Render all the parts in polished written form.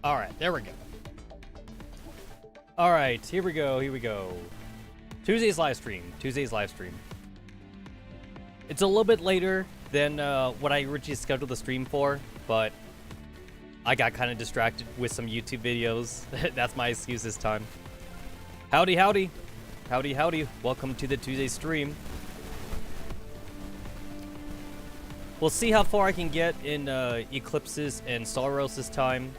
Alright, there we go. Alright, here we go, here we go. Tuesday's live stream. It's a little bit later than what I originally scheduled the stream for, but I got kind of distracted with some YouTube videos. That's my excuse this time. Howdy, howdy. Howdy, howdy. Welcome to the Tuesday stream. We'll see how far I can get in Eclipses and Saros this time.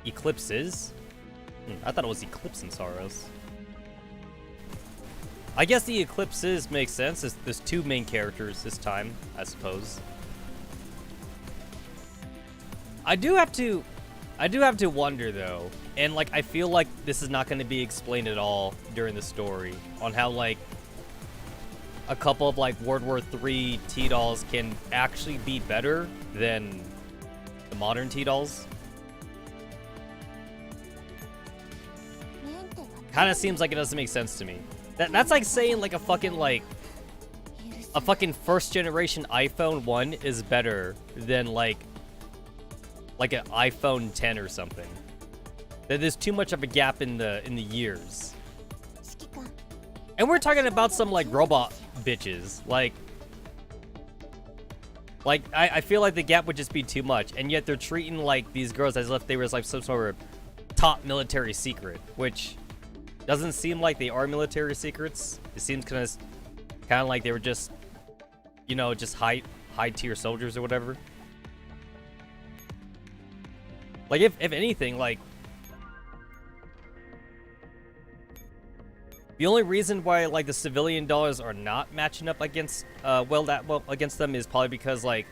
Eclipses? I thought it was Eclipse and Saros. I guess the Eclipses makes sense. There's two main characters this time, I suppose. I do have to wonder though, and like I feel like this is not going to be explained at all during the story on how like a couple of like World War III T-dolls can actually be better than the modern T-dolls. Kind of seems like it doesn't make sense to me. That's like saying like a fucking first generation iPhone 1 is better than like an iPhone 10 or something. That there's too much of a gap in the years. And we're talking about some like robot bitches. Like I feel like the gap would just be too much, and yet they're treating like these girls as if they were like some sort of top military secret, which doesn't seem like they are military secrets. It seems kind of like they were just, you know, just high tier soldiers or whatever. Like if anything, like the only reason why like the civilian dolls are not matching up against against them is probably because like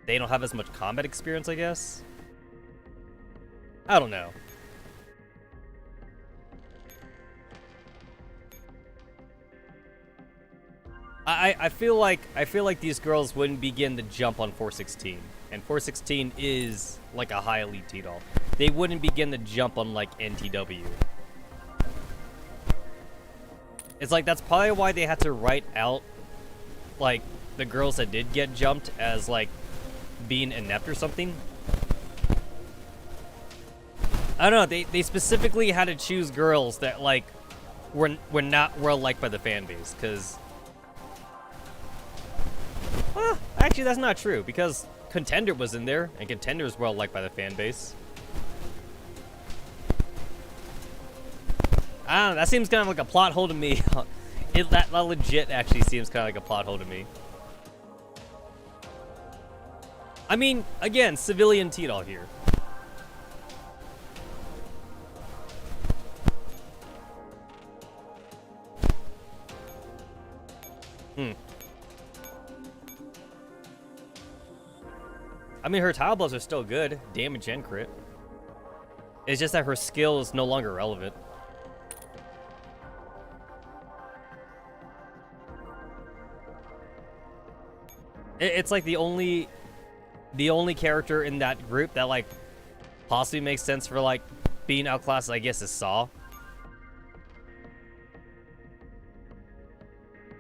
they don't have as much combat experience, I guess. I don't know. I feel like these girls wouldn't begin to jump on 416, and 416 is like a high elite T-doll. They wouldn't begin to jump on like NTW. It's like that's probably why they had to write out like the girls that did get jumped as like being inept or something. I don't know. They specifically had to choose girls that like were not well liked by the fan base, because. Actually, that's not true, because Contender was in there, and Contender is well liked by the fan base. I don't know, that seems kind of like a plot hole to me. That legit actually seems kind of like a plot hole to me. I mean, again, civilian T-doll here. I mean, her tile blows are still good, damage and crit. It's just that her skill is no longer relevant. It's like the only character in that group that like possibly makes sense for like being outclassed, I guess, is Saw.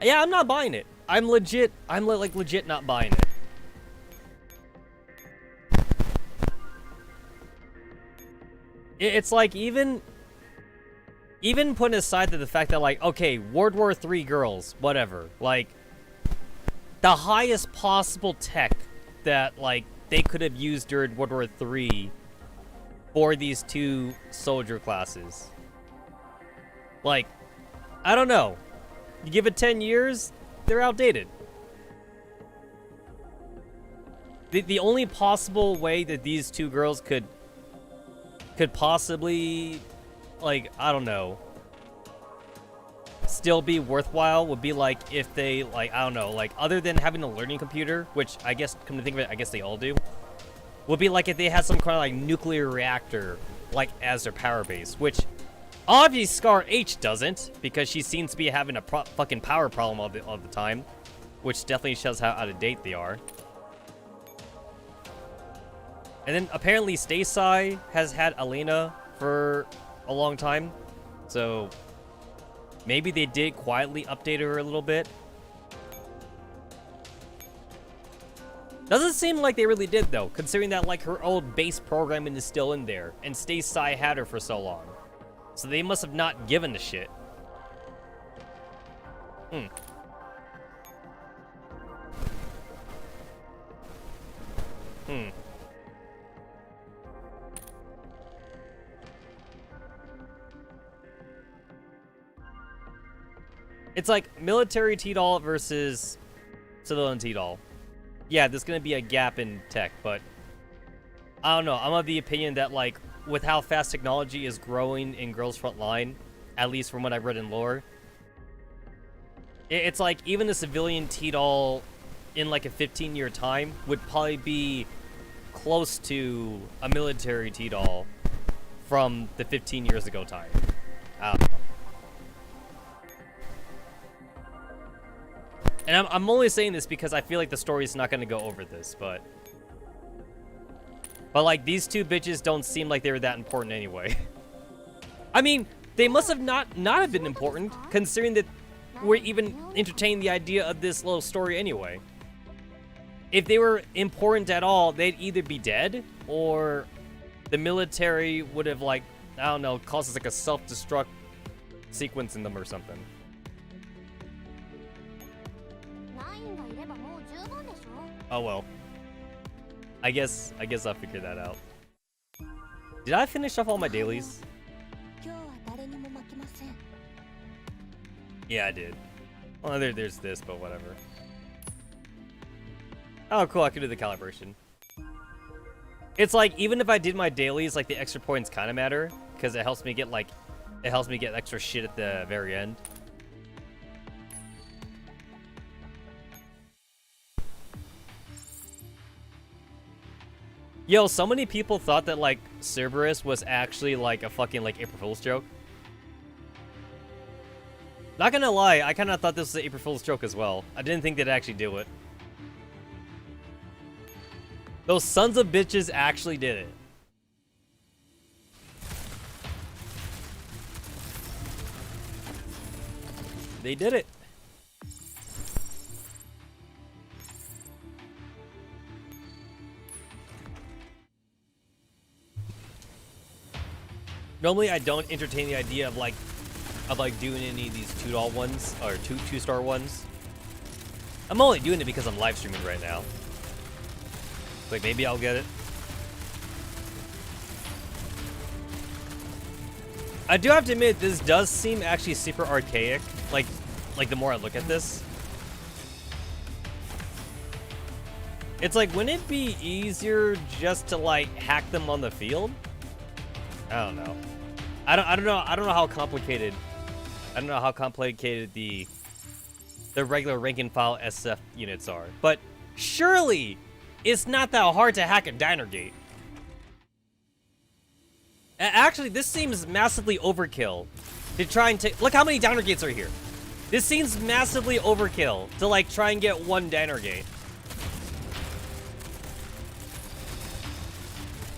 Yeah, I'm not buying it. I'm legit not buying it. It's like even putting aside the fact that like, okay, World War III girls, whatever, like the highest possible tech that like they could have used during World War III for these two soldier classes. Like, I don't know. You give it 10 years, they're outdated. The only possible way that these two girls could possibly, like, I don't know, still be worthwhile would be like if they, like, I don't know, like other than having a learning computer, which I guess, come to think of it, I guess they all do, would be like if they had some kind of like nuclear reactor like as their power base, which obviously Scar H doesn't, because she seems to be having a fucking power problem all the time, which definitely shows how out of date they are. And then apparently Stasai has had Elena for a long time, so maybe they did quietly update her a little bit. Doesn't seem like they really did, though, considering that, like, her old base programming is still in there, and Stacey had her for so long. So they must have not given a shit. Hmm. Hmm. It's like military T-Doll versus civilian T-Doll. Yeah, there's gonna be a gap in tech, but I don't know. I'm of the opinion that, like, with how fast technology is growing in Girls Frontline, at least from what I've read in lore, it's like even a civilian T-Doll in like a 15-year time would probably be close to a military T-Doll from the 15 years ago time. I don't know. And I'm only saying this because I feel like the story's not going to go over this, but like, these two bitches don't seem like they were that important anyway. I mean, they must have not have been important, considering that we're even entertaining the idea of this little story anyway. If they were important at all, they'd either be dead, or the military would have, like, I don't know, caused like a self-destruct sequence in them or something. Oh well. I guess I'll figure that out. Did I finish off all my dailies? Yeah, I did. Well, there's this, but whatever. Oh, cool, I can do the calibration. It's like, even if I did my dailies, like, the extra points kind of matter, because it helps me get, like, extra shit at the very end. Yo, so many people thought that, like, Cerberus was actually, like, a fucking, like, April Fool's joke. Not gonna lie, I kind of thought this was an April Fool's joke as well. I didn't think they'd actually do it. Those sons of bitches actually did it. They did it. Normally, I don't entertain the idea of like doing any of these $2 ones or two-star ones. I'm only doing it because I'm live streaming right now. Like, maybe I'll get it. I do have to admit, this does seem actually super archaic. Like the more I look at this. It's like, wouldn't it be easier just to like hack them on the field? I don't know. I don't know how complicated. I don't know how complicated the regular rank and file SF units are. But surely it's not that hard to hack a diner gate. Actually, this seems massively overkill to try and take. Look how many diner gates are here. This seems massively overkill to like try and get one diner gate.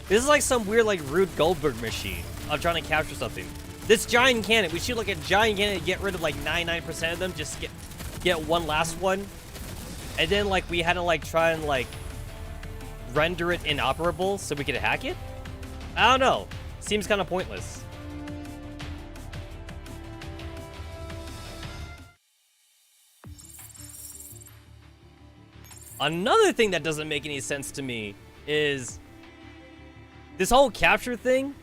This is like some weird like Rube Goldberg machine of trying to capture something. This giant cannon, we shoot like a giant cannon to get rid of like 99% of them, just get one last one. And then like we had to like try and like render it inoperable so we could hack it? I don't know. Seems kind of pointless. Another thing that doesn't make any sense to me is this whole capture thing.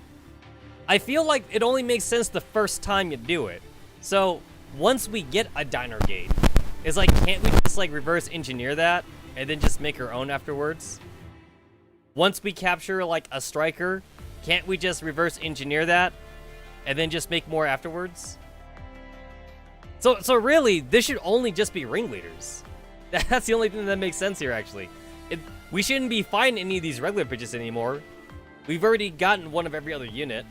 I feel like it only makes sense the first time you do it. So once we get a diner gate, it's like, can't we just like reverse engineer that and then just make our own afterwards? Once we capture like a striker, can't we just reverse engineer that and then just make more afterwards? So really, this should only just be ringleaders. That's the only thing that makes sense here, actually. We shouldn't be fighting any of these regular bitches anymore. We've already gotten one of every other unit.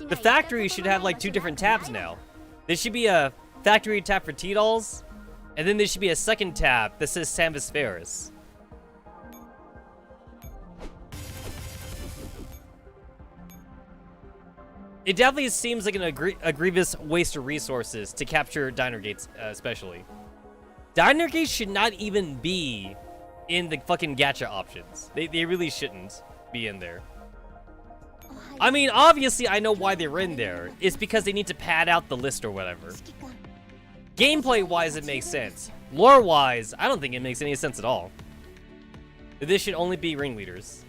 The factory should have like 2 different tabs now. There should be a factory tab for T-Dolls, and then there should be a second tab that says Samus Ferris. It definitely seems like a grievous waste of resources to capture diner gates, especially. Diner gates should not even be in the fucking gacha options. They really shouldn't be in there. I mean, obviously, I know why they're in there. It's because they need to pad out the list or whatever. Gameplay-wise, it makes sense. Lore-wise, I don't think it makes any sense at all. This should only be ringleaders.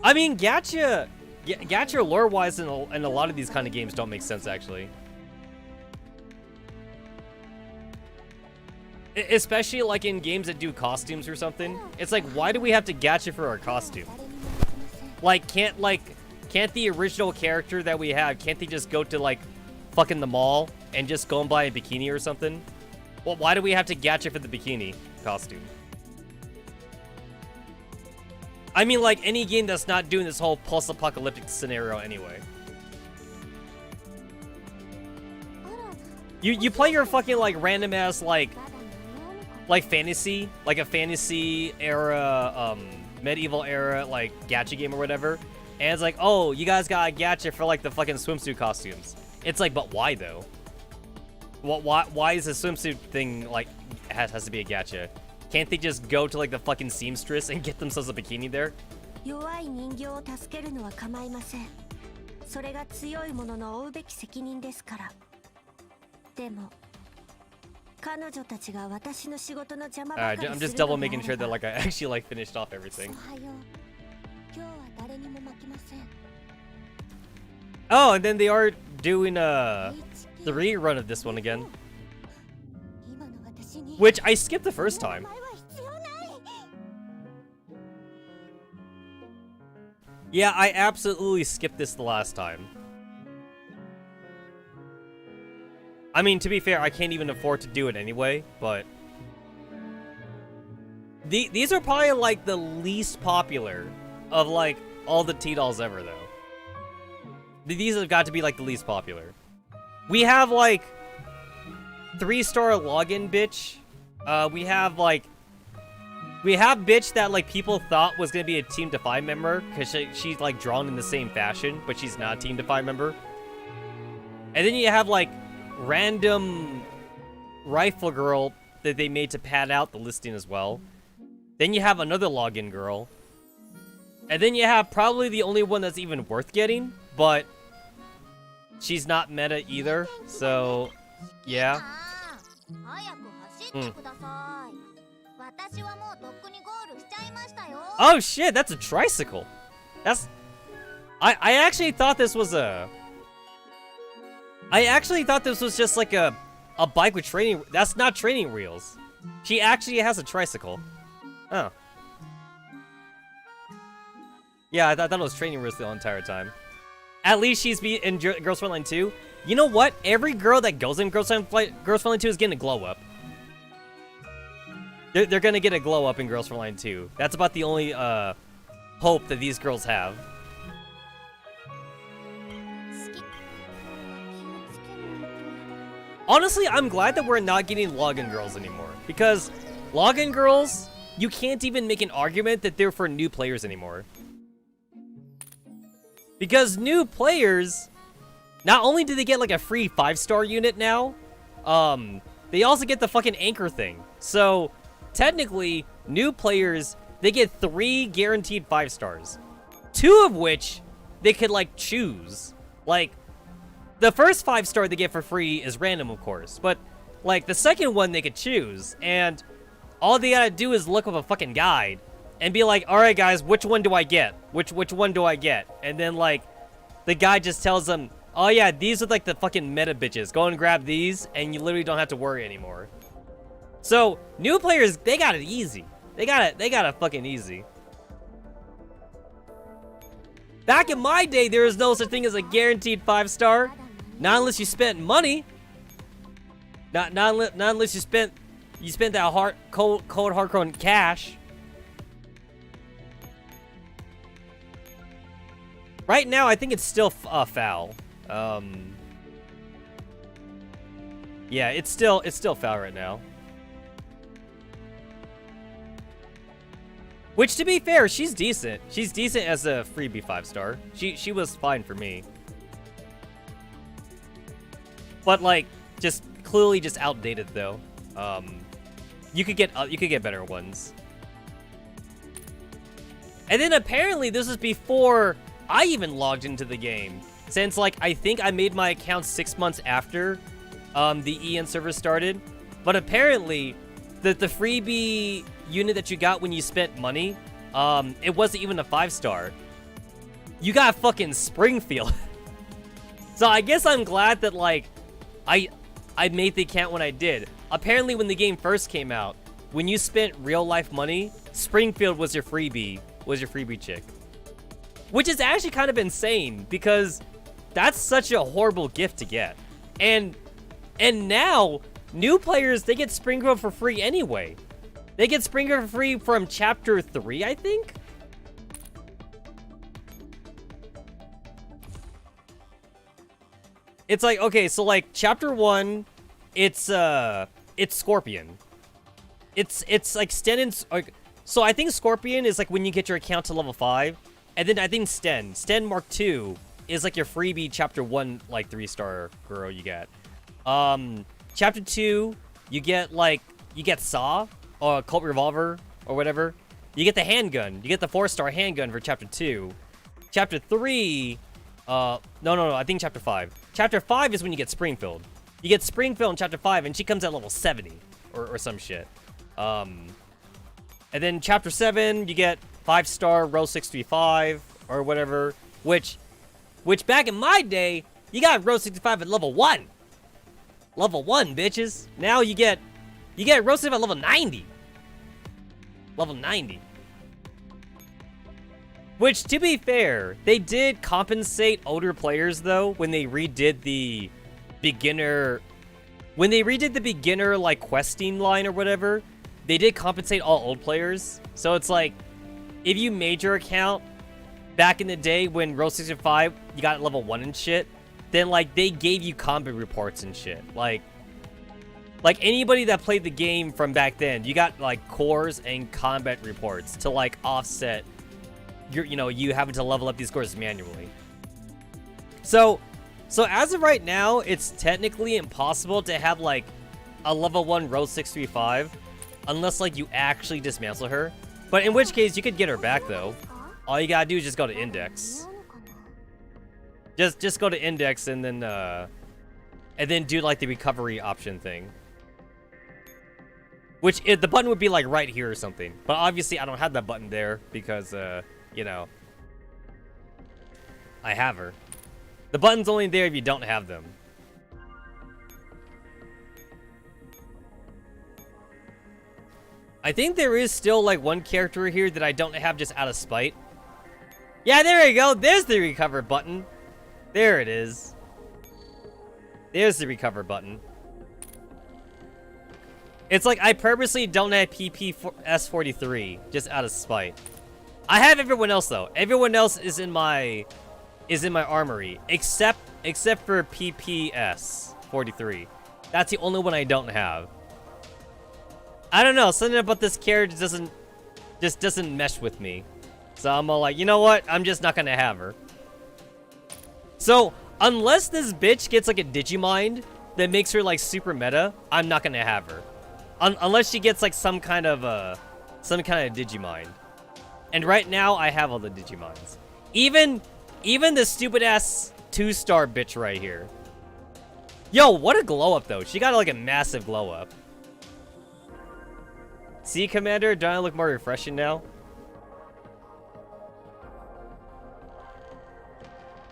I mean, gacha lore-wise in a lot of these kind of games don't make sense, actually. Especially, like, in games that do costumes or something. It's like, why do we have to gacha for our costume? Like, can't the original character that we have, can't they just go to, like, fucking the mall and just go and buy a bikini or something? Well, why do we have to gacha for the bikini costume? I mean, like, any game that's not doing this whole post-apocalyptic scenario anyway. You play your fucking, like, random-ass, like fantasy, like a fantasy era, medieval era, like, gacha game or whatever. And it's like, oh, you guys got a gacha for, like, the fucking swimsuit costumes. It's like, but why, though? Why is the swimsuit thing, like, has to be a gacha? Can't they just go to, like, the fucking seamstress and get themselves a bikini there? I'm just double making sure that, like, I actually, like, finished off everything. Oh, and then they are doing the rerun of this one again, which I skipped the first time. Yeah, I absolutely skipped this the last time. I mean, to be fair, I can't even afford to do it anyway, but these are probably, like, the least popular of, like, all the T-dolls ever, though. These have got to be, like, the least popular. We have, like, 3-star login bitch. We have bitch that, like, people thought was gonna be a Team Defy member because she's, like, drawn in the same fashion, but she's not a Team Defy member. And then you have, like, random rifle girl that they made to pad out the listing as well. Then you have another login girl. And then you have probably the only one that's even worth getting, but she's not meta either, so yeah. Oh shit, that's a tricycle. I actually thought this was just like a bike with training. That's not training wheels. She actually has a tricycle. Oh. Yeah, I thought it was training wheels the entire time. At least she's in Girls Frontline 2. You know what? Every girl that goes in Girls Frontline 2 is getting a glow up. They're gonna get a glow up in Girls Frontline 2. That's about the only hope that these girls have. Honestly, I'm glad that we're not getting login girls anymore, because login girls, you can't even make an argument that they're for new players anymore. Because new players, not only do they get, like, a free 5-star unit now, they also get the fucking anchor thing. So, technically, new players, they get 3 guaranteed 5 stars. 2 of which they could, like, choose. Like, the first 5-star they get for free is random, of course. But, like, the second one they could choose. And all they gotta do is look up a fucking guide and be like, alright guys, which one do I get? Which one do I get? And then, like, the guy just tells them, oh yeah, these are, like, the fucking meta bitches. Go and grab these, and you literally don't have to worry anymore. So, new players, they got it easy. They got it fucking easy. Back in my day, there was no such thing as a guaranteed 5-star. Not unless you spent money. Not unless you spent that cold hardcore cash. Right now, I think it's still foul. Yeah, it's still foul right now. Which, to be fair, she's decent. She's decent as a freebie 5-star. She was fine for me. But like, just clearly just outdated though. You could get better ones. And then apparently this was before I even logged into the game. Since like I think I made my account 6 months after the EN server started. But apparently the freebie unit that you got when you spent money, it wasn't even a 5-star. You got fucking Springfield. So I guess I'm glad that like I made the account when I did. Apparently when the game first came out, when you spent real life money, Springfield was your freebie chick. Which is actually kind of insane because that's such a horrible gift to get. And now new players, they get Springfield for free anyway. They get Springfield for free from chapter 3, I think. It's like, okay, so like chapter 1, it's Scorpion. It's like Sten and like, so I think Scorpion is like when you get your account to level 5, and then I think Sten Mark II is like your freebie chapter 1 like 3-star girl you get. Chapter 2, you get Saw or Colt Revolver or whatever. You get the handgun. You get the 4-star handgun for chapter 2. Chapter 3, no, I think chapter 5. Chapter 5 is when you get Springfield. You get Springfield in chapter 5, and she comes at level 70 or some shit. And then chapter 7, you get 5-star row 635 or whatever, which back in my day, you got row 65 at level 1. Level 1, bitches. Now you get row 65 at level 90. Level 90. Which, to be fair, they did compensate older players, though, when they redid the beginner... When they redid the beginner, like, questing line or whatever, they did compensate all old players. So it's like, if you made your account back in the day when row 65, you got level 1 and shit, then, like, they gave you combat reports and shit. Like anybody that played the game from back then, you got, like, cores and combat reports to, like, offset... you having to level up these scores manually. So as of right now, it's technically impossible to have like a level 1 row 635 unless like you actually dismantle her. But in which case you could get her back though. All you gotta do is just go to index. Just go to index and then do like the recovery option thing. Which the button would be like right here or something. But obviously I don't have that button there because you know, I have her. The button's only there if you don't have them. I think there is still like one character here that I don't have just out of spite. Yeah, there you go. There's the recover button. There it is. There's the recover button. It's like I purposely don't have PPS43 just out of spite. I have everyone else though. Everyone else is in my armory except for PPS 43. That's the only one I don't have. I don't know, something about this character doesn't mesh with me. So I'm all like, you know what? I'm just not gonna have her. So unless this bitch gets like a Digimind that makes her like super meta, I'm not gonna have her. Unless she gets like some kind of Digimind. And right now, I have all the Digimonds. Even the stupid-ass 2-star bitch right here. Yo, what a glow-up, though. She got, like, a massive glow-up. See, Commander? Don't I look more refreshing now?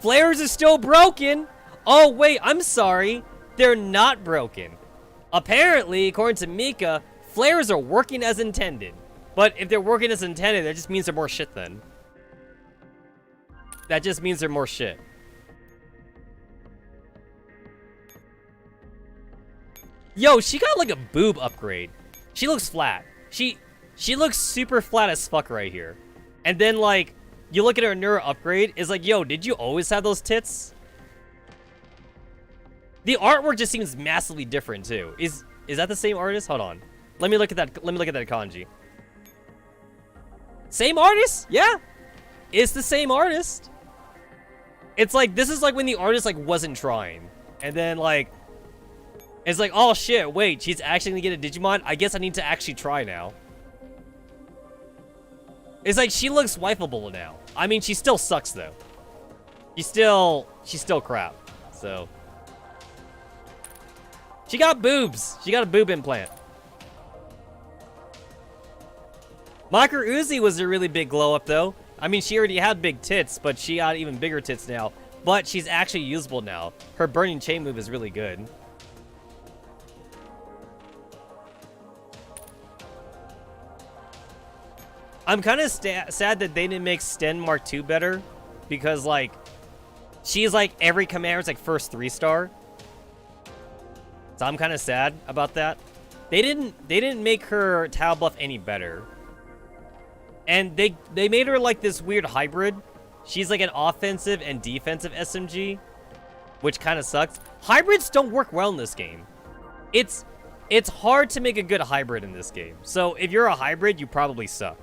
Flares are still broken! Oh, wait, I'm sorry. They're not broken. Apparently, according to Mica, flares are working as intended. But if they're working as intended, that just means they're more shit then. That just means they're more shit. Yo, she got like a boob upgrade. She looks flat. She looks super flat as fuck right here. And then like, you look at her neuro upgrade, it's like, yo, did you always have those tits? The artwork just seems massively different too. Is that the same artist? Hold on. Let me look at that kanji. Same artist? Yeah. It's the same artist. It's like, this is like when the artist like wasn't trying. And then like, it's like, oh shit, wait, she's actually gonna get a Digimon? I guess I need to actually try now. It's like, she looks wifeable now. I mean, she still sucks though. She's still crap, so. She got boobs. She got a boob implant. Mica Uzi was a really big glow up though. I mean, she already had big tits, but she got even bigger tits now. But she's actually usable now. Her burning chain move is really good. I'm kind of sad that they didn't make Sten Mark II better. Because, like, she's like every commander's like first 3-star. So I'm kind of sad about that. They didn't make her Tau buff any better. And they made her like this weird hybrid. She's like an offensive and defensive SMG, which kind of sucks. Hybrids don't work well in this game. It's hard to make a good hybrid in this game. So if you're a hybrid, you probably suck.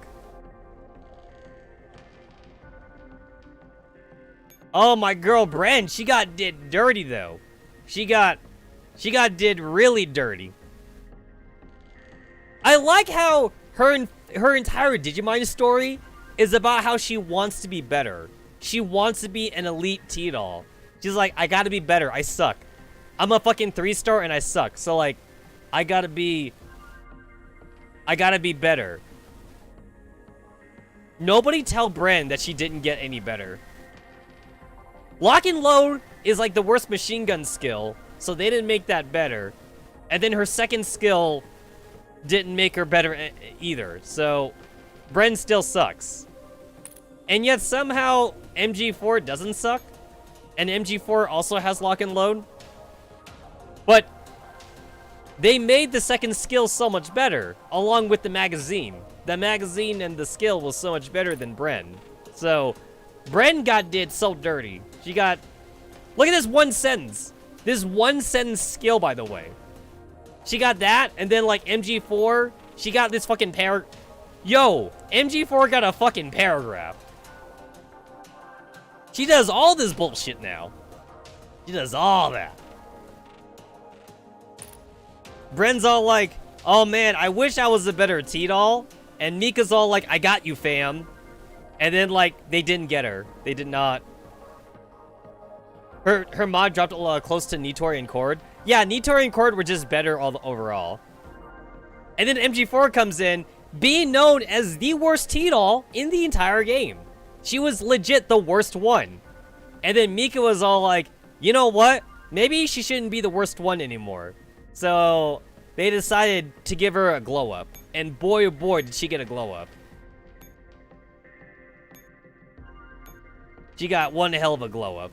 Oh, my girl Bren, she got did dirty though. She got did really dirty. I like how her entire Digimon story is about how she wants to be better. She wants to be an elite T-doll. She's like, I gotta be better. I suck. I'm a fucking 3-star and I suck. So like, I gotta be better. Nobody tell Bren that she didn't get any better. Lock and load is like the worst machine gun skill, so they didn't make that better. And then her second skill didn't make her better either. So Bren still sucks. And yet somehow MG4 doesn't suck. And MG4 also has lock and load. But they made the second skill so much better, along with the magazine. The magazine and the skill was so much better than Bren. So Bren did so dirty. She got, look at this one sentence. This one sentence skill, by the way. She got that, and then like MG4, she got this fucking Yo, MG4 got a fucking paragraph. She does all this bullshit now. She does all that. Bren's all like, oh man, I wish I was a better T-doll. And Mica's all like, I got you, fam. And then like, they didn't get her. They did not. Her mod dropped close to Nitori and Cord. Yeah, Nitori and Cord were just better overall. And then MG4 comes in, being known as the worst T-doll in the entire game. She was legit the worst one. And then Mica was all like, you know what? Maybe she shouldn't be the worst one anymore. So they decided to give her a glow up. And boy oh boy did she get a glow up. She got one hell of a glow up.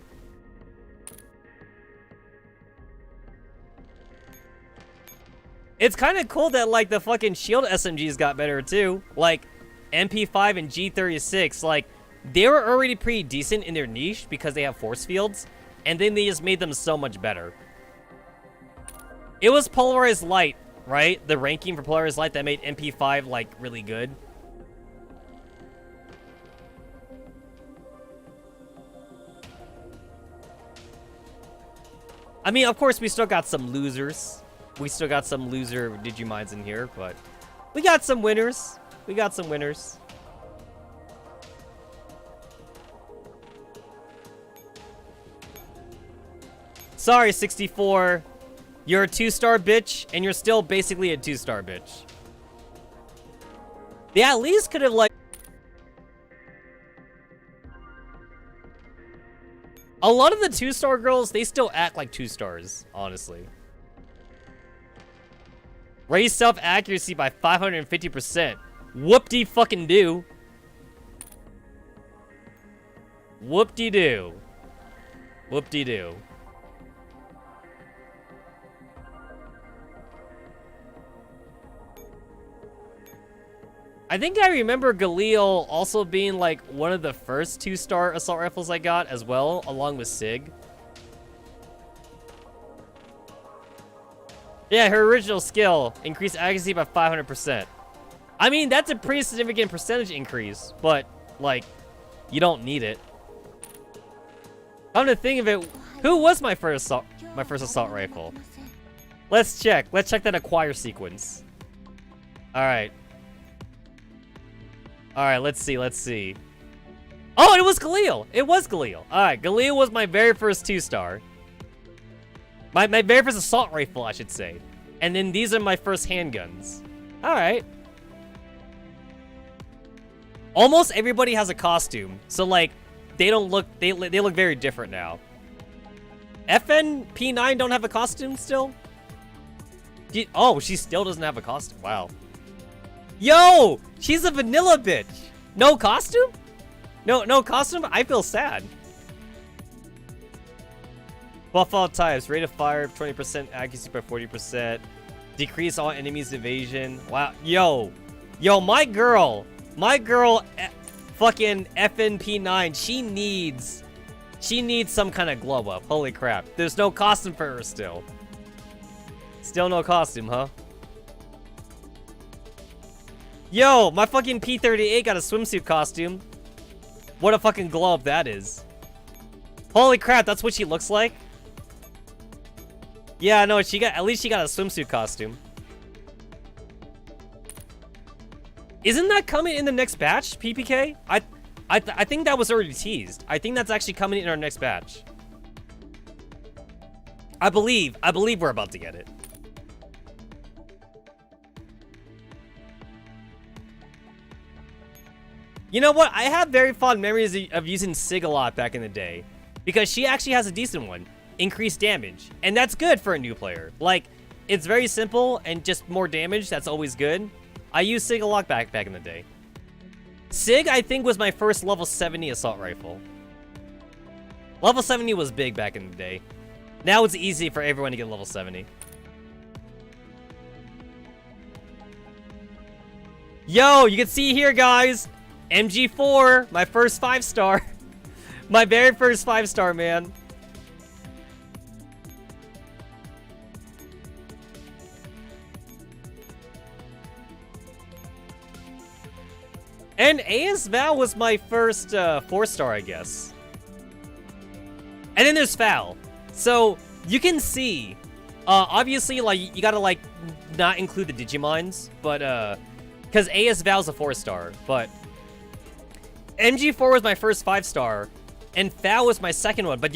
It's kind of cool that, like, the fucking shield SMGs got better, too. Like, MP5 and G36, like, they were already pretty decent in their niche because they have force fields, and then they just made them so much better. It was Polarized Light, right? The ranking for Polarized Light that made MP5, like, really good. I mean, of course, we still got some losers. We still got some loser Digimons in here, but we got some winners. We got some winners. Sorry, 64. You're a 2-star bitch, and you're still basically a 2-star bitch. They at least could have, like... A lot of the 2-star girls, they still act like 2 stars, honestly. Raise self-accuracy by 550%. Whoop-de-fucking-do. Whoop-de-do. Whoop-de-do. I think I remember Galil also being like one of the first 2-star assault rifles I got as well, along with Sig. Yeah, her original skill increased accuracy by 500%. I mean, that's a pretty significant percentage increase, but, like, you don't need it. Come to think of it, who was my first assault rifle? Let's check. Let's check that acquire sequence. Alright. Alright, let's see. Oh, it was Galil! It was Galil. Alright, Galil was my very first 2-star. My very first assault rifle, I should say. And then these are my first handguns. Alright. Almost everybody has a costume, so like, they look very different now. FN P9 don't have a costume still? Oh, she still doesn't have a costume. Wow. Yo, she's a vanilla bitch. No costume? No costume? I feel sad. Buff all types. Rate of fire 20%, accuracy by 40%. Decrease all enemies' evasion. Wow. Yo, my girl, fucking FNP9. She needs some kind of glow up. Holy crap. There's no costume for her still. Still no costume, huh? Yo, my fucking P38 got a swimsuit costume. What a fucking glow up that is. Holy crap, that's what she looks like? Yeah, no, at least she got a swimsuit costume. Isn't that coming in the next batch, PPK? I think that was already teased. I think that's actually coming in our next batch. I believe we're about to get it. You know what? I have very fond memories of using Sig a lot back in the day. Because she actually has a decent one. Increased damage. And that's good for a new player. Like, it's very simple and just more damage. That's always good. I used Sig a lot back in the day. Sig, I think, was my first level 70 assault rifle. Level 70 was big back in the day. Now it's easy for everyone to get level 70. Yo, you can see here, guys. MG4, my first 5-star. My very first 5-star, man. And AS Val was my first 4-star, I guess. And then there's Val. So, you can see, obviously, like, you gotta, like, not include the Digimons, but, because AS Val's a 4-star, but MG4 was my first 5-star, and Foul was my second one, but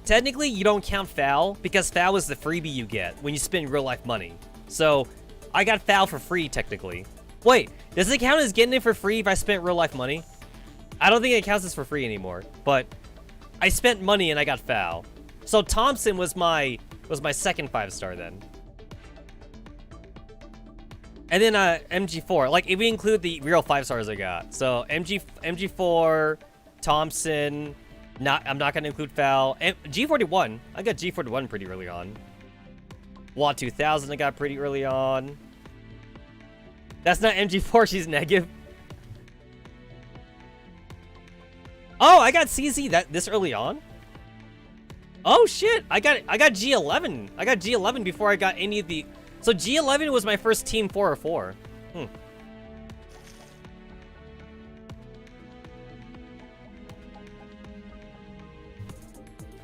technically, you don't count Foul, because Foul is the freebie you get when you spend real-life money. So, I got Foul for free, technically. Wait, does it count as getting it for free if I spent real-life money? I don't think it counts as for free anymore, but I spent money and I got Foul. So, Thompson was my second 5-star then. And then MG4, like if we include the real 5-stars I got. So MG4, Thompson, I'm not gonna include Foul. And G41, I got G41 pretty early on. Watt 2000 I got pretty early on. That's not MG4, she's negative. Oh, I got CZ this early on? Oh shit, I got G11. I got G11 before I got any of the... So G11 was my first Team 404.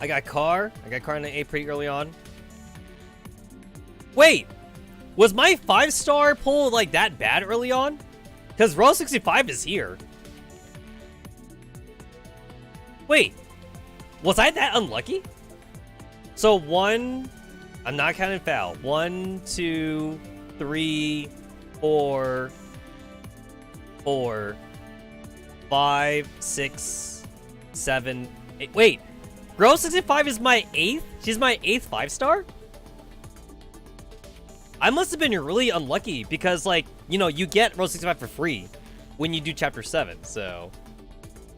I got Car in the A pretty early on. Wait, was my 5-star pull like that bad early on? Because Row 65 is here. Wait, was I that unlucky? So I'm not counting Foul. 1, 2, 3, 4, 5, 6, 7, 8. Wait, Girl 65 is my 8th? She's my 8th 5-star? I must have been really unlucky because, like, you know, you get Row 65 for free when you do Chapter 7, so...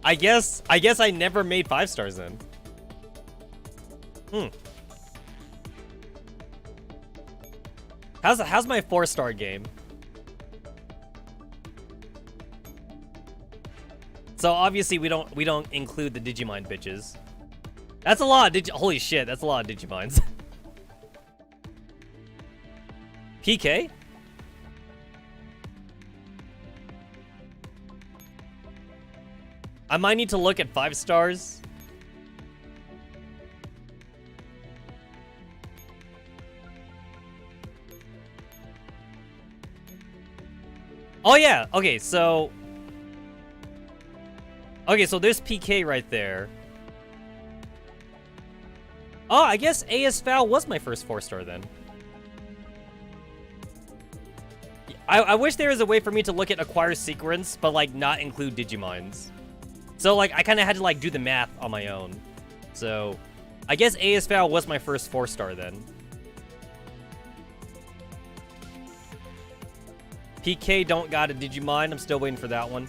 I guess I never made 5-stars then. How's my 4-star game? So obviously we don't include the Digimon bitches. That's a lot of holy shit, that's a lot of Digimons. PK? I might need to look at 5 stars. Oh yeah, okay, so there's PK right there. Oh, I guess AS Val was my first 4-star then. I wish there was a way for me to look at acquire sequence, but like not include Digimons. So like I kind of had to like do the math on my own. So I guess AS Val was my first 4-star then. PK don't got a Digimon. I'm still waiting for that one.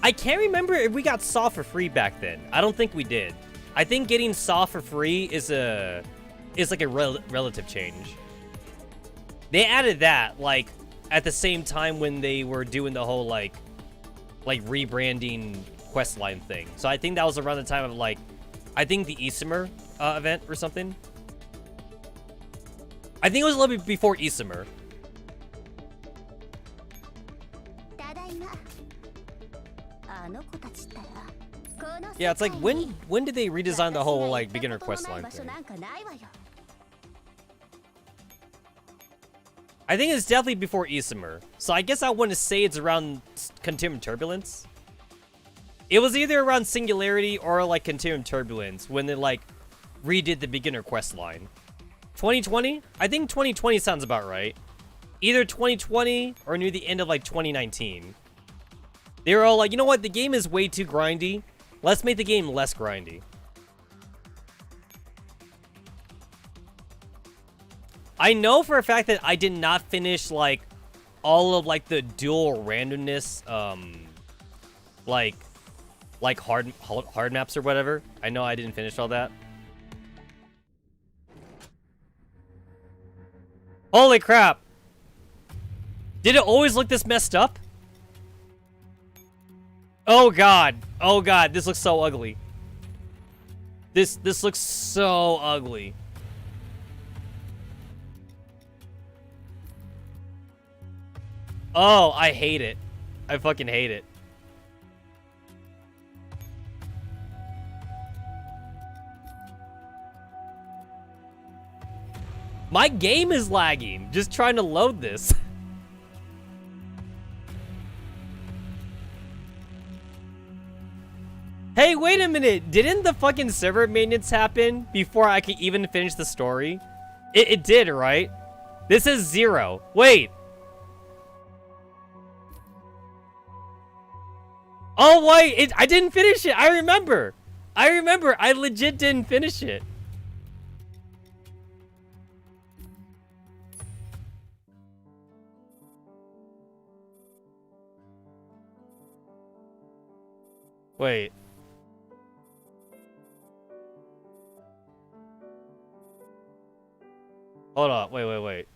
I can't remember if we got Saw for free back then. I don't think we did. I think getting Saw for free is like a relative change. They added that like at the same time when they were doing the whole like rebranding questline thing. So I think that was around the time of like I think the Isomer event or something. I think it was a little bit before Isomer. Yeah, it's like when did they redesign the whole like beginner questline thing? I think it's definitely before Isomer. So I guess I want to say it's around Continuum Turbulence. It was either around Singularity or like Continuum Turbulence when they like redid the beginner questline. 2020? I think 2020 sounds about right. Either 2020 or near the end of like 2019. They were all like, you know what? The game is way too grindy. Let's make the game less grindy. I know for a fact that I did not finish like all of like the dual randomness like hard maps or whatever. I know I didn't finish all that. Holy crap. Did it always look this messed up? Oh god. Oh god, this looks so ugly. This looks so ugly. Oh, I hate it. I fucking hate it. My game is lagging, just trying to load this. Hey, wait a minute. Didn't the fucking server maintenance happen before I could even finish the story? It did, right? This is 0. Wait. Oh, wait. I didn't finish it. I remember. I legit didn't finish it. Wait. Hold on. Wait.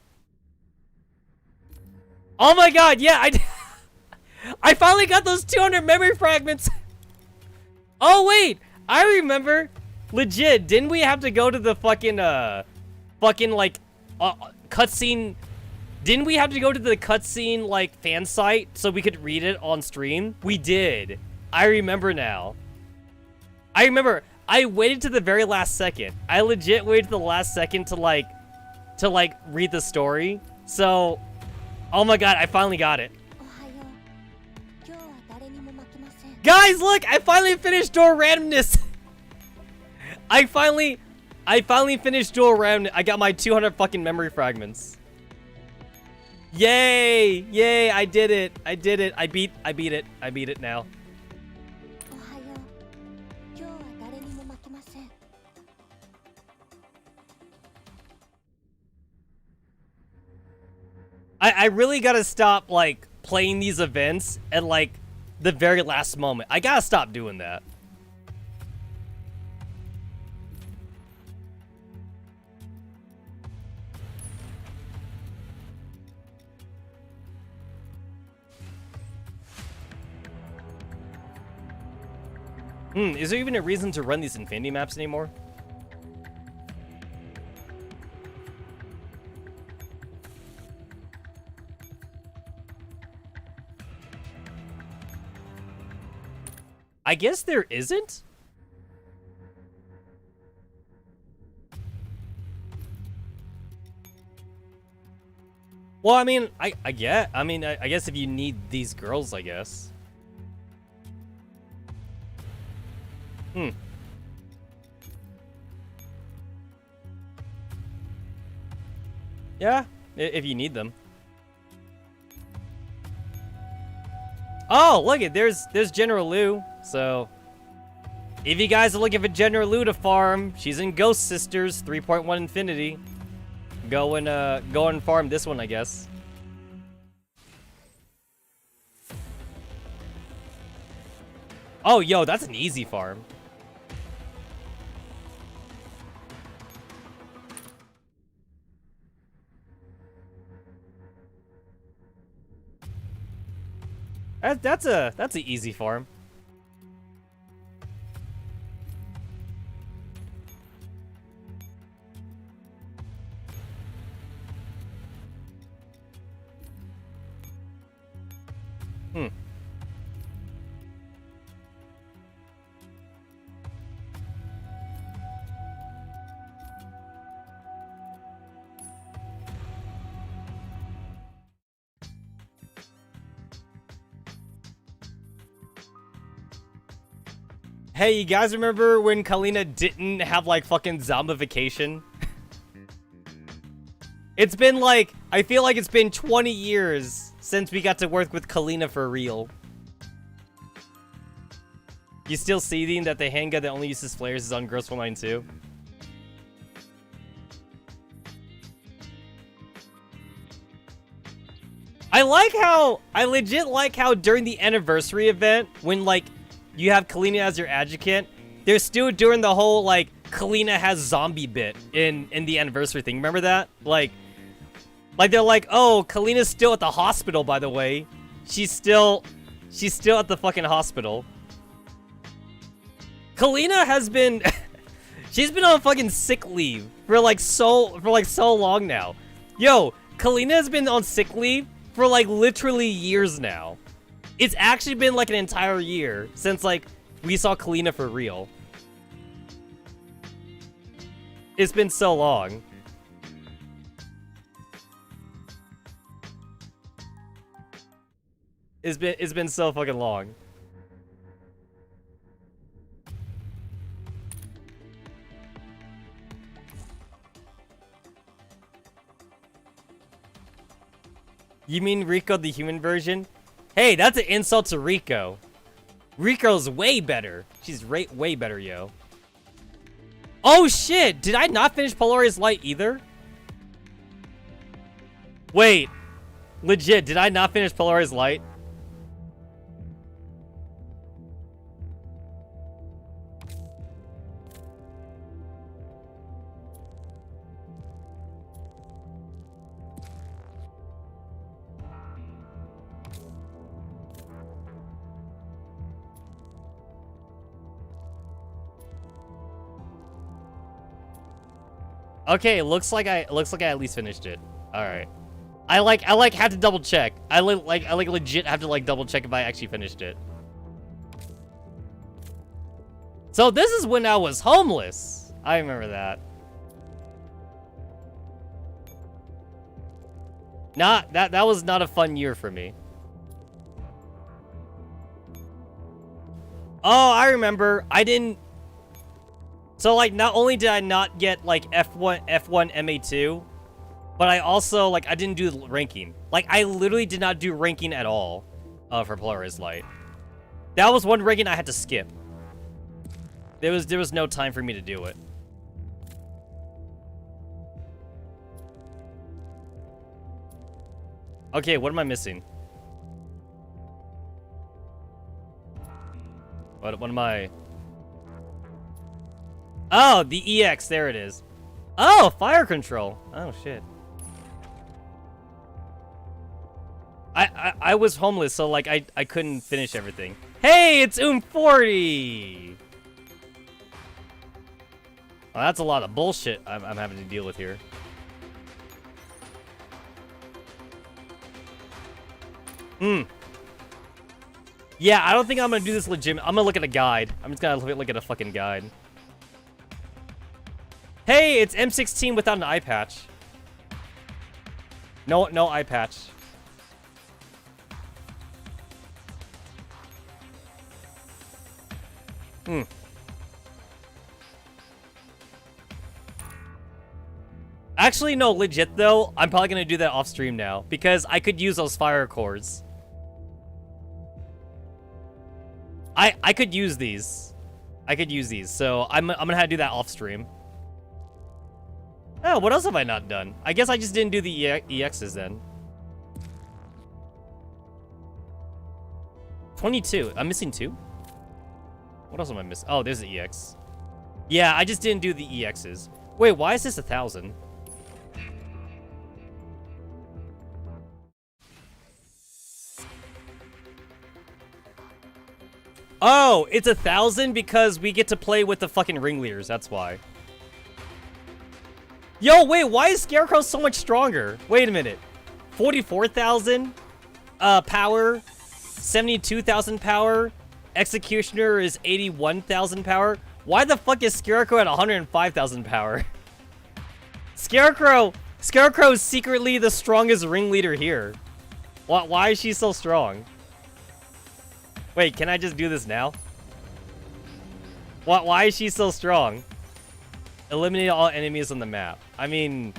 Oh my god, yeah, I finally got those 200 memory fragments. Oh wait, I remember. Legit, didn't we have to go to the fucking cutscene? Didn't we have to go to the cutscene like fan site so we could read it on stream? We did. I remember now. I remember. I waited to the very last second. I legit waited to the last second to read the story. So, oh my god, I finally got it. Guys, look, I finally finished Dual Randomness. I finally finished Dual Randomness. I got my 200 fucking memory fragments. Yay! Yay, I did it. I beat it. I beat it now. I really gotta stop, like, playing these events at, like, the very last moment. I gotta stop doing that. Is there even a reason to run these Infinity maps anymore? I guess there isn't? Well, I mean, I guess if you need these girls, I guess. Hmm. Yeah, if you need them. Oh, look it, there's General Lu. So, if you guys are looking for General Lu to farm, she's in Ghost Sisters 3.1 Infinity. Go and farm this one, I guess. Oh, yo, that's an easy farm. That's an easy farm. Hmm. Hey, you guys remember when Kalina didn't have, like, fucking zombification? It's been, like, I feel like it's been 20 years since we got to work with Kalina for real. You still seething that the handgun that only uses flares is on Girls Frontline 2? I legit like how during the anniversary event, when, like, you have Kalina as your adjuvant, they're still doing the whole, like, Kalina has zombie bit in the anniversary thing. Remember that? Like they're like, oh, Kalina's still at the hospital, by the way. She's still at the fucking hospital. Kalina has been, she's been on fucking sick leave for so long now. Yo, Kalina has been on sick leave for like literally years now. It's actually been like an entire year since like we saw Kalina for real. It's been so long. It's been so fucking long. You mean Rico the human version? Hey, that's an insult to Rico. Rico's way better. She's way better, yo. Oh shit! Did I not finish Polaris Light either? Wait. Legit, did I not finish Polaris Light? Okay, looks like I at least finished it. All right. I have to double check. I legit have to like double check if I actually finished it. So this is when I was homeless. I remember that. That was not a fun year for me. Oh, I remember. I didn't. So like, not only did I not get like F1 MA2, but I also like I didn't do ranking. Like I literally did not do ranking at all for Polaris Light. That was one ranking I had to skip. There was no time for me to do it. Okay, what am I missing? What am I? Oh, the EX, there it is. Oh, fire control. Oh shit. I was homeless, so like I couldn't finish everything. Hey, it's 40. Well, that's a lot of bullshit I'm having to deal with here. Yeah, I don't think I'm gonna do this legit. I'm gonna look at a guide. I'm just gonna look at a fucking guide. Hey, it's M16 without an eye patch. No eye patch. Actually, no, legit though, I'm probably gonna do that off stream now because I could use those fire cores. I could use these. I could use these, so I'm gonna have to do that off stream. Oh, what else have I not done? I guess I just didn't do the EXs then. 22. I'm missing 2? What else am I missing? Oh, there's the EX. Yeah, I just didn't do the EXs. Wait, why is this 1,000? Oh, it's 1,000 because we get to play with the fucking ringleaders. That's why. Yo, wait, why is Scarecrow so much stronger? Wait a minute. 44,000 power, 72,000 power. Executioner is 81,000 power. Why the fuck is Scarecrow at 105,000 power? Scarecrow is secretly the strongest ringleader here. Why is she so strong? Wait, can I just do this now? Why is she so strong? Eliminate all enemies on the map. I mean,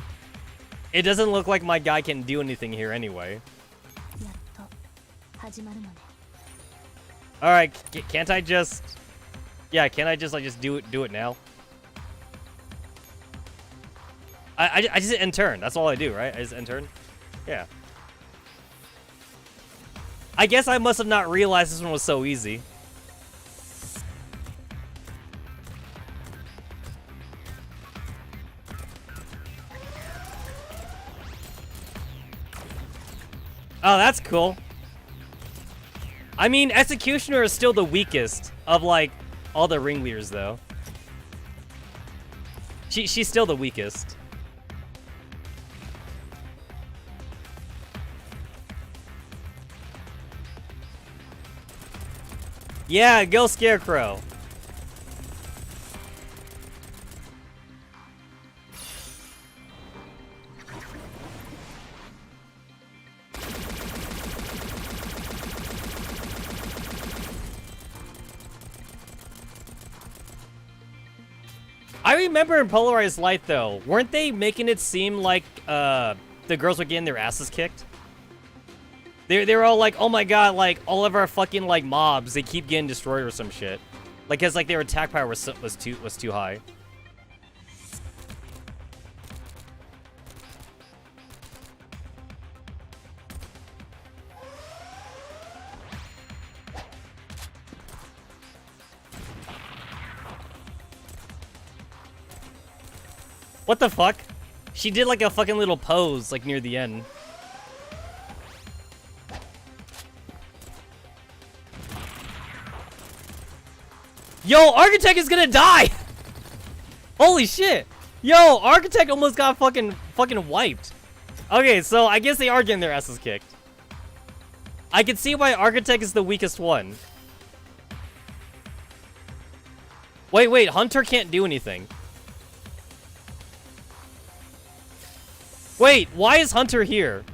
it doesn't look like my guy can do anything here anyway. Alright, can't I just... Yeah, can't I just, like, do it now? I just end turn. That's all I do, right? I just end turn? Yeah. I guess I must have not realized this one was so easy. Oh, that's cool. I mean, Executioner is still the weakest of, like, all the ringleaders, though. She's still the weakest. Yeah, go Scarecrow. I remember in Polarized Light, though, weren't they making it seem like the girls were getting their asses kicked? They were all like, oh my god, like, all of our fucking, like, mobs, they keep getting destroyed or some shit. Like, cause, like, their attack power was too high. What the fuck? She did, like, a fucking little pose, like, near the end. Yo, Architect is gonna die! Holy shit! Yo, Architect almost got fucking wiped. Okay, so I guess they are getting their asses kicked. I can see why Architect is the weakest one. Wait, Hunter can't do anything. Wait, why is Hunter here?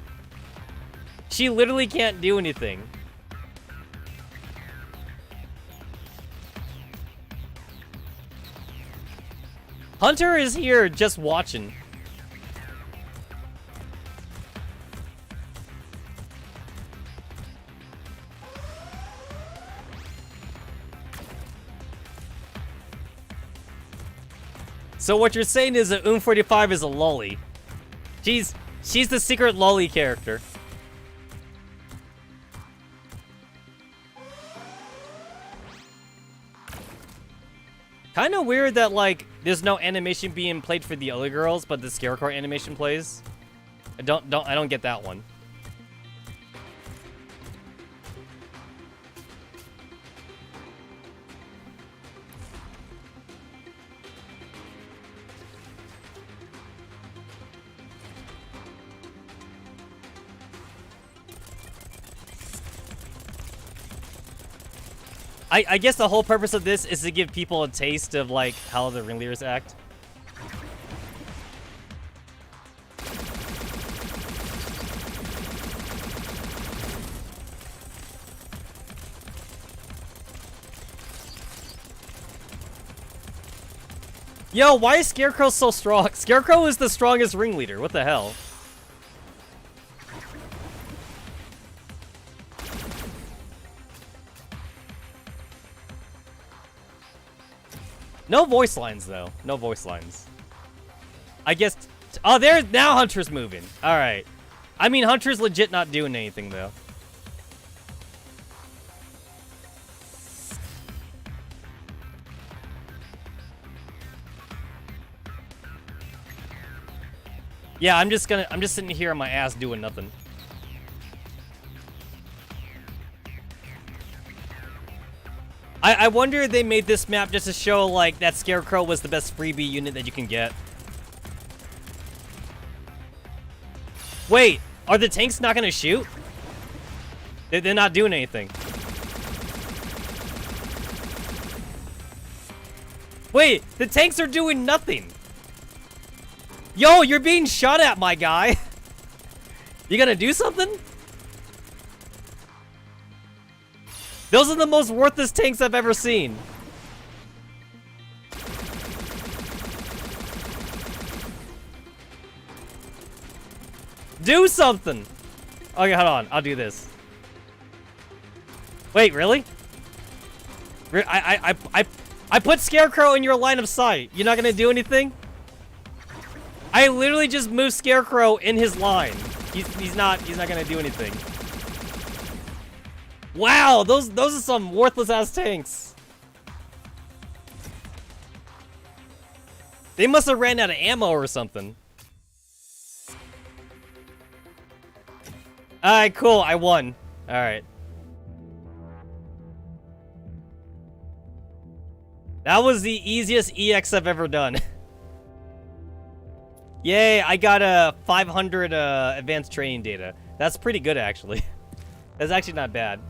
She literally can't do anything. Hunter is here just watching. So what you're saying is that 45 is a lolly. She's the secret lolly character. Kind of weird that, like, there's no animation being played for the other girls, but the Scarecrow animation plays. I don't get that one. I guess the whole purpose of this is to give people a taste of, like, how the ringleaders act. Yo, why is Scarecrow so strong? Scarecrow is the strongest ringleader. What the hell? No voice lines, though. No voice lines. I guess... Oh, there's... Now Hunter's moving. Alright. I mean, Hunter's legit not doing anything, though. Yeah, I'm just sitting here on my ass doing nothing. I wonder if they made this map just to show, like, that Scarecrow was the best freebie unit that you can get. Wait, are the tanks not gonna shoot? They're not doing anything. Wait, the tanks are doing nothing. Yo, you're being shot at, my guy. You gonna do something? Those are the most worthless tanks I've ever seen. Do something! Okay, hold on. I'll do this. Wait, really? I put Scarecrow in your line of sight. You're not gonna do anything? I literally just moved Scarecrow in his line. He's not gonna do anything. Wow, those are some worthless ass tanks. They must have ran out of ammo or something. Alright, cool, I won. Alright. That was the easiest EX I've ever done. Yay, I got a 500 advanced training data. That's pretty good, actually. That's actually not bad.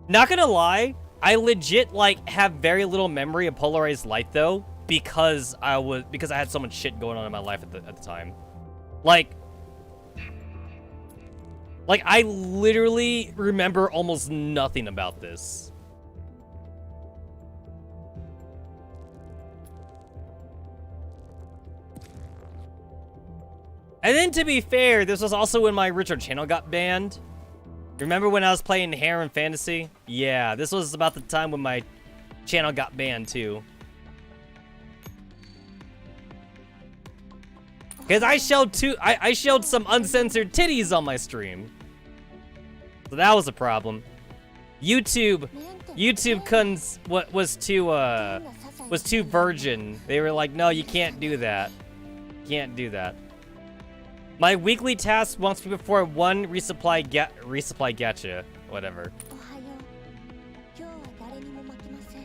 Not gonna lie, I legit, like, have very little memory of polarized light, though, because I had so much shit going on in my life at the time. Like, I literally remember almost nothing about this. And then, to be fair, this was also when my original channel got banned. Remember when I was playing Harem Fantasy? Yeah, this was about the time when my channel got banned, too. Because I showed some uncensored titties on my stream. So that was a problem. YouTube was too virgin. They were like, no, you can't do that. Can't do that. My weekly task wants me before one resupply gacha. Whatever.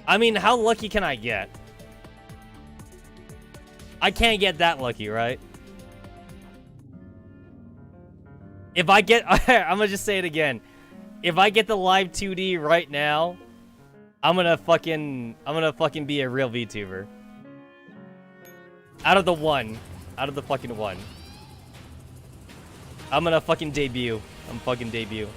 I mean, how lucky can I get? I can't get that lucky, right? If I get... I'm gonna just say it again. If I get the live 2D right now, I'm gonna fucking be a real VTuber. Out of the fucking one. I'm gonna fucking debut. I'm fucking debut.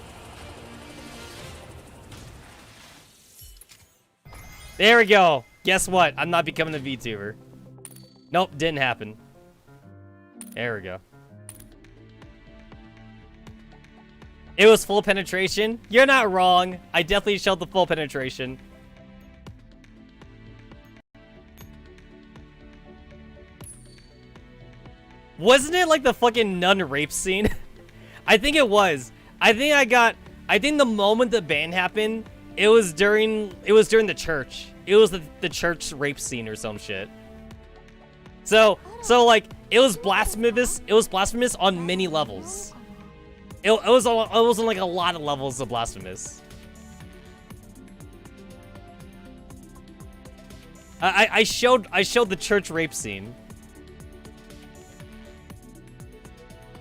There we go. Guess what? I'm not becoming a VTuber. Nope, didn't happen. There we go. It was full penetration. You're not wrong. I definitely showed the full penetration. Wasn't it like the fucking nun rape scene? I think it was. I think the moment the ban happened, it was during the church. It was the church rape scene or some shit. So like, it was blasphemous. It was blasphemous on many levels. It was on like a lot of levels of blasphemous. I showed the church rape scene.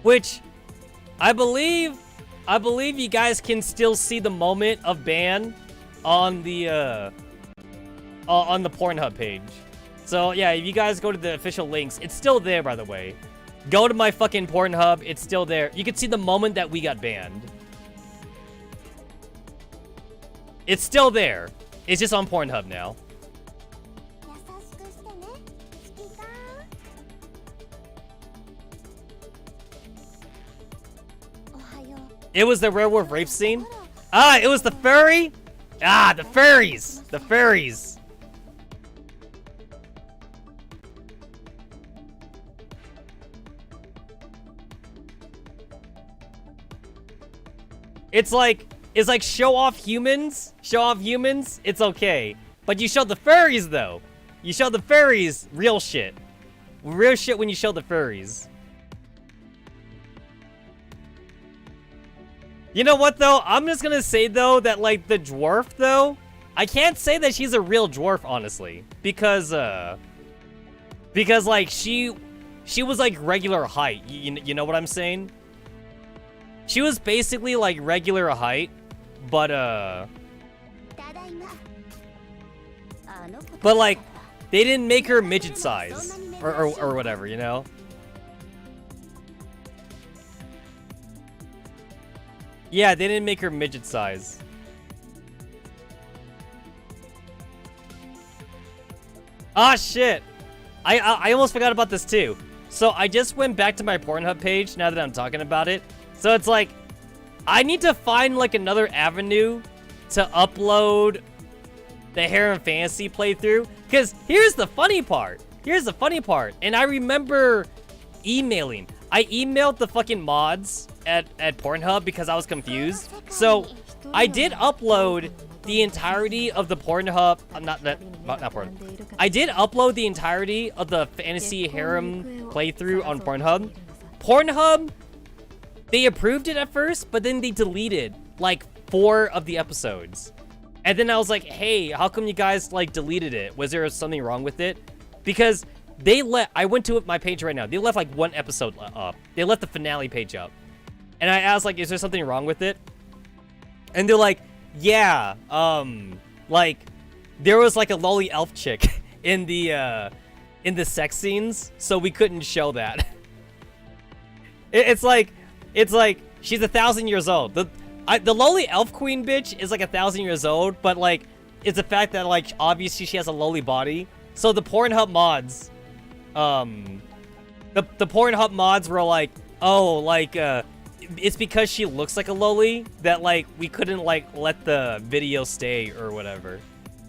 Which, I believe I believe you guys can still see the moment of ban on the Pornhub page. So yeah, if you guys go to the official links, it's still there, by the way. Go to my fucking Pornhub, it's still there. You can see the moment that we got banned. It's still there. It's just on Pornhub now. It was the werewolf rape scene? Ah, it was the furry? Ah, the furries! The furries! It's like show off humans, it's okay. But you show the furries though. You show the furries, real shit. Real shit when you show the furries. You know what though? I'm just gonna say though that like the dwarf though, I can't say that she's a real dwarf honestly. Because like she was like regular height. You know what I'm saying? She was basically like regular height, but like they didn't make her midget size or whatever, you know? Yeah, they didn't make her midget size. Ah, shit. I almost forgot about this too. So I just went back to my Pornhub page now that I'm talking about it. So it's like, I need to find like another avenue to upload the Harem Fantasy playthrough. Because here's the funny part. And I remember emailing. I emailed the fucking mods at Pornhub because I was confused. So I did upload the entirety of the Pornhub. Not Pornhub. I did upload the entirety of the Fantasy Harem playthrough on Pornhub. Pornhub, they approved it at first, but then they deleted like 4 of the episodes. And then I was like, hey, how come you guys like deleted it? Was there something wrong with it? Because I went to my page right now. They left like 1 episode up. They left the finale page up. And I asked like, is there something wrong with it? And they're like, yeah, like there was like a lolly elf chick in the sex scenes, so we couldn't show that. It's like she's 1,000 years old. The lowly elf queen bitch is like 1,000 years old, but like it's the fact that like obviously she has a lowly body. So the Pornhub mods, the Pornhub mods were like, oh, like it's because she looks like a lowly that like we couldn't like let the video stay or whatever.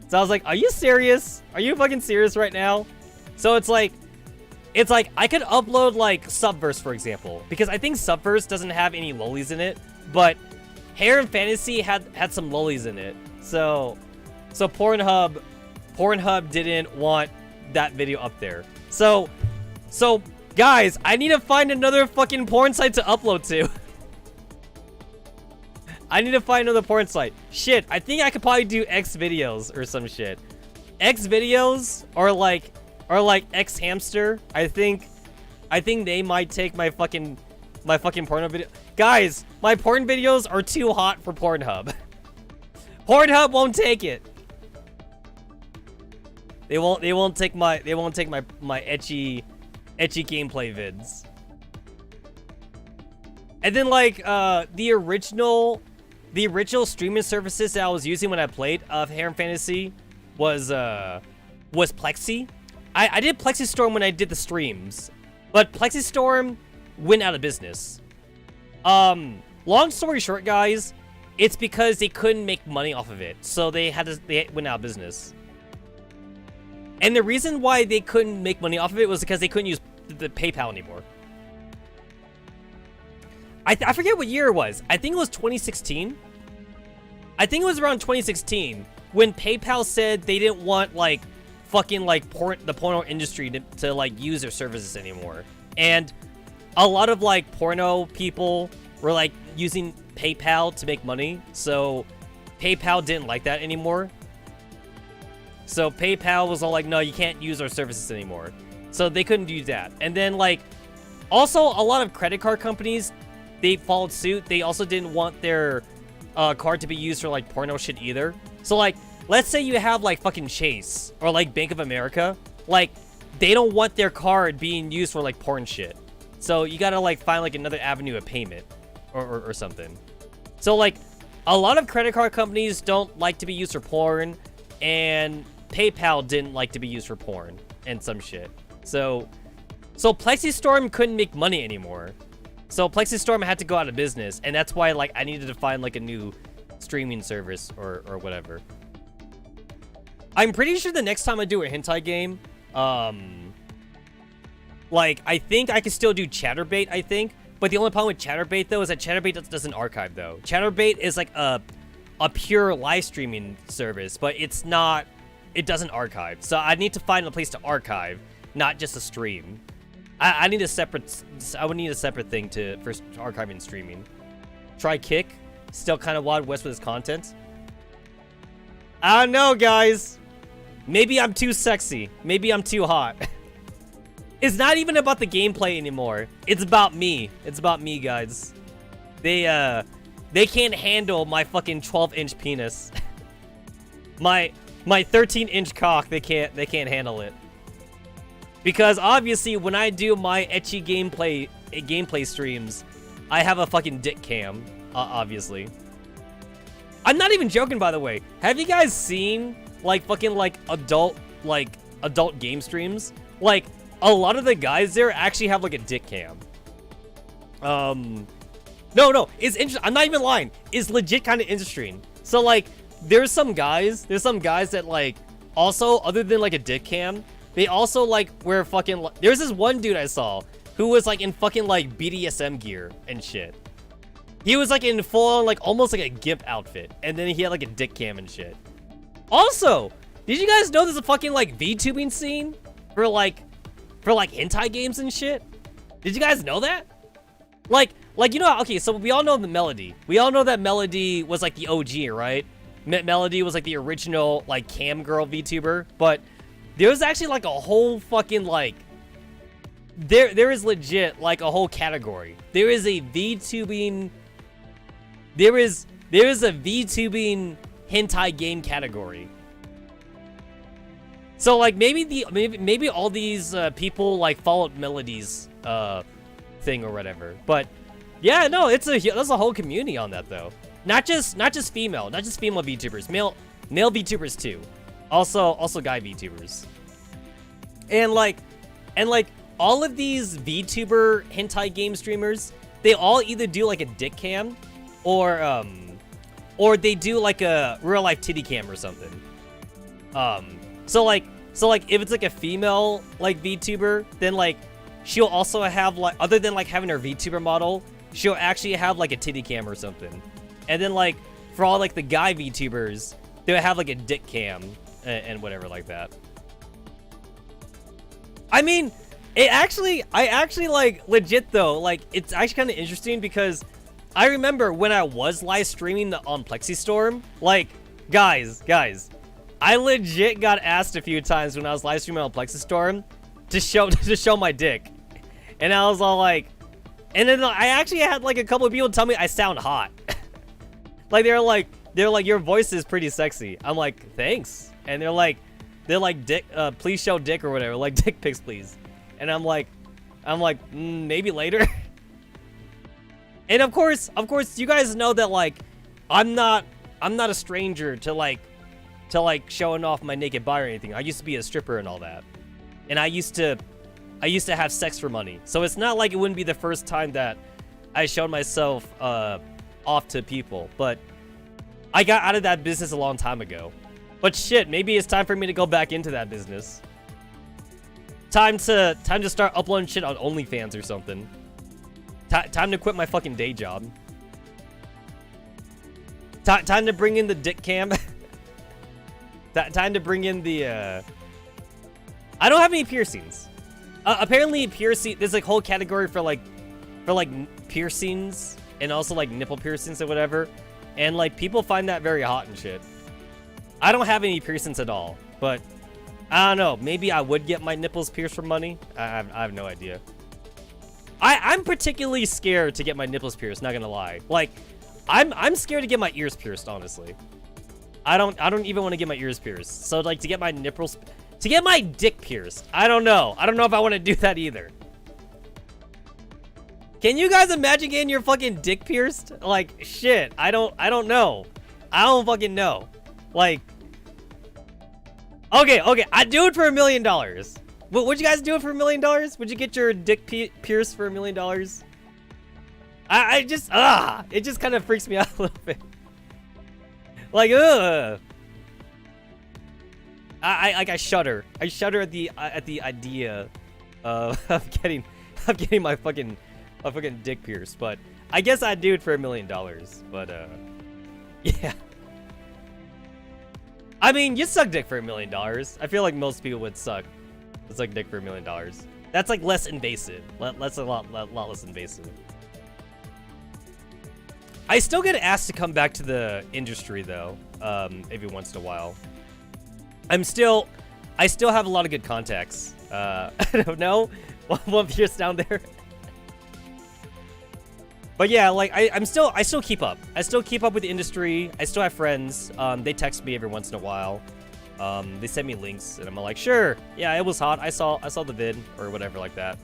So I was like, are you serious? Are you fucking serious right now? So it's like I could upload like Subverse, for example, because I think Subverse doesn't have any lollies in it, but Harem Fantasy had some lollies in it. So Pornhub didn't want that video up there. So guys, I need to find another fucking porn site to upload to. I need to find another porn site. Shit, I think I could probably do X videos or some shit. X videos or like X Hamster. I think they might take my fucking porno video. Guys, my porn videos are too hot for Pornhub. Pornhub won't take it. They won't take my etchy gameplay vids. And then like the original streaming services that I was using when I played of Harem Fantasy was Plexi. I did PlexiStorm when I did the streams, but PlexiStorm went out of business. Long story short, guys, it's because they couldn't make money off of it, so they went out of business. And the reason why they couldn't make money off of it was because they couldn't use the PayPal anymore. I forget what year it was. I think it was 2016. I think it was around 2016 when PayPal said they didn't want like fucking like the porno industry to like use their services anymore. And a lot of like porno people were like using PayPal to make money. So PayPal didn't like that anymore. So PayPal was all like, no, you can't use our services anymore. So they couldn't do that. And then like, also a lot of credit card companies they followed suit. They also didn't want their card to be used for like porno shit either. So like, let's say you have like fucking Chase or like Bank of America, like they don't want their card being used for like porn shit. So you gotta like find like another avenue of payment or something. So like a lot of credit card companies don't like to be used for porn, and PayPal didn't like to be used for porn and some shit. So Plexistorm couldn't make money anymore. So Plexistorm had to go out of business, and that's why like I needed to find like a new streaming service or whatever. I'm pretty sure the next time I do a hentai game, like I think I can still do Chatterbait, I think. But the only problem with Chatterbait though is that Chatterbait doesn't archive though. Chatterbait is like a pure live streaming service, but it's not, it doesn't archive. So I need to find a place to archive, not just a stream. I would need a separate thing for archiving and streaming. Try Kick, still kind of Wild West with his content. I don't know, guys. Maybe I'm too sexy. Maybe I'm too hot. It's not even about the gameplay anymore. It's about me. It's about me, guys. They can't handle my fucking 12-inch penis. my 13-inch cock, they can't handle it. Because obviously when I do my ecchi gameplay streams, I have a fucking dick cam, obviously. I'm not even joking, by the way. Have you guys seen like fucking like adult game streams? Like a lot of the guys there actually have like a dick cam. No, it's interesting. I'm not even lying. It's legit kind of interesting. So like, there's some guys that like also, other than like a dick cam, they also like wear fucking. There's this one dude I saw who was like in fucking like BDSM gear and shit. He was like in full on like almost like a gimp outfit, and then he had like a dick cam and shit. Also, did you guys know there's a fucking like VTubing scene for like hentai games and shit? Did you guys know that? Like you know, okay, so we all know the Melody. We all know that Melody was like the OG, right? Melody was like the original like cam girl VTuber, but there was actually like a whole fucking like there is legit like a whole category. There is a VTubing hentai game category. So like maybe all these people like followed Melody's thing or whatever. But yeah, no, there's a whole community on that though. Not just female VTubers, male VTubers too. Also guy VTubers. And like all of these VTuber hentai game streamers, they all either do like a dick cam or they do like a real life titty cam or something. So like if it's like a female like VTuber, then like she'll also have like, other than like having her VTuber model, she'll actually have like a titty cam or something. And then like for all like the guy VTubers, they'll have like a dick cam and whatever like that. I mean, I actually like legit though, like it's actually kind of interesting because I remember when I was live streaming on Plexistorm, like guys, I legit got asked a few times when I was live streaming on Plexistorm to show my dick. And I was all like, and then I actually had like a couple of people tell me I sound hot. Like they're like your voice is pretty sexy. I'm like, thanks. And they're like dick, please show dick or whatever, like dick pics please. And I'm like maybe later. And of course you guys know that like I'm not a stranger to like showing off my naked body or anything. I used to be a stripper and all that. And I used to have sex for money. So it's not like it wouldn't be the first time that I showed myself off to people. But I got out of that business a long time ago. But shit, maybe it's time for me to go back into that business. Time to start uploading shit on OnlyFans or something. Time to quit my fucking day job. Time to bring in the dick cam. Time to bring in the I don't have any piercings. Apparently there's like whole category for like piercings and also like nipple piercings or whatever. And like people find that very hot and shit. I don't have any piercings at all, but I don't know. Maybe I would get my nipples pierced for money. I have no idea. I'm particularly scared to get my nipples pierced, not gonna lie. Like, I'm scared to get my ears pierced, honestly. I don't even want to get my ears pierced. So, like, to get my nipples... To get my dick pierced, I don't know. I don't know if I want to do that either. Can you guys imagine getting your fucking dick pierced? Like, shit, I don't know. I don't fucking know. Like, okay, I'd do it for $1 million. Would you guys do it for $1 million? Would you get your dick pierced for $1 million? It just kind of freaks me out a little bit. Like, ugh. I shudder. I shudder at the idea of getting my fucking dick pierced. But I guess I'd do it for $1 million. But yeah. I mean, you suck dick for $1 million. I feel like most people would suck dick for $1 million. That's like less invasive. That's a lot less invasive. I still get asked to come back to the industry though, every once in a while. I still have a lot of good contacts. I don't know. One pierce down there. But yeah, like I still keep up. I still keep up with the industry. I still have friends. They text me every once in a while. They send me links and I'm like, sure. Yeah, it was hot. I saw the vid or whatever like that.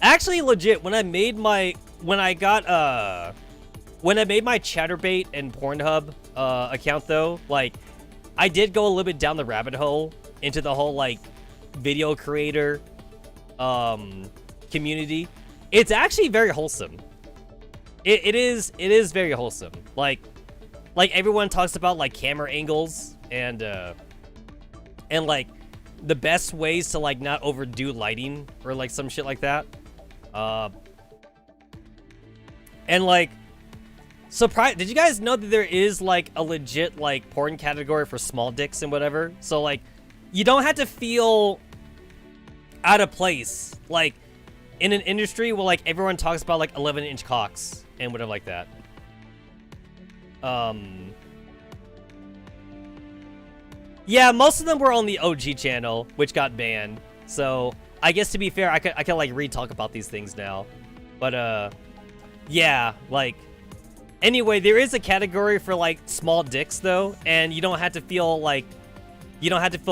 Actually, legit, when I made my Chatterbait and Pornhub account though, like I did go a little bit down the rabbit hole into the whole like video creator community. It's actually very wholesome. It is very wholesome. Like everyone talks about like camera angles and like the best ways to like not overdo lighting or like some shit like that. And like surprise, did you guys know that there is like a legit like porn category for small dicks and whatever? So like you don't have to feel out of place like in an industry where like everyone talks about like 11-inch cocks and whatever like that. Yeah, most of them were on the OG channel, which got banned. So I guess to be fair, I can like re-talk about these things now. But yeah, like anyway, there is a category for like small dicks though, and you don't have to feel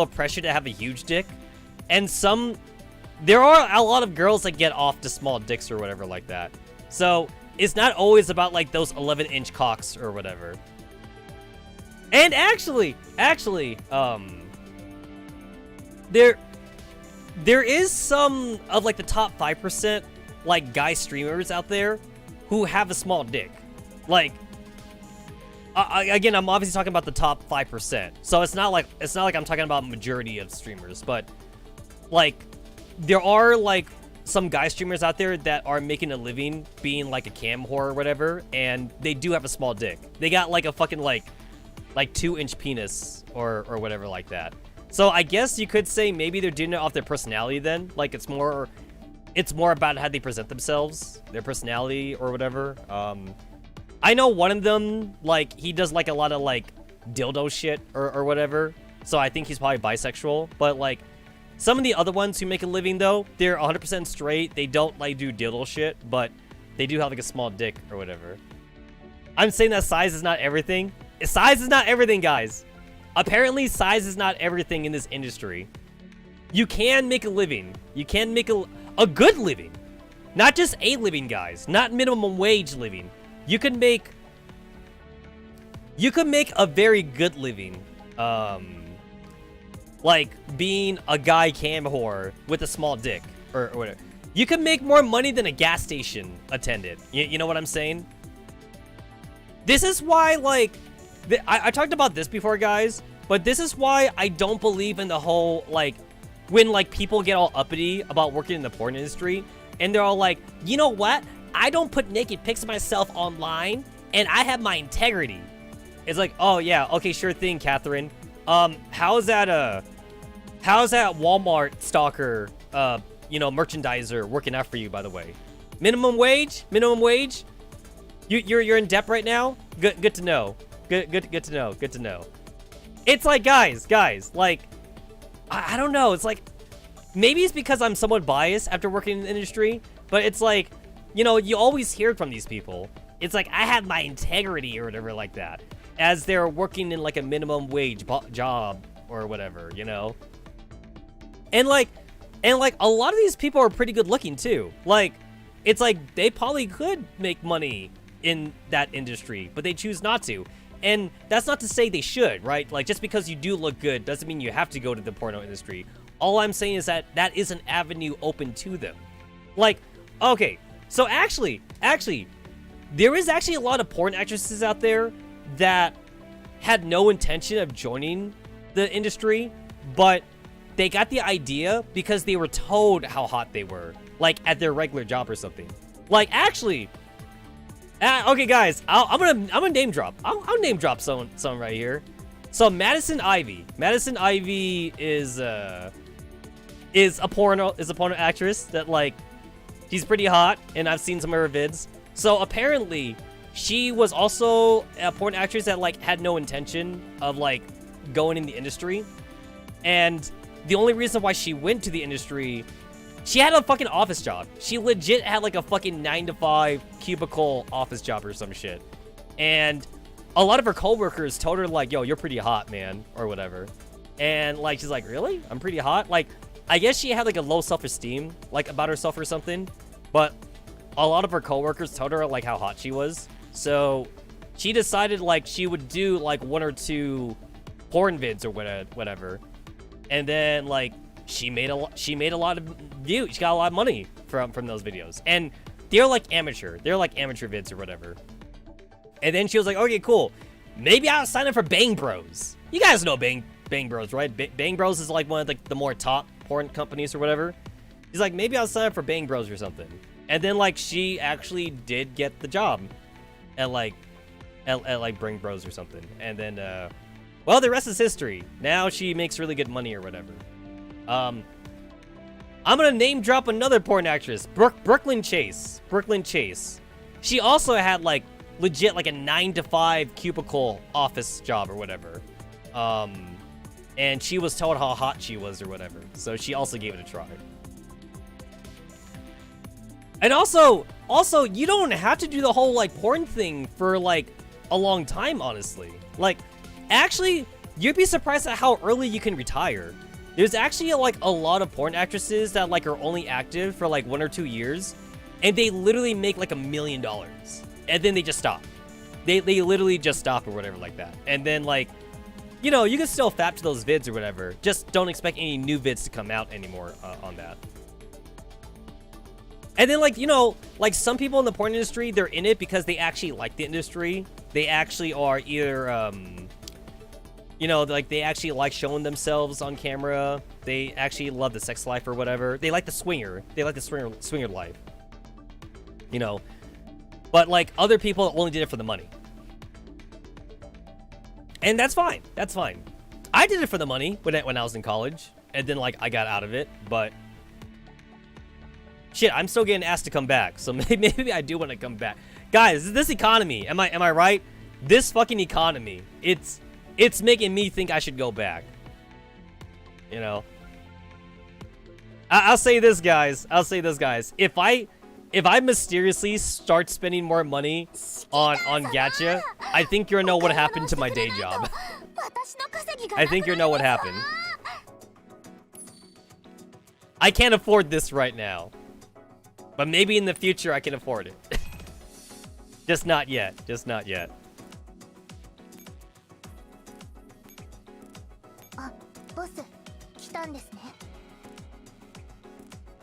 pressure to have a huge dick. And there are a lot of girls that get off to small dicks or whatever like that. So it's not always about like those 11-inch cocks or whatever. And actually, there is some of like the top 5% like guy streamers out there who have a small dick. Like, again, I'm obviously talking about the top 5%. So it's not like I'm talking about majority of streamers, but like there are like some guy streamers out there that are making a living being like a cam whore or whatever, and they do have a small dick. They got like a fucking like 2-inch penis or whatever like that. So I guess you could say maybe they're doing it off their personality then. Like it's more about how they present themselves, their personality or whatever. I know one of them, like he does like a lot of like dildo shit or whatever. So I think he's probably bisexual, but like some of the other ones who make a living though, they're 100% straight. They don't like do dildo shit, but they do have like a small dick or whatever. I'm saying that size is not everything. Size is not everything, guys. Apparently, size is not everything in this industry. You can make a living. You can make a good living. Not just a living, guys. Not minimum wage living. You can make a very good living. Like being a guy cam whore with a small dick or whatever. You can make more money than a gas station attendant. You know what I'm saying? This is why, like, I talked about this before, guys, but this is why I don't believe in the whole, like, when, like, people get all uppity about working in the porn industry, and they're all like, you know what? I don't put naked pics of myself online, and I have my integrity. It's like, oh, yeah, okay, sure thing, Catherine. How's that Walmart stalker, merchandiser working out for you, by the way? Minimum wage? Minimum wage? You're in debt right now? Good to know. Good to know. It's like, guys, like, I don't know. It's like, maybe it's because I'm somewhat biased after working in the industry, but it's like, you know, you always hear it from these people. It's like, I have my integrity or whatever like that, as they're working in like a minimum wage job or whatever, you know? And like a lot of these people are pretty good looking too. Like, it's like they probably could make money in that industry, but they choose not to. And that's not to say they should, right? Like, just because you do look good doesn't mean you have to go to the porno industry. All I'm saying is that that is an avenue open to them. Like, okay, so actually, there is actually a lot of porn actresses out there that had no intention of joining the industry, but they got the idea because they were told how hot they were, like at their regular job or something. Like, actually, okay, guys, I'm gonna name drop. I'll name drop someone right here. So Madison Ivy is a porno actress that, like, she's pretty hot, and I've seen some of her vids. So apparently, she was also a porn actress that, like, had no intention of, like, going in the industry. And the only reason why she went to the industry, she had a fucking office job. She legit had, like, a fucking 9-to-5 cubicle office job or some shit. And a lot of her coworkers told her, like, yo, you're pretty hot, man, or whatever. And, like, she's like, really? I'm pretty hot? Like, I guess she had, like, a low self-esteem, like, about herself or something. But a lot of her coworkers told her, like, how hot she was. So she decided, like, she would do, like, 1 or 2 porn vids or whatever. And then, like, she made a lot of views. She got a lot of money from those videos. And they're like amateur. They're like amateur vids or whatever. And then she was like, okay, cool. Maybe I'll sign up for Bang Bros. You guys know Bang Bros, right? Bang Bros is like one of the more top porn companies or whatever. He's like, maybe I'll sign up for Bang Bros or something. And then, like, she actually did get the job at like Bang Bros or something. And then, well, the rest is history. Now she makes really good money or whatever. I'm gonna name drop another porn actress, Brooklyn Chase. She also had, like, legit, like, a 9-to-5 cubicle office job or whatever. And she was told how hot she was or whatever. So she also gave it a try. And also, you don't have to do the whole, like, porn thing for, like, a long time, honestly. Like, actually, you'd be surprised at how early you can retire. There's actually, like, a lot of porn actresses that, like, are only active for, like, 1 or 2 years, and they literally make, like, $1 million, and then they just stop. They literally just stop or whatever like that. And then, like, you know, you can still fap to those vids or whatever. Just don't expect any new vids to come out anymore on that. And then, like, you know, like, some people in the porn industry, they're in it because they actually like the industry. They actually are either, you know, like, they actually like showing themselves on camera. They actually love the sex life or whatever. They like the swinger. They like the swinger life. You know. But, like, other people only did it for the money. And that's fine. That's fine. I did it for the money when I was in college. And then, like, I got out of it. But shit, I'm still getting asked to come back. So maybe I do want to come back. Guys, this economy, am I right? This fucking economy, it's making me think I should go back. You know? I'll say this, guys. If I mysteriously start spending more money on gacha, I think you'll know what happened to my day job. I think you'll know what happened. I can't afford this right now. But maybe in the future I can afford it. Just not yet. Just not yet.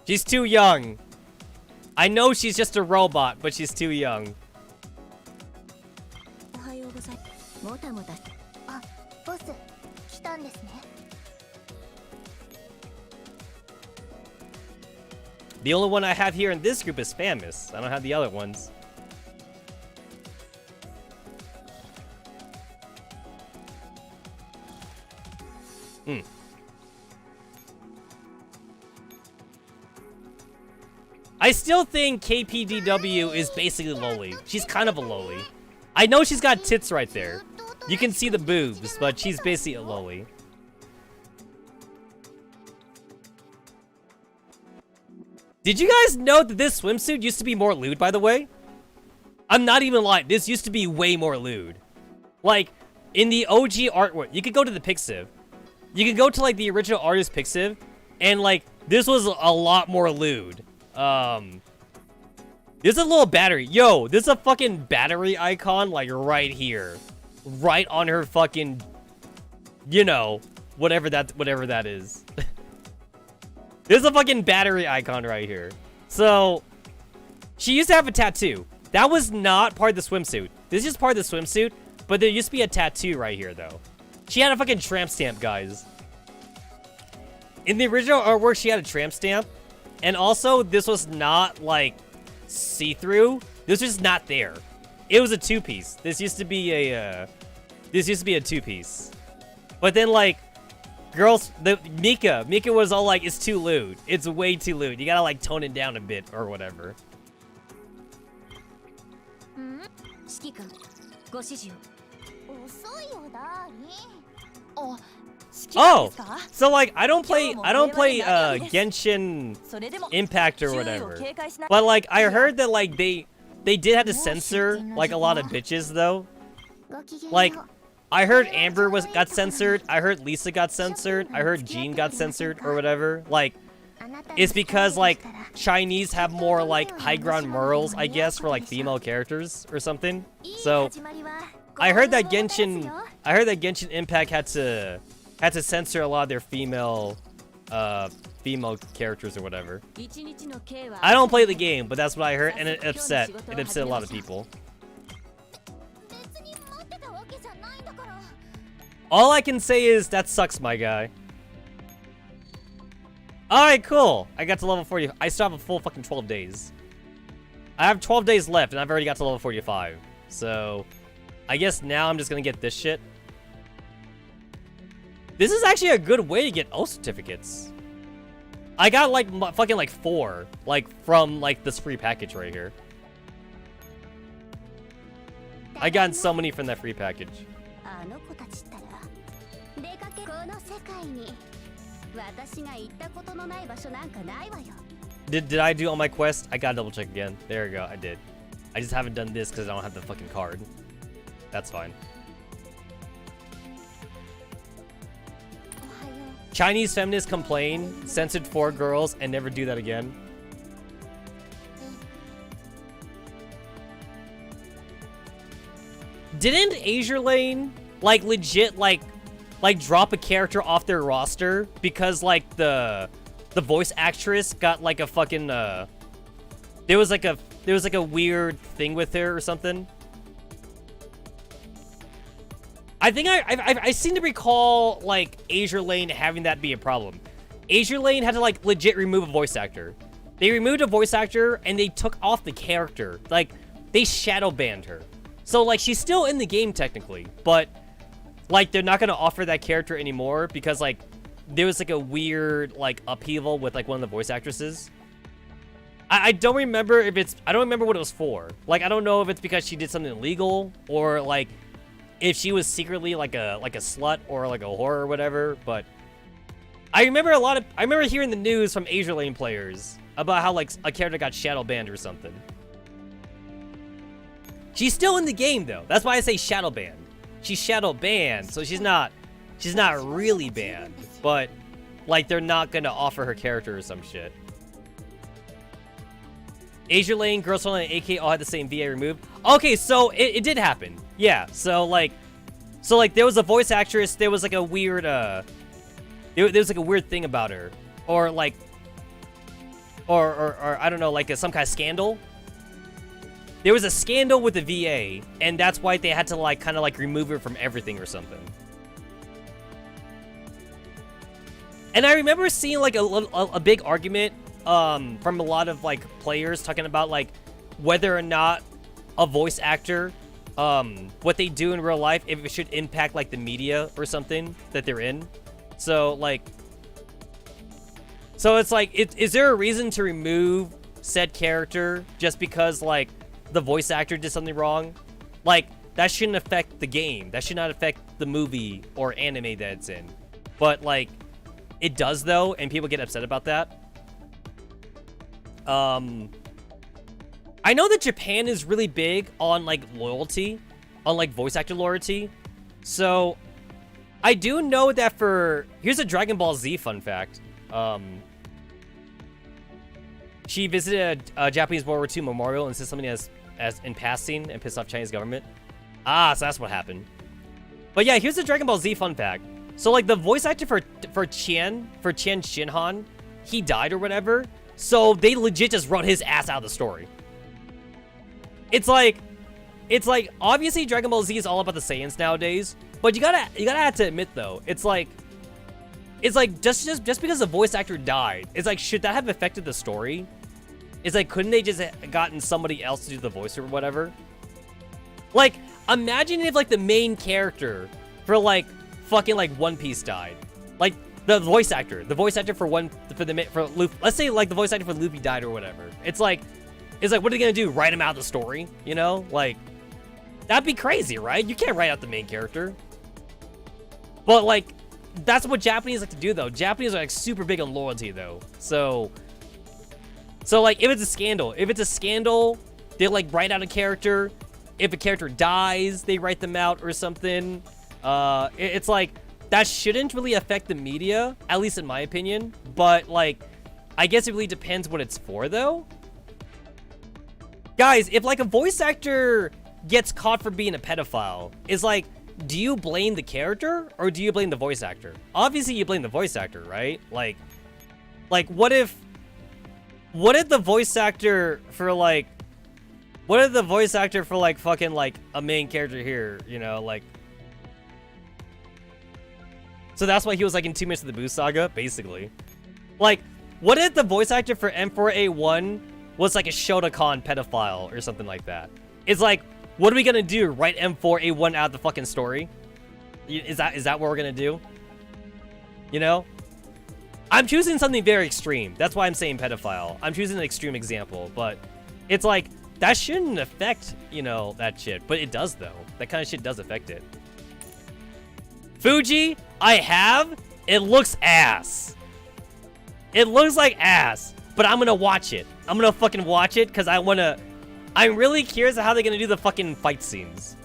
She's too young. I know she's just a robot, but she's too young. The only one I have here in this group is Famous. I don't have the other ones. I still think KPDW is basically lowly. She's kind of a lowly. I know she's got tits right there. You can see the boobs, but she's basically a lowly. Did you guys know that this swimsuit used to be more lewd, by the way? I'm not even lying. This used to be way more lewd. Like, in the OG artwork, you could go to the Pixiv. You could go to, like, the original artist Pixiv, and, like, this was a lot more lewd. There's a little battery. Yo, there's a fucking battery icon, like, right here. Right on her fucking, you know, whatever that is. There's a fucking battery icon right here. So, she used to have a tattoo. That was not part of the swimsuit. This is just part of the swimsuit, but there used to be a tattoo right here, though. She had a fucking tramp stamp, guys. In the original artwork, she had a tramp stamp. And also, this was not, like, see-through. This was not there. It was a two-piece. This used to be a two-piece. But then, like, girls, Mica was all like, it's too lewd. It's way too lewd. You gotta, like, tone it down a bit or whatever. Oh, so like I don't play Genshin Impact or whatever. But like I heard that like they did have to censor like a lot of bitches though. Like I heard Amber got censored, I heard Lisa got censored, I heard Jean got censored or whatever. Like it's because like Chinese have more like high ground morals, I guess, for like female characters or something. So I heard that Genshin Impact had to censor a lot of their female characters or whatever. I don't play the game, but that's what I heard, and it upset a lot of people. All I can say is that sucks, my guy. Alright, cool. I got to level 40. I still have a full fucking 12 days. I have 12 days left, and I've already got to level 45. So, I guess now I'm just gonna get this shit. This is actually a good way to get O certificates. I got like fucking like 4, like from like this free package right here. I got so many from that free package. Did I do all my quests? I gotta double check again. There we go, I did. I just haven't done this because I don't have the fucking card. That's fine. Chinese feminists complain, censored 4 girls, and never do that again. Didn't Azure Lane, like, legit, like drop a character off their roster because, like, the voice actress got, like, a fucking, there was, like, a weird thing with her or something? I think I seem to recall, like, Azure Lane having that be a problem. Azure Lane had to, like, legit remove a voice actor. They removed a voice actor, and they took off the character. Like, they shadow banned her. So, like, she's still in the game, technically. But, like, they're not going to offer that character anymore because, like, there was, like, a weird, like, upheaval with, like, one of the voice actresses. I don't remember if it's... I don't remember what it was for. Like, I don't know if it's because she did something illegal or, like... if she was secretly like a slut or like a whore or whatever, but I remember hearing the news from Azure Lane players about how like a character got shadow banned or something. She's still in the game though. That's why I say shadow banned. She's shadow banned, so she's not really banned, but like they're not gonna offer her character or some shit. Azure Lane, Girls Frontline, and AK all had the same VA removed. Okay, so it did happen. Yeah, so like there was a voice actress, there was like a weird, there was like a weird thing about her. Or like, or I don't know, like some kind of scandal. There was a scandal with the VA, and that's why they had to like, kind of like remove her from everything or something. And I remember seeing like a big argument from a lot of like players talking about like whether or not a voice actor, what they do in real life, if it should impact like the media or something that they're in. So like, so it's like, is there a reason to remove said character just because like the voice actor did something wrong? Like that shouldn't affect the game. That should not affect the movie or anime that it's in. But like, it does though, and people get upset about that. I know that Japan is really big on like loyalty, on like voice actor loyalty. So I do know that here's a Dragon Ball Z fun fact. She visited a Japanese World War II memorial and said something as in passing and pissed off Chinese government. Ah, so that's what happened. But yeah, here's the Dragon Ball Z fun fact. So like the voice actor for Qian Shinhan, he died or whatever. So they legit just wrote his ass out of the story. It's like obviously Dragon Ball Z is all about the Saiyans nowadays, but you gotta have to admit though, it's like just because the voice actor died, it's like, should that have affected the story? It's like, couldn't they just gotten somebody else to do the voice or whatever? Like, imagine if like the main character for like fucking like One Piece died, like the voice actor for Luffy. Let's say like the voice actor for Luffy died or whatever. It's like, what are they gonna do? Write him out of the story? You know, like that'd be crazy, right? You can't write out the main character. But like, that's what Japanese like to do though. Japanese are like super big on loyalty though. So like if it's a scandal, they like write out a character. If a character dies, they write them out or something. It's like, that shouldn't really affect the media, at least in my opinion. But like, I guess it really depends what it's for though. Guys, if like a voice actor gets caught for being a pedophile, it's like, do you blame the character or do you blame the voice actor? Obviously you blame the voice actor, right? Like what if the voice actor for like, fucking like a main character here, you know, like, so that's why he was like in 2 minutes of the Boo Saga, basically. Like, what if the voice actor for M4A1 was like a Shotokan pedophile or something like that? It's like, what are we gonna do? Write M4A1 out of the fucking story? Is that what we're gonna do? You know? I'm choosing something very extreme. That's why I'm saying pedophile. I'm choosing an extreme example, but it's like, that shouldn't affect, you know, that shit. But it does, though. That kind of shit does affect it. Fuji, I have. It looks ass. It looks like ass. But I'm gonna watch it. I'm gonna fucking watch it because I'm really curious how they're gonna do the fucking fight scenes.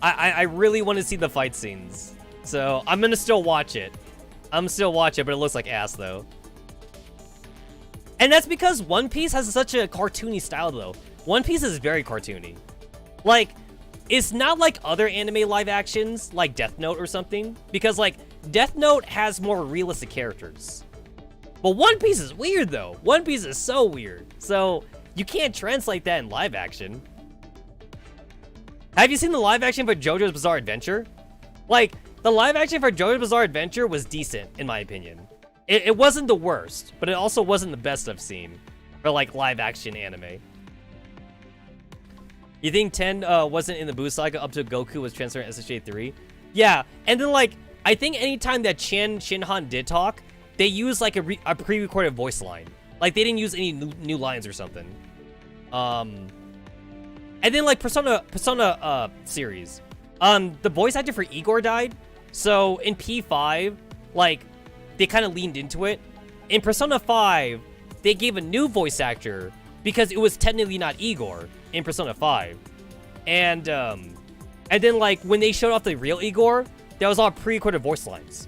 I really want to see the fight scenes. So I'm gonna still watch it. But it looks like ass, though. And that's because One Piece has such a cartoony style, though. One Piece is very cartoony. Like, it's not like other anime live actions, like Death Note or something. Because, like, Death Note has more realistic characters. But One Piece is weird, though. One Piece is so weird. So, you can't translate that in live action. Have you seen the live action for JoJo's Bizarre Adventure? Like, the live action for JoJo's Bizarre Adventure was decent, in my opinion. It wasn't the worst, but it also wasn't the best I've seen for, like, live-action anime. You think 10 wasn't in the Boo Saga up to Goku was transferred to SSJ 3? Yeah, and then, like, I think anytime that Shinhan did talk, they used, like, a pre-recorded voice line. Like, they didn't use any new lines or something. And then, like, Persona series. The voice actor for Igor died, so in P5, like, they kind of leaned into it. In Persona 5, they gave a new voice actor because it was technically not Igor in Persona 5. And then, like, when they showed off the real Igor, that was all pre-recorded voice lines.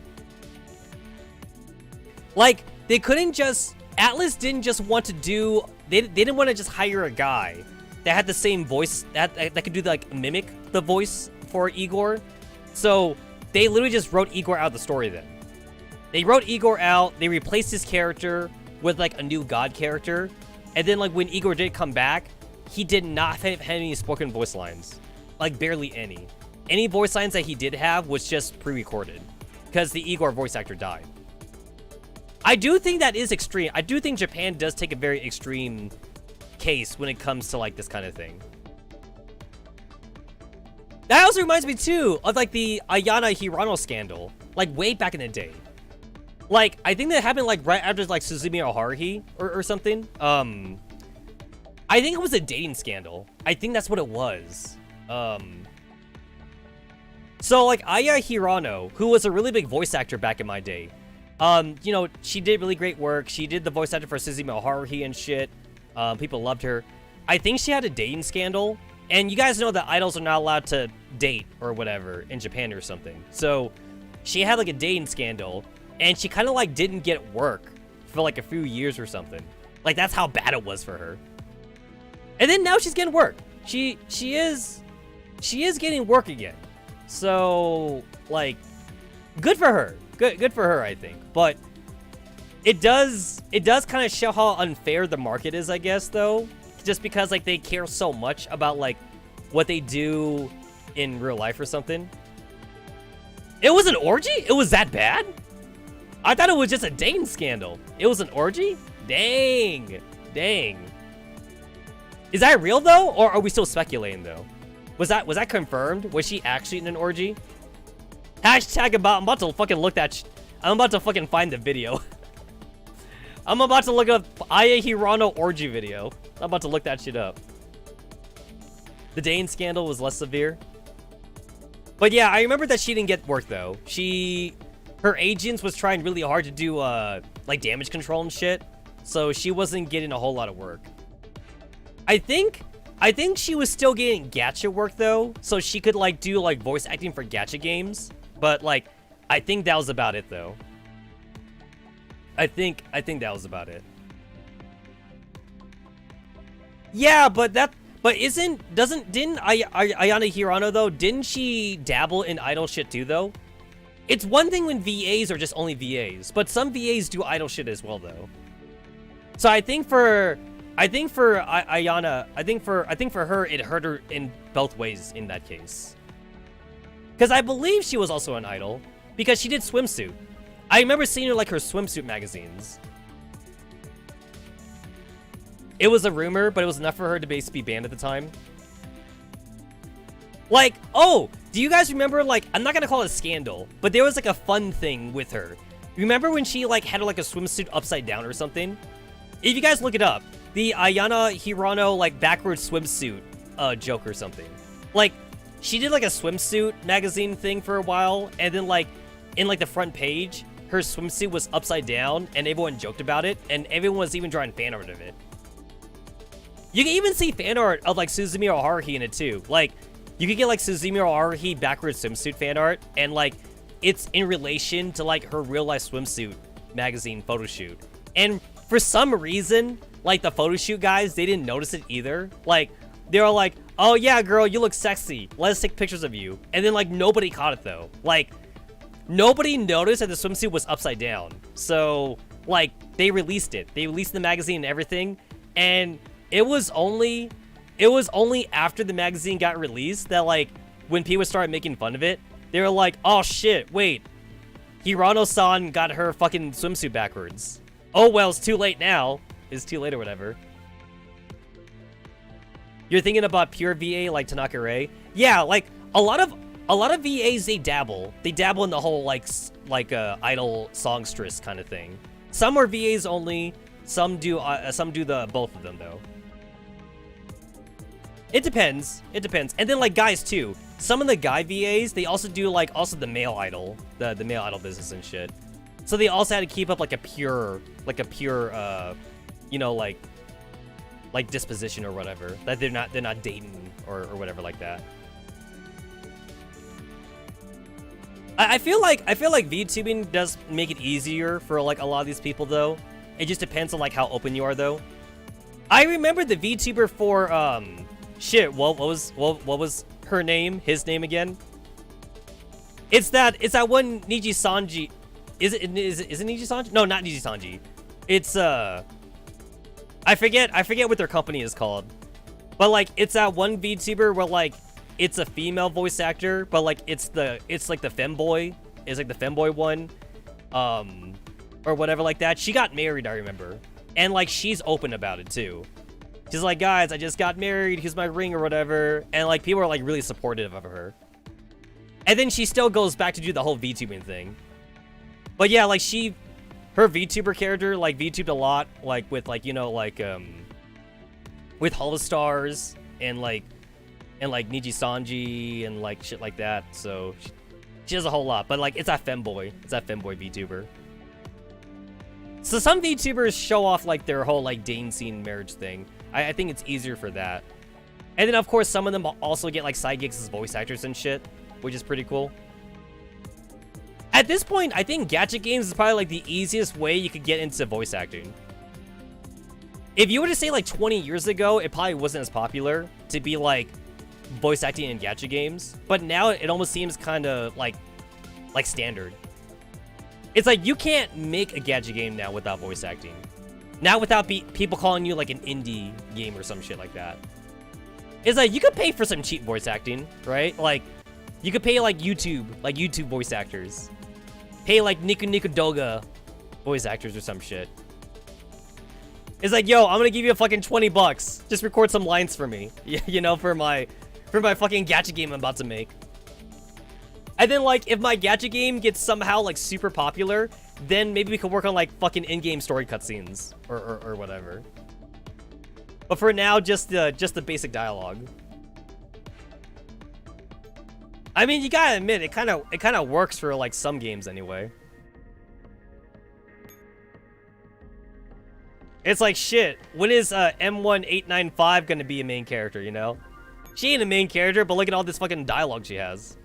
Like, they couldn't just... Atlas didn't just want to do... They didn't want to just hire a guy that had the same voice, that could do, like, mimic the voice for Igor. So, they literally just wrote Igor out of the story then. They wrote Igor out, they replaced his character with, like, a new god character. And then, like, when Igor did come back, he did not have any spoken voice lines. Like, barely any. Any voice lines that he did have was just pre-recorded. Because the Igor voice actor died. I do think that is extreme. I do think Japan does take a very extreme case when it comes to, like, this kind of thing. That also reminds me, too, of, like, the Ayana Hirano scandal. Like, way back in the day. Like, I think that happened, like, right after, like, Suzumi Haruhi or something. I think it was a dating scandal. I think that's what it was. So, like, Aya Hirano, who was a really big voice actor back in my day, You know, she did really great work. She did the voice actor for Suzume Haruhi and shit. People loved her. I think she had a dating scandal. And you guys know that idols are not allowed to date or whatever in Japan or something. So she had like a dating scandal, and she kind of like didn't get work for like a few years or something. Like that's how bad it was for her. And then now she's getting work. She is getting work again. So like, good for her. Good for her, I think. But it does kind of show how unfair the market is, I guess, though. Just because like they care so much about like what they do in real life or something. It was an orgy? It was that bad? I thought it was just a dating scandal. It was an orgy? Dang. Is that real though, or are we still speculating though? Was that confirmed? Was she actually in an orgy? Hashtag about. I'm about to fucking look that. I'm about to fucking find the video. I'm about to look up Aya Hirano orgy video. I'm about to look that shit up. The Dane scandal was less severe. But yeah, I remember that she didn't get work though. Her agents was trying really hard to do like damage control and shit. So she wasn't getting a whole lot of work. I think she was still getting gacha work though. So she could like do like voice acting for gacha games. But like, I think that was about it though. I think that was about it. Yeah, but didn't Ayana Hirano though, didn't she dabble in idol shit too though? It's one thing when VAs are just only VAs, but some VAs do idol shit as well though. So I think for Ayana, I think for her it hurt her in both ways in that case. Cuz I believe she was also an idol because she did swimsuit. I remember seeing her like her swimsuit magazines. It was a rumor, but it was enough for her to basically be banned at the time. Like, oh, do you guys remember, like, I'm not gonna call it a scandal, but there was like a fun thing with her. Remember when she like had like a swimsuit upside down or something? If you guys look it up, the Ayana Hirano like backwards swimsuit joke or something. Like, she did like a swimsuit magazine thing for a while, and then like in like the front page, her swimsuit was upside down, and everyone joked about it, and everyone was even drawing fan art of it. You can even see fan art of like Suzumiya Haruhi in it too. Like, you can get like Suzumiya Haruhi backwards swimsuit fan art, and like it's in relation to like her real life swimsuit magazine photo shoot. And for some reason, like the photo shoot guys, they didn't notice it either. Like, they were like, "Oh yeah, girl, you look sexy. Let's take pictures of you." And then like nobody caught it though. Like, nobody noticed that the swimsuit was upside down. So like they released it. They released the magazine and everything, and it was only after the magazine got released that like when people started making fun of it, they were like, "Oh shit, wait, Hirano-san got her fucking swimsuit backwards. Oh well, it's too late now. It's too late or whatever." You're thinking about pure VA like Tanaka Ray? Yeah, like a lot of VAs, they dabble in the whole like idol songstress kind of thing. Some are VAs only. Some do the both of them though. It depends. And then like guys too. Some of the guy VAs, they also do like the male idol, the male idol business and shit. So they also had to keep up like a pure, you know, like disposition or whatever. That they're not dating or whatever like that. I feel like VTubing does make it easier for like a lot of these people though. It just depends on like how open you are though. I remember the VTuber for shit, what was her name? His name again? It's that one Niji Sanji. Is it Niji Sanji? No, not Niji Sanji. It's I forget what their company is called. But like it's that one VTuber where like it's a female voice actor, but like it's like the femboy. It's like the femboy one. Or whatever like that. She got married, I remember. And like she's open about it too. She's like, "Guys, I just got married. Here's my ring," or whatever. And like people are like really supportive of her. And then she still goes back to do the whole VTubing thing. But yeah, like her VTuber character like VTubed a lot, like with like, you know, like with Holostars and like Niji Sanji and like shit like that. So she does a whole lot. But like it's that femboy VTuber. So some VTubers show off like their whole like dating scene marriage thing. I think it's easier for that. And then of course some of them also get like side gigs as voice actors and shit, which is pretty cool. At this point, I think gacha games is probably like the easiest way you could get into voice acting. If you were to say like 20 years ago, it probably wasn't as popular to be like voice acting in gacha games, but now it almost seems kind of like standard. It's like you can't make a gacha game now without voice acting. Now without people calling you like an indie game or some shit like that. It's like you could pay for some cheap voice acting, right? Like you could pay like YouTube voice actors. Pay like Niku Niku Doga voice actors or some shit. It's like, yo, I'm gonna give you a fucking 20 bucks. Just record some lines for me. You know, for my fucking gacha game I'm about to make. And then like, if my gacha game gets somehow like super popular, then maybe we could work on like fucking in-game story cutscenes or whatever. But for now, just the basic dialogue. I mean, you gotta admit, it kind of works for like some games anyway. It's like, shit, when is M1895 gonna be a main character, you know? She ain't a main character, but look at all this fucking dialogue she has.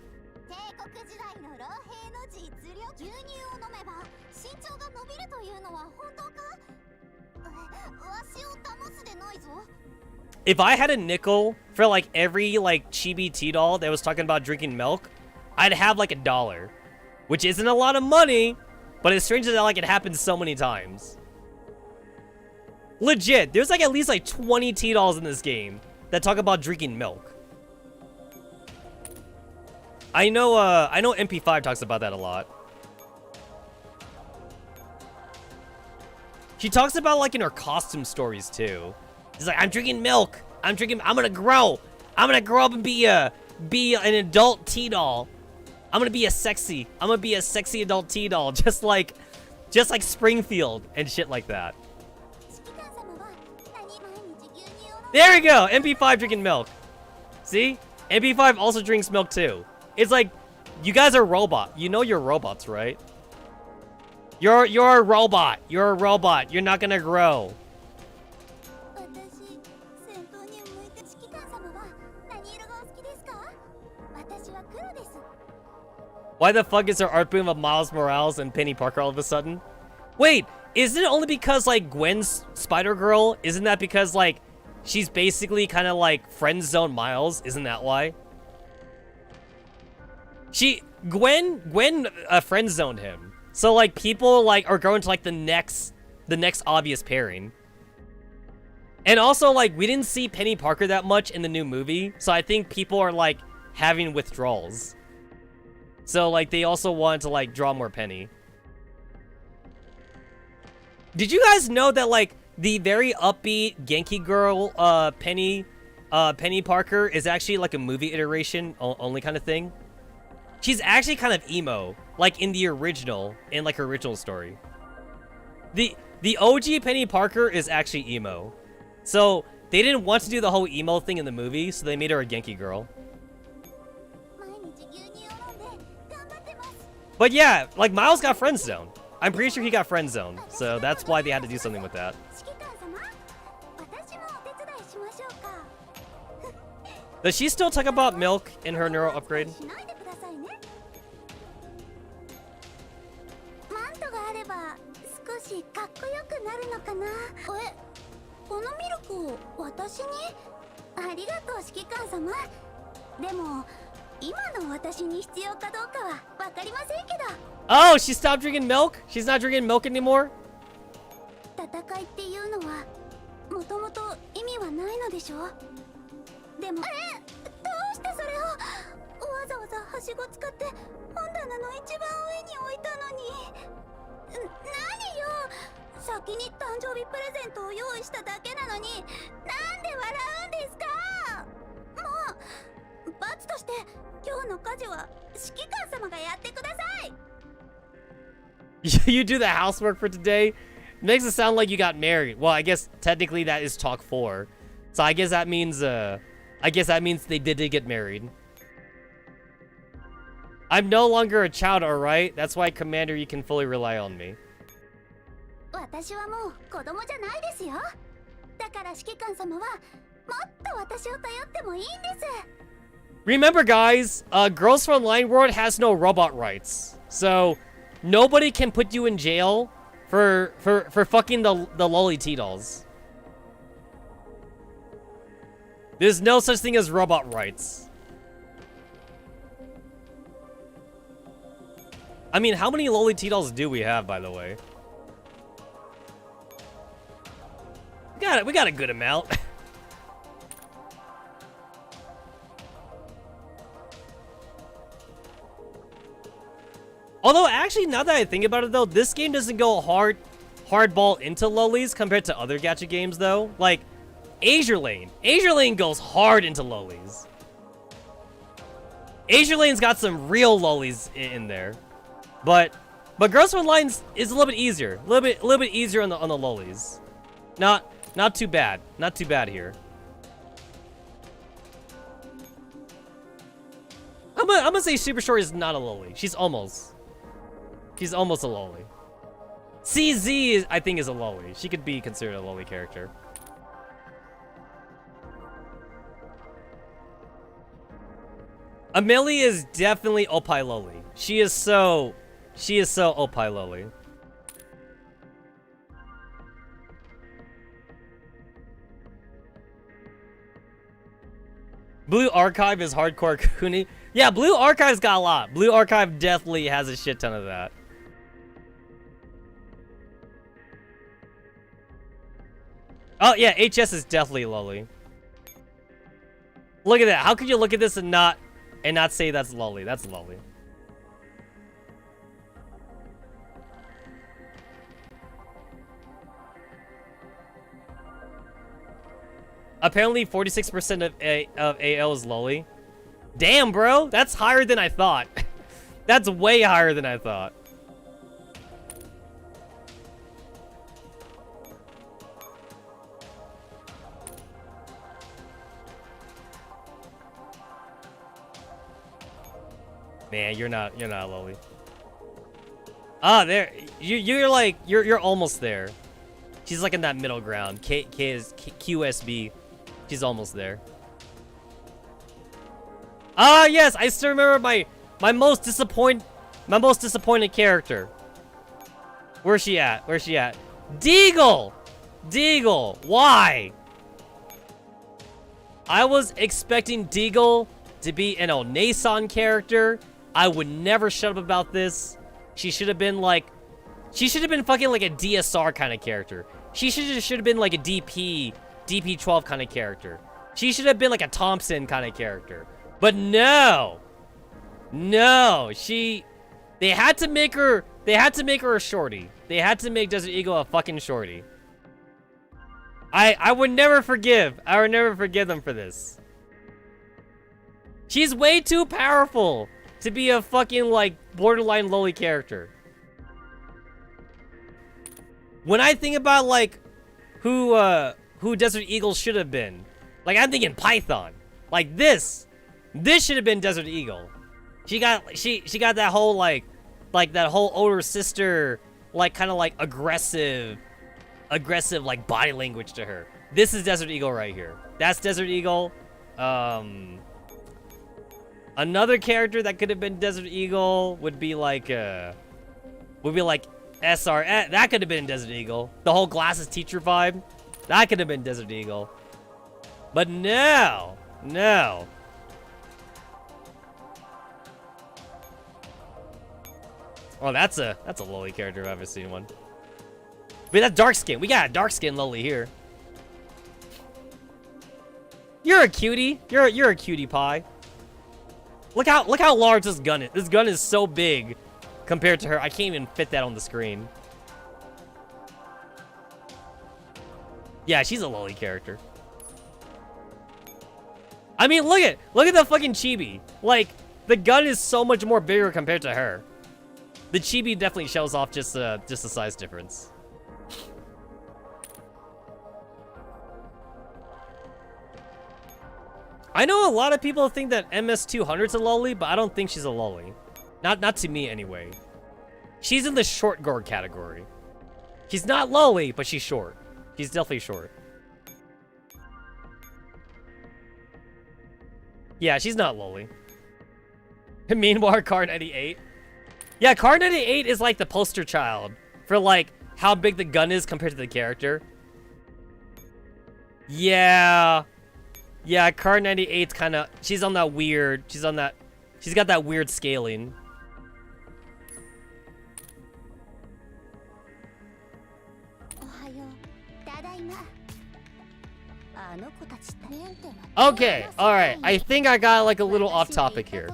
If I had a nickel for like every like chibi T-doll that was talking about drinking milk, I'd have like $1. Which isn't a lot of money, but it's strange that like it happens so many times. Legit, there's like at least like 20 T-dolls in this game that talk about drinking milk. I know MP5 talks about that a lot. She talks about like in her costume stories too. She's like, I'm drinking milk. I'm gonna grow. I'm gonna grow up and be an adult T-doll. I'm gonna be a sexy adult T-doll, just like Springfield and shit like that. There we go, MP5 drinking milk. See? MP5 also drinks milk too. It's like, you guys are robot. You know you're robots, right? You're a robot. You're a robot. You're not gonna grow. Why the fuck is there art boom of Miles Morales and Penny Parker all of a sudden? Wait, isn't it only because like Gwen's Spider-Girl? Isn't that because like she's basically kind of like friend zone Miles? Isn't that why? Gwen friend zoned him. So like people like are going to like the next obvious pairing. And also like we didn't see Penny Parker that much in the new movie, so I think people are like having withdrawals. So like they also wanted to like draw more Penny. Did you guys know that like the very upbeat Genki girl Penny Parker is actually like a movie iteration only kind of thing? She's actually kind of emo, like in the original, in like her original story. The OG Penny Parker is actually emo. So they didn't want to do the whole emo thing in the movie, so they made her a Genki girl. But yeah, like Miles got friend zoned. I'm pretty sure he got friend zoned, so that's why they had to do something with that. Does she still talk about milk in her neuro upgrade? Oh, she stopped drinking milk? She's not drinking milk anymore? You do the housework for today? Makes it sound like you got married. Well, I guess technically that is talk 4. So I guess that means they did get married. I'm no longer a child, alright? That's why, Commander, you can fully rely on me. 私はもう子供じゃないですよ。だから指揮官様はもっと私を頼ってもいいんです。 Remember, guys, Girls Frontline World has no robot rights, so nobody can put you in jail for fucking the lolly T-dolls. There's no such thing as robot rights. I mean, how many lolly T-dolls do we have, by the way? We got a good amount. Although, actually, now that I think about it, though, this game doesn't go hardball into lollies compared to other gacha games, though. Like, Azure Lane goes hard into lollies. Azure Lane's got some real lollies in there. But Girls Frontline is a little bit easier. A little bit easier on the lollies. Not too bad. Not too bad here. I'm gonna say Super Short is not a lolly. She's almost a lolly. CZ I think is a lolly. She could be considered a lolly character. Amelie is definitely Oppai lolly. She is so Oppai lolly. Blue Archive is hardcore Kuni. Yeah, Blue Archive's got a lot. Blue Archive definitely has a shit ton of that. Oh yeah, HS is definitely lolly. Look at that. How could you look at this and not say that's lolly? That's lolly. Apparently 46% of AL is lolly. Damn, bro. That's higher than I thought. That's way higher than I thought. Man, you're not lolly. Ah, there. You're almost there. She's like in that middle ground. K is QSB. She's almost there. Ah, yes, I still remember my most disappointed character. Where's she at? Where's she at? Deagle! Deagle! Why? I was expecting Deagle to be an Onesan character. I would never shut up about this. She should have been fucking like a DSR kind of character. She should have been like a DP12 kind of character. She should have been like a Thompson kind of character. But no. No, they had to make her a shorty. They had to make Desert Eagle a fucking shorty. I would never forgive them for this. She's way too powerful to be a fucking like borderline lowly character. When I think about like who Desert Eagle should have been, like I'm thinking Python. Like this should have been Desert Eagle. She got that whole like that whole older sister like kind of like aggressive like body language to her. This is Desert Eagle right here. That's Desert Eagle. Another character that could have been Desert Eagle would be like SR. That could have been Desert Eagle. The whole glasses teacher vibe. That could have been Desert Eagle. But no. Oh, that's a lowly character if I've ever seen one. But that's dark skin. We got a dark skin lowly here. You're a cutie. You're a cutie pie. Look how large this gun is. This gun is so big compared to her. I can't even fit that on the screen. Yeah, she's a lowly character. I mean, look at the fucking chibi. Like, the gun is so much more bigger compared to her. The chibi definitely shows off just a size difference. I know a lot of people think that MS200's a lolly, but I don't think she's a lolly. Not to me anyway. She's in the short gore category. She's not lowly, but she's short. She's definitely short. Yeah, she's not lowly. Meanwhile, Car 98. Yeah, Car 98 is like the poster child for like how big the gun is compared to the character. Yeah. Yeah, Car 98's kind of, she's on that weird, she's got that weird scaling. Okay, alright. I think I got like a little off topic here.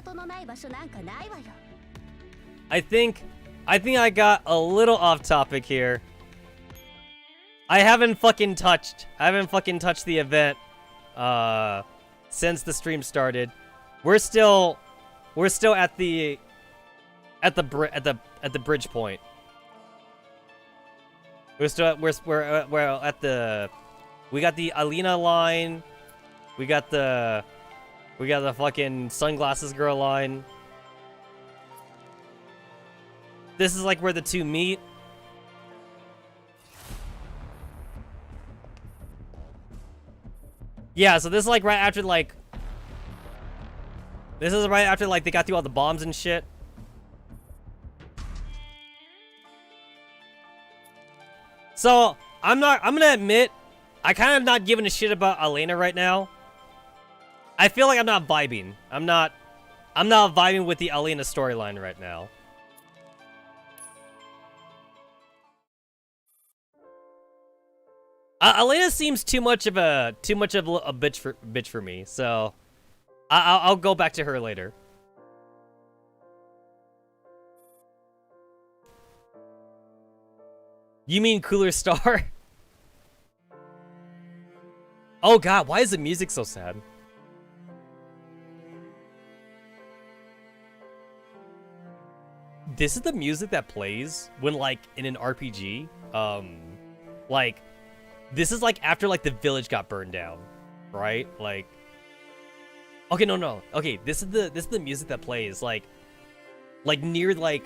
I think I got a little off topic here. I haven't fucking touched the event since the stream started. We're still at the bridge point. We're at the, we got the Alina line. We got the fucking sunglasses girl line. This is like where the two meet. Yeah, so this is like right after like, this is right after like they got through all the bombs and shit. So I'm gonna admit, I kind of not giving a shit about Elena right now. I feel like I'm not vibing. I'm not vibing with the Elena storyline right now. Elena seems too much of a bitch for me, so I'll go back to her later. You mean Cooler Star? Oh god, why is the music so sad? This is the music that plays when like in an RPG. Like this is like after like the village got burned down, right? Like okay, no. Okay, this is the music that plays like near like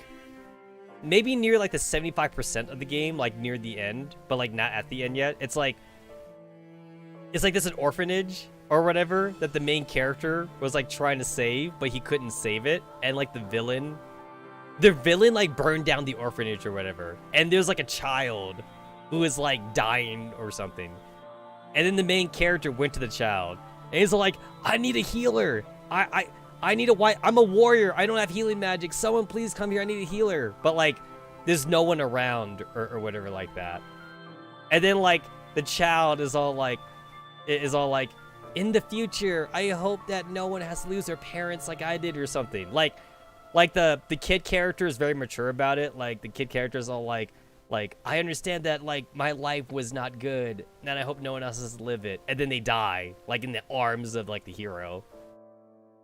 maybe near like the 75% of the game, like near the end, but like not at the end yet. It's like this an orphanage or whatever that the main character was like trying to save, but he couldn't save it, and like the villain like burned down the orphanage or whatever, and there's like a child who is like dying or something, and then the main character went to the child and he's like, I need a healer, I need a white, I'm a warrior, I don't have healing magic, someone please come here, I need a healer, but like there's no one around or whatever like that. And then like the child is all like in the future I hope that no one has to lose their parents like I did or something. Like the kid character is very mature about it. Like the kid character is all like I understand that like my life was not good and I hope no one else has to live it. And then they die like in the arms of like the hero.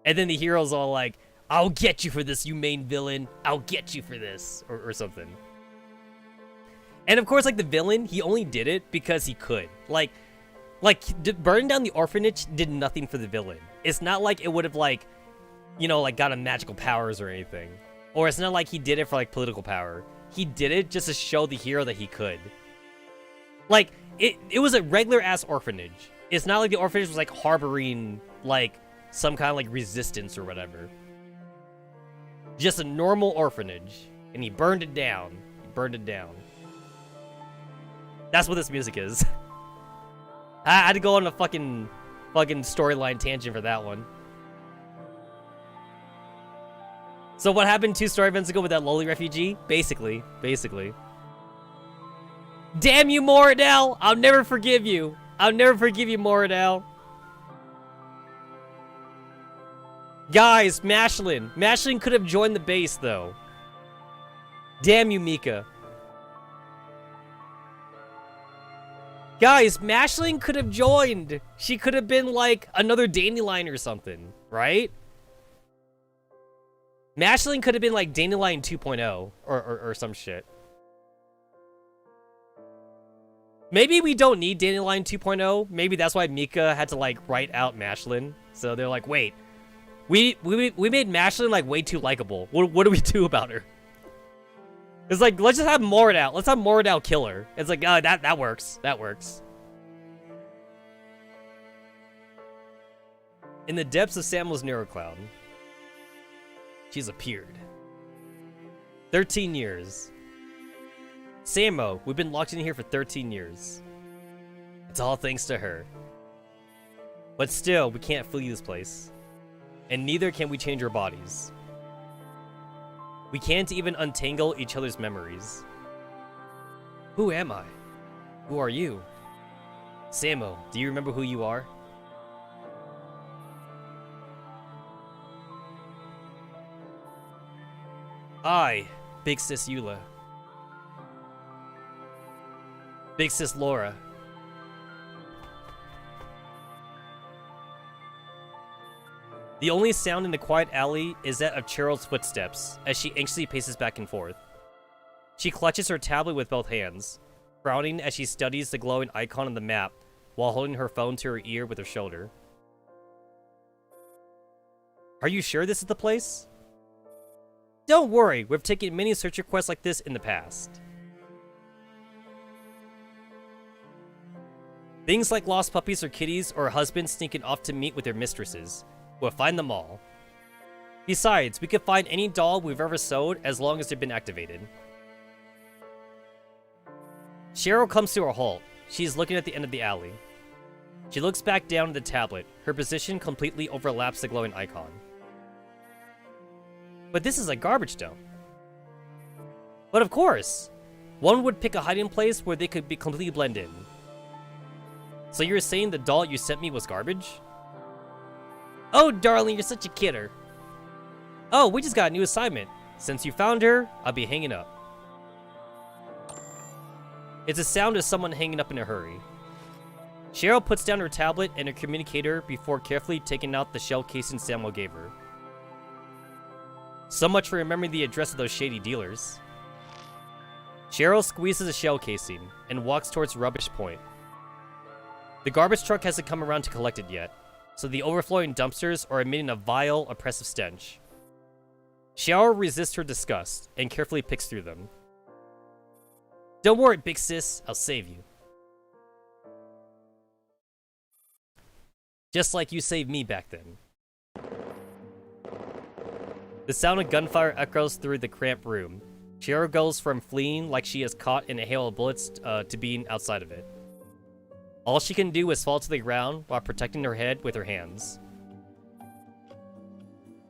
And then the hero's all like, I'll get you for this, you main villain. I'll get you for this or something. And of course like the villain, he only did it because he could. Like burning down the orphanage did nothing for the villain. It's not like it would have like, you know, like got him magical powers or anything. Or it's not like he did it for like political power. He did it just to show the hero that he could. Like, it was a regular ass orphanage. It's not like the orphanage was like harboring like some kind of like resistance or whatever. Just a normal orphanage. And he burned it down. He burned it down. That's what this music is. I had to go on a fucking storyline tangent for that one. So what happened 2 story events ago with that lowly refugee? Basically. Damn you, Moradel! I'll never forgive you. I'll never forgive you, Moradel. Guys, Mashlin. Mashlin could have joined the base, though. Damn you, Mica. Guys, Mashlin could have joined. She could have been like another Dandelion or something, right? Mashlin could have been like Dandelion 2.0 or some shit. Maybe we don't need Dandelion 2.0. Maybe that's why Mica had to like write out Mashlin. So they're like, wait, we made Mashlin like way too likable. What do we do about her? It's like, let's just have Mordau. Let's have Mordau kill her. It's like, that works. That works. In the depths of Samuel's neurocloud, she's appeared. 13 years. Samo, we've been locked in here for 13 years. It's all thanks to her. But still, we can't flee this place. And neither can we change our bodies. We can't even untangle each other's memories. Who am I? Who are you? Samo, do you remember who you are? I, Big Sis Eula. Big Sis Laura. The only sound in the quiet alley is that of Cheryl's footsteps as she anxiously paces back and forth. She clutches her tablet with both hands, frowning as she studies the glowing icon on the map while holding her phone to her ear with her shoulder. Are you sure this is the place? Don't worry, we've taken many search requests like this in the past. Things like lost puppies or kitties or husbands sneaking off to meet with their mistresses. We'll find them all. Besides, we could find any doll we've ever sold as long as they've been activated. Cheryl comes to a halt. She's looking at the end of the alley. She looks back down at the tablet. Her position completely overlaps the glowing icon. But this is like garbage dump. But of course, one would pick a hiding place where they could be completely blend in. So you're saying the doll you sent me was garbage? Oh, darling, you're such a kidder. Oh, we just got a new assignment. Since you found her, I'll be hanging up. It's a sound of someone hanging up in a hurry. Cheryl puts down her tablet and her communicator before carefully taking out the shell casing Samuel gave her. So much for remembering the address of those shady dealers. Cheryl squeezes a shell casing and walks towards Rubbish Point. The garbage truck hasn't come around to collect it yet, so the overflowing dumpsters are emitting a vile, oppressive stench. Cheryl resists her disgust and carefully picks through them. Don't worry, big sis, I'll save you. Just like you saved me back then. The sound of gunfire echoes through the cramped room. Cheryl goes from fleeing like she is caught in a hail of bullets to being outside of it. All she can do is fall to the ground while protecting her head with her hands.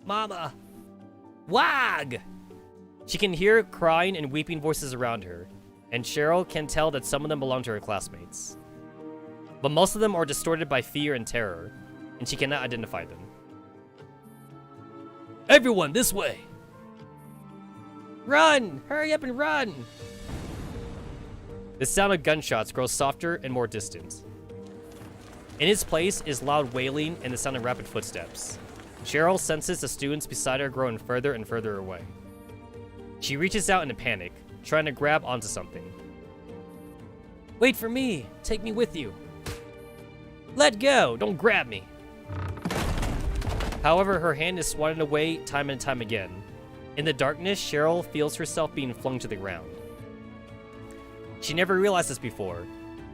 Mama! Wag! She can hear crying and weeping voices around her, and Cheryl can tell that some of them belong to her classmates. But most of them are distorted by fear and terror, and she cannot identify them. Everyone, this way! Run! Hurry up and run! The sound of gunshots grows softer and more distant. In its place is loud wailing and the sound of rapid footsteps. Cheryl senses the students beside her growing further and further away. She reaches out in a panic, trying to grab onto something. Wait for me! Take me with you! Let go! Don't grab me! However, her hand is swatted away time and time again. In the darkness, Cheryl feels herself being flung to the ground. She never realized this before,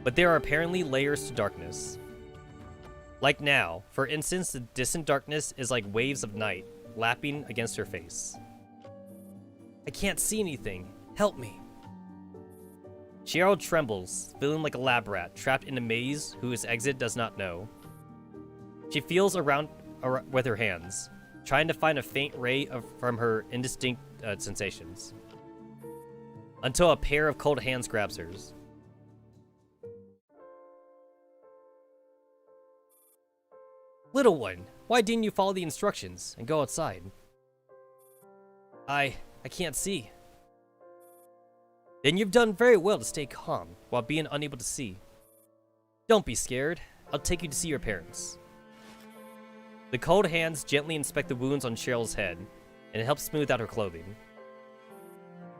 but there are apparently layers to darkness. Like now, for instance, the distant darkness is like waves of night, lapping against her face. I can't see anything. Help me. Cheryl trembles, feeling like a lab rat trapped in a maze whose exit does not know. She feels around with her hands, trying to find a faint ray from her indistinct sensations. Until a pair of cold hands grabs hers. Little one, why didn't you follow the instructions and go outside? I can't see. Then you've done very well to stay calm while being unable to see. Don't be scared. I'll take you to see your parents. The cold hands gently inspect the wounds on Cheryl's head, and it helps smooth out her clothing.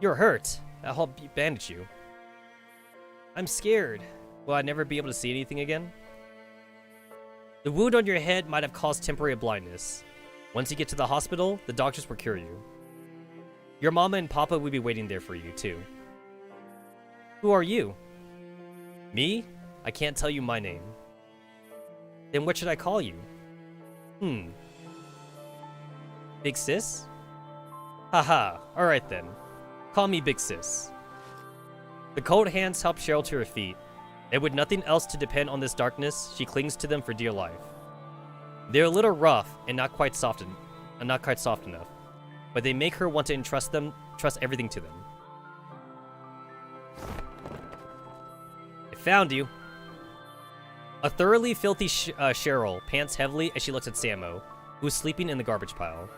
You're hurt. I'll help bandage you. I'm scared. Will I never be able to see anything again? The wound on your head might have caused temporary blindness. Once you get to the hospital, the doctors will cure you. Your mama and papa will be waiting there for you, too. Who are you? Me? I can't tell you my name. Then what should I call you? Big Sis? Haha, alright then. Call me Big Sis. The cold hands help Cheryl to her feet, and with nothing else to depend on this darkness, she clings to them for dear life. They're a little rough and not quite soft enough, but they make her want to trust everything to them. I found you. A thoroughly filthy Cheryl pants heavily as she looks at Samo, who's sleeping in the garbage pile.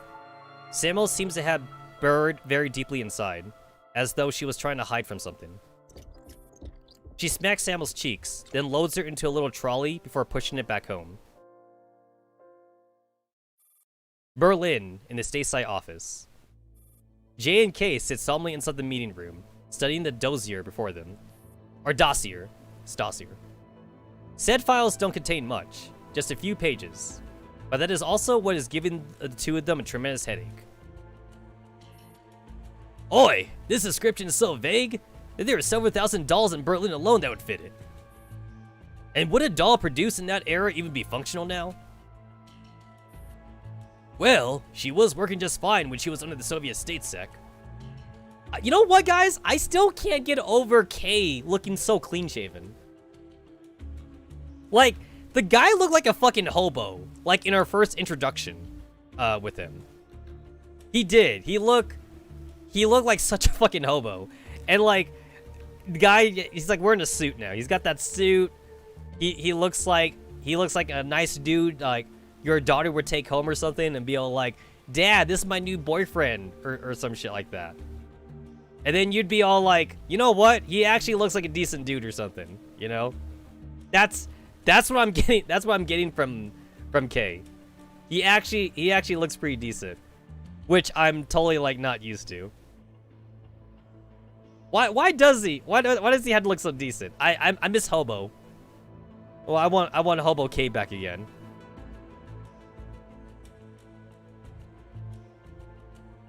Samo seems to have buried very deeply inside, as though she was trying to hide from something. She smacks Samo's cheeks, then loads her into a little trolley before pushing it back home. Berlin, in the stateside office. J and K sit solemnly inside the meeting room, studying the dossier before them. Or dossier. Dossier. Said files don't contain much, just a few pages. But that is also what is giving the two of them a tremendous headache. Oi! This description is so vague that there are several thousand dolls in Berlin alone that would fit it. And would a doll produced in that era even be functional now? Well, she was working just fine when she was under the Soviet state sec. You know what, guys? I still can't get over Kay looking so clean-shaven. Like, the guy looked like a fucking hobo, like in our first introduction with him. He did. He looked like such a fucking hobo. And like, the guy, he's like wearing a suit now. He's got that suit. He looks like a nice dude, like your daughter would take home or something and be all like, Dad, this is my new boyfriend, or some shit like that. And then you'd be all like, you know what? He actually looks like a decent dude or something, you know? That's what I'm getting. That's what I'm getting from Kay. He actually looks pretty decent, which I'm totally like not used to. Why does he have to look so decent? I miss Hobo. Well, I want Hobo K back again.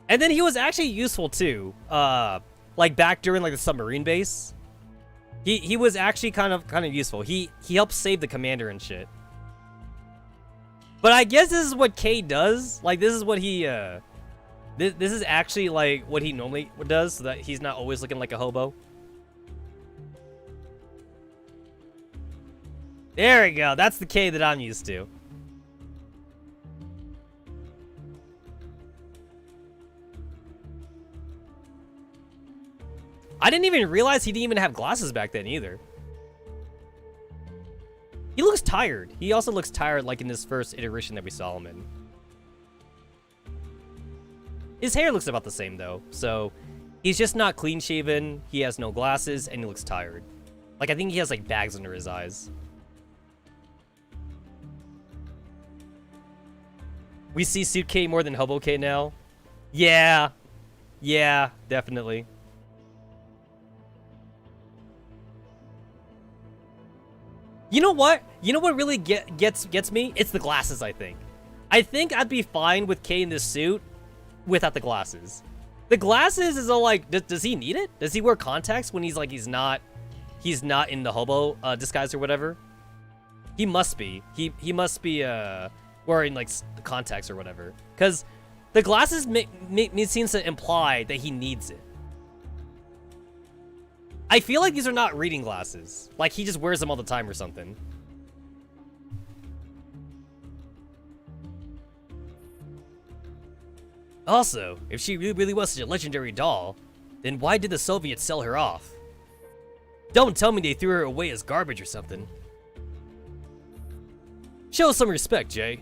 And then he was actually useful too. Like back during like the submarine base. He was actually kind of useful. He helped save the commander and shit. But I guess this is what K does. Like this is what he this is actually like what he normally does, so that he's not always looking like a hobo. There we go. That's the K that I'm used to. I didn't even realize he didn't even have glasses back then either. He looks tired. He also looks tired like in this first iteration that we saw him in. His hair looks about the same though, so he's just not clean shaven, he has no glasses, and he looks tired. Like I think he has like bags under his eyes. We see Suit K more than Hobo K now. Yeah, definitely. You know what? You know what really gets me? It's the glasses, I think. I think I'd be fine with K in this suit without the glasses. The glasses is all like, does he need it? Does he wear contacts when he's like, he's not in the hobo disguise or whatever? He must be. He must be wearing like contacts or whatever. Because the glasses seems to imply that he needs it. I feel like these are not reading glasses. Like he just wears them all the time or something. Also, if she really was such a legendary doll, then why did the Soviets sell her off? Don't tell me they threw her away as garbage or something. Show some respect, Jay.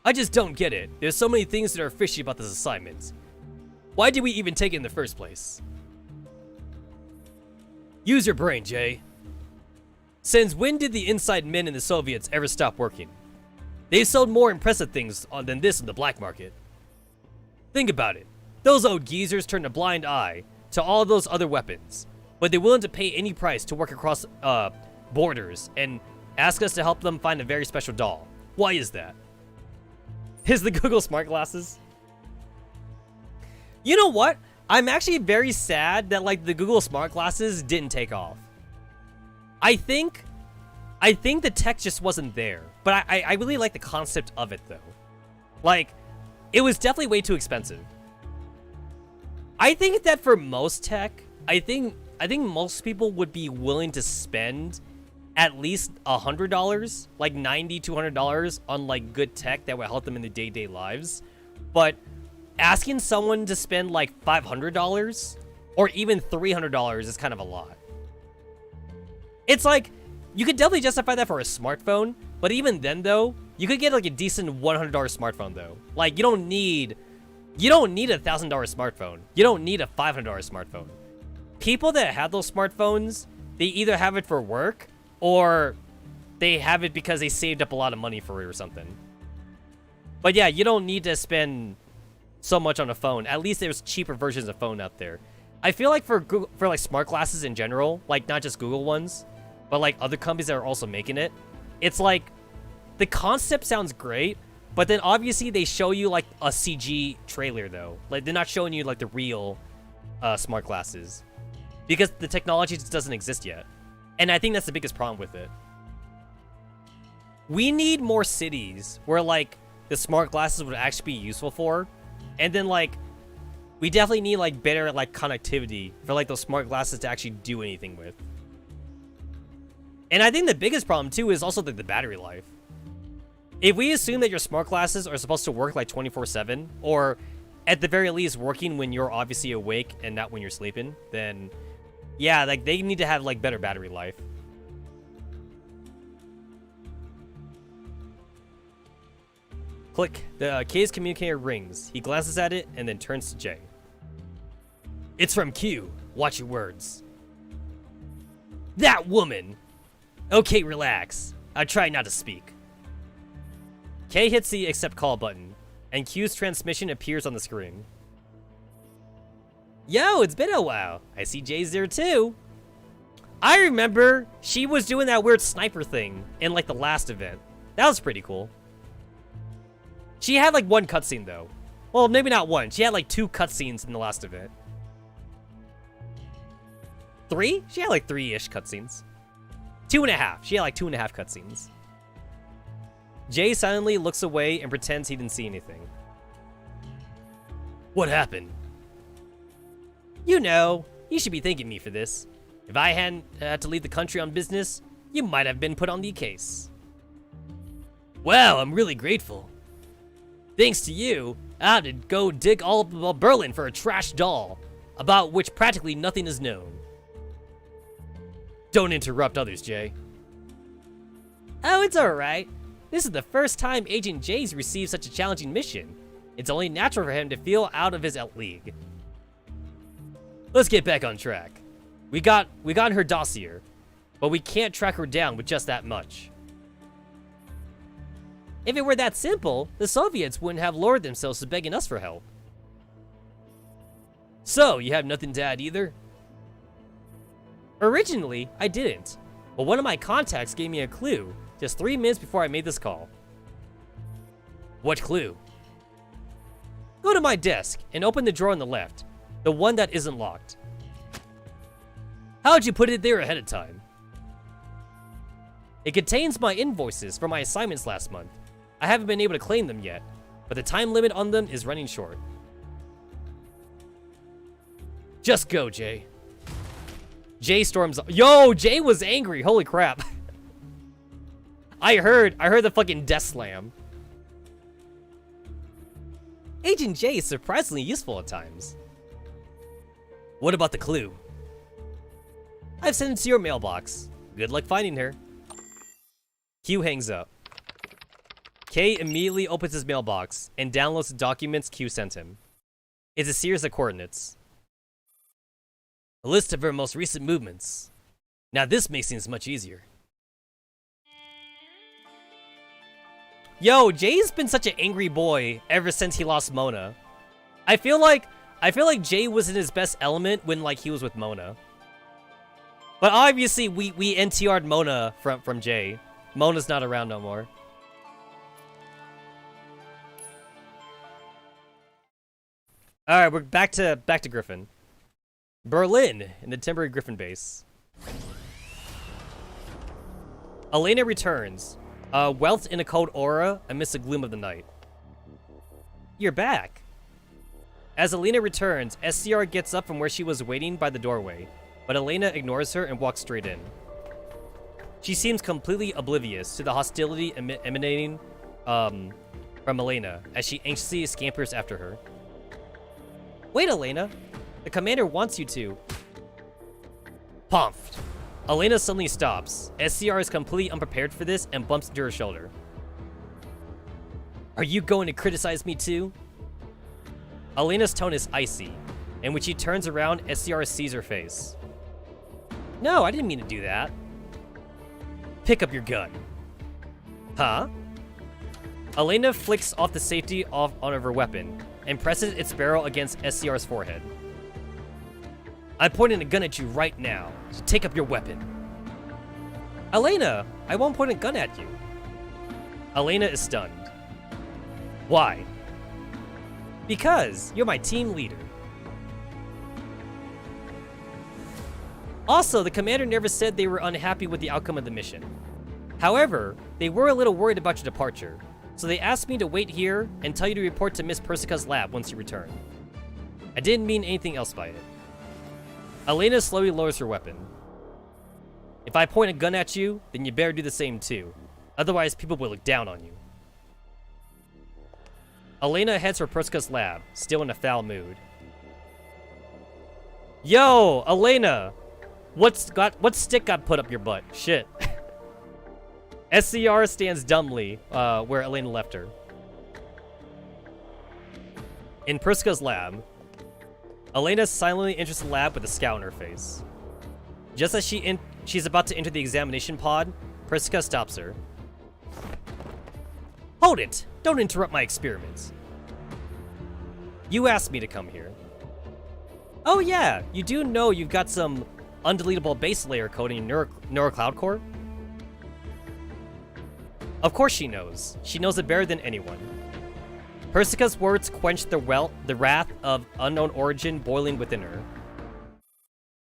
I just don't get it. There's so many things that are fishy about this assignment. Why did we even take it in the first place? Use your brain, Jay. Since when did the inside men in the Soviets ever stop working? They've sold more impressive things than this in the black market. Think about it. Those old geezers turned a blind eye to all those other weapons, but they're willing to pay any price to work across borders and ask us to help them find a very special doll. Why is that? Is the Google smart glasses? You know what? I'm actually very sad that like the Google smart glasses didn't take off. I think the tech just wasn't there. But I really like the concept of it though. Like, it was definitely way too expensive. I think that for most tech, I think most people would be willing to spend at least $100, like $90 to $100 on like good tech that would help them in their day-to-day lives. But asking someone to spend like $500 or even $300 is kind of a lot. It's like, you could definitely justify that for a smartphone, but even then though, you could get like a decent $100 smartphone though. Like, you don't need a $1,000 smartphone. You don't need a $500 smartphone. People that have those smartphones, they either have it for work or they have it because they saved up a lot of money for it or something. But yeah, you don't need to spend so much on a phone. At least there's cheaper versions of phone out there. I feel like for like smart glasses in general, like not just Google ones, but like other companies that are also making it, it's like the concept sounds great, but then obviously they show you like a CG trailer though. Like they're not showing you like the real smart glasses because the technology just doesn't exist yet. And I think that's the biggest problem with it. We need more cities where like the smart glasses would actually be useful for. And then like we definitely need like better like connectivity for like those smart glasses to actually do anything with. And I think the biggest problem too is also the battery life. If we assume that your smart glasses are supposed to work like 24/7, or at the very least working when you're obviously awake and not when you're sleeping, then yeah, like they need to have like better battery life. Click. The K's communicator rings. He glances at it and then turns to Jay. It's from Q. Watch your words. That woman! Okay, relax. I try not to speak. K hits the accept call button, and Q's transmission appears on the screen. Yo, it's been a while. I see Jay's there too. I remember she was doing that weird sniper thing in like the last event. That was pretty cool. She had like one cutscene though. Well, maybe not one. She had like 2 cutscenes in the last event. 3? She had like 3-ish cutscenes. 2.5. She had like 2.5 cutscenes. Jay silently looks away and pretends he didn't see anything. What happened? You know, you should be thanking me for this. If I hadn't had to leave the country on business, you might have been put on the case. Wow, I'm really grateful. Thanks to you, I had to go dig all over Berlin for a trash doll, about which practically nothing is known. Don't interrupt others, Jay. Oh, it's alright. This is the first time Agent Jay's received such a challenging mission. It's only natural for him to feel out of his league. Let's get back on track. We got her dossier, but we can't track her down with just that much. If it were that simple, the Soviets wouldn't have lowered themselves to begging us for help. So, you have nothing to add either? Originally, I didn't, but one of my contacts gave me a clue just 3 minutes before I made this call. What clue? Go to my desk and open the drawer on the left, the one that isn't locked. How'd you put it there ahead of time? It contains my invoices for my assignments last month. I haven't been able to claim them yet, but the time limit on them is running short. Just go, Jay. Jay storms. Yo, Jay was angry. Holy crap. I heard the fucking death slam. Agent Jay is surprisingly useful at times. What about the clue? I've sent it to your mailbox. Good luck finding her. Q hangs up. K immediately opens his mailbox and downloads the documents Q sent him. It's a series of coordinates. A list of her most recent movements. Now this makes things much easier. Yo, Jay's been such an angry boy ever since he lost Mona. I feel like Jay was in his best element when like he was with Mona. But obviously we NTR'd Mona from Jay. Mona's not around no more. Alright, we're back to Griffin. Berlin, in the temporary Griffin base. Elena returns, whelped in a cold aura amidst the gloom of the night. You're back. As Elena returns, SCR gets up from where she was waiting by the doorway, but Elena ignores her and walks straight in. She seems completely oblivious to the hostility emanating from Elena as she anxiously scampers after her. Wait, Elena. The commander wants you to. Pumped. Elena suddenly stops. SCR is completely unprepared for this and bumps into her shoulder. Are you going to criticize me too? Elena's tone is icy, and when she turns around, SCR sees her face. No, I didn't mean to do that. Pick up your gun. Huh? Elena flicks off the safety off on her weapon and presses its barrel against SCR's forehead. I'm pointing a gun at you right now, so take up your weapon. Elena, I won't point a gun at you. Elena is stunned. Why? Because you're my team leader. Also, the commander never said they were unhappy with the outcome of the mission. However, they were a little worried about your departure, so they asked me to wait here and tell you to report to Miss Persica's lab once you return. I didn't mean anything else by it. Elena slowly lowers her weapon. If I point a gun at you, then you better do the same too. Otherwise, people will look down on you. Elena heads for Persica's lab, still in a foul mood. Yo, Elena! What stick got put up your butt? Shit. SCR stands dumbly where Elena left her. In Persica's lab, Elena silently enters the lab with a scowl on her face. Just as she's about to enter the examination pod, Persica stops her. Hold it! Don't interrupt my experiments. You asked me to come here. Oh yeah, you do know you've got some undeletable base layer code in your neurocloud core? Of course she knows. She knows it better than anyone. Persica's words quenched the wrath of unknown origin boiling within her.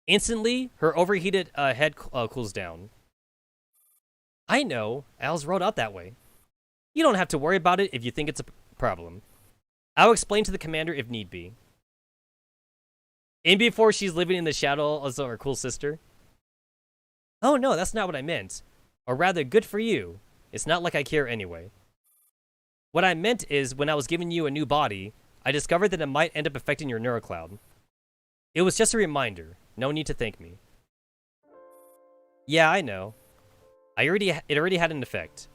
Instantly, her overheated head cools down. I know. I was rolled out that way. You don't have to worry about it if you think it's a problem. I'll explain to the commander if need be. In before she's living in the shadow of her cool sister. Oh no, that's not what I meant. Or rather, good for you. It's not like I care anyway. What I meant is, when I was giving you a new body, I discovered that it might end up affecting your neurocloud. It was just a reminder. No need to thank me. Yeah, I know. It already had an effect.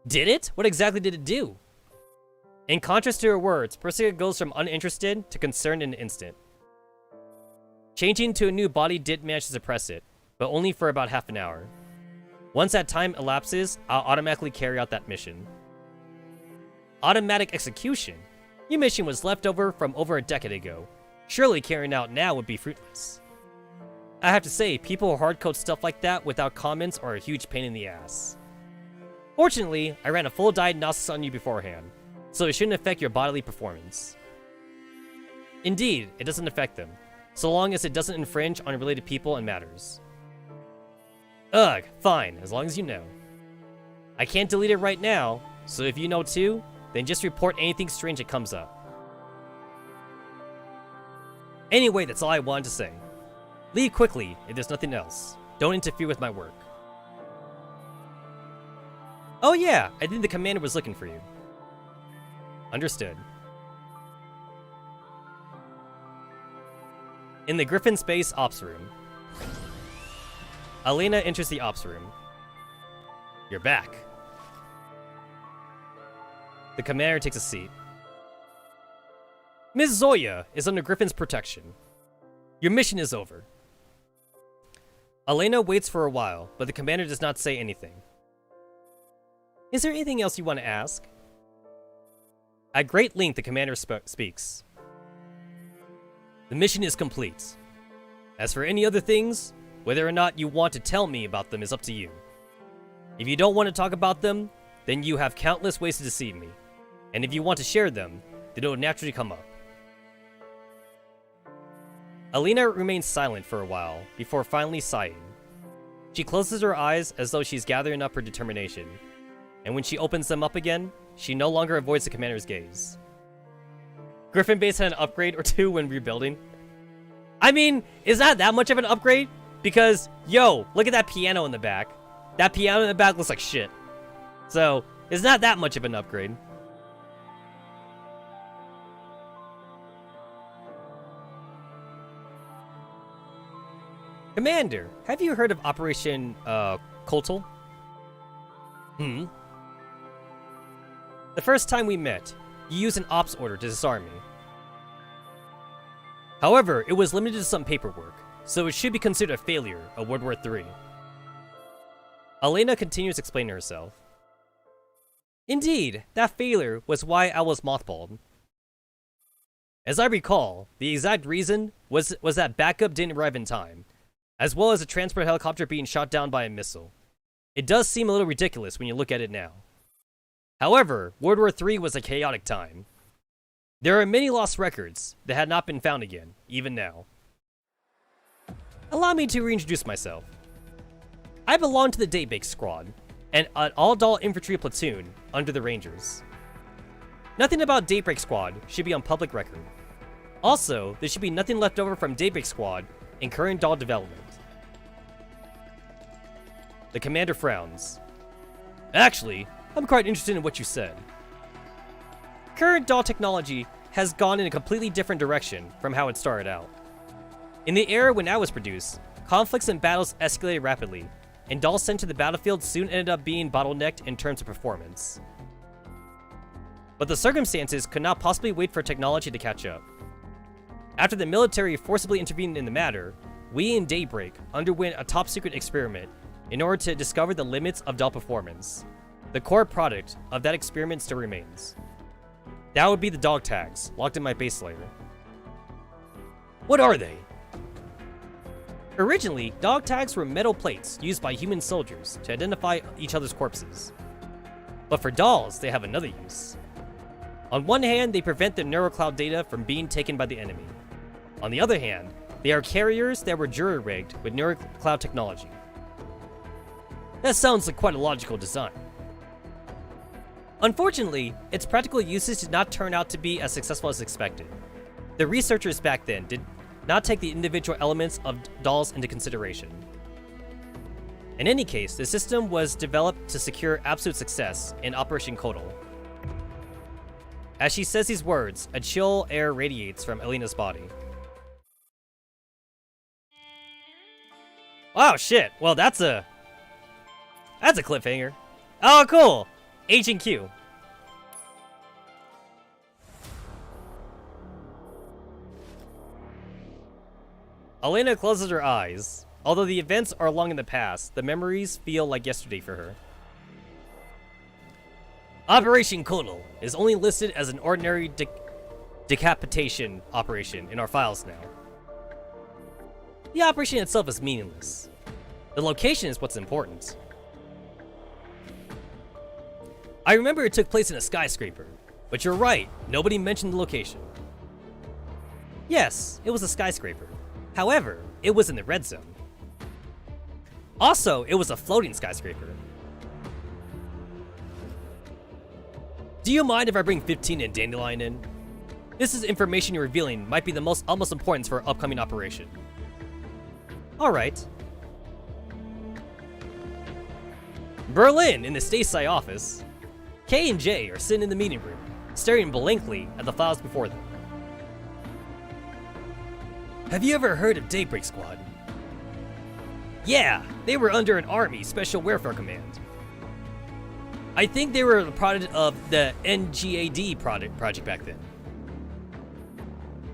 Did it? What exactly did it do? In contrast to her words, Persica goes from uninterested to concerned in an instant. Changing to a new body did manage to suppress it, but only for about half an hour. Once that time elapses, I'll automatically carry out that mission. Automatic execution? Your mission was left over from over a decade ago. Surely carrying out now would be fruitless. I have to say, people who hardcode stuff like that without comments are a huge pain in the ass. Fortunately, I ran a full diagnosis on you beforehand, so it shouldn't affect your bodily performance. Indeed, it doesn't affect them, so long as it doesn't infringe on related people and matters. Ugh, fine, as long as you know. I can't delete it right now, so if you know too, then just report anything strange that comes up. Anyway, that's all I wanted to say. Leave quickly if there's nothing else. Don't interfere with my work. Oh yeah, I think the commander was looking for you. Understood. In the Griffin Space Ops Room. Elena enters the Ops Room. You're back. The commander takes a seat. Ms. Zoya is under Griffin's protection. Your mission is over. Elena waits for a while, but the commander does not say anything. Is there anything else you want to ask? At great length, the commander speaks. The mission is complete. As for any other things, whether or not you want to tell me about them is up to you. If you don't want to talk about them, then you have countless ways to deceive me. And if you want to share them, then it will naturally come up. Alina remains silent for a while, before finally sighing. She closes her eyes as though she's gathering up her determination, and when she opens them up again, she no longer avoids the commander's gaze. Griffin Base had an upgrade or two when rebuilding. I mean, is that much of an upgrade? Because, yo, look at that piano in the back. That piano in the back looks like shit. So, it's not that much of an upgrade. Commander, have you heard of Operation, Kotal? The first time we met, you used an ops order to disarm me. However, it was limited to some paperwork, so it should be considered a failure of World War III. Elena continues explaining herself. Indeed, that failure was why I was mothballed. As I recall, the exact reason was that backup didn't arrive in time, as well as a transport helicopter being shot down by a missile. It does seem a little ridiculous when you look at it now. However, World War III was a chaotic time. There are many lost records that had not been found again, even now. Allow me to reintroduce myself. I belong to the Daybreak Squad, an all-doll infantry platoon under the Rangers. Nothing about Daybreak Squad should be on public record. Also, there should be nothing left over from Daybreak Squad in current doll development. The commander frowns. Actually, I'm quite interested in what you said. Current doll technology has gone in a completely different direction from how it started out. In the era when I was produced, conflicts and battles escalated rapidly, and dolls sent to the battlefield soon ended up being bottlenecked in terms of performance. But the circumstances could not possibly wait for technology to catch up. After the military forcibly intervened in the matter, we in Daybreak underwent a top-secret experiment in order to discover the limits of doll performance. The core product of that experiment still remains. That would be the dog tags, locked in my base layer. What are they? Originally, dog tags were metal plates used by human soldiers to identify each other's corpses. But for dolls, they have another use. On one hand, they prevent the neurocloud data from being taken by the enemy. On the other hand, they are carriers that were jury-rigged with neurocloud technology. That sounds like quite a logical design. Unfortunately, its practical usage did not turn out to be as successful as expected. The researchers back then did not take the individual elements of dolls into consideration. In any case, the system was developed to secure absolute success in Operation Kotal. As she says these words, a chill air radiates from Elena's body. Oh shit, well that's a cliffhanger. Oh cool, Agent Q. Elena closes her eyes. Although the events are long in the past, the memories feel like yesterday for her. Operation Kotal is only listed as an ordinary decapitation operation in our files now. The operation itself is meaningless. The location is what's important. I remember it took place in a skyscraper, but you're right, nobody mentioned the location. Yes, it was a skyscraper. However, it was in the red zone. Also, it was a floating skyscraper. Do you mind if I bring 15 and Dandelion in? This is information you're revealing might be the utmost importance for our upcoming operation. Alright. Berlin, in the Stateside office. K and J are sitting in the meeting room, staring blankly at the files before them. Have you ever heard of Daybreak Squad? Yeah, they were under an Army Special Warfare Command. I think they were a product of the NGAD project back then.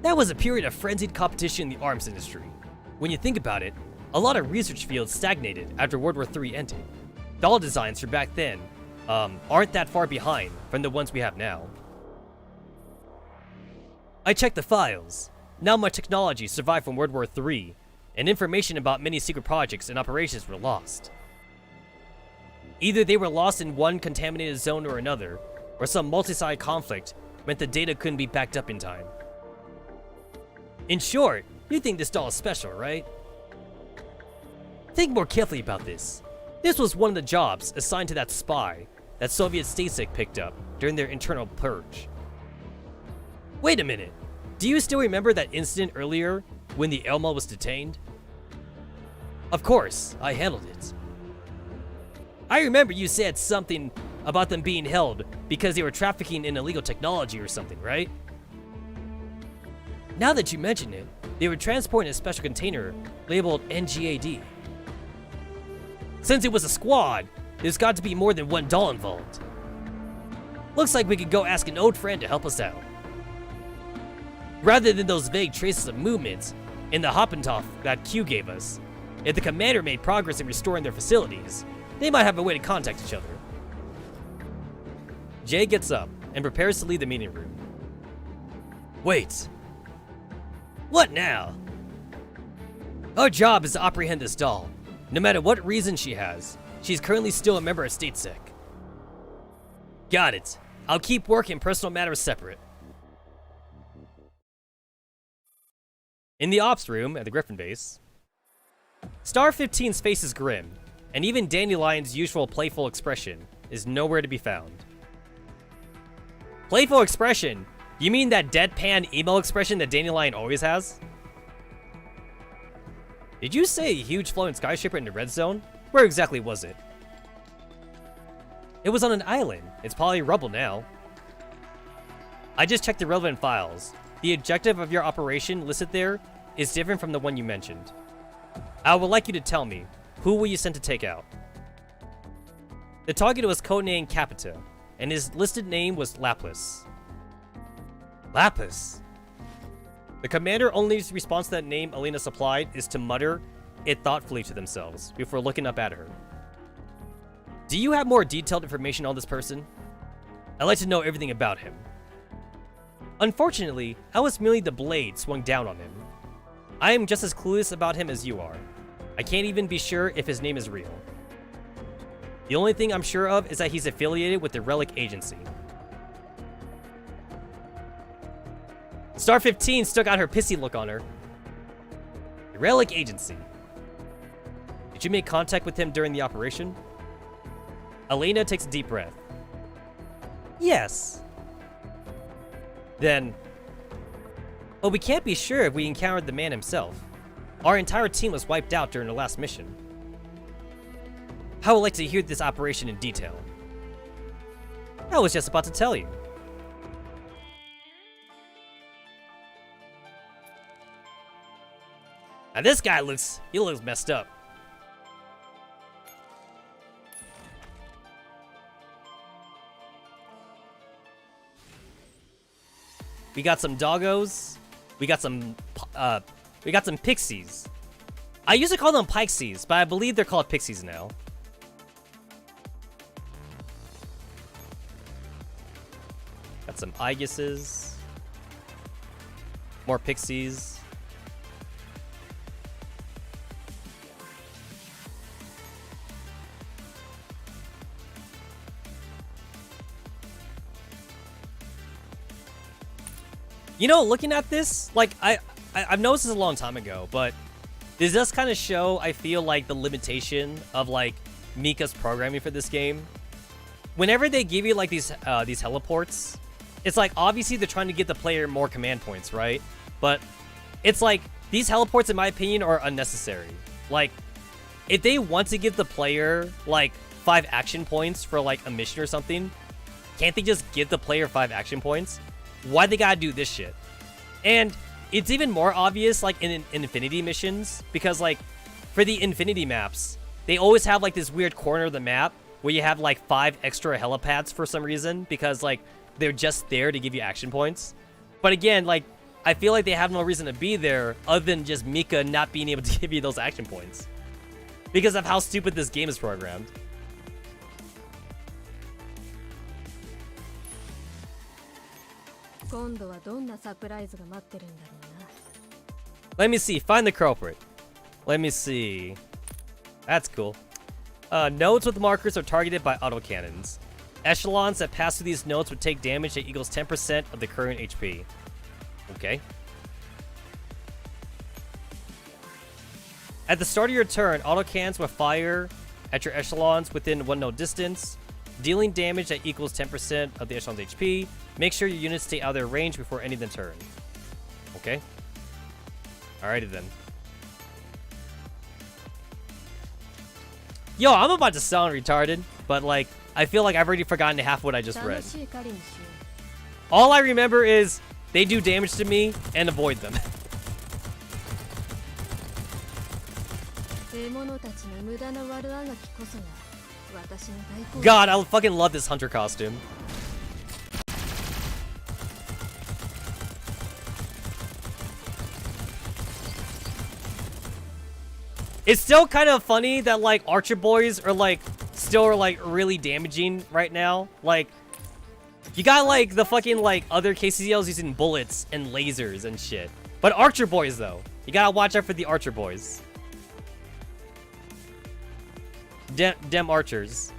That was a period of frenzied competition in the arms industry. When you think about it, a lot of research fields stagnated after World War III ended. Doll designs from back then aren't that far behind from the ones we have now. I checked the files. Not much technology survived from World War III, and information about many secret projects and operations were lost. Either they were lost in one contaminated zone or another, or some multi-side conflict meant the data couldn't be backed up in time. In short, You think this doll is special, right? Think more carefully about this. This was one of the jobs assigned to that spy that Soviet Stasek picked up during their internal purge. Wait a minute. Do you still remember that incident earlier when the Elma was detained? Of course, I handled it. I remember you said something about them being held because they were trafficking in illegal technology or something, right? Now that you mention it, they were transporting a special container labeled NGAD. Since it was a squad, there's got to be more than one doll involved. Looks like we could go ask an old friend to help us out. Rather than those vague traces of movements in the Hoppentoff that Q gave us, if the commander made progress in restoring their facilities, they might have a way to contact each other. Jay gets up and prepares to leave the meeting room. Wait. What now? Our job is to apprehend this doll. No matter what reason she has, she's currently still a member of StateSec. Got it. I'll keep work and personal matters separate. In the ops room at the Griffin base, Star 15's face is grim, and even Dandelion's usual playful expression is nowhere to be found. Playful expression? You mean that deadpan emo expression that Dandelion always has? Did you say a huge floating skyscraper in the red zone? Where exactly was it? It was on an island. It's probably rubble now. I just checked the relevant files. The objective of your operation listed there is different from the one you mentioned. I would like you to tell me, who will you send to take out? The target was codenamed Capita, and his listed name was Lapis. Lapis? The commander only response to that name Alina supplied is to mutter it thoughtfully to themselves before looking up at her. Do you have more detailed information on this person? I'd like to know everything about him. Unfortunately, I was merely the blade swung down on him. I am just as clueless about him as you are. I can't even be sure if his name is real. The only thing I'm sure of is that he's affiliated with the Relic Agency. Star 15 still got her pissy look on her. The Relic Agency. Did you make contact with him during the operation? Elena takes a deep breath. Yes. Then... Well, we can't be sure if we encountered the man himself. Our entire team was wiped out during the last mission. I would like to hear this operation in detail. I was just about to tell you. Now this guy looks messed up. We got some doggos. We got some pixies. I used to call them pixies, but I believe they're called pixies now. Got some Iguses. More pixies. You know, looking at this, like, I've noticed this a long time ago, but this does kind of show, I feel like, the limitation of, like, Mica's programming for this game. Whenever they give you, like, these heliports, it's like, obviously they're trying to give the player more command points, right? But it's like, these heliports, in my opinion, are unnecessary. Like, if they want to give the player, like, 5 action points for, like, a mission or something, can't they just give the player 5 action points? Why they gotta do this shit? And it's even more obvious, like, in Infinity missions, because, like, for the Infinity maps, they always have, like, this weird corner of the map where you have, like, 5 extra helipads for some reason, because, like, they're just there to give you action points. But again, like, I feel like they have no reason to be there other than just Mica not being able to give you those action points, because of how stupid this game is programmed. Let me see. Find the culprit. Let me see. That's cool. Nodes with markers are targeted by autocannons. Echelons that pass through these nodes would take damage that equals 10% of the current HP. Okay. At the start of your turn, auto cannons will fire at your echelons within 1 node distance, dealing damage that equals 10% of the echelon's HP. Make sure your units stay out of their range before ending the turn. Okay. Alrighty then. Yo, I'm about to sound retarded, but like, I feel like I've already forgotten half what I just read. All I remember is they do damage to me and avoid them. God, I fucking love this hunter costume. It's still kind of funny that like Archer boys are like still like really damaging right now. Like, you got like the fucking like other KCLs using bullets and lasers and shit. But Archer boys though, you gotta watch out for the Archer boys. Dem archers.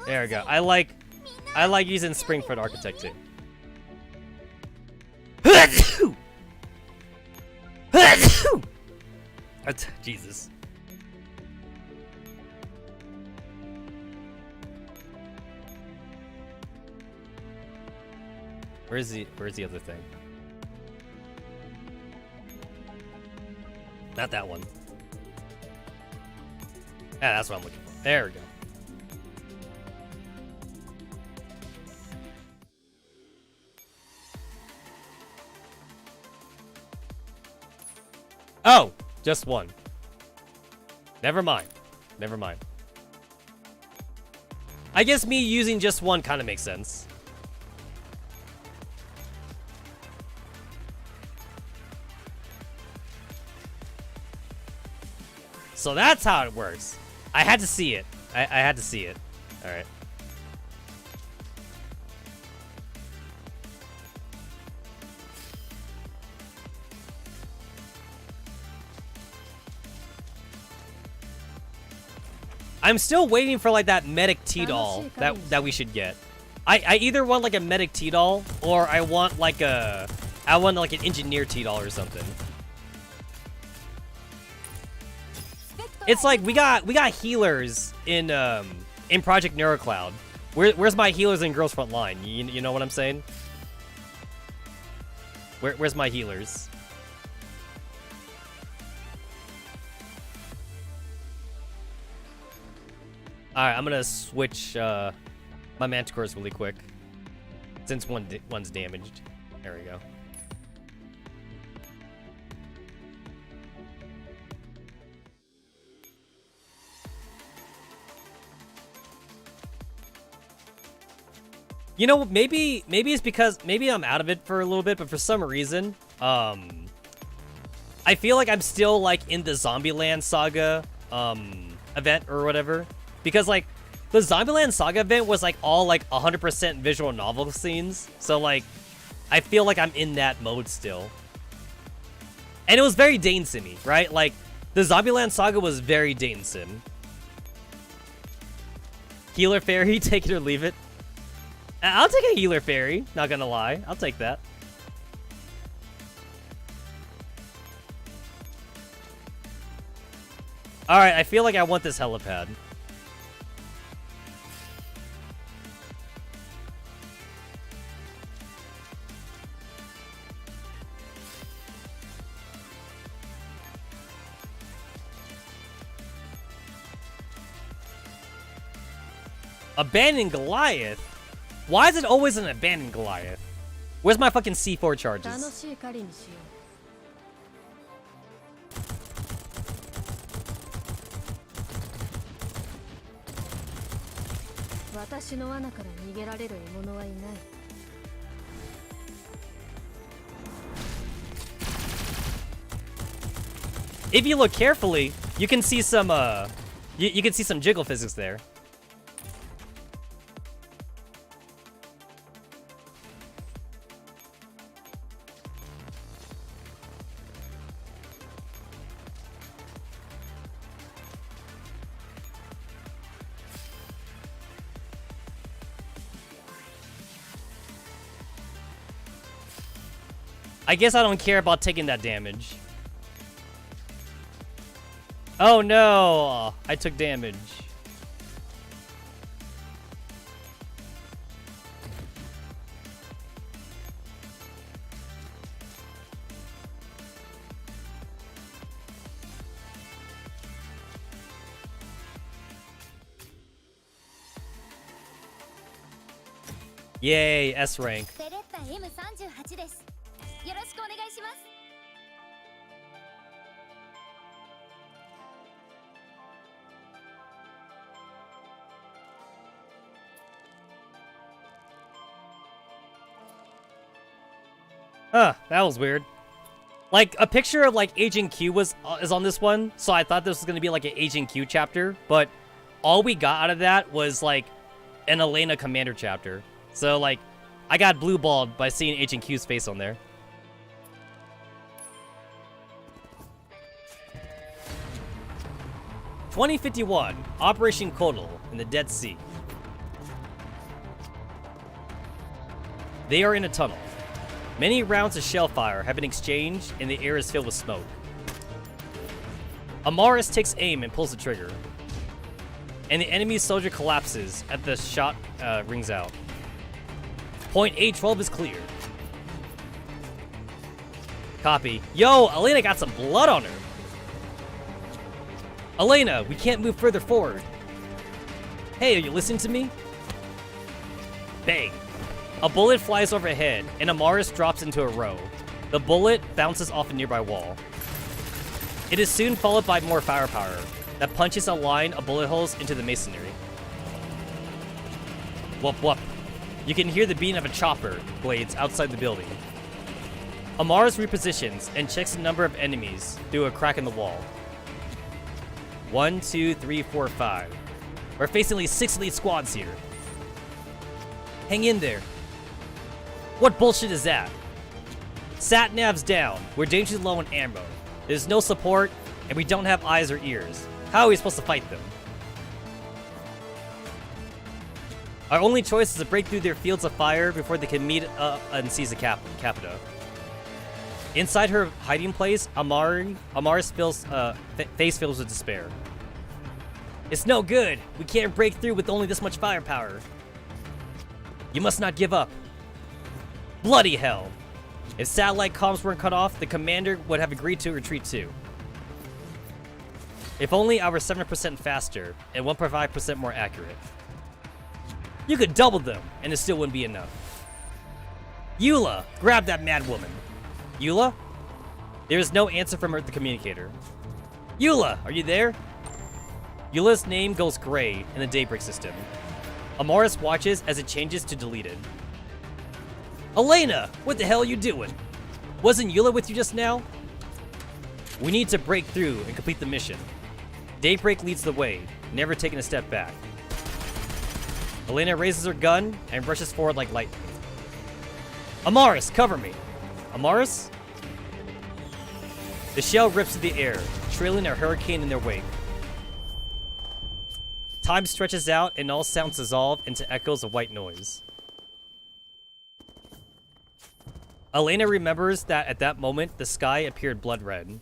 There we go. I like using Springford Architect too. Jesus. Where's the other thing? Not that one. Yeah, that's what I'm looking for. There we go. Oh, just one. Never mind. Never mind. I guess me using just one kind of makes sense. So that's how it works. I had to see it. I had to see it. All right. I'm still waiting for like that medic T-doll that we should get. I either want like a medic T-doll or I want like an engineer T-doll or something. It's like we got healers in Project NeuroCloud. Where's my healers in Girls Frontline? You know what I'm saying? Where's my healers? Alright, I'm gonna switch my Manticores really quick. Since one's damaged. There we go. You know, maybe it's because maybe I'm out of it for a little bit, but for some reason, I feel like I'm still like in the Zombieland Saga event or whatever. Because like the Zombieland Saga event was like all like 100% visual novel scenes. So like I feel like I'm in that mode still. And it was very Dane Sim-y, right? Like the Zombieland Saga was very Dane Sim. Healer Fairy, take it or leave it. I'll take a Healer Fairy, not gonna lie. I'll take that. Alright, I feel like I want this helipad. Abandoned Goliath? Why is it always an abandoned Goliath? Where's my fucking C4 charges? If you look carefully, you can see some you can see some jiggle physics there. I guess I don't care about taking that damage. Oh no! I took damage. Yay, S rank. M38 です。よろしくお願いします。Huh, that was weird. Like, a picture of, like, Agent Q is on this one, so I thought this was gonna be, like, an Agent Q chapter, but all we got out of that was, like, an Elena Commander chapter. So, like, I got blue-balled by seeing Agent Q's face on there. (2051) Operation Kotal in the Dead Sea. They are in a tunnel. Many rounds of shell fire have been exchanged, and the air is filled with smoke. Amaris takes aim and pulls the trigger, and the enemy soldier collapses as the shot rings out. Point A12 is clear. Copy. Yo, Elena got some blood on her. Elena, we can't move further forward. Hey, are you listening to me? Bang. A bullet flies overhead, and Amaris drops into a row. The bullet bounces off a nearby wall. It is soon followed by more firepower that punches a line of bullet holes into the masonry. Whoop whoop. You can hear the beating of a chopper blades outside the building. Amaris repositions and checks the number of enemies through a crack in the wall. 1, 2, 3, 4, 5. We're facing at least 6 elite squads here. Hang in there. What bullshit is that? Sat-nav's down. We're dangerously low on ammo. There's no support, and we don't have eyes or ears. How are we supposed to fight them? Our only choice is to break through their fields of fire before they can meet and seize the Capita. Inside her hiding place, Amaris face fills with despair. It's no good. We can't break through with only this much firepower. You must not give up. Bloody hell. If satellite comms weren't cut off, the commander would have agreed to retreat too. If only I were 7% faster and 1.5% more accurate. You could double them, and it still wouldn't be enough. Eula, grab that mad woman. Eula? There is no answer from the communicator. Eula, are you there? Eula's name goes gray in the Daybreak system. Amaris watches as it changes to deleted. Elena, what the hell are you doing? Wasn't Eula with you just now? We need to break through and complete the mission. Daybreak leads the way, never taking a step back. Elena raises her gun and rushes forward like lightning. Amaris, cover me. Amaris? The shell rips through the air, trailing a hurricane in their wake. Time stretches out and all sounds dissolve into echoes of white noise. Elena remembers that at that moment, the sky appeared blood red.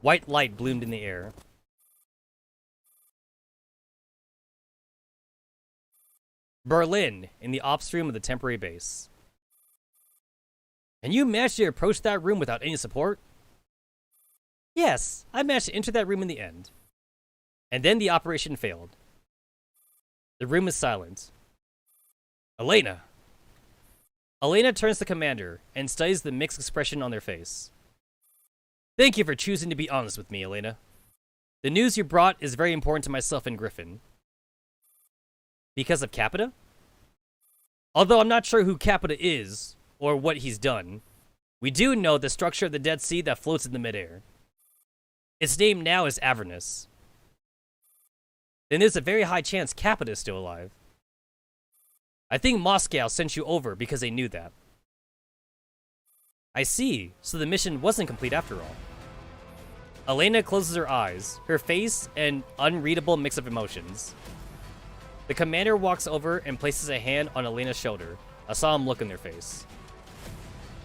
White light bloomed in the air. Berlin, in the ops room of the temporary base. And you managed to approach that room without any support? Yes, I managed to enter that room in the end. And then the operation failed. The room is silent. Elena! Elena turns to Commander and studies the mixed expression on their face. Thank you for choosing to be honest with me, Elena. The news you brought is very important to myself and Griffin. Because of Capita? Although I'm not sure who Capita is, or what he's done, we do know the structure of the Dead Sea that floats in the midair. Its name now is Avernus. Then there's a very high chance Capita is still alive. I think Moscow sent you over because they knew that. I see, so the mission wasn't complete after all. Elena closes her eyes, her face an unreadable mix of emotions. The commander walks over and places a hand on Elena's shoulder, a solemn look in their face.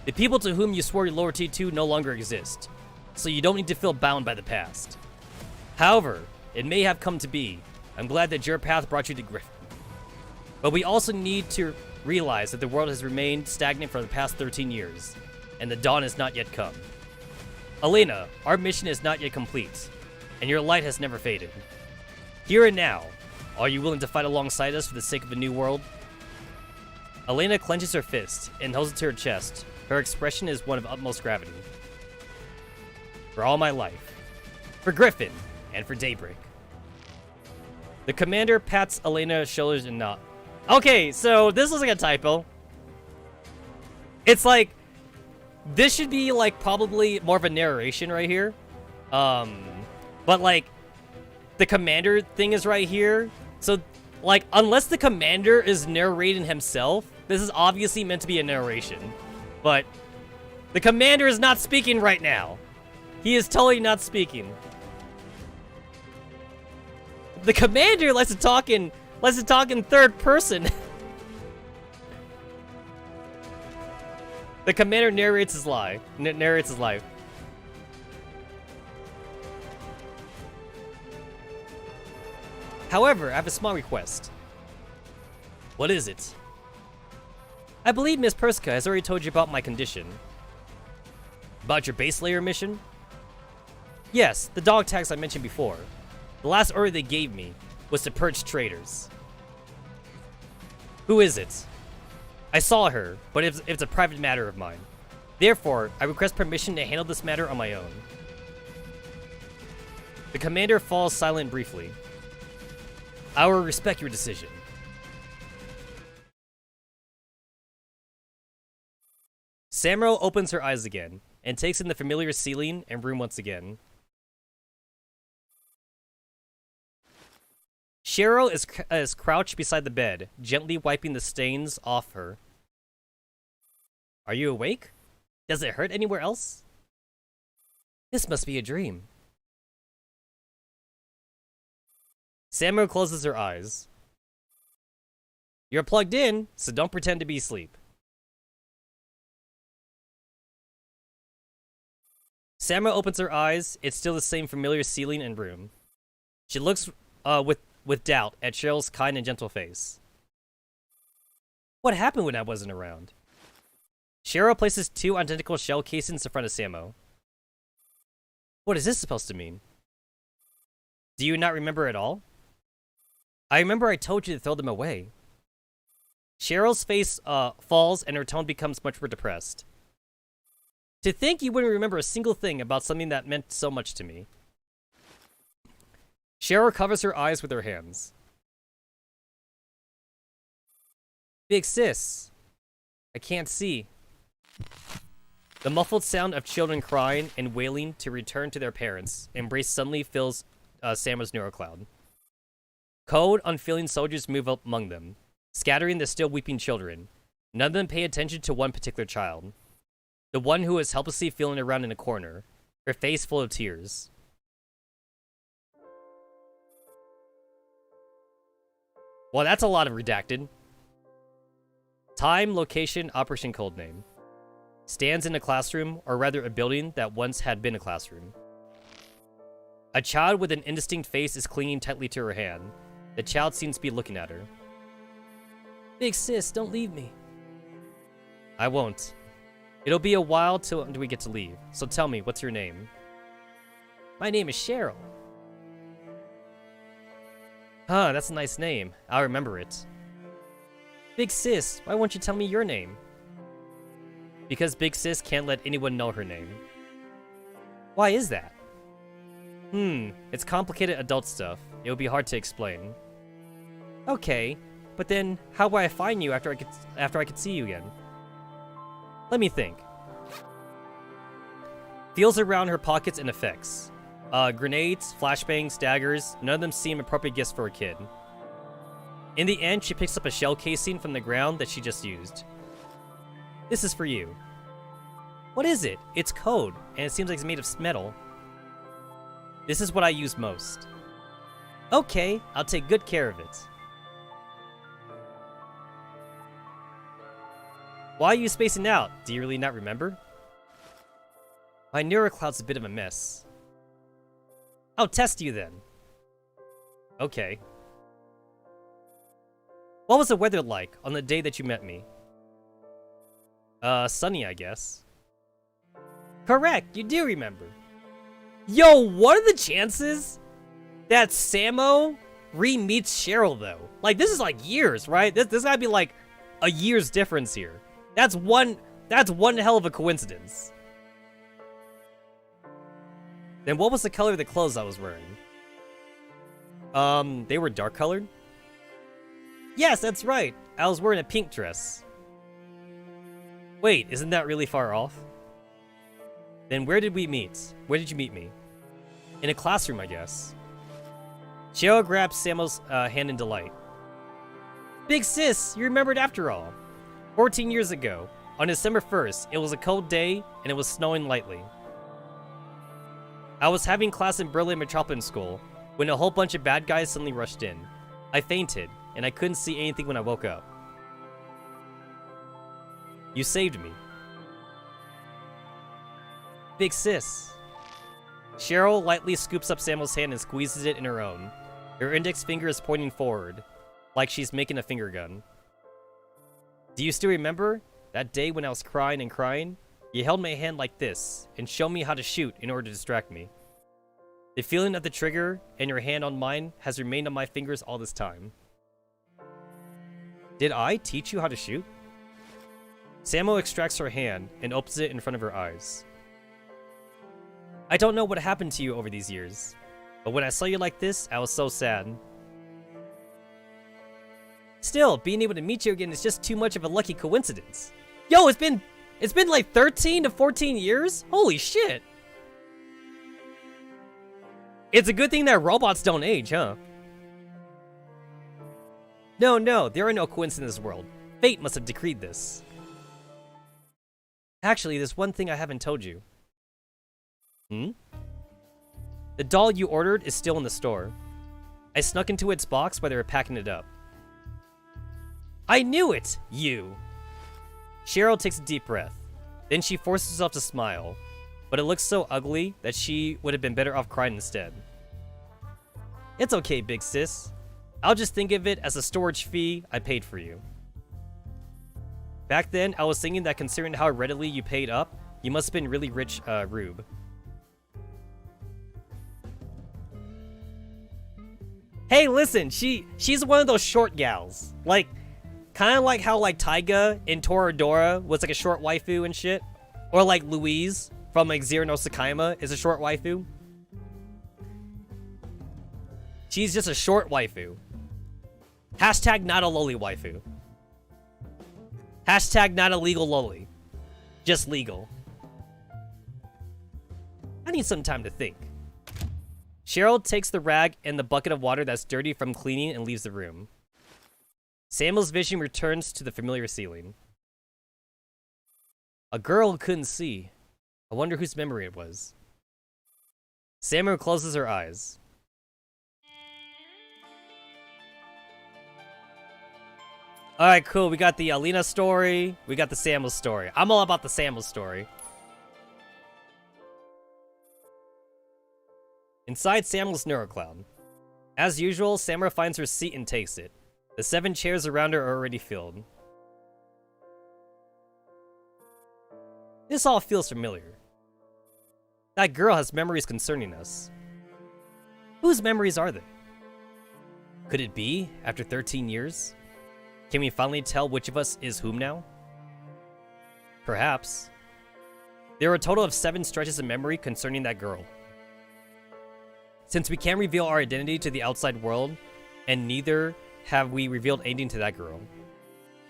The people to whom you swore your loyalty to no longer exist, so you don't need to feel bound by the past. However, it may have come to be. I'm glad that your path brought you to Griffin. But we also need to realize that the world has remained stagnant for the past 13 years, and the dawn has not yet come. Elena, our mission is not yet complete, and your light has never faded. Here and now, are you willing to fight alongside us for the sake of a new world? Elena clenches her fist and holds it to her chest. Her expression is one of utmost gravity. For all my life. For Griffin, and for Daybreak. The commander pats Elena's shoulders and nods. Okay, so this looks like a typo. It's like, this should be like probably more of a narration right here. But like, the commander thing is right here. So like, unless the commander is narrating himself, this is obviously meant to be a narration. But the commander is not speaking right now. He is totally not speaking. The commander likes to talk in third person. The commander narrates his life. However, I have a small request. What is it? I believe Miss Persica has already told you about my condition. About your base layer mission? Yes, the dog tags I mentioned before. The last order they gave me was to purge traitors. Who is it? I saw her, but it's a private matter of mine. Therefore, I request permission to handle this matter on my own. The commander falls silent briefly. I will respect your decision. Samuro opens her eyes again and takes in the familiar ceiling and room once again. Shiro is crouched beside the bed, gently wiping the stains off her. Are you awake? Does it hurt anywhere else? This must be a dream. Samuro closes her eyes. You're plugged in, so don't pretend to be asleep. Samuro opens her eyes. It's still the same familiar ceiling and room. She looks with doubt at Cheryl's kind and gentle face. What happened when I wasn't around? Cheryl places 2 identical shell casings in front of Samo. What is this supposed to mean? Do you not remember at all? I remember I told you to throw them away. Cheryl's face falls and her tone becomes much more depressed. To think you wouldn't remember a single thing about something that meant so much to me. Cheryl covers her eyes with her hands. Big sis, I can't see. The muffled sound of children crying and wailing to return to their parents' embrace suddenly fills Samuro's neurocloud. Cold, unfeeling soldiers move up among them, scattering the still weeping children. None of them pay attention to one particular child. The one who is helplessly feeling around in a corner, her face full of tears. Well, that's a lot of redacted. Time, location, operation codename. Stands in a classroom, or rather a building that once had been a classroom. A child with an indistinct face is clinging tightly to her hand. The child seems to be looking at her. Big sis, don't leave me. I won't. It'll be a while till we get to leave, so tell me, what's your name? My name is Cheryl. Huh, that's a nice name. I'll remember it. Big sis, why won't you tell me your name? Because Big sis can't let anyone know her name. Why is that? It's complicated adult stuff. It would be hard to explain. Okay, but then how will I find you after I could see you again? Let me think. Feels around her pockets and effects. Grenades, flashbangs, daggers, none of them seem appropriate gifts for a kid. In the end, she picks up a shell casing from the ground that she just used. This is for you. What is it? It's code, and it seems like it's made of metal. This is what I use most. Okay, I'll take good care of it. Why are you spacing out? Do you really not remember? My neurocloud's a bit of a mess. I'll test you then. Okay. What was the weather like on the day that you met me? Sunny, I guess. Correct, you do remember. Yo, what are the chances that Samo re-meets Cheryl, though? Like, this is like years, right? This gotta be like a year's difference here. That's one hell of a coincidence. Then what was the color of the clothes I was wearing? They were dark colored? Yes, that's right. I was wearing a pink dress. Wait, isn't that really far off? Then where did we meet? Where did you meet me? In a classroom, I guess. Cheryl grabbed Samo's hand in delight. Big sis, you remembered after all. 14 years ago, on December 1st, it was a cold day and it was snowing lightly. I was having class in Berlin Metropolitan School when a whole bunch of bad guys suddenly rushed in. I fainted, and I couldn't see anything when I woke up. You saved me. Big sis. Cheryl lightly scoops up Samuel's hand and squeezes it in her own. Her index finger is pointing forward, like she's making a finger gun. Do you still remember that day when I was crying and crying? You held my hand like this and showed me how to shoot in order to distract me. The feeling of the trigger and your hand on mine has remained on my fingers all this time. Did I teach you how to shoot? Samo extracts her hand and opens it in front of her eyes. I don't know what happened to you over these years, but when I saw you like this, I was so sad. Still, being able to meet you again is just too much of a lucky coincidence. Yo, it's been like 13 to 14 years? Holy shit. It's a good thing that robots don't age, huh? No, there are no coincidences in this world. Fate must have decreed this. Actually, there's one thing I haven't told you. The doll you ordered is still in the store. I snuck into its box while they were packing it up. I knew it, you! Cheryl takes a deep breath. Then she forces herself to smile, but it looks so ugly that she would have been better off crying instead. It's okay, big sis. I'll just think of it as a storage fee I paid for you. Back then, I was thinking that considering how readily you paid up, you must have been really rich, Rube. Hey, listen, she's one of those short gals. Like, kind of like how, like, Taiga in Toradora was, like, a short waifu and shit. Or, like, Louise from, like, Zero no Tsukaima is a short waifu. She's just a short waifu. Hashtag not a loli waifu. Hashtag not a legal loli. Just legal. I need some time to think. Cheryl takes the rag and the bucket of water that's dirty from cleaning and leaves the room. Samuel's vision returns to the familiar ceiling. A girl who couldn't see. I wonder whose memory it was. Samuel closes her eyes. Alright, cool. We got the Alina story. We got the Samuel story. I'm all about the Samuel story. Inside Samuel's neurocloud. As usual, Samara finds her seat and takes it. The 7 chairs around her are already filled. This all feels familiar. That girl has memories concerning us. Whose memories are they? Could it be, after 13 years? Can we finally tell which of us is whom now? Perhaps. There are a total of 7 stretches of memory concerning that girl. Since we can't reveal our identity to the outside world, and neither have we revealed anything to that girl,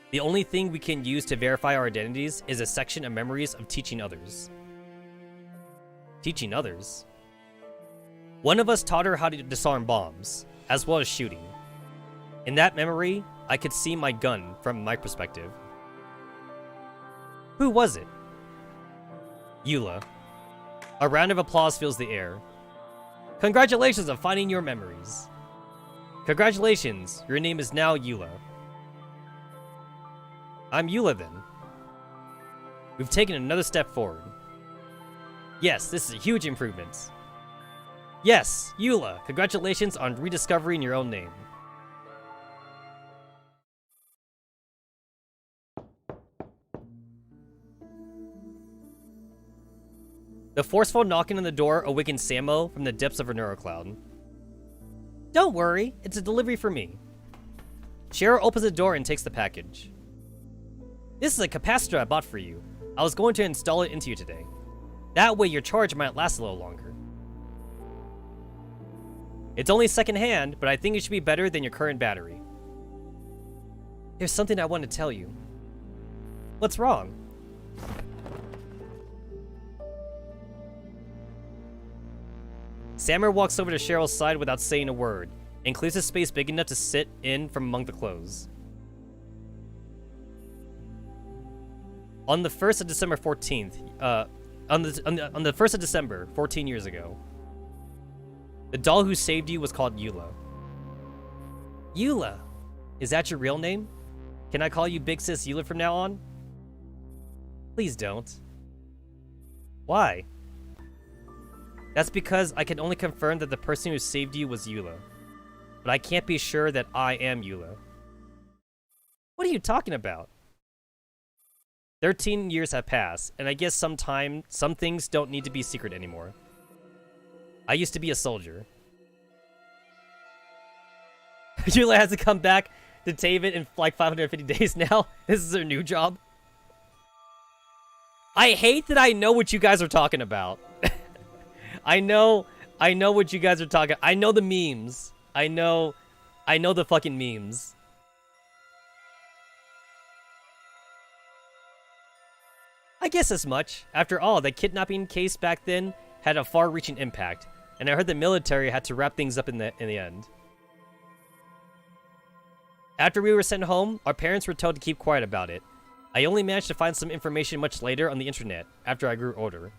the only thing we can use to verify our identities is a section of memories of teaching others. Teaching others? One of us taught her how to disarm bombs, as well as shooting. In that memory, I could see my gun from my perspective. Who was it? Eula. A round of applause fills the air. Congratulations on finding your memories. Congratulations, your name is now Eula. I'm Eula then. We've taken another step forward. Yes, this is a huge improvement. Yes, Eula, congratulations on rediscovering your own name. The forceful knocking on the door awakens Samo from the depths of her neurocloud. Don't worry, it's a delivery for me. Cheryl opens the door and takes the package. This is a capacitor I bought for you. I was going to install it into you today. That way your charge might last a little longer. It's only secondhand, but I think it should be better than your current battery. There's something I want to tell you. What's wrong? Sammer walks over to Cheryl's side without saying a word, and clears a space big enough to sit in from among the clothes. On the 1st of December 14th, on the 1st of December, 14 years ago, the doll who saved you was called Eula. Eula? Is that your real name? Can I call you Big Sis Eula from now on? Please don't. Why? That's because I can only confirm that the person who saved you was Eula. But I can't be sure that I am Eula. What are you talking about? 13 years have passed, and I guess some things don't need to be secret anymore. I used to be a soldier. Eula has to come back to Taven in like 550 days now. This is her new job. I hate that I know what you guys are talking about. I know what you guys are talking. I know the memes. I know the fucking memes. I guess as much. After all, the kidnapping case back then had a far-reaching impact, and I heard the military had to wrap things up in the end. After we were sent home, our parents were told to keep quiet about it. I only managed to find some information much later on the internet, after I grew older.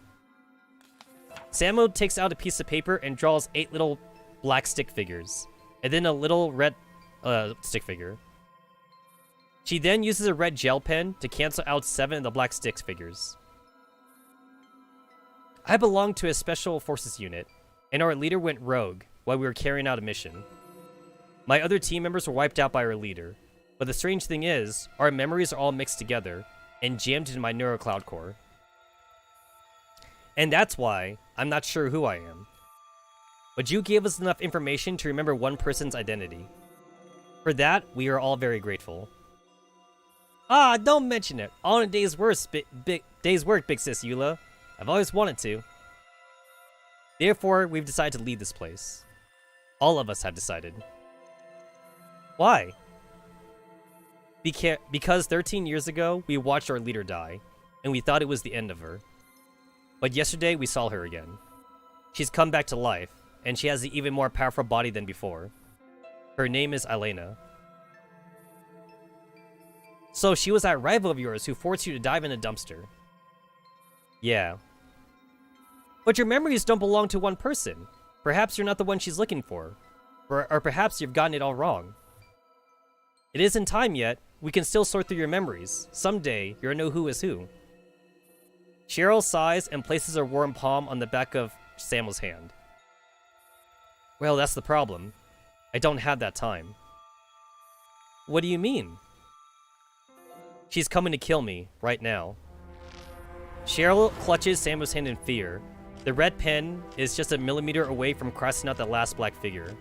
Samo takes out a piece of paper and draws 8 little black stick figures, and then a little red stick figure. She then uses a red gel pen to cancel out 7 of the black stick figures. I belong to a special forces unit, and our leader went rogue while we were carrying out a mission. My other team members were wiped out by our leader, but the strange thing is, our memories are all mixed together and jammed into my neurocloud core. And that's why I'm not sure who I am. But you gave us enough information to remember one person's identity. For that, we are all very grateful. Ah, don't mention it. All in a day's work, Big Sis Eula. I've always wanted to. Therefore, we've decided to leave this place. All of us have decided. Why? Because 13 years ago, we watched our leader die, and we thought it was the end of her. But yesterday, we saw her again. She's come back to life, and she has an even more powerful body than before. Her name is Elena. So she was that rival of yours who forced you to dive in a dumpster. Yeah. But your memories don't belong to one person. Perhaps you're not the one she's looking for. Or perhaps you've gotten it all wrong. It isn't time yet. We can still sort through your memories. Someday, you'll know who is who. Cheryl sighs and places her warm palm on the back of Samuel's hand. Well, that's the problem. I don't have that time. What do you mean? She's coming to kill me, right now. Cheryl clutches Samuel's hand in fear. The red pen is just a millimeter away from crossing out the last black figure.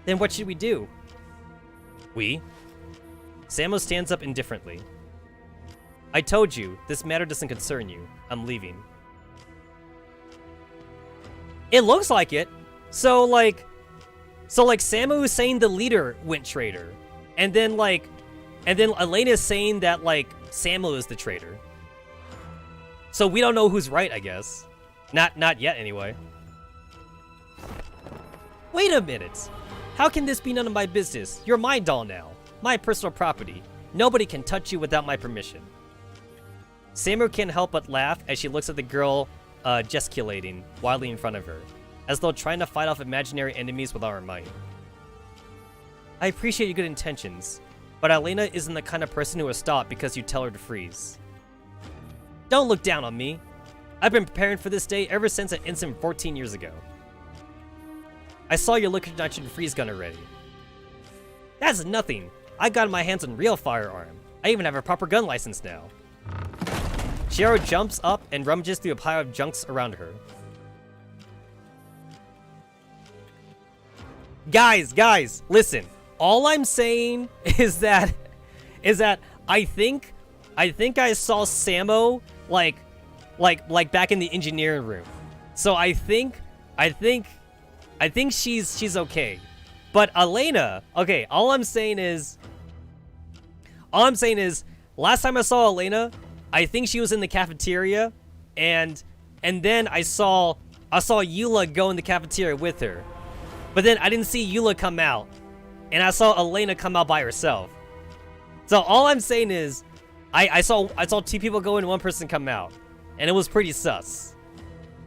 Then what should we do? We? Samo stands up indifferently. I told you, this matter doesn't concern you. I'm leaving. It looks like it. So like Samu is saying the leader went traitor. And then Elena is saying that like Samu is the traitor. So we don't know who's right, I guess. Not yet anyway. Wait a minute. How can this be none of my business? You're my doll now. My personal property. Nobody can touch you without my permission. Samu can't help but laugh as she looks at the girl gesticulating wildly in front of her, as though trying to fight off imaginary enemies with all her might. I appreciate your good intentions, but Elena isn't the kind of person who will stop because you tell her to freeze. Don't look down on me. I've been preparing for this day ever since an incident 14 years ago. I saw your liquid nitrogen freeze gun already. That's nothing. I got my hands on real firearm. I even have a proper gun license now. Shiro jumps up and rummages through a pile of junks around her. Guys, listen. All I'm saying is that I think I saw Samo like back in the engineering room. So I think she's okay. But Elena, okay, all I'm saying is last time I saw Elena, I think she was in the cafeteria, and then I saw Eula go in the cafeteria with her. But then I didn't see Eula come out, and I saw Elena come out by herself. So all I'm saying is I saw two people go in and one person come out, and it was pretty sus.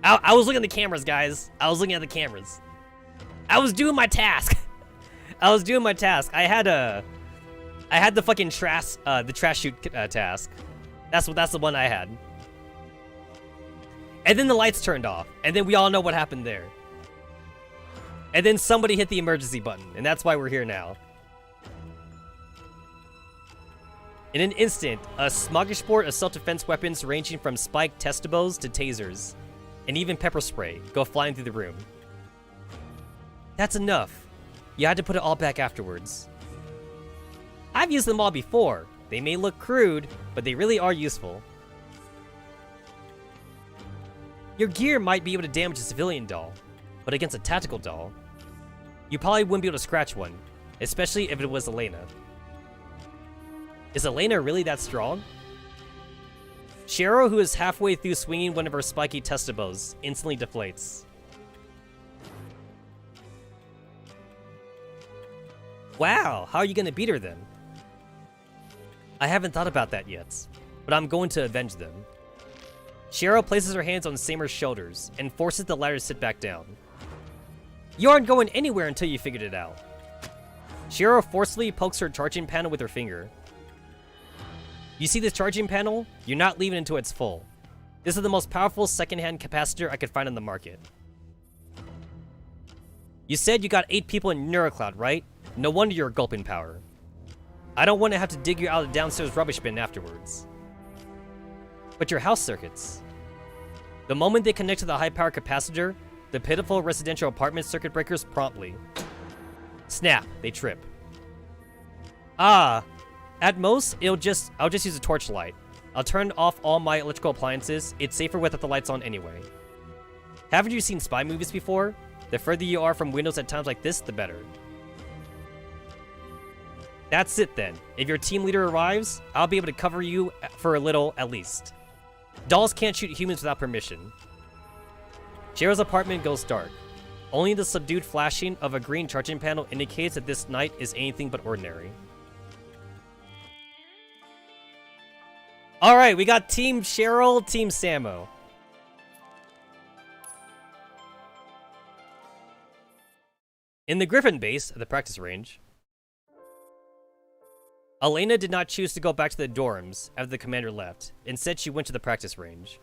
I was looking at the cameras, guys. I was looking at the cameras. I was doing my task. I had the fucking trash shoot task. That's the one I had. And then the lights turned off, and then we all know what happened there. And then somebody hit the emergency button, and that's why we're here now. In an instant, a smorgasbord of self-defense weapons ranging from spiked testabows to tasers, and even pepper spray, go flying through the room. That's enough. You had to put it all back afterwards. I've used them all before. They may look crude, but they really are useful. Your gear might be able to damage a civilian doll, but against a tactical doll, you probably wouldn't be able to scratch one, especially if it was Elena. Is Elena really that strong? Shiro, who is halfway through swinging one of her spiky testabows, instantly deflates. Wow, how are you gonna beat her then? I haven't thought about that yet, but I'm going to avenge them. Shiro places her hands on Samer's shoulders and forces the latter to sit back down. You aren't going anywhere until you figured it out. Shiro forcefully pokes her charging panel with her finger. You see this charging panel? You're not leaving until it's full. This is the most powerful secondhand capacitor I could find on the market. You said you got 8 people in NeuroCloud, right? No wonder you're gulping power. I don't want to have to dig you out of the downstairs rubbish bin afterwards. But your house circuits. The moment they connect to the high-power capacitor, the pitiful residential apartment circuit breakers promptly. Snap, they trip. At most, I'll just use a torchlight. I'll turn off all my electrical appliances. It's safer without the lights on anyway. Haven't you seen spy movies before? The further you are from windows at times like this, the better. That's it then. If your team leader arrives, I'll be able to cover you for a little at least. Dolls can't shoot humans without permission. Shiro's apartment goes dark. Only the subdued flashing of a green charging panel indicates that this night is anything but ordinary. Alright, we got Team Cheryl, Team Samo. In the Griffin base at the practice range, Elena did not choose to go back to the dorms after the commander left. Instead, she went to the practice range.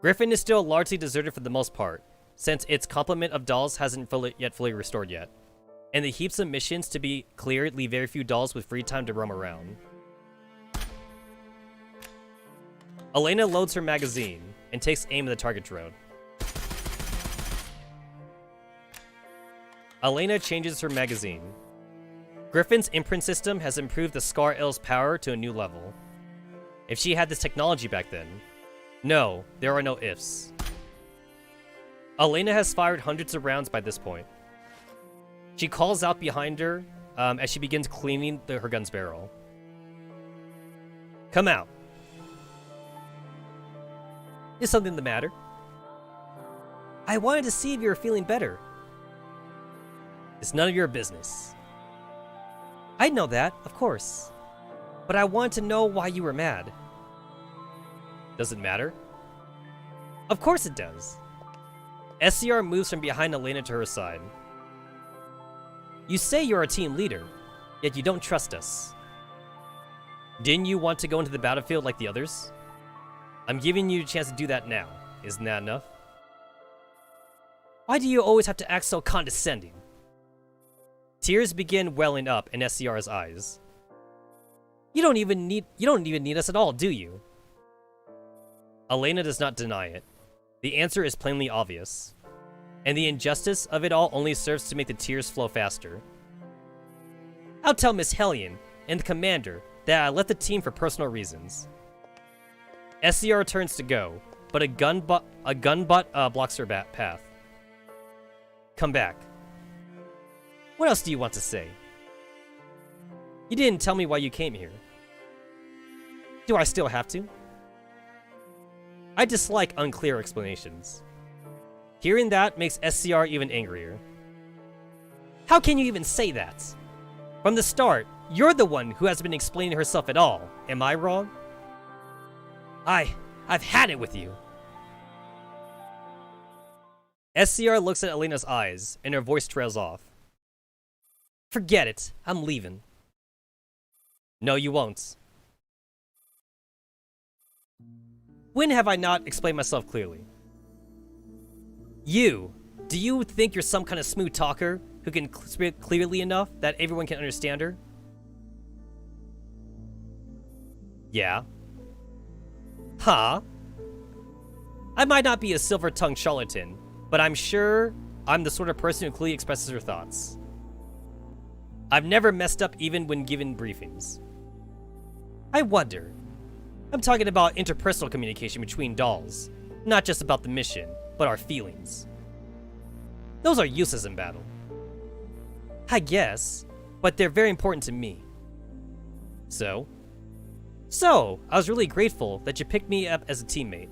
Griffin is still largely deserted for the most part, since its complement of dolls hasn't fully restored yet, and the heaps of missions to be cleared leave very few dolls with free time to roam around. Elena loads her magazine and takes aim at the target drone. Elena changes her magazine. Griffin's imprint system has improved the Scar L's power to a new level. If she had this technology back then, no, there are no ifs. Elena has fired hundreds of rounds by this point. She calls out behind her as she begins cleaning her gun's barrel. Come out. Is something the matter? I wanted to see if you were feeling better. It's none of your business. I know that, of course. But I wanted to know why you were mad. Does it matter? Of course it does. SCR moves from behind Elena to her side. You say you're a team leader, yet you don't trust us. Didn't you want to go into the battlefield like the others? I'm giving you a chance to do that now. Isn't that enough? Why do you always have to act so condescending? Tears begin welling up in SCR's eyes. You don't even need us at all, do you? Elena does not deny it. The answer is plainly obvious. And the injustice of it all only serves to make the tears flow faster. I'll tell Miss Hellion and the commander that I left the team for personal reasons. SCR turns to go, but a gun butt blocks her path. Come back. What else do you want to say? You didn't tell me why you came here. Do I still have to? I dislike unclear explanations. Hearing that makes SCR even angrier. How can you even say that? From the start, you're the one who hasn't been explaining herself at all. Am I wrong? I've had it with you. SCR looks at Elena's eyes, and her voice trails off. Forget it. I'm leaving. No, you won't. When have I not explained myself clearly? Do you think you're some kind of smooth talker who can speak clearly enough that everyone can understand her? Yeah. Huh? I might not be a silver-tongued charlatan, but I'm sure I'm the sort of person who clearly expresses her thoughts. I've never messed up even when given briefings. I wonder. I'm talking about interpersonal communication between dolls, not just about the mission, but our feelings. Those are useless in battle. I guess, but they're very important to me. So, I was really grateful that you picked me up as a teammate.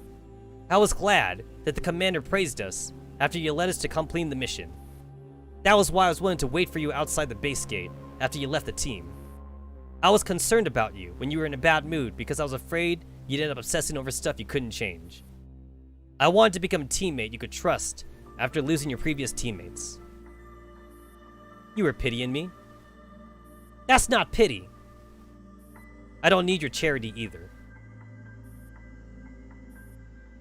I was glad that the commander praised us after you led us to complete the mission. That was why I was willing to wait for you outside the base gate after you left the team. I was concerned about you when you were in a bad mood because I was afraid you'd end up obsessing over stuff you couldn't change. I wanted to become a teammate you could trust after losing your previous teammates. You were pitying me? That's not pity. I don't need your charity either.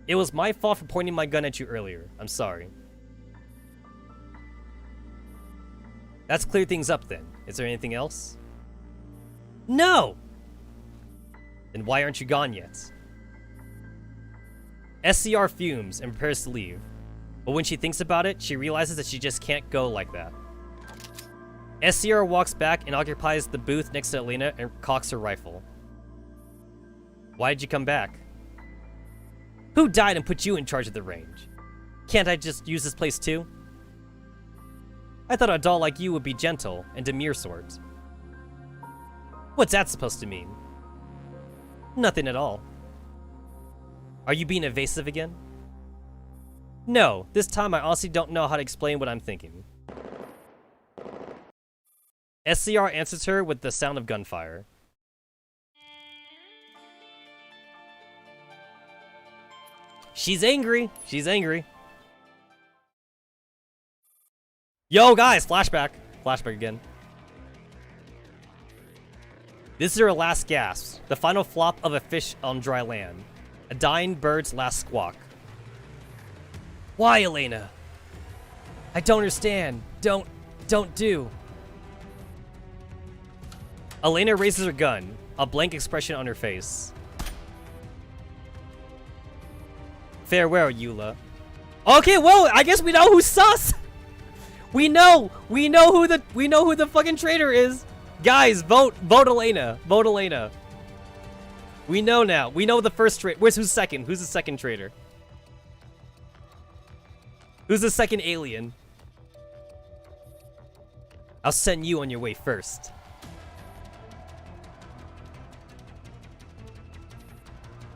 It was my fault for pointing my gun at you earlier. I'm sorry. Let's clear things up then. Is there anything else? No! Then why aren't you gone yet? SCR fumes and prepares to leave, but when she thinks about it, she realizes that she just can't go like that. SCR walks back and occupies the booth next to Elena and cocks her rifle. Why did you come back? Who died and put you in charge of the range? Can't I just use this place too? I thought a doll like you would be gentle and demure sort. What's that supposed to mean? Nothing at all. Are you being evasive again? No, this time I honestly don't know how to explain what I'm thinking. SCR answers her with the sound of gunfire. She's angry. She's angry. Yo, guys, flashback. Flashback again. This is her last gasp, the final flop of a fish on dry land, a dying bird's last squawk. Why, Elena? I don't understand. Don't do. Elena raises her gun, a blank expression on her face. Farewell, Eula. Okay, well, I guess we know who's sus. We know who the fucking traitor is. Guys, vote Elena. Vote Elena. We know now. We know the first traitor. Who's second? Who's the second traitor? Who's the second alien? I'll send you on your way first.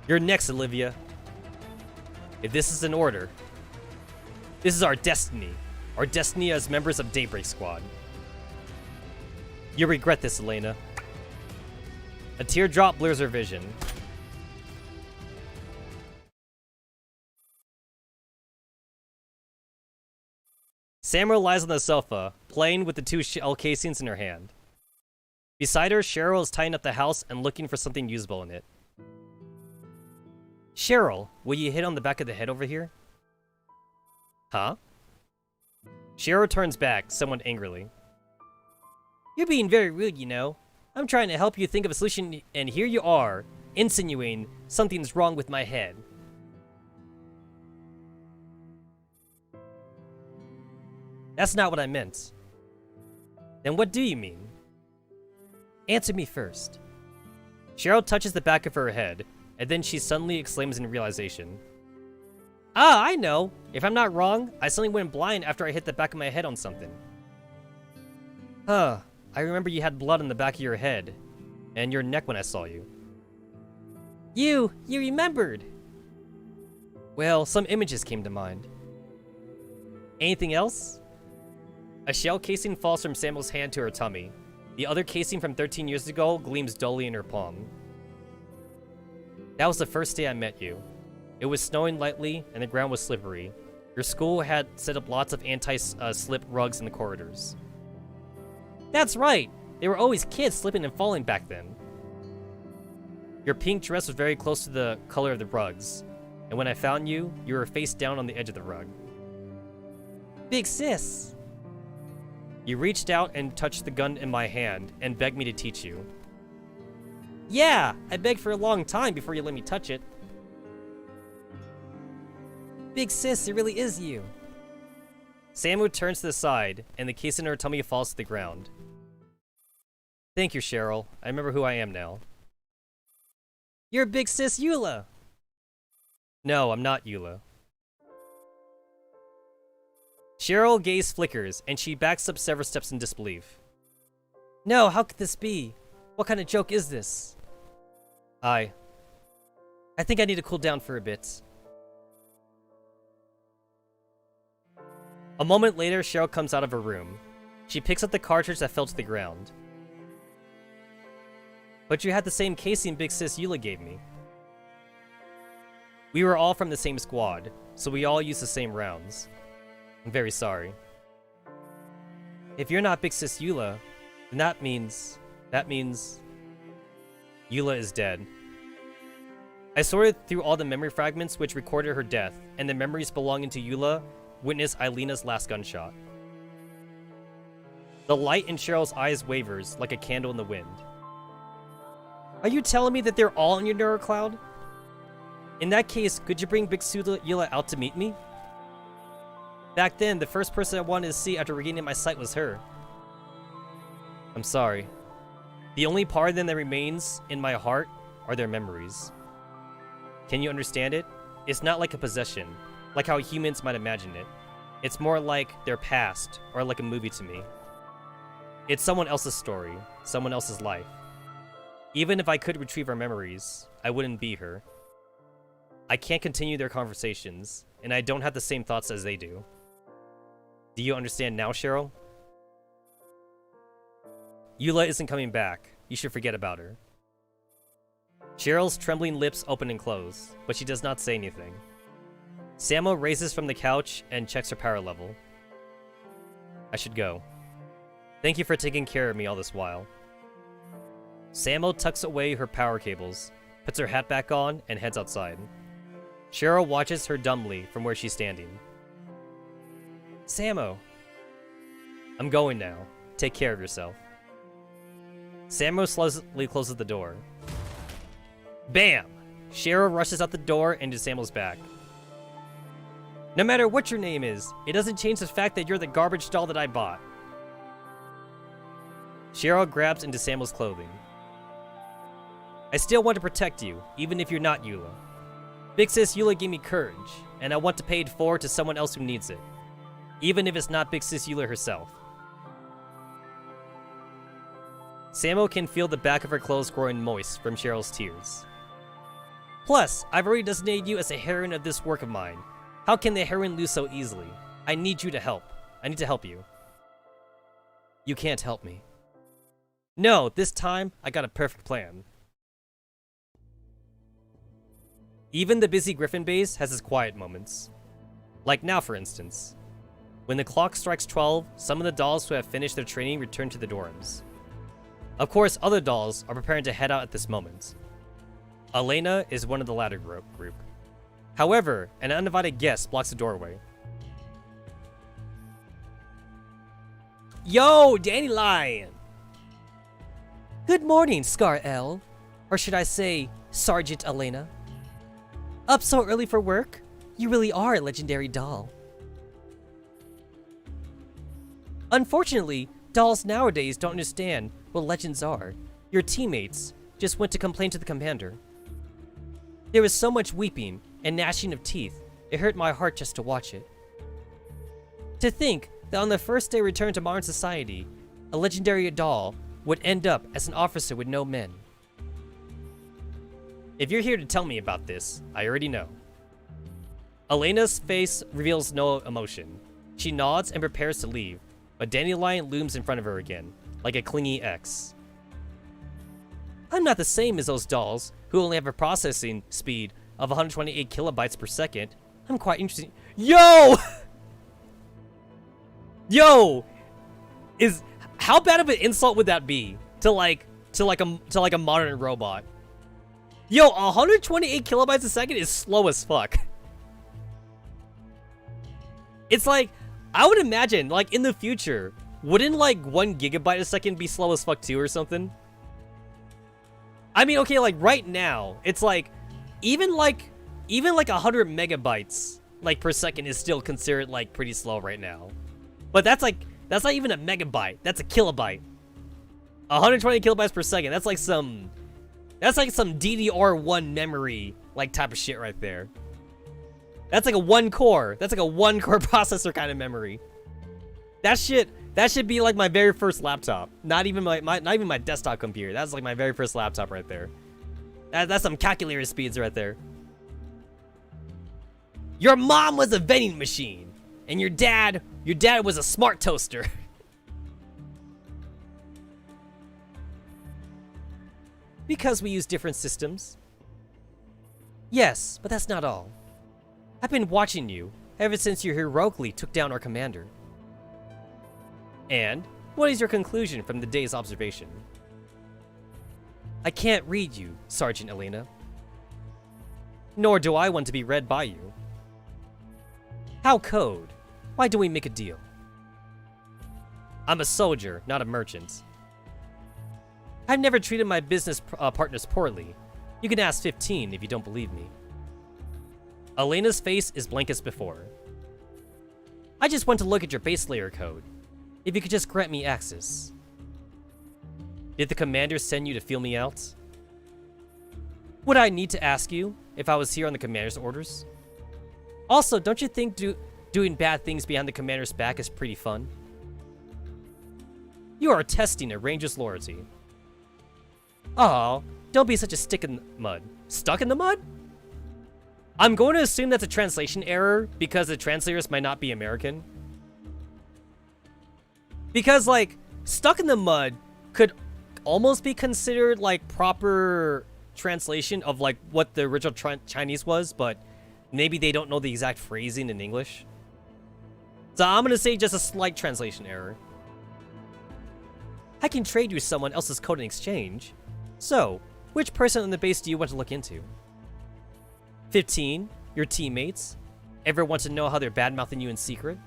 You're next, Olivia. If this is an order, this is our destiny. Our destiny as members of Daybreak Squad. You'll regret this, Elena. A teardrop blurs her vision. Samuel lies on the sofa, playing with the two shell casings in her hand. Beside her, Cheryl is tying up the house and looking for something usable in it. Cheryl, will you hit on the back of the head over here? Huh? Cheryl turns back, somewhat angrily. You're being very rude, you know. I'm trying to help you think of a solution, and here you are, insinuating something's wrong with my head. That's not what I meant. Then what do you mean? Answer me first. Cheryl touches the back of her head, and then she suddenly exclaims in realization. Ah, I know! If I'm not wrong, I suddenly went blind after I hit the back of my head on something. Huh, I remember you had blood on the back of your head, and your neck when I saw you. You remembered! Well, some images came to mind. Anything else? A shell casing falls from Samuel's hand to her tummy. The other casing from 13 years ago gleams dully in her palm. That was the first day I met you. It was snowing lightly, and the ground was slippery. Your school had set up lots of anti-slip rugs in the corridors. That's right! There were always kids slipping and falling back then. Your pink dress was very close to the color of the rugs, and when I found you, you were face down on the edge of the rug. Big sis! You reached out and touched the gun in my hand and begged me to teach you. Yeah, I begged for a long time before you let me touch it. Big sis, it really is you. Samu turns to the side, and the case in her tummy falls to the ground. Thank you, Cheryl. I remember who I am now. You're Big Sis Eula! No, I'm not Eula. Cheryl gaze flickers, and she backs up several steps in disbelief. No, how could this be? What kind of joke is this? I think I need to cool down for a bit. A moment later, Cheryl comes out of her room. She picks up the cartridge that fell to the ground. But you had the same casing Big Sis Eula gave me. We were all from the same squad, so we all used the same rounds. I'm very sorry. If you're not Big Sis Eula, then that means Eula is dead. I sorted through all the memory fragments which recorded her death, and the memories belonging to Eula witnessed Eilena's last gunshot. The light in Cheryl's eyes wavers like a candle in the wind. Are you telling me that they're all in your neurocloud? In that case, could you bring Big Eula out to meet me? Back then, the first person I wanted to see after regaining my sight was her. I'm sorry. The only part of them that remains in my heart are their memories. Can you understand it? It's not like a possession, like how humans might imagine it. It's more like their past, or like a movie to me. It's someone else's story, someone else's life. Even if I could retrieve her memories, I wouldn't be her. I can't continue their conversations, and I don't have the same thoughts as they do. Do you understand now, Cheryl? Eula isn't coming back. You should forget about her. Cheryl's trembling lips open and close, but she does not say anything. Samu raises from the couch and checks her power level. I should go. Thank you for taking care of me all this while. Samu tucks away her power cables, puts her hat back on, and heads outside. Cheryl watches her dumbly from where she's standing. Samu. I'm going now. Take care of yourself. Samu slowly closes the door. Bam! Cheryl rushes out the door into Samuel's back. No matter what your name is, it doesn't change the fact that you're the garbage doll that I bought. Cheryl grabs into Samuel's clothing. I still want to protect you, even if you're not Eula. Big Sis Eula gave me courage, and I want to pay it forward to someone else who needs it, even if it's not Big Sis Eula herself. Samu can feel the back of her clothes growing moist from Cheryl's tears. Plus, I've already designated you as a heroine of this work of mine. How can the heroine lose so easily? I need you to help. I need to help you. You can't help me. No, this time, I got a perfect plan. Even the busy Griffin base has its quiet moments. Like now, for instance. When the clock strikes 12, some of the dolls who have finished their training return to the dorms. Of course, other dolls are preparing to head out at this moment. Elena is one of the latter group. However, an uninvited guest blocks the doorway. Yo, Dandelion! Good morning, Scar L. Or should I say, Sergeant Elena? Up so early for work? You really are a legendary doll. Unfortunately, dolls nowadays don't understand what legends are. Your teammates just went to complain to the commander. There was so much weeping and gnashing of teeth, it hurt my heart just to watch it. To think that on the first day return to modern society, a legendary doll would end up as an officer with no men. If you're here to tell me about this, I already know. Elena's face reveals no emotion. She nods and prepares to leave, but Dandelion looms in front of her again, like a clingy ex. I'm not the same as those dolls who only have a processing speed of 128 kilobytes per second. I'm quite interesting. Yo! Yo! How bad of an insult would that be to a modern robot? Yo, 128 kilobytes a second is slow as fuck. It's like, I would imagine, like, in the future, wouldn't, like, 1 gigabyte a second be slow as fuck too or something? I mean, okay, like, right now, it's like, even like 100 megabytes, like, per second is still considered, like, pretty slow right now. But that's not even a megabyte, that's a kilobyte. 120 kilobytes per second, that's like some DDR1 memory, like, type of shit right there. That's like a one core processor kind of memory. That should be like my very first laptop. Not even my desktop computer. That's like my very first laptop right there. That's some calculator speeds right there. Your mom was a vending machine, and your dad was a smart toaster. Because we use different systems. Yes, but that's not all. I've been watching you ever since you heroically took down our commander. And what is your conclusion from the day's observation? I can't read you, Sergeant Elena. Nor do I want to be read by you. How code? Why do we make a deal? I'm a soldier, not a merchant. I've never treated my business partners poorly. You can ask 15 if you don't believe me. Elena's face is blank as before. I just want to look at your base layer code. If you could just grant me access. Did the commander send you to feel me out? Would I need to ask you if I was here on the commander's orders? Also, don't you think doing bad things behind the commander's back is pretty fun? You are testing a ranger's loyalty. Oh, don't be such a stick in the mud. Stuck in the mud? I'm going to assume that's a translation error because the translators might not be American. Because, like, stuck in the mud could almost be considered, like, proper translation of, like, what the original Chinese was, but maybe they don't know the exact phrasing in English. So I'm going to say just a slight translation error. I can trade you someone else's code in exchange. So, which person on the base do you want to look into? 15, your teammates? Ever want to know how they're bad-mouthing you in secret?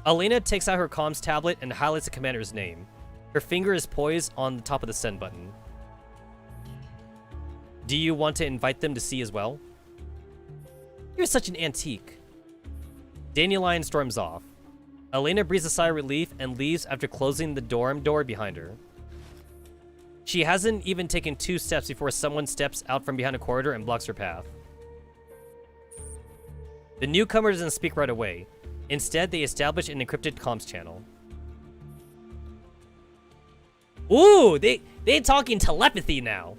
Elena takes out her comms tablet and highlights the commander's name. Her finger is poised on the top of the send button. Do you want to invite them to see as well? You're such an antique. Dandelion storms off. Elena breathes a sigh of relief and leaves after closing the dorm door behind her. She hasn't even taken 2 steps before someone steps out from behind a corridor and blocks her path. The newcomer doesn't speak right away. Instead, they establish an encrypted comms channel. Ooh, they're talking telepathy now.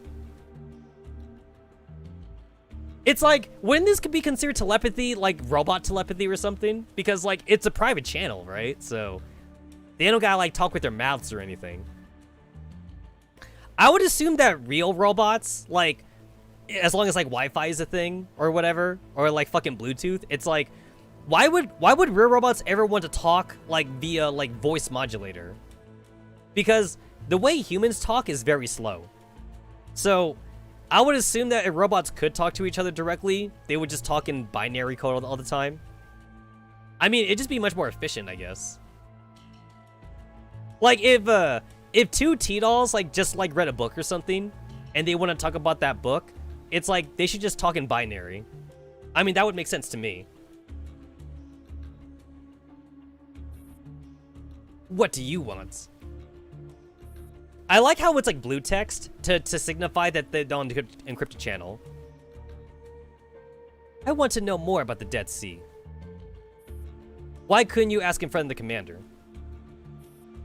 It's like, wouldn't this could be considered telepathy, like robot telepathy or something? Because, like, it's a private channel, right? So, they don't gotta, like, talk with their mouths or anything. I would assume that real robots, like, as long as, like, Wi-Fi is a thing, or whatever, or, like, fucking Bluetooth, it's like, why would real robots ever want to talk, like, via, like, voice modulator? Because the way humans talk is very slow. So, I would assume that if robots could talk to each other directly, they would just talk in binary code all the time. I mean, it'd just be much more efficient, I guess. Like, if two T-dolls, like, just, like, read a book or something, and they want to talk about that book, it's like, they should just talk in binary. I mean, that would make sense to me. What do you want? I like how it's like blue text to signify that they don't encrypt a channel. I want to know more about the Dead Sea. Why couldn't you ask in front of the commander?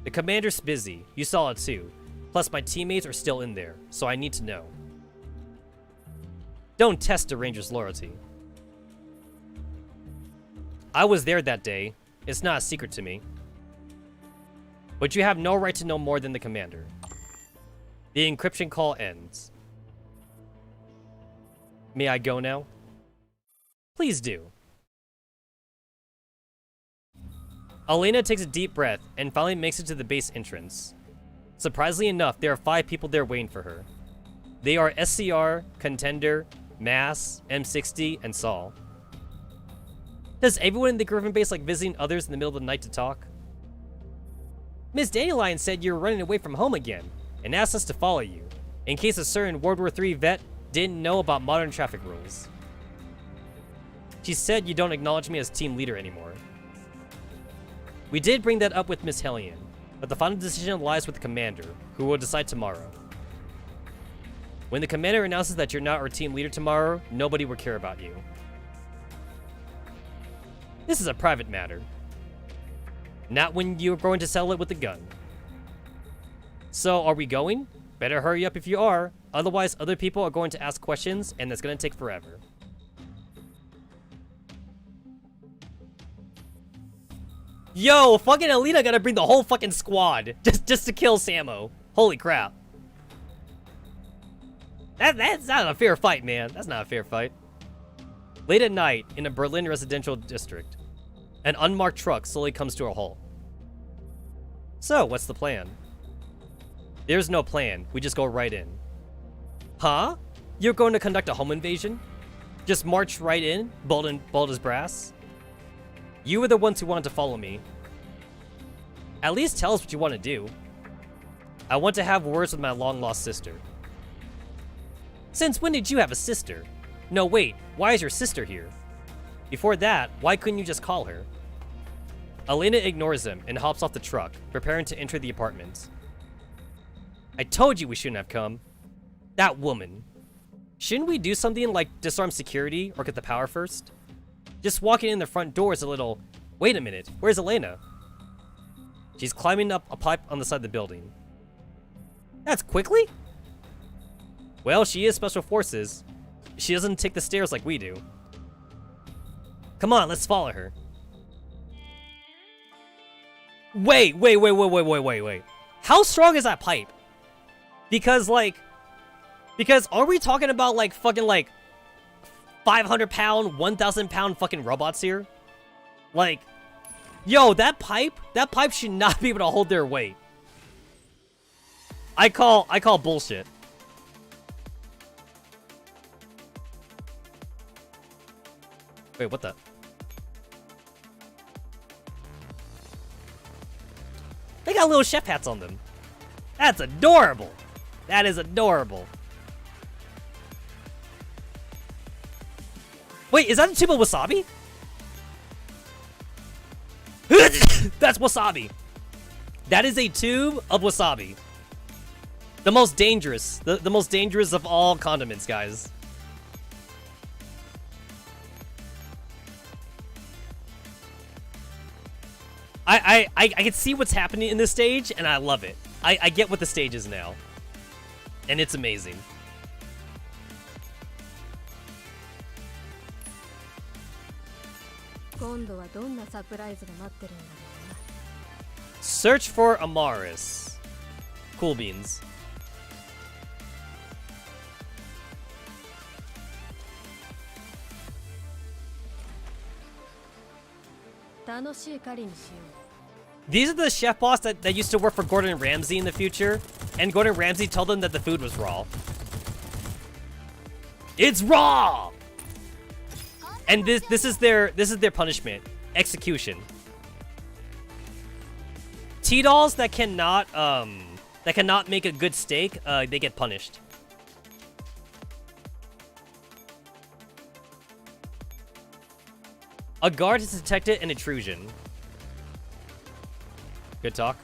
The commander's busy. You saw it too. Plus my teammates are still in there, so I need to know. Don't test a ranger's loyalty. I was there that day. It's not a secret to me. But you have no right to know more than the commander. The encryption call ends. May I go now? Please do. Elena takes a deep breath and finally makes it to the base entrance. Surprisingly enough, there are 5 people there waiting for her. They are SCR, Contender, Mass, M60, and Saul. Does everyone in the Griffin base like visiting others in the middle of the night to talk? Miss Dandelion said you were running away from home again, and asked us to follow you, in case a certain World War III vet didn't know about modern traffic rules. She said you don't acknowledge me as team leader anymore. We did bring that up with Miss Hellion, but the final decision lies with the commander, who will decide tomorrow. When the commander announces that you're not our team leader tomorrow, nobody will care about you. This is a private matter. Not when you're going to settle it with a gun. So, are we going? Better hurry up if you are, otherwise other people are going to ask questions and it's going to take forever. Yo, fucking Alita gotta bring the whole fucking squad just to kill Samo. Holy crap. That's not a fair fight, man. That's not a fair fight. Late at night, in a Berlin residential district, an unmarked truck slowly comes to a halt. So, what's the plan? There's no plan. We just go right in. Huh? You're going to conduct a home invasion? Just march right in, bold as brass? You were the ones who wanted to follow me. At least tell us what you want to do. I want to have words with my long-lost sister. Since when did you have a sister? No, wait. Why is your sister here? Before that, why couldn't you just call her? Elena ignores him and hops off the truck, preparing to enter the apartment. I told you we shouldn't have come. That woman. Shouldn't we do something like disarm security or get the power first? Just walking in the front door is a little... Wait a minute, where's Elena? She's climbing up a pipe on the side of the building. That's quickly? Well, she is Special Forces. She doesn't take the stairs like we do. Come on, let's follow her. Wait. How strong is that pipe? Because are we talking about like fucking like 500 pound, 1,000 pound fucking robots here? Like, yo, that pipe should not be able to hold their weight. I call bullshit. Wait, what the? They got little chef hats on them. That's adorable. That is adorable. Wait, is that a tube of wasabi? That's wasabi. That is a tube of wasabi. The most dangerous. The most dangerous of all condiments, guys. I can see what's happening in this stage, and I love it. I get what the stage is now. And it's amazing. Search for Amaris. Cool beans. These are the chef boss that used to work for Gordon Ramsay in the future, and Gordon Ramsay told them that the food was raw. It's raw. And this is their punishment. Execution. T-dolls that cannot make a good steak, they get punished. A guard has detected an intrusion. Good talk.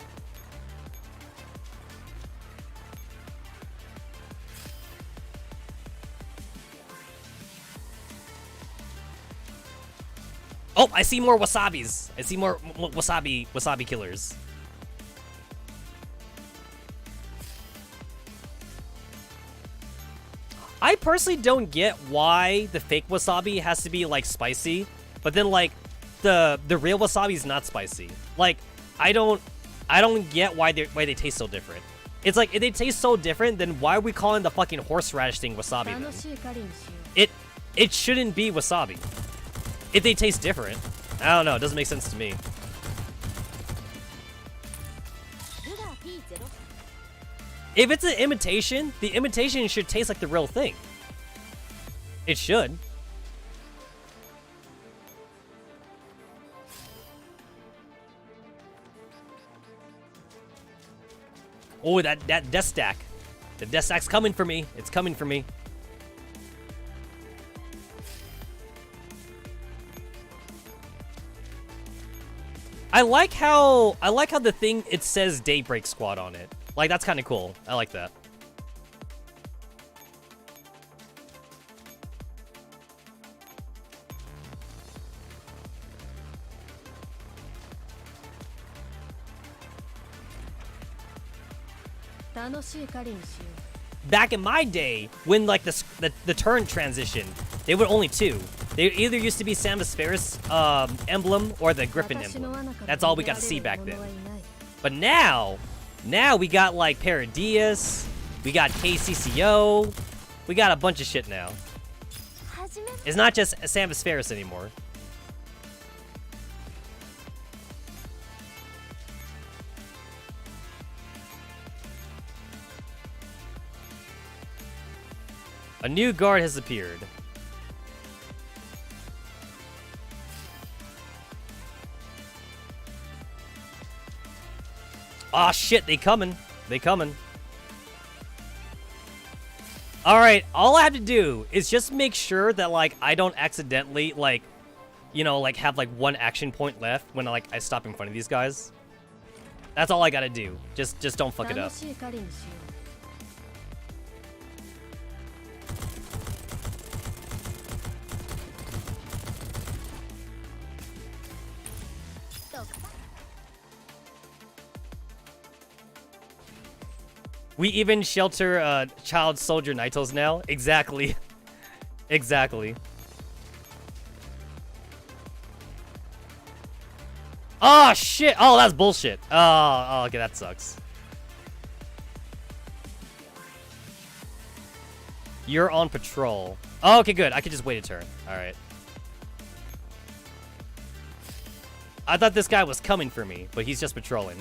Oh, I see more wasabis. I see more wasabi killers. I personally don't get why the fake wasabi has to be like spicy, but then like the real wasabi is not spicy. Like I don't get why they taste so different. It's like if they taste so different, then why are we calling the fucking horseradish thing wasabi then? It shouldn't be wasabi. If they taste different. I don't know, it doesn't make sense to me. If it's an imitation, the imitation should taste like the real thing. It should. Oh, that death stack. The death stack's coming for me. It's coming for me. I like how the thing, it says Daybreak Squad on it. Like, that's kind of cool. I like that. Back in my day, when like the turn transition, they were only two. They either used to be Samus Ferris emblem or the Griffin emblem. That's all we got to see back then. But now we got like Paradius, we got KCCO, we got a bunch of shit now. It's not just Samus Ferris anymore. A new guard has appeared. Aw, shit, they coming. They coming. Alright, all I have to do is just make sure that, like, I don't accidentally, like, you know, like, have, like, one action point left when, like, I stop in front of these guys. That's all I gotta do. Just don't fuck it up. We even shelter child soldier Naitos now. Exactly. Exactly. Oh shit! Oh, that's bullshit. Oh, okay, that sucks. You're on patrol. Oh, okay, good. I could just wait a turn. All right. I thought this guy was coming for me, but he's just patrolling.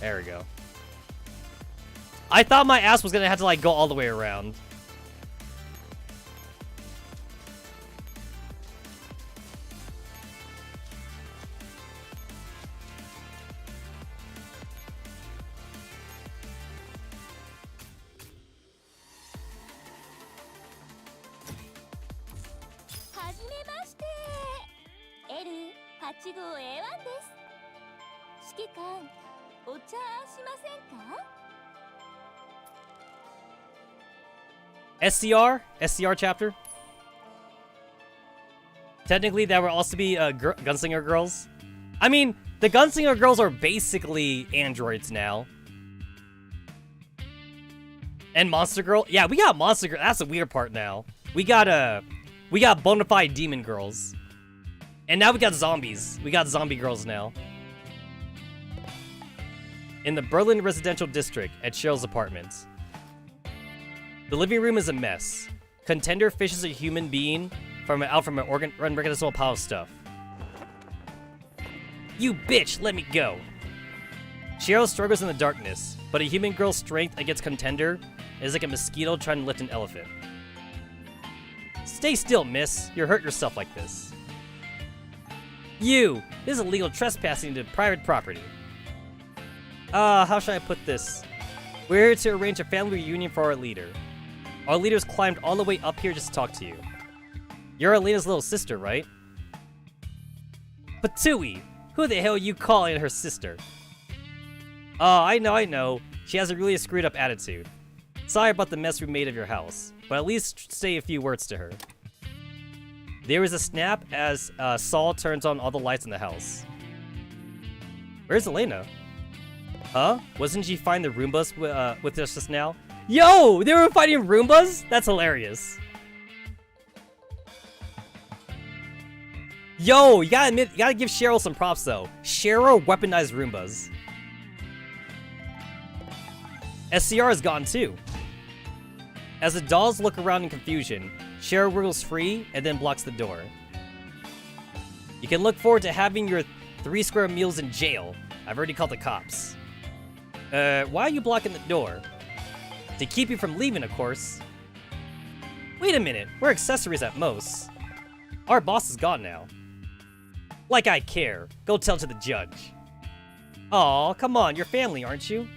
There we go. I thought my ass was gonna have to like go all the way around. SCR chapter. Technically, that would also be Gunslinger girls. I mean, the Gunslinger girls are basically androids now. And Monster Girl. Yeah, we got Monster Girl. That's the weird part now. We got bona fide demon girls. And now we got zombies. We got zombie girls now. In the Berlin residential district at Cheryl's apartment. The living room is a mess. Contender fishes a human being out from an unrecognizable pile of stuff. You bitch, let me go. Shiro struggles in the darkness, but a human girl's strength against Contender is like a mosquito trying to lift an elephant. Stay still, miss. You'll hurt yourself like this. You! This is illegal trespassing into private property. How should I put this? We're here to arrange a family reunion for our leader. Our leader's climbed all the way up here just to talk to you. You're Elena's little sister, right? Patui! Who the hell are you calling her sister? Oh, I know. She has a really screwed up attitude. Sorry about the mess we made of your house, but at least say a few words to her. There is a snap as Saul turns on all the lights in the house. Where's Elena? Huh? Wasn't she fighting the Roombas with us just now? Yo! They were fighting Roombas? That's hilarious. Yo, you gotta admit, you gotta give Cheryl some props though. Cheryl weaponized Roombas. SCR is gone too. As the dolls look around in confusion, Cheryl wriggles free and then blocks the door. You can look forward to having your 3 square meals in jail. I've already called the cops. Why are you blocking the door? To keep you from leaving, of course. Wait a minute, we're accessories at most. Our boss is gone now. Like I care. Go tell to the judge. Aw, come on, you're family, aren't you?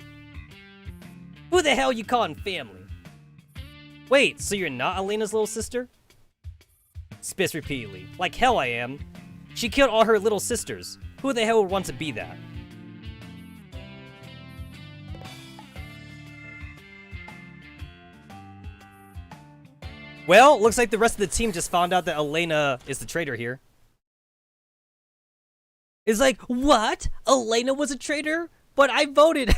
Who the hell you calling family? Wait, so you're not Elena's little sister? Spits repeatedly. Like hell I am. She killed all her little sisters. Who the hell would want to be that? Well, looks like the rest of the team just found out that Elena is the traitor here. It's like, what? Elena was a traitor? But I voted.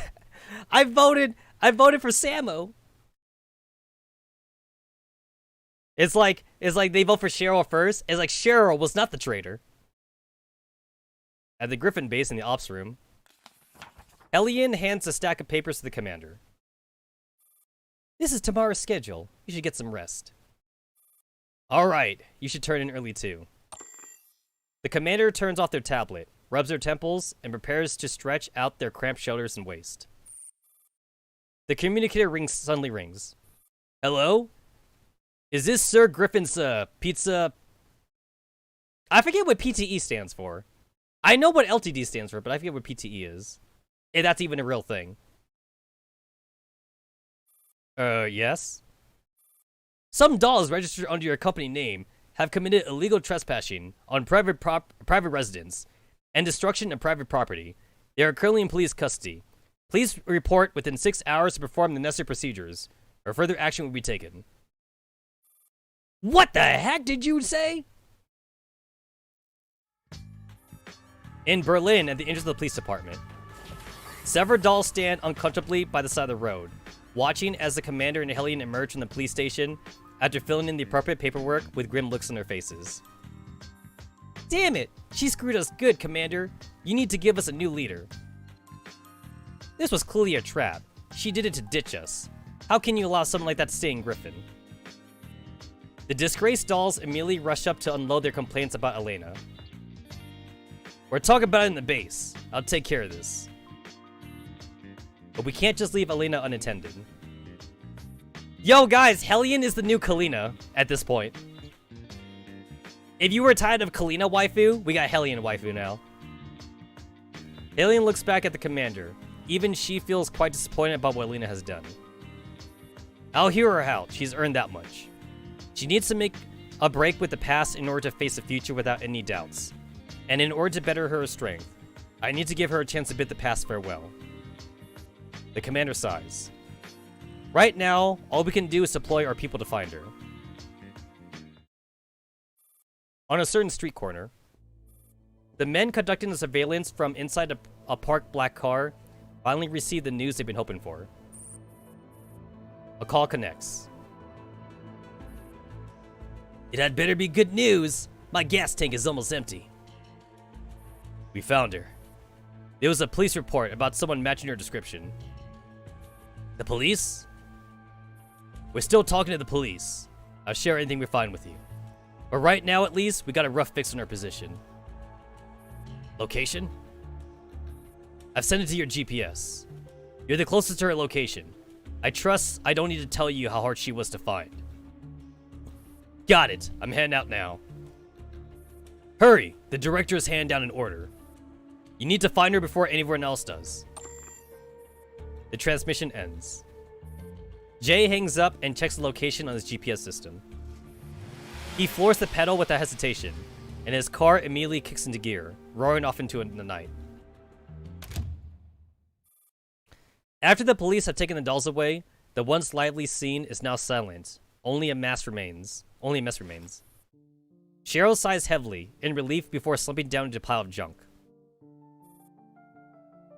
I voted for Samo. It's like they vote for Cheryl first. It's like Cheryl was not the traitor. At the Griffin base in the ops room, Elian hands a stack of papers to the commander. This is tomorrow's schedule. You should get some rest. Alright, you should turn in early too. The commander turns off their tablet, rubs their temples, and prepares to stretch out their cramped shoulders and waist. The communicator suddenly rings. Hello? Is this Sir Griffin's, pizza? I forget what PTE stands for. I know what LTD stands for, but I forget what PTE is. If that's even a real thing. Yes? Some dolls registered under your company name have committed illegal trespassing on private residence and destruction of private property. They are currently in police custody. Please report within 6 hours to perform the necessary procedures, or further action will be taken. What the heck did you say? In Berlin, at the entrance of the police department, several dolls stand uncomfortably by the side of the road, watching as the commander and Hellion emerge from the police station after filling in the appropriate paperwork with grim looks on their faces. Damn it! She screwed us good, Commander. You need to give us a new leader. This was clearly a trap. She did it to ditch us. How can you allow something like that to stay in Griffin? The disgraced dolls immediately rush up to unload their complaints about Elena. We're talking about it in the base. I'll take care of this. But we can't just leave Elena unattended. Yo guys, Hellion is the new Kalina at this point. If you were tired of Kalina waifu, we got Hellion waifu now. Hellion looks back at the commander. Even she feels quite disappointed about what Elena has done. I'll hear her out. She's earned that much. She needs to make a break with the past in order to face the future without any doubts. And in order to better her strength, I need to give her a chance to bid the past farewell. The commander sighs. Right now, all we can do is deploy our people to find her. On a certain street corner, the men conducting the surveillance from inside a parked black car finally receive the news they've been hoping for. A call connects. It had better be good news. My gas tank is almost empty. We found her. There was a police report about someone matching her description. The police? We're still talking to the police. I'll share anything we find with you. But right now, at least, we got a rough fix on her position. Location? I've sent it to your GPS. You're the closest to her location. I trust I don't need to tell you how hard she was to find. Got it. I'm heading out now. Hurry! The director is handing down an order. You need to find her before anyone else does. The transmission ends. Jay hangs up and checks the location on his GPS system. He floors the pedal without hesitation, and his car immediately kicks into gear, roaring off into the night. After the police have taken the dolls away, the once lively scene is now silent. Only a mess remains. Cheryl sighs heavily, in relief before slumping down into a pile of junk.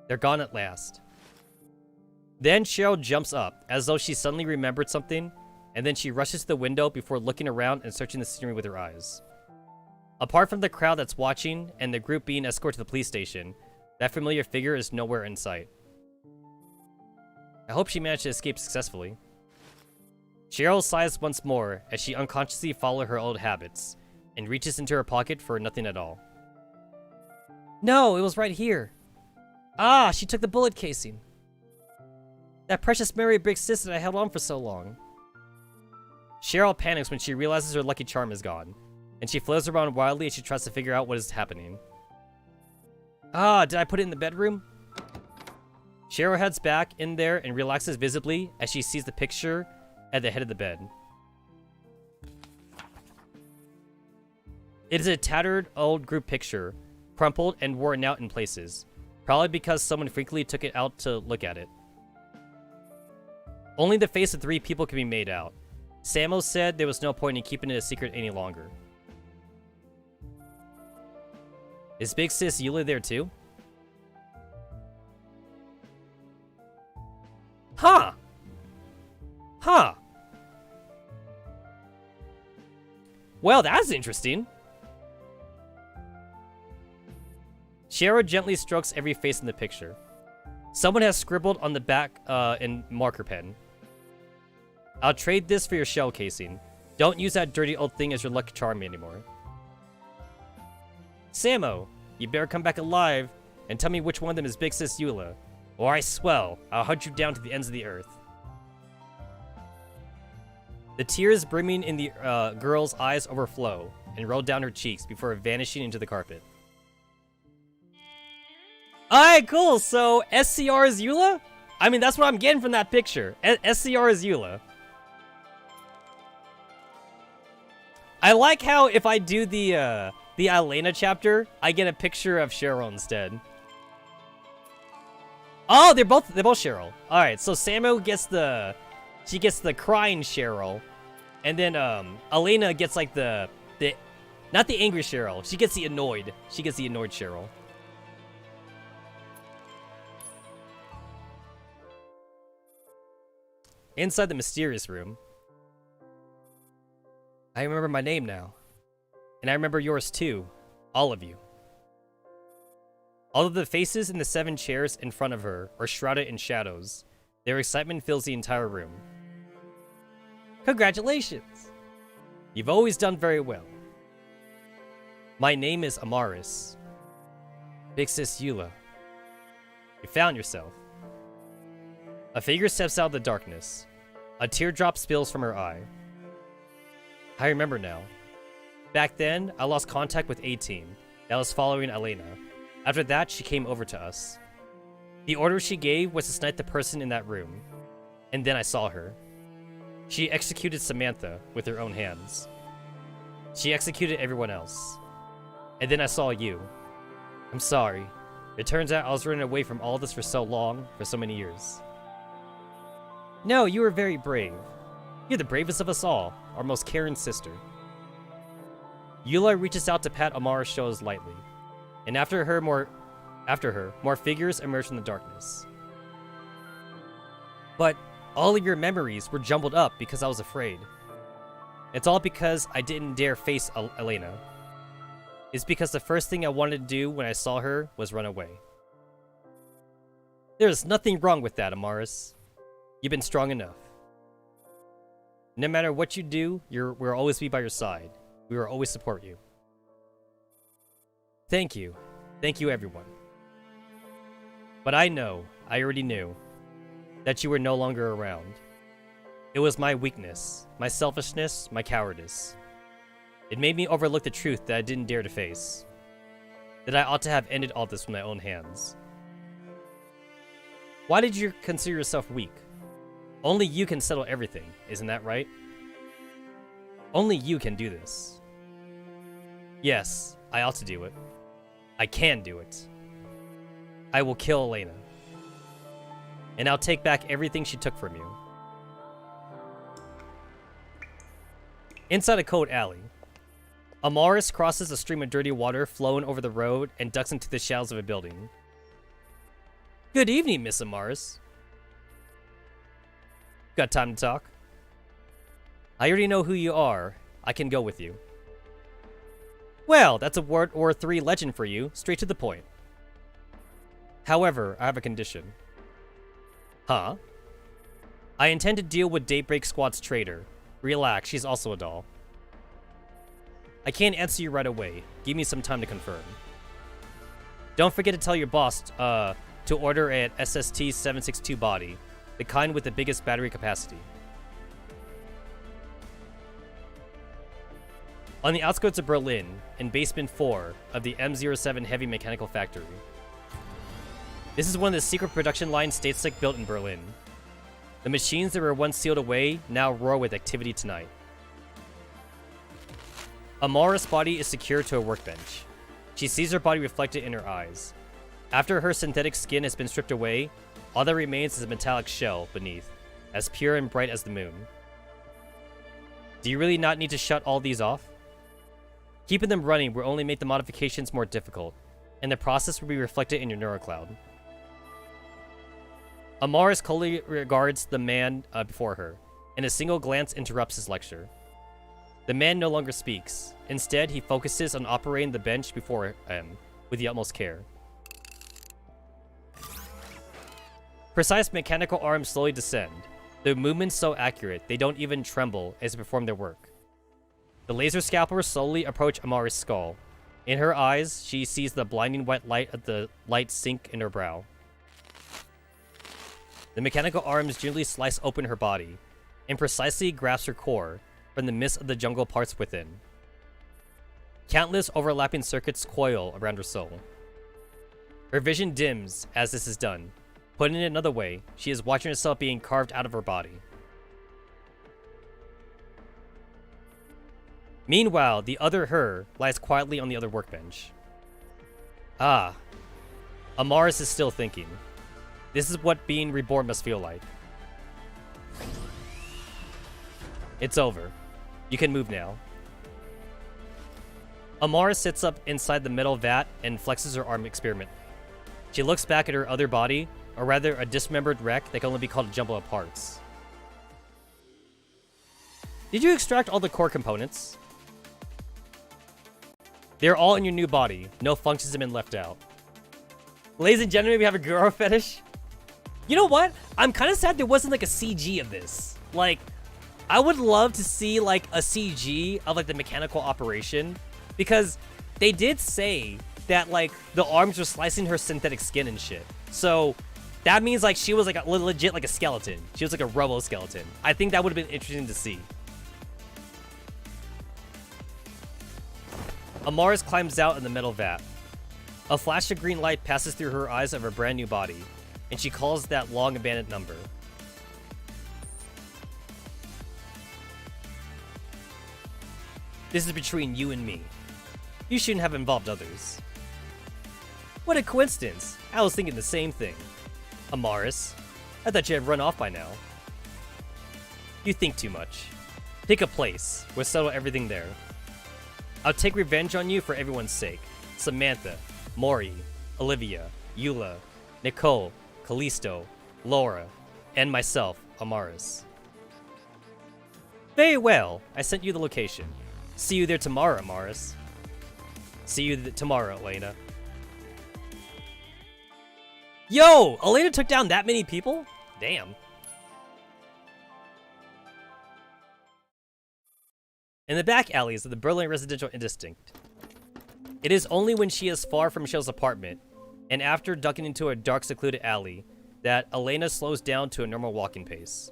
They're gone at last. Then Cheryl jumps up, as though she suddenly remembered something, and then she rushes to the window before looking around and searching the scenery with her eyes. Apart from the crowd that's watching, and the group being escorted to the police station, that familiar figure is nowhere in sight. I hope she managed to escape successfully. Cheryl sighs once more as she unconsciously follows her old habits, and reaches into her pocket for nothing at all. No, it was right here. Ah, she took the bullet casing. That precious Mary Big Sis that I held on for so long. Cheryl panics when she realizes her lucky charm is gone, and she flails around wildly as she tries to figure out what is happening. Ah, did I put it in the bedroom? Cheryl heads back in there and relaxes visibly as she sees the picture at the head of the bed. It is a tattered old group picture, crumpled and worn out in places, probably because someone frequently took it out to look at it. Only the face of 3 people can be made out. Samo said there was no point in keeping it a secret any longer. Is Big Sis Eula there too? Huh! Huh! Well, that's interesting. Cheryl gently strokes every face in the picture. Someone has scribbled on the back in marker pen. I'll trade this for your shell casing. Don't use that dirty old thing as your lucky charm anymore. Samo, you better come back alive and tell me which one of them is Big Sis Eula, or I swell, I'll hunt you down to the ends of the earth. The tears brimming in the girl's eyes overflow and roll down her cheeks before vanishing into the carpet. Alright, cool. So, SCR is Eula? I mean, that's what I'm getting from that picture. SCR is Eula. I like how if I do the Elena chapter, I get a picture of Cheryl instead. Oh, they're both Cheryl. Alright, so Samo gets she gets the crying Cheryl. And then Elena gets like the not the angry Cheryl. She gets the annoyed. She gets the annoyed Cheryl. Inside the mysterious room. I remember my name now. And I remember yours too. All of you. All of the faces in the 7 chairs in front of her are shrouded in shadows. Their excitement fills the entire room. Congratulations! You've always done very well. My name is Amaris. Big Sis Eula. You found yourself. A figure steps out of the darkness. A teardrop spills from her eye. I remember now. Back then, I lost contact with A-Team that was following Elena. After that, she came over to us. The order she gave was to snipe the person in that room. And then I saw her. She executed Samantha with her own hands. She executed everyone else. And then I saw you. I'm sorry. It turns out I was running away from all this for so long, for so many years. No, you were very brave. You're the bravest of us all, our most caring sister. Eula reaches out to pat Amara's shoulders lightly, and after her, more figures emerge from the darkness. But all of your memories were jumbled up because I was afraid. It's all because I didn't dare face Elena. It's because the first thing I wanted to do when I saw her was run away. There's nothing wrong with that, Amaris. You've been strong enough. No matter what you do, we'll always be by your side. We will always support you. Thank you. Thank you, everyone. But I already knew, that you were no longer around. It was my weakness, my selfishness, my cowardice. It made me overlook the truth that I didn't dare to face. That I ought to have ended all this with my own hands. Why did you consider yourself weak? Only you can settle everything, isn't that right? Only you can do this. Yes, I ought to do it. I can do it. I will kill Elena. And I'll take back everything she took from you. Inside a cold alley, Amaris crosses a stream of dirty water flowing over the road and ducks into the shadows of a building. Good evening, Miss Amaris. Got time to talk? I already know who you are. I can go with you. Well, that's a World War III legend for you. Straight to the point. However, I have a condition. Huh? I intend to deal with Daybreak Squad's traitor. Relax, she's also a doll. I can't answer you right away. Give me some time to confirm. Don't forget to tell your boss to order an SST-762 body, the kind with the biggest battery capacity. On the outskirts of Berlin, in Basement 4 of the M07 Heavy Mechanical Factory. This is one of the secret production lines Statesec built in Berlin. The machines that were once sealed away now roar with activity tonight. Amara's body is secured to a workbench. She sees her body reflected in her eyes. After her synthetic skin has been stripped away, all that remains is a metallic shell beneath, as pure and bright as the moon. Do you really not need to shut all these off? Keeping them running will only make the modifications more difficult, and the process will be reflected in your neurocloud. Amaris coldly regards the man before her, and a single glance interrupts his lecture. The man no longer speaks. Instead, he focuses on operating the bench before him with the utmost care. Precise mechanical arms slowly descend, their movements so accurate they don't even tremble as they perform their work. The laser scalpers slowly approach Amari's skull. In her eyes, she sees the blinding white light of the light sink in her brow. The mechanical arms gently slice open her body, and precisely grasp her core from the mist of the jungle parts within. Countless overlapping circuits coil around her soul. Her vision dims as this is done. Putting it another way, she is watching herself being carved out of her body. Meanwhile, the other her lies quietly on the other workbench. Ah. Amaris is still thinking. This is what being reborn must feel like. It's over. You can move now. Amaris sits up inside the metal vat and flexes her arm experimentally. She looks back at her other body, or rather a dismembered wreck that can only be called a jumble of parts. Did you extract all the core components? They're all in your new body. No functions have been left out. Ladies and gentlemen, we have a girl fetish. You know what? I'm kind of sad there wasn't like a CG of this. Like, I would love to see like a CG of like the mechanical operation, because they did say that like the arms were slicing her synthetic skin and shit. So that means like she was like a legit like a skeleton. She was like a robo skeleton. I think that would have been interesting to see. Amaris climbs out in the metal vat. A flash of green light passes through her eyes of her brand new body, and she calls that long abandoned number. This is between you and me. You shouldn't have involved others. What a coincidence. I was thinking the same thing. Amaris, I thought you had run off by now. You think too much. Pick a place. We'll settle everything there. I'll take revenge on you for everyone's sake. Samantha, Maury, Olivia, Eula, Nicole, Callisto, Laura, and myself, Amaris. Very well. I sent you the location. See you there tomorrow, Amaris. See you tomorrow, Elena. Yo! Elena took down that many people? Damn. In the back alleys of the Berlin residential district, it is only when she is far from Michelle's apartment, and after ducking into a dark, secluded alley, that Elena slows down to a normal walking pace.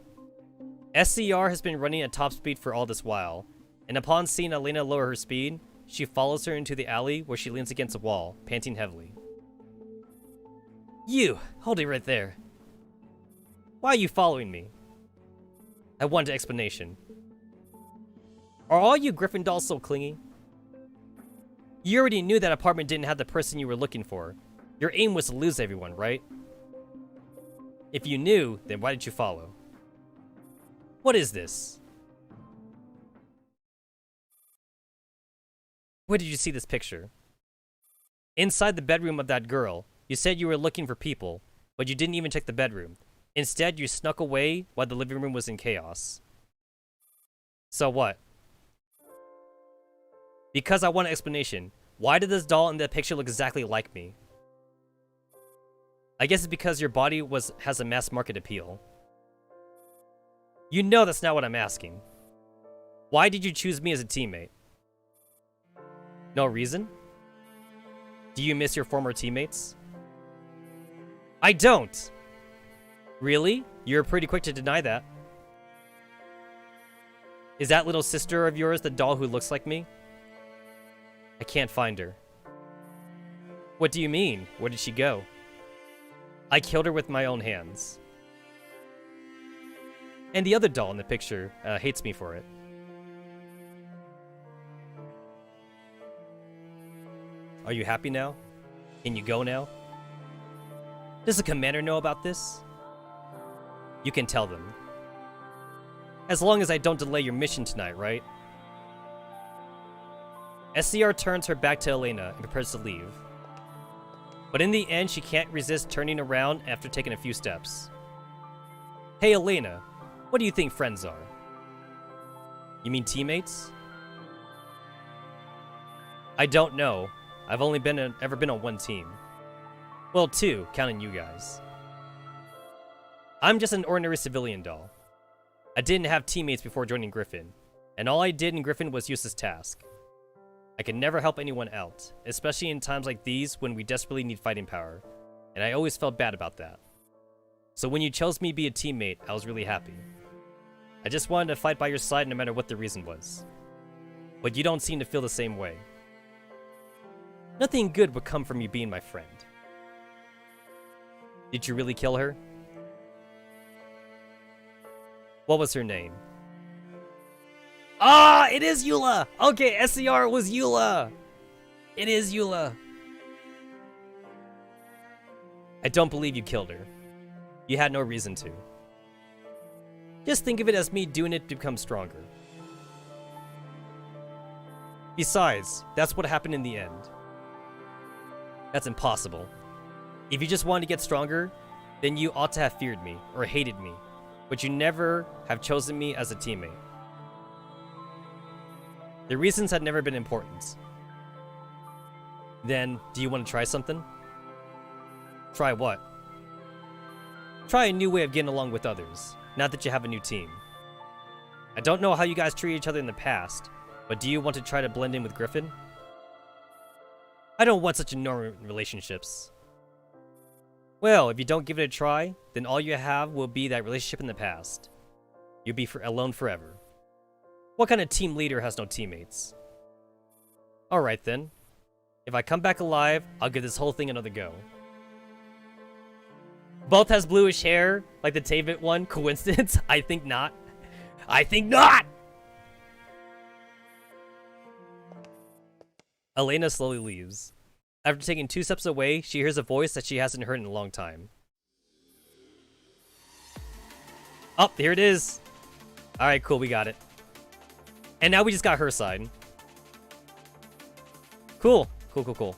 SCR has been running at top speed for all this while, and upon seeing Elena lower her speed, she follows her into the alley where she leans against a wall, panting heavily. You! Hold it right there. Why are you following me? I want an explanation. Are all you Griffin dolls so clingy? You already knew that apartment didn't have the person you were looking for. Your aim was to lose everyone, right? If you knew, then why did you follow? What is this? Where did you see this picture? Inside the bedroom of that girl. You said you were looking for people, but you didn't even check the bedroom. Instead, you snuck away while the living room was in chaos. So what? Because I want an explanation. Why did this doll in that picture look exactly like me? I guess it's because your body has a mass market appeal. You know that's not what I'm asking. Why did you choose me as a teammate? No reason? Do you miss your former teammates? I don't! Really? You're pretty quick to deny that. Is that little sister of yours the doll who looks like me? I can't find her. What do you mean? Where did she go? I killed her with my own hands. And the other doll in the picture hates me for it. Are you happy now? Can you go now? Does the commander know about this? You can tell them. As long as I don't delay your mission tonight, right? SCR turns her back to Elena and prepares to leave. But in the end, she can't resist turning around after taking a few steps. Hey Elena, what do you think friends are? You mean teammates? I don't know. I've only ever been on one team. Well, two, counting you guys. I'm just an ordinary civilian doll. I didn't have teammates before joining Griffin, and all I did in Griffin was use this task. I can never help anyone out, especially in times like these when we desperately need fighting power, and I always felt bad about that. So when you chose me to be a teammate, I was really happy. I just wanted to fight by your side no matter what the reason was. But you don't seem to feel the same way. Nothing good would come from you being my friend. Did you really kill her? What was her name? Ah, it is Eula! Okay, SCR was Eula! It is Eula. I don't believe you killed her. You had no reason to. Just think of it as me doing it to become stronger. Besides, that's what happened in the end. That's impossible. If you just wanted to get stronger, then you ought to have feared me, or hated me, but you never have chosen me as a teammate. The reasons had never been important. Then, do you want to try something? Try what? Try a new way of getting along with others, now that you have a new team. I don't know how you guys treated each other in the past, but do you want to try to blend in with Griffin? I don't want such enormous relationships. Well, if you don't give it a try, then all you have will be that relationship in the past. You'll be alone forever. What kind of team leader has no teammates? Alright then. If I come back alive, I'll give this whole thing another go. Both has bluish hair, like the Tavit one. Coincidence? I think not. I think not! Elena slowly leaves. After taking 2 steps away, she hears a voice that she hasn't heard in a long time. Oh, here it is. Alright, cool, we got it. And now we just got her side. Cool. Cool, cool, cool.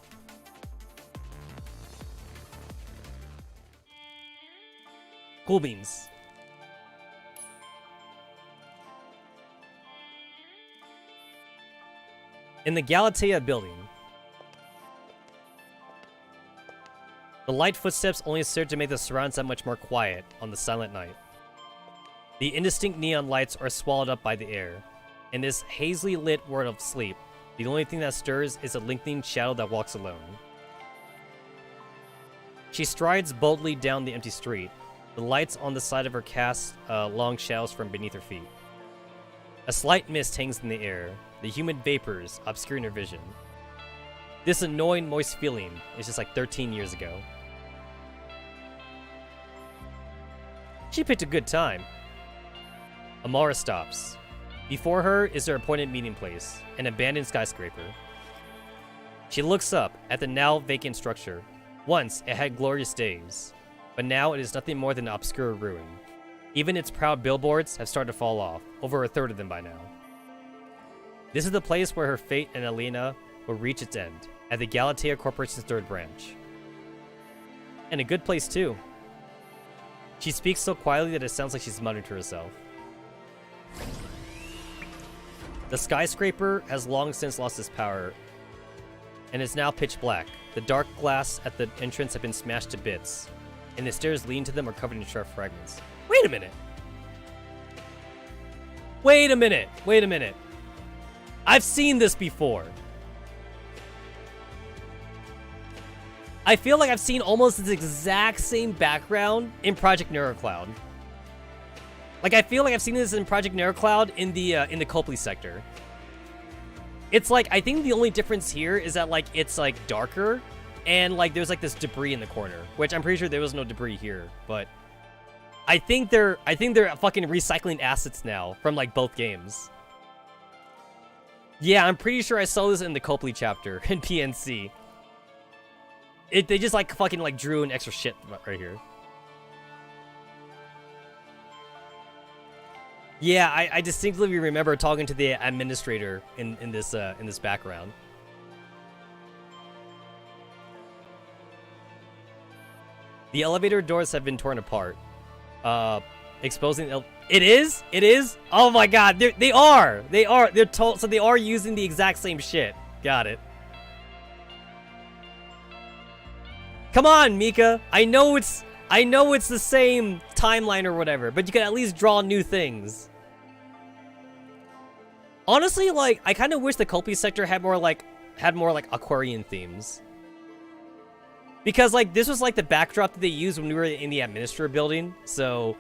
Cool beans. In the Galatea building. The light footsteps only serve to make the surrounds that much more quiet on the silent night. The indistinct neon lights are swallowed up by the air. In this hazily lit world of sleep, the only thing that stirs is a lengthening shadow that walks alone. She strides boldly down the empty street. The lights on the side of her cast long shadows from beneath her feet. A slight mist hangs in the air, the humid vapors obscuring her vision. This annoying, moist feeling is just like 13 years ago. She picked a good time. Amara stops. Before her is her appointed meeting place, an abandoned skyscraper. She looks up at the now vacant structure. Once it had glorious days, but now it is nothing more than an obscure ruin. Even its proud billboards have started to fall off, over a third of them by now. This is the place where her fate and Elena will reach its end, at the Galatea Corporation's third branch. And a good place too. She speaks so quietly that it sounds like she's muttering to herself. The skyscraper has long since lost its power, and is now pitch black. The dark glass at the entrance have been smashed to bits, and the stairs leading to them are covered in sharp fragments. Wait a minute! Wait a minute! Wait a minute! I've seen this before! I feel like I've seen almost this exact same background in Project Neurocloud. Like, I feel like I've seen this in Project Neurocloud in the Copley sector. It's like, I think the only difference here is that, like, it's, like, darker, and, like, there's, like, this debris in the corner, which I'm pretty sure there was no debris here, but I think they're fucking recycling assets now from, like, both games. Yeah, I'm pretty sure I saw this in the Copley chapter in PNC. They just, like, fucking, like, drew an extra shit right here. Yeah, I distinctly remember talking to the administrator in this background. The elevator doors have been torn apart, exposing. It is. Oh my God, they are. So they are using the exact same shit. Got it. Come on, Mica. I know it's the same timeline or whatever, but you can at least draw new things. Honestly, like, I kind of wish the Copley sector had more like Aquarian themes. Because, like, this was like the backdrop that they used when we were in the administrator building, so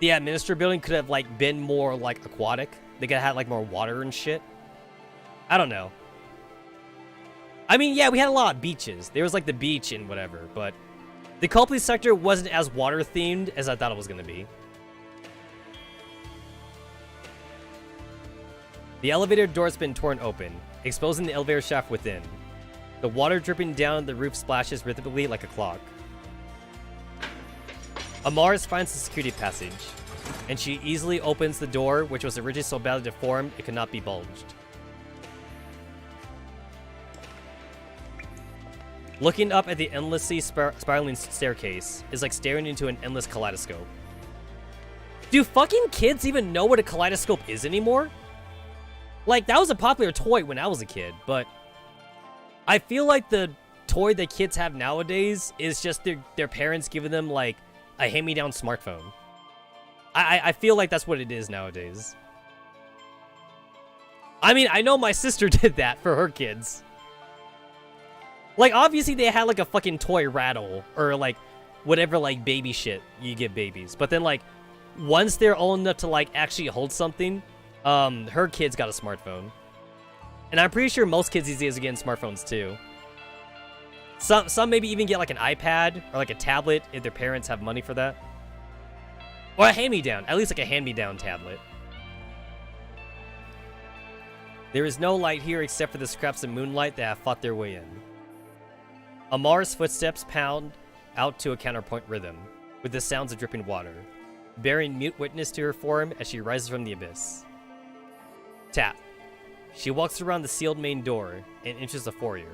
the administrator building could have like been more like aquatic. They could have had like more water and shit. I don't know. I mean, yeah, we had a lot of beaches. There was like the beach and whatever, but the Copley sector wasn't as water themed as I thought it was going to be. The elevator door's been torn open, exposing the elevator shaft within. The water dripping down the roof splashes rhythmically like a clock. Amars finds the security passage, and she easily opens the door, which was originally so badly deformed it could not be bulged. Looking up at the endlessly spiraling staircase is like staring into an endless kaleidoscope. Do fucking kids even know what a kaleidoscope is anymore? Like, that was a popular toy when I was a kid, but I feel like the toy that kids have nowadays is just their parents giving them, like, a hand-me-down smartphone. I feel like that's what it is nowadays. I mean, I know my sister did that for her kids. Like, obviously they had, like, a fucking toy rattle, or, like, whatever, like, baby shit you give babies. But then, like, once they're old enough to, like, actually hold something, her kids got a smartphone. And I'm pretty sure most kids these days are getting smartphones, too. Some maybe even get, like, an iPad, or, like, a tablet, if their parents have money for that. Or a hand-me-down, at least, like, a hand-me-down tablet. There is no light here except for the scraps of moonlight that have fought their way in. Amar's footsteps pound out to a counterpoint rhythm, with the sounds of dripping water, bearing mute witness to her form as she rises from the abyss. Tap. She walks around the sealed main door and enters the foyer.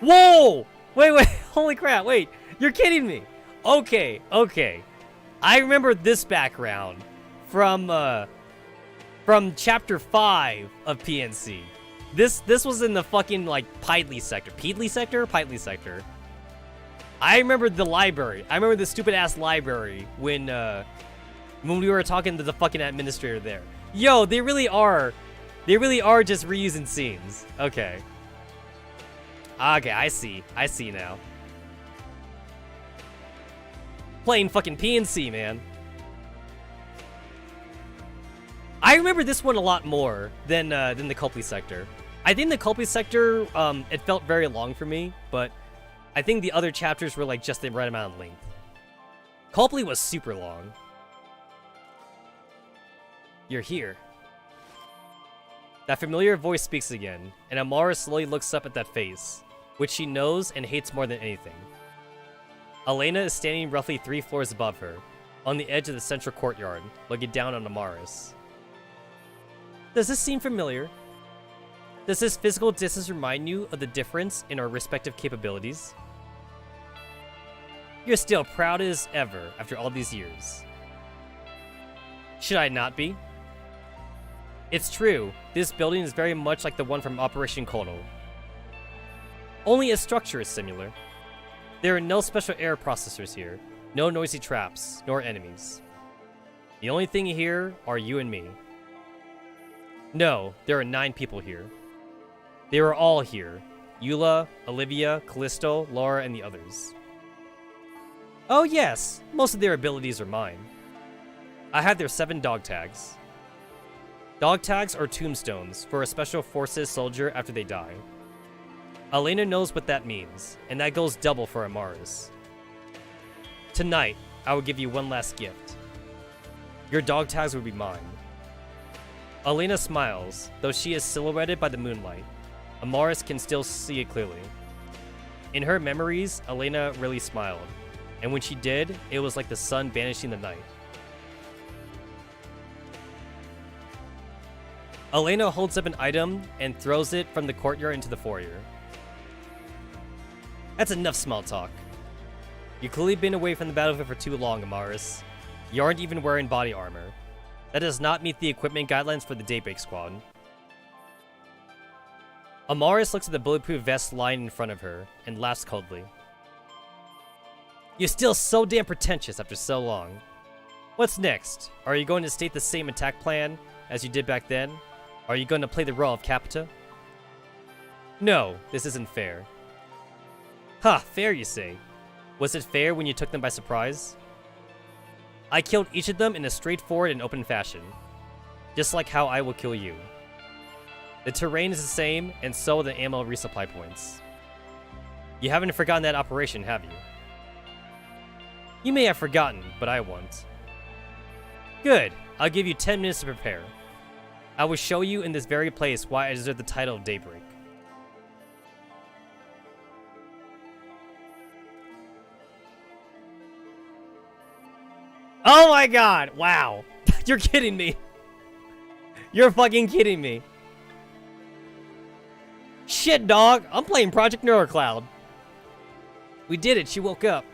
Whoa! Wait, holy crap, wait, you're kidding me! Okay. I remember this background from Chapter 5 of PNC. This was in the fucking, like, Pidley sector. Pidley sector? I remember the library. I remember the stupid-ass library when we were talking to the fucking administrator there. Yo, they really are just reusing scenes. Okay. Okay, I see. I see now. Playing fucking PNC, man. I remember this one a lot more than the Copley sector. I think the Copley sector, it felt very long for me, but I think the other chapters were like just the right amount of length. Copley was super long. You're here. That familiar voice speaks again, and Amara slowly looks up at that face, which she knows and hates more than anything. Elena is standing roughly 3 floors above her, on the edge of the central courtyard, looking down on Amaris. Does this seem familiar? Does this physical distance remind you of the difference in our respective capabilities? You're still proud as ever after all these years. Should I not be? It's true, this building is very much like the one from Operation Kono. Only its structure is similar. There are no special air processors here, no noisy traps, nor enemies. The only thing here are you and me. No, there are 9 people here. They were all here. Eula, Olivia, Callisto, Laura, and the others. Oh yes, most of their abilities are mine. I had their 7 dog tags. Dog tags are tombstones for a special forces soldier after they die. Elena knows what that means, and that goes double for Amaris. Tonight, I will give you one last gift. Your dog tags will be mine. Elena smiles, though she is silhouetted by the moonlight. Amaris can still see it clearly. In her memories, Elena really smiled, and when she did, it was like the sun banishing the night. Elena holds up an item and throws it from the courtyard into the foyer. That's enough small talk. You've clearly been away from the battlefield for too long, Amaris. You aren't even wearing body armor. That does not meet the equipment guidelines for the Daybreak Squad. Amaris looks at the bulletproof vest lying in front of her and laughs coldly. You're still so damn pretentious after so long. What's next? Are you going to state the same attack plan as you did back then? Are you going to play the role of Capita? No, this isn't fair. Ha, fair you say. Was it fair when you took them by surprise? I killed each of them in a straightforward and open fashion. Just like how I will kill you. The terrain is the same, and so are the ammo resupply points. You haven't forgotten that operation, have you? You may have forgotten, but I won't. Good. I'll give you 10 minutes to prepare. I will show you in this very place why I deserve the title of Daybreak. Oh my god! Wow. You're kidding me. You're fucking kidding me. Shit, dog. I'm playing Project Neurocloud. We did it. She woke up.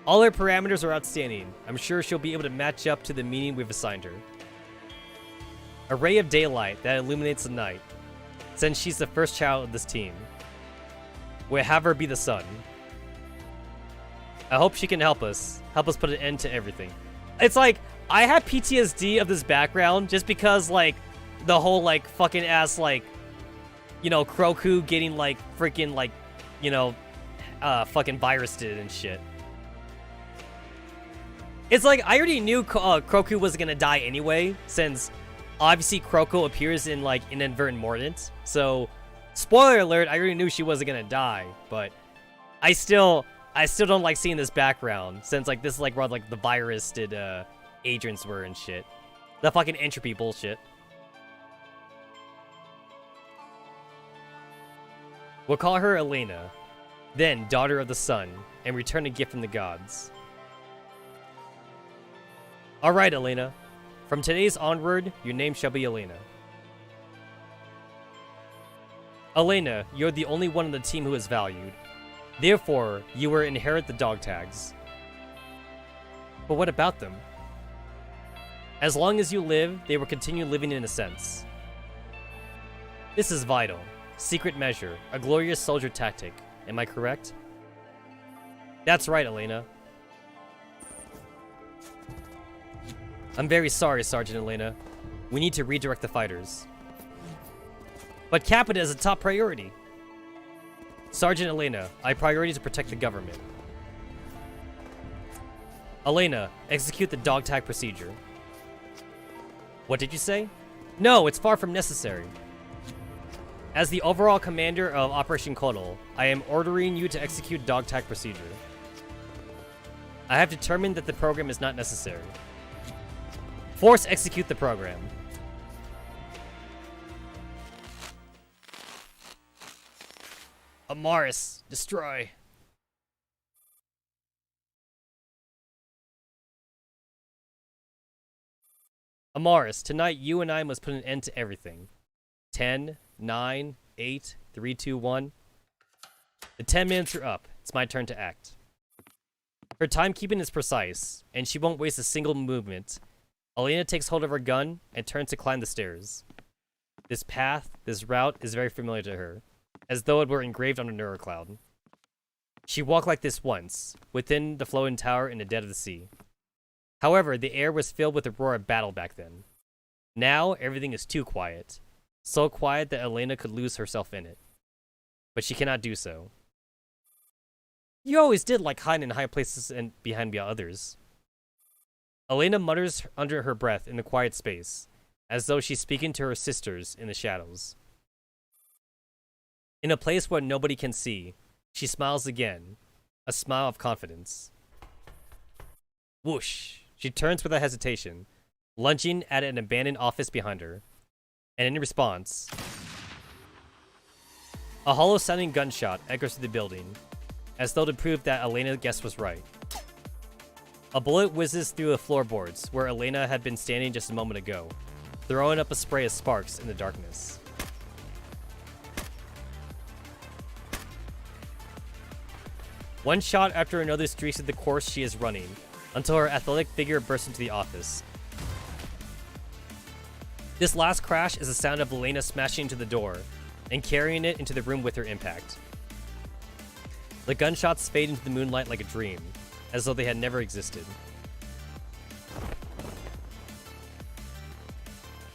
All her parameters are outstanding. I'm sure she'll be able to match up to the meaning we've assigned her. A ray of daylight that illuminates the night. Since she's the first child of this team. We'll have her be the sun. I hope she can help us put an end to everything. It's like, I have PTSD of this background just because, like, the whole, like, fucking ass, like, you know, Kroku getting, like, freaking, like, you know, fucking virused and shit. It's like, I already knew Kroku was gonna die anyway, since obviously Kroko appears in, like, Inadvertent Mordant. So, spoiler alert, I already knew she wasn't gonna die, but I still don't like seeing this background, since, like, this is, like, where, like, the virused agents were and shit. The fucking entropy bullshit. We'll call her Elena, then Daughter of the Sun, and return a gift from the gods. Alright, Elena. From today's onward, your name shall be Elena. Elena, you're the only one on the team who is valued. Therefore, you will inherit the dog tags. But what about them? As long as you live, they will continue living in a sense. This is vital. Secret measure. A glorious soldier tactic. Am I correct? That's right, Elena. I'm very sorry, Sergeant Elena. We need to redirect the fighters. But Capita is a top priority. Sergeant Elena, I priority to protect the government. Elena, execute the dog tag procedure. What did you say? No, it's far from necessary. As the overall commander of Operation Kotal, I am ordering you to execute dog tag procedure. I have determined that the program is not necessary. Force execute the program. Amaris, destroy. Amaris, tonight you and I must put an end to everything. 10, 9, 8, 3, 2, 1. The 10 minutes are up. It's my turn to act. Her timekeeping is precise, and she won't waste a single movement. Elena takes hold of her gun and turns to climb the stairs. This path, this route, is very familiar to her, as though it were engraved on a neurocloud. She walked like this once, within the floating tower in the dead of the sea. However, the air was filled with the roar of battle back then. Now, everything is too quiet. So quiet that Elena could lose herself in it. But she cannot do so. You always did like hiding in high places and behind others. Elena mutters under her breath in the quiet space, as though she's speaking to her sisters in the shadows. In a place where nobody can see, she smiles again, a smile of confidence. Whoosh! She turns without hesitation, lunging at an abandoned office behind her. And in response, a hollow-sounding gunshot echoes through the building, as though to prove that Elena's guess was right. A bullet whizzes through the floorboards where Elena had been standing just a moment ago, throwing up a spray of sparks in the darkness. One shot after another streaks through the course she is running, until her athletic figure bursts into the office. This last crash is the sound of Elena smashing into the door and carrying it into the room with her impact. The gunshots fade into the moonlight like a dream, as though they had never existed.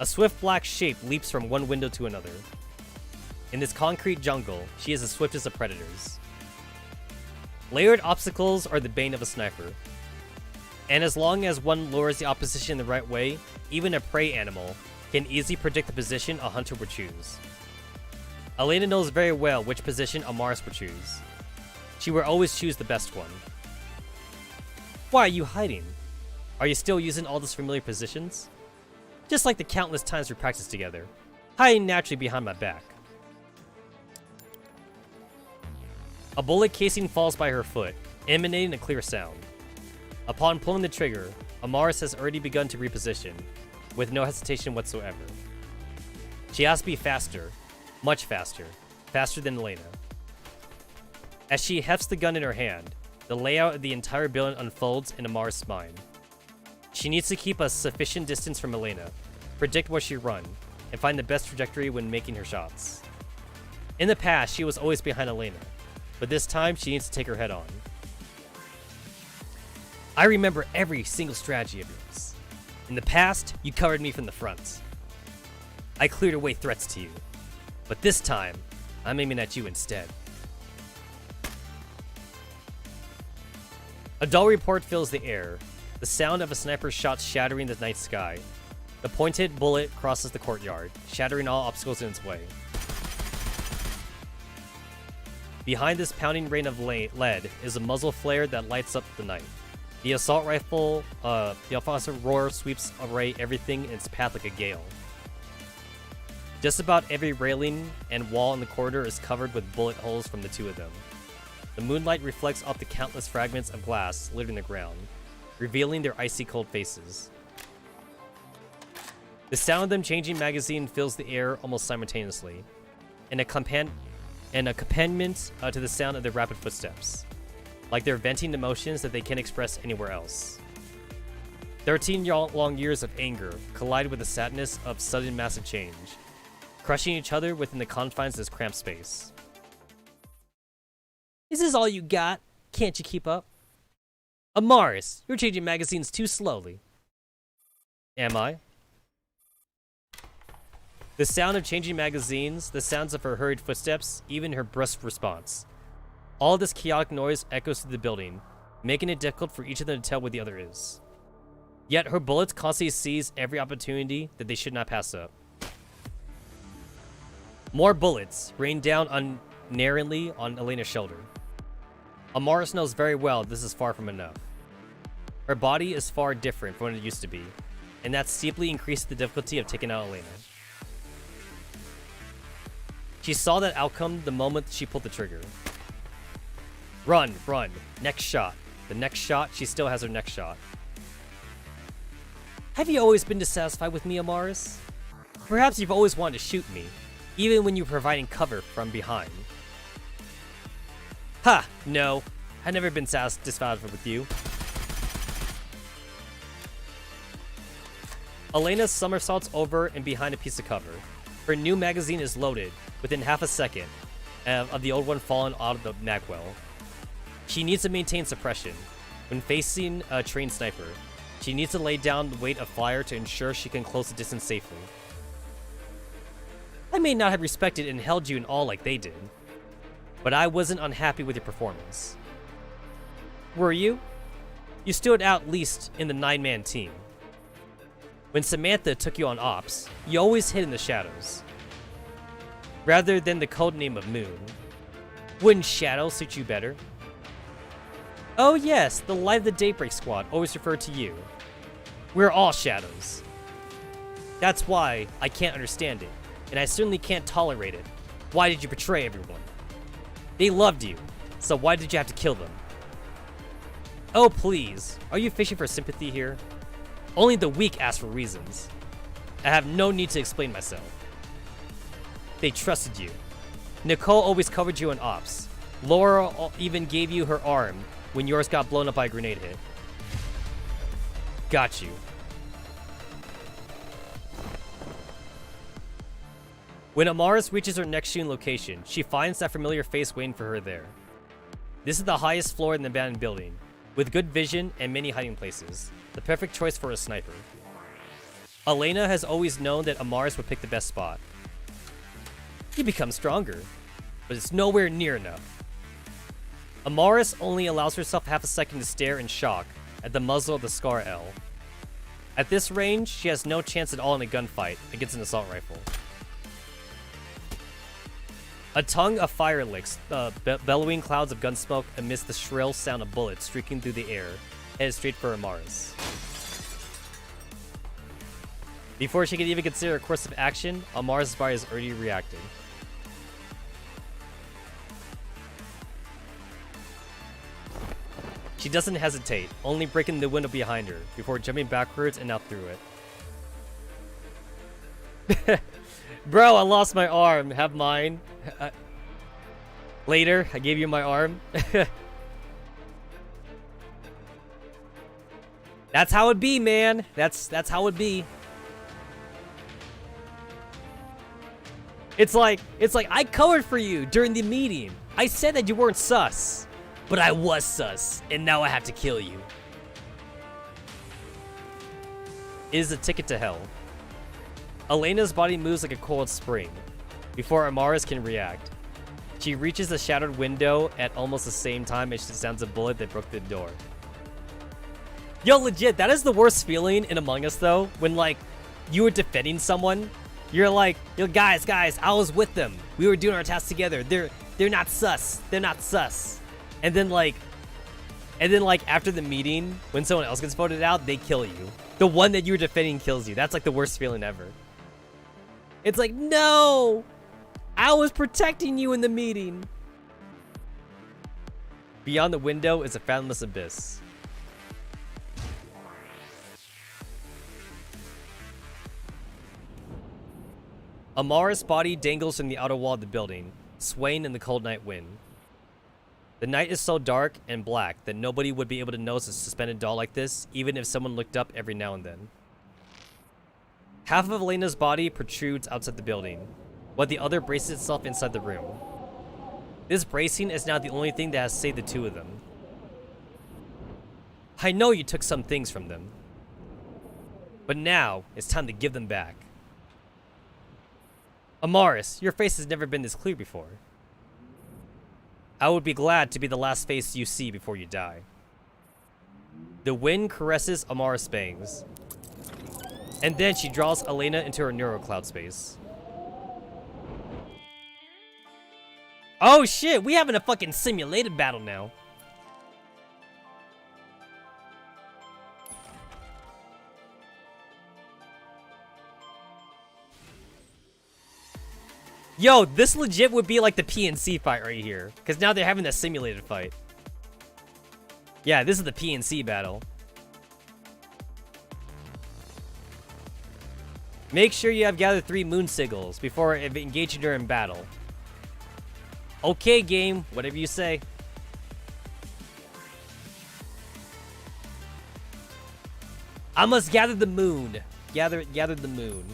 A swift black shape leaps from one window to another. In this concrete jungle, she is the swiftest of predators. Layered obstacles are the bane of a sniper. And as long as one lures the opposition the right way, even a prey animal can easily predict the position a hunter would choose. Elena knows very well which position Amaris would choose. She will always choose the best one. Why are you hiding? Are you still using all those familiar positions? Just like the countless times we practiced together, hiding naturally behind my back. A bullet casing falls by her foot, emanating a clear sound. Upon pulling the trigger, Amaris has already begun to reposition, with no hesitation whatsoever. She has to be faster, much faster, faster than Elena. As she hefts the gun in her hand, the layout of the entire building unfolds in Amaris' mind. She needs to keep a sufficient distance from Elena, predict where she run, and find the best trajectory when making her shots. In the past, she was always behind Elena, but this time she needs to take her head on. I remember every single strategy of yours. In the past, you covered me from the front. I cleared away threats to you, but this time, I'm aiming at you instead. A dull report fills the air, the sound of a sniper's shot shattering the night sky. The pointed bullet crosses the courtyard, shattering all obstacles in its way. Behind this pounding rain of lead is a muzzle flare that lights up the night. The assault rifle, the offensive roar sweeps away everything in its path like a gale. Just about every railing and wall in the corridor is covered with bullet holes from the two of them. The moonlight reflects off the countless fragments of glass littering the ground, revealing their icy cold faces. The sound of them changing magazine fills the air almost simultaneously, and an accompaniment to the sound of their rapid footsteps, like they're venting emotions that they can't express anywhere else. 13 long years of anger collide with the sadness of sudden massive change, crushing each other within the confines of this cramped space. Is this all you got? Can't you keep up? Amaris, you're changing magazines too slowly. Am I? The sound of changing magazines, the sounds of her hurried footsteps, even her brusque response. All this chaotic noise echoes through the building, making it difficult for each of them to tell where the other is. Yet her bullets constantly seize every opportunity that they should not pass up. More bullets rain down unerringly on Elena's shoulder. Amaris knows very well this is far from enough. Her body is far different from what it used to be, and that steeply increased the difficulty of taking out Elena. She saw that outcome the moment she pulled the trigger. Run, run, next shot. The next shot, she still has her next shot. Have you always been dissatisfied with me, Amaris? Perhaps you've always wanted to shoot me, even when you were providing cover from behind. Ha! No, I've never been dissatisfied with you. Elena somersaults over and behind a piece of cover. Her new magazine is loaded within half a second of the old one falling out of the magwell. She needs to maintain suppression. When facing a trained sniper, she needs to lay down the weight of fire to ensure she can close the distance safely. I may not have respected and held you in awe like they did, but I wasn't unhappy with your performance. Were you? You stood out at least in the 9-man team. When Samantha took you on ops, you always hid in the shadows, rather than the codename of Moon. Wouldn't Shadow suit you better? Oh yes, the Light of the Daybreak Squad always referred to you. We're all shadows. That's why I can't understand it, and I certainly can't tolerate it. Why did you betray everyone? They loved you, so why did you have to kill them? Oh please, are you fishing for sympathy here? Only the weak ask for reasons. I have no need to explain myself. They trusted you. Nicole always covered you in ops. Laura even gave you her arm when yours got blown up by a grenade hit. Got you. When Amaris reaches her next shooting location, she finds that familiar face waiting for her there. This is the highest floor in the abandoned building, with good vision and many hiding places. The perfect choice for a sniper. Elena has always known that Amaris would pick the best spot. You become stronger, but it's nowhere near enough. Amaris only allows herself half a second to stare in shock at the muzzle of the Scar L. At this range, she has no chance at all in a gunfight against an assault rifle. A tongue of fire licks, bellowing clouds of gun smoke amidst the shrill sound of bullets streaking through the air, headed straight for Amaris. Before she could even consider a course of action, Amaris' body is already reacting. She doesn't hesitate, only breaking the window behind her, before jumping backwards and out through it. Bro, I lost my arm. Have mine. Later, I gave you my arm. That's how it be, man. That's how it be. It's like I covered for you during the meeting. I said that you weren't sus, but I was sus, and now I have to kill you. It is a ticket to hell. Elena's body moves like a coiled spring before Amaris can react. She reaches the shattered window at almost the same time as she sounds a bullet that broke the door. Yo, legit, that is the worst feeling in Among Us, though, when, like, you were defending someone. You're like, yo, guys, I was with them. We were doing our tasks together. They're not sus. They're not sus. And then, like, after the meeting, when someone else gets voted out, they kill you. The one that you were defending kills you. That's, like, the worst feeling ever. It's like, no! I was protecting you in the meeting. Beyond the window is a fathomless abyss. Amaris' body dangles from the outer wall of the building, swaying in the cold night wind. The night is so dark and black that nobody would be able to notice a suspended doll like this, even if someone looked up every now and then. Half of Elena's body protrudes outside the building, while the other braces itself inside the room. This bracing is now the only thing that has saved the two of them. I know you took some things from them, but now it's time to give them back. Amaris, your face has never been this clear before. I would be glad to be the last face you see before you die. The wind caresses Amaris' bangs. And then she draws Elena into her neurocloud space. Oh shit, we having a fucking simulated battle now. Yo, this legit would be like the PNC fight right here. Because now they're having a simulated fight. Yeah, this is the PNC battle. Make sure you have gathered 3 moon sigils before engaging her in battle. Okay, game. Whatever you say. I must gather the moon. Gather the moon.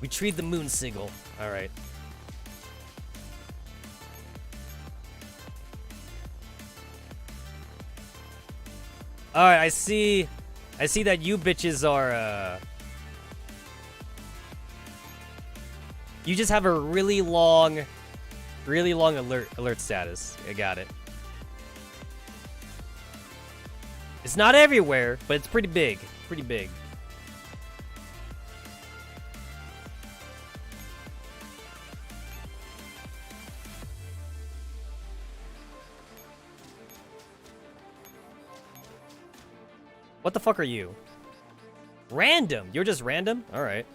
Retrieve the moon sigil. Alright. Alright, I see that you bitches are, you just have a really long alert status. I got it. It's not everywhere, but it's pretty big. Pretty big. What the fuck are you? Random. You're just random? All right.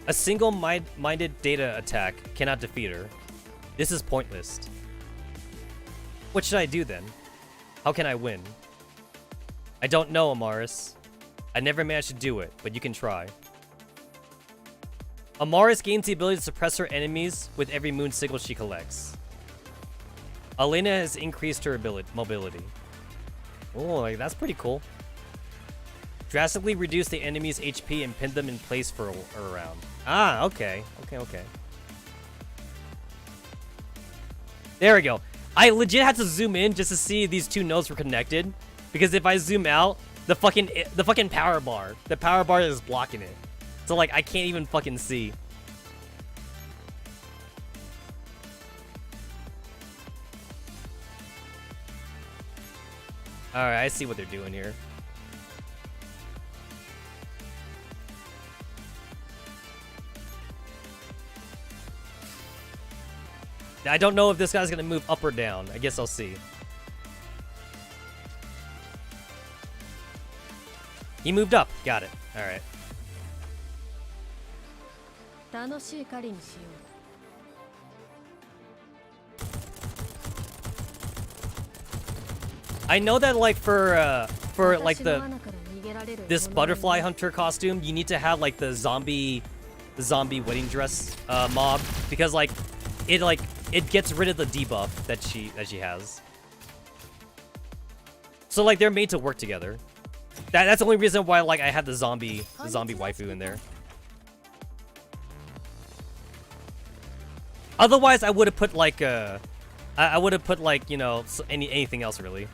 A single-minded data attack cannot defeat her. This is pointless. What should I do then? How can I win? I don't know, Amaris. I never managed to do it, but you can try. Amaris gains the ability to suppress her enemies with every moon sigil she collects. Elena has increased her mobility. Oh, like, that's pretty cool. Drastically reduce the enemy's HP and pin them in place for a round. Ah, okay. Okay. There we go. I legit had to zoom in just to see these 2 nodes were connected. Because if I zoom out, the fucking power bar. The power bar is blocking it. So, like, I can't even fucking see. Alright, I see what they're doing here. I don't know if this guy's gonna move up or down. I guess I'll see. He moved up. Got it. Alright. I know that, like, for like this butterfly hunter costume, you need to have like the zombie wedding dress mob, because like it gets rid of the debuff that she has. So like they're made to work together. That's the only reason why like I had the zombie waifu in there. Otherwise, I would have put like I would have put like, you know, anything else really.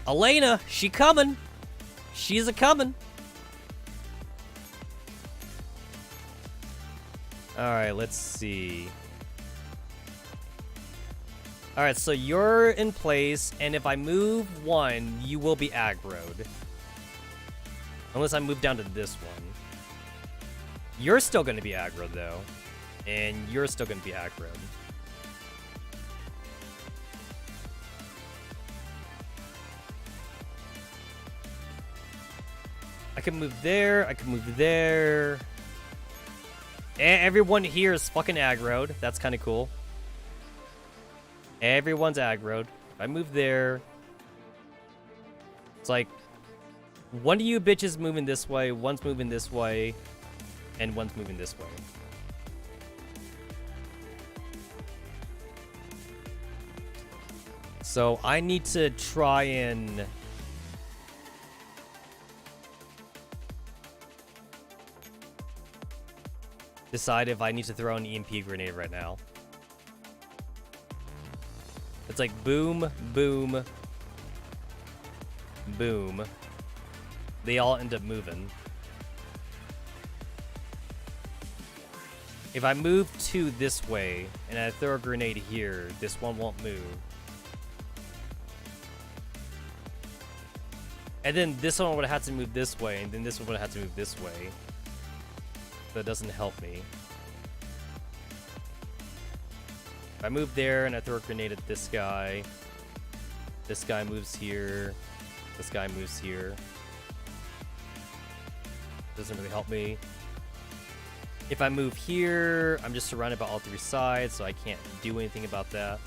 Elena, she coming. She's a coming. Alright, let's see. Alright, so you're in place, and if I move 1, you will be aggroed. Unless I move down to this one. You're still going to be aggroed, though. And you're still going to be aggroed. I can move there. I can move there. Everyone here is fucking aggroed. That's kind of cool. Everyone's aggroed. If I move there, it's like one of you bitches moving this way, one's moving this way, and one's moving this way. So I need to try and decide if I need to throw an EMP grenade right now. It's like boom, boom, boom. They all end up moving. If I move two this way and I throw a grenade here, this one won't move. And then this one would have to move this way, and then this one would have to move this way. That doesn't help me. If I move there and I throw a grenade at this guy moves here, this guy moves here. Doesn't really help me. If I move here, I'm just surrounded by all three sides, so I can't do anything about that.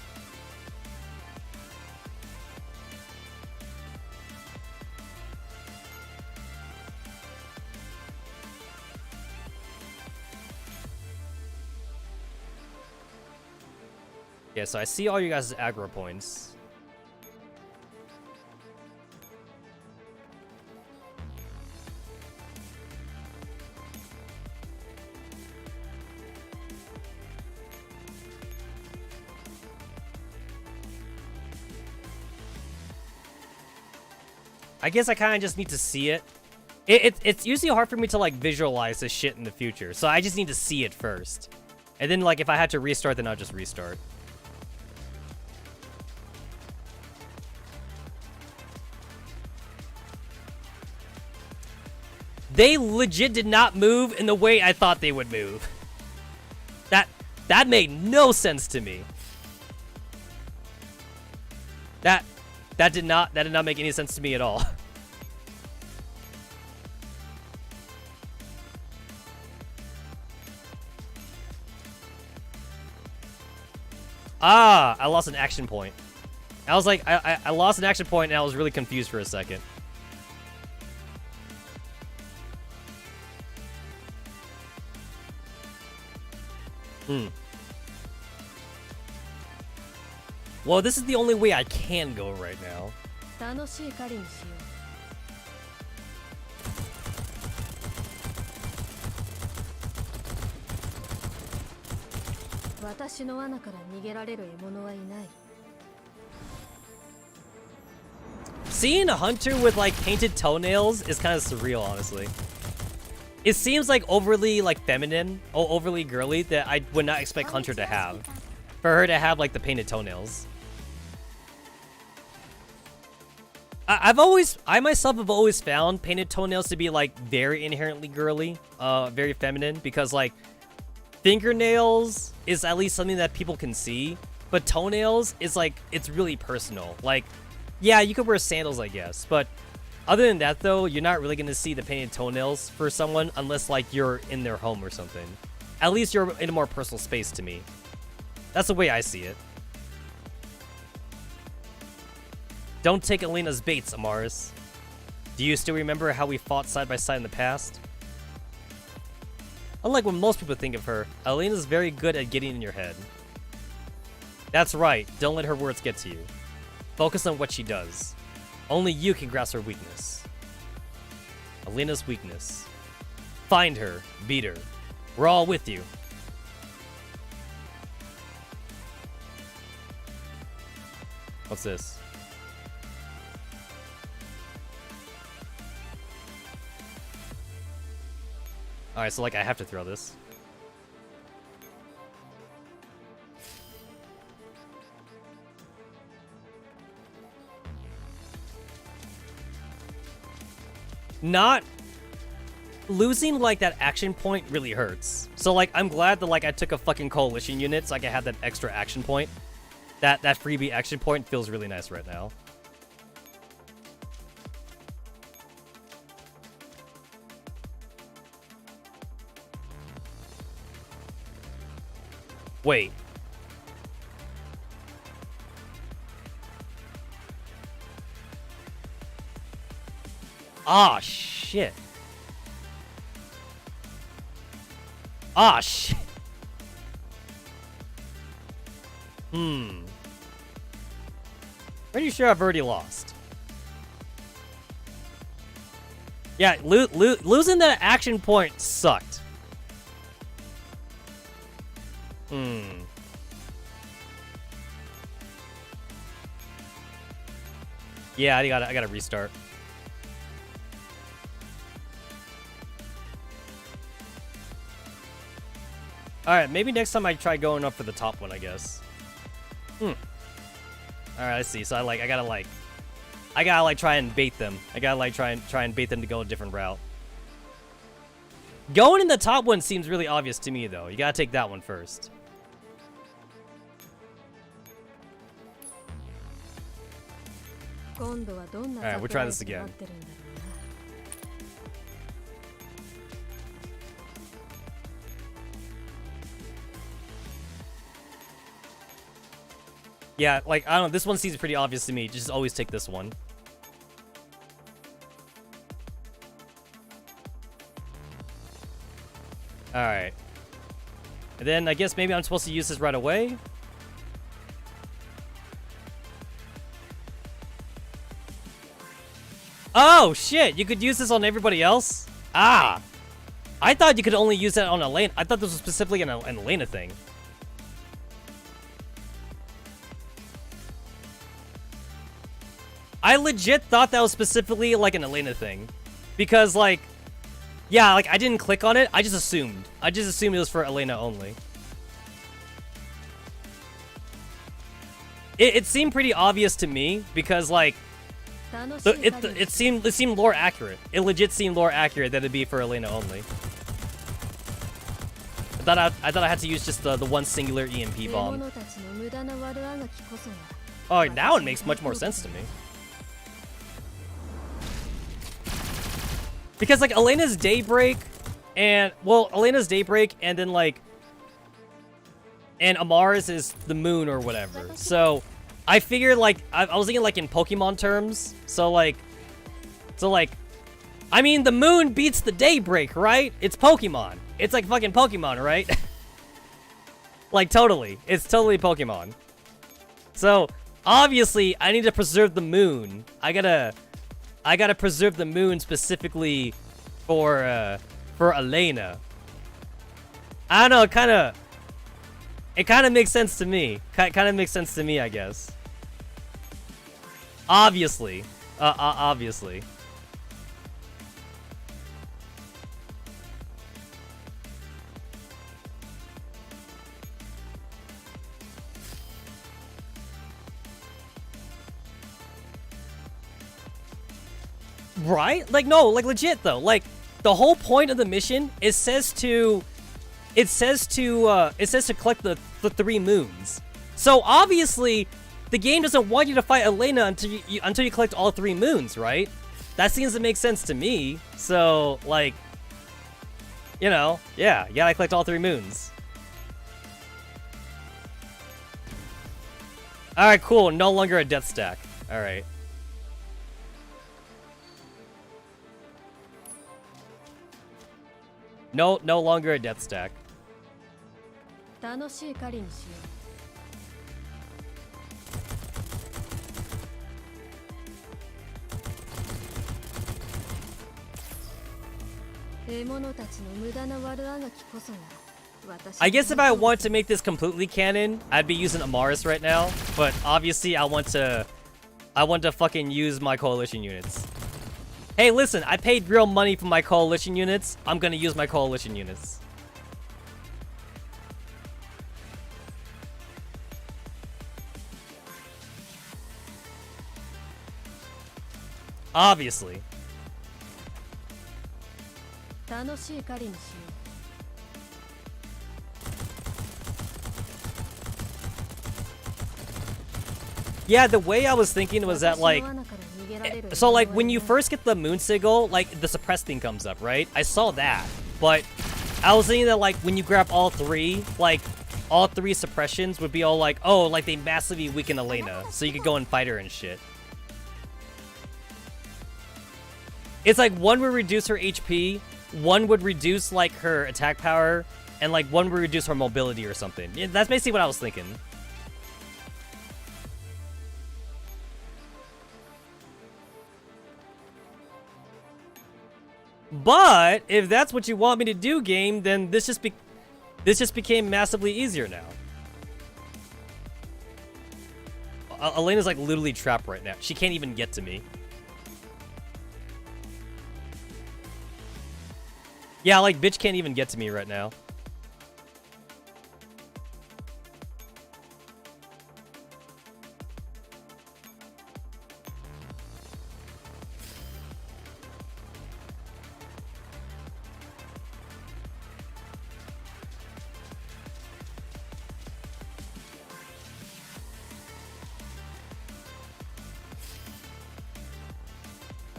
Yeah, so I see all you guys' aggro points. I guess I kind of just need to see it. It's usually hard for me to like visualize this shit in the future, so I just need to see it first. And then like if I had to restart, then I'll just restart. They legit did not move in the way I thought they would move. That made no sense to me. That did not make any sense to me at all. Ah, I lost an action point. I was like, I lost an action point and I was really confused for a second. Well, this is the only way I can go right now. 楽しい狩りにしよう。私の罠から逃げられる獲物はいない。 Seeing a hunter with like painted toenails is kind of surreal, honestly. It seems like overly like feminine or overly girly that I would not expect Hunter to have. For her to have like the painted toenails. I myself have always found painted toenails to be like very inherently girly, very feminine, because like fingernails is at least something that people can see, but toenails is like, it's really personal. Like, yeah, you could wear sandals, I guess, but other than that though, you're not really gonna see the painted toenails for someone unless like you're in their home or something. At least you're in a more personal space to me. That's the way I see it. Don't take Alina's baits, Amaris. Do you still remember how we fought side by side in the past? Unlike what most people think of her, Alina's very good at getting in your head. That's right, don't let her words get to you. Focus on what she does. Only you can grasp her weakness. Alina's weakness. Find her, beat her. We're all with you. What's this? Alright, so like I have to throw this. Not losing like that action point really hurts. So like I'm glad that like I took a fucking coalition unit so I can have that extra action point. That freebie action point feels really nice right now. Wait. Ah, shit. Ah, shit. Pretty sure I've already lost. Yeah, losing that action point sucked. Hmm. Yeah, I gotta restart. Alright, maybe next time I try going up for the top one, I guess. Alright, I see. So I gotta try and bait them. I gotta try and bait them to go a different route. Going in the top one seems really obvious to me, though. You gotta take that one first. Alright, we'll try this again. Yeah, like, I don't know, this one seems pretty obvious to me. Just always take this one. Alright. And then I guess maybe I'm supposed to use this right away? Oh, shit! You could use this on everybody else? Ah! I thought you could only use that on Elena. I thought this was specifically an Elena thing. I legit thought that was specifically, like, an Elena thing. Because, like... Yeah, like, I didn't click on it. I just assumed. I just assumed it was for Elena only. It seemed pretty obvious to me, because, like... It seemed lore accurate. It legit seemed lore accurate that it'd be for Elena only. I thought I had to use just the one singular EMP bomb. Oh, now it makes much more sense to me. Because, like, Elena's Daybreak, and, well, Elena's Daybreak, and then, like, and Amara's is the moon or whatever. So, I figured, like, I was thinking, like, in Pokemon terms. So, like, I mean, the moon beats the Daybreak, right? It's Pokemon. It's like fucking Pokemon, right? Like, totally. It's totally Pokemon. So, obviously, I need to preserve the moon. I gotta preserve the moon specifically for Elena. I don't know, it kind of makes sense to me. Kind of makes sense to me, I guess. Obviously. Obviously. Right? Like, no, like, legit, though. Like, the whole point of the mission, it says to collect the 3 moons. So, obviously, the game doesn't want you to fight Elena until you collect all 3 moons, right? That seems to make sense to me. So, like, you know, yeah, you gotta collect all 3 moons. Alright, cool. No longer a death stack. Alright. No longer a death stack. I guess if I want to make this completely canon, I'd be using Amaris right now. But obviously, I want to fucking use my coalition units. Hey, listen, I paid real money for my coalition units. I'm gonna use my coalition units. Obviously. Yeah, the way I was thinking was that, like... So, like, when you first get the moon sigil, like, the suppressed thing comes up, right? I saw that. But I was thinking that, like, when you grab all 3, like, all 3 suppressions would be all like, oh, like, they massively weaken Elena. So you could go and fight her and shit. It's like, one would reduce her HP, one would reduce, like, her attack power, and, like, one would reduce her mobility or something. Yeah, that's basically what I was thinking. But if that's what you want me to do, game, then this just This just became massively easier now. Elena's like literally trapped right now. She can't even get to me. Yeah, like bitch can't even get to me right now.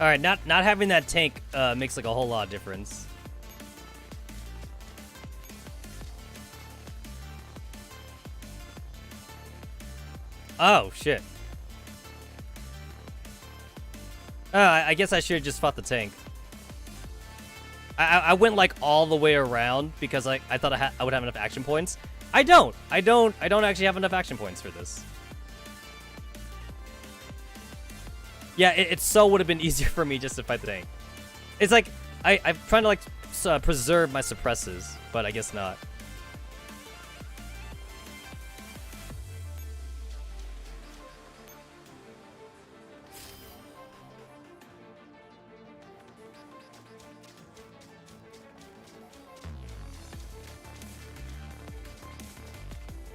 All right, not having that tank makes like a whole lot of difference. Oh shit. I guess I should have just fought the tank. I went like all the way around because like I thought I would have enough action points. I don't actually have enough action points for this. Yeah, it so would have been easier for me just to fight the tank. It's like, I'm trying to like preserve my suppresses, but I guess not.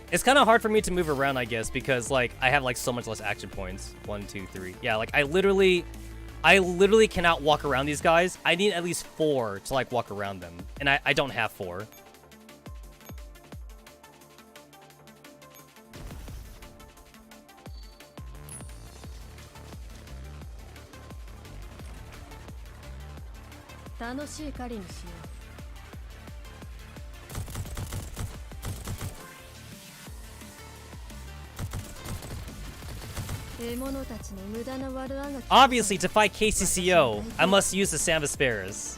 It's kind of hard for me to move around, I guess, because like I have like so much less action points. 1, 2, 3. Yeah, like I literally cannot walk around these guys. I need at least 4 to like walk around them, and I don't have 4. Obviously, to fight KCCO, I must use the Samvisperas.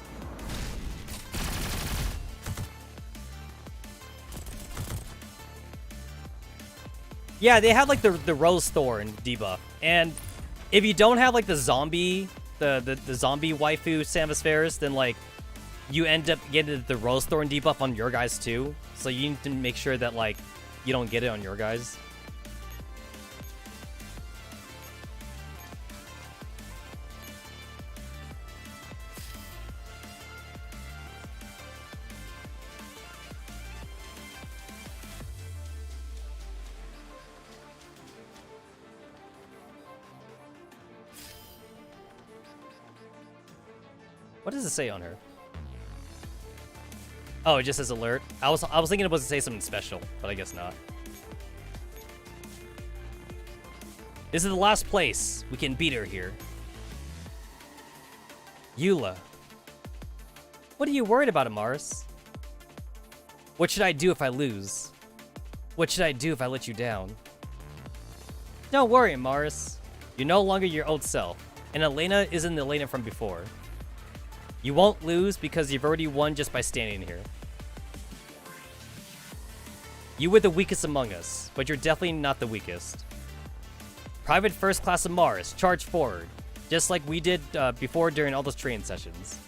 Yeah, they have like the Rose Thorn debuff, and if you don't have like the zombie waifu Samvisperas, then like you end up getting the Rose Thorn debuff on your guys too. So you need to make sure that like you don't get it on your guys. What does it say on her? Oh, it just says alert. I was thinking it was to say something special, but I guess not. This is the last place we can beat her here. Eula. What are you worried about, Amaris? What should I do if I lose? What should I do if I let you down? Don't worry, Amaris. You're no longer your old self, and Elena isn't the Elena from before. You won't lose because you've already won just by standing here. You were the weakest among us, but you're definitely not the weakest. Private First Class Amaris, charge forward, just like we did before during all those training sessions.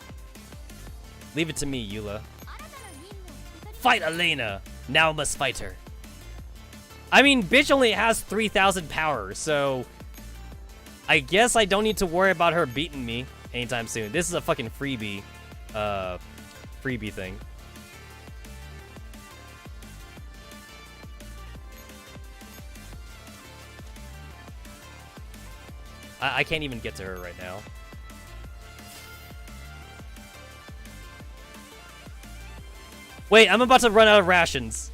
Leave it to me, Eula. Fight Elena! Now I must fight her. I mean, bitch only has 3,000 power, so I guess I don't need to worry about her beating me anytime soon. This is a fucking freebie thing. I can't even get to her right now. Wait, I'm about to run out of rations.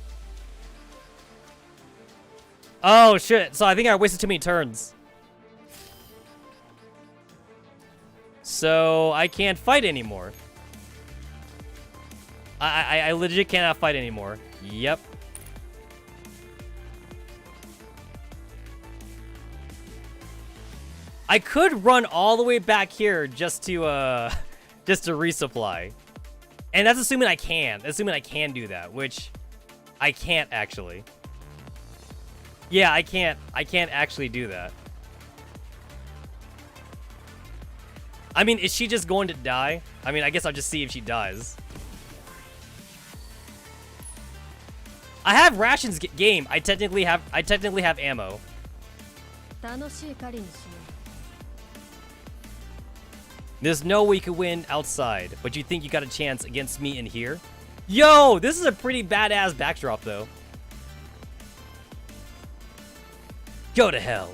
Oh shit, so I think I wasted too many turns. So I can't fight anymore. I legit cannot fight anymore. Yep. I could run all the way back here just to resupply. And that's assuming I can. Assuming I can do that, which I can't actually. Yeah, I can't actually do that. I mean, is she just going to die? I mean, I guess I'll just see if she dies. I have rations game. I technically have ammo. 楽しい狩りにしよ There's no way you could win outside, but you think you got a chance against me in here? Yo, this is a pretty badass backdrop though. Go to hell.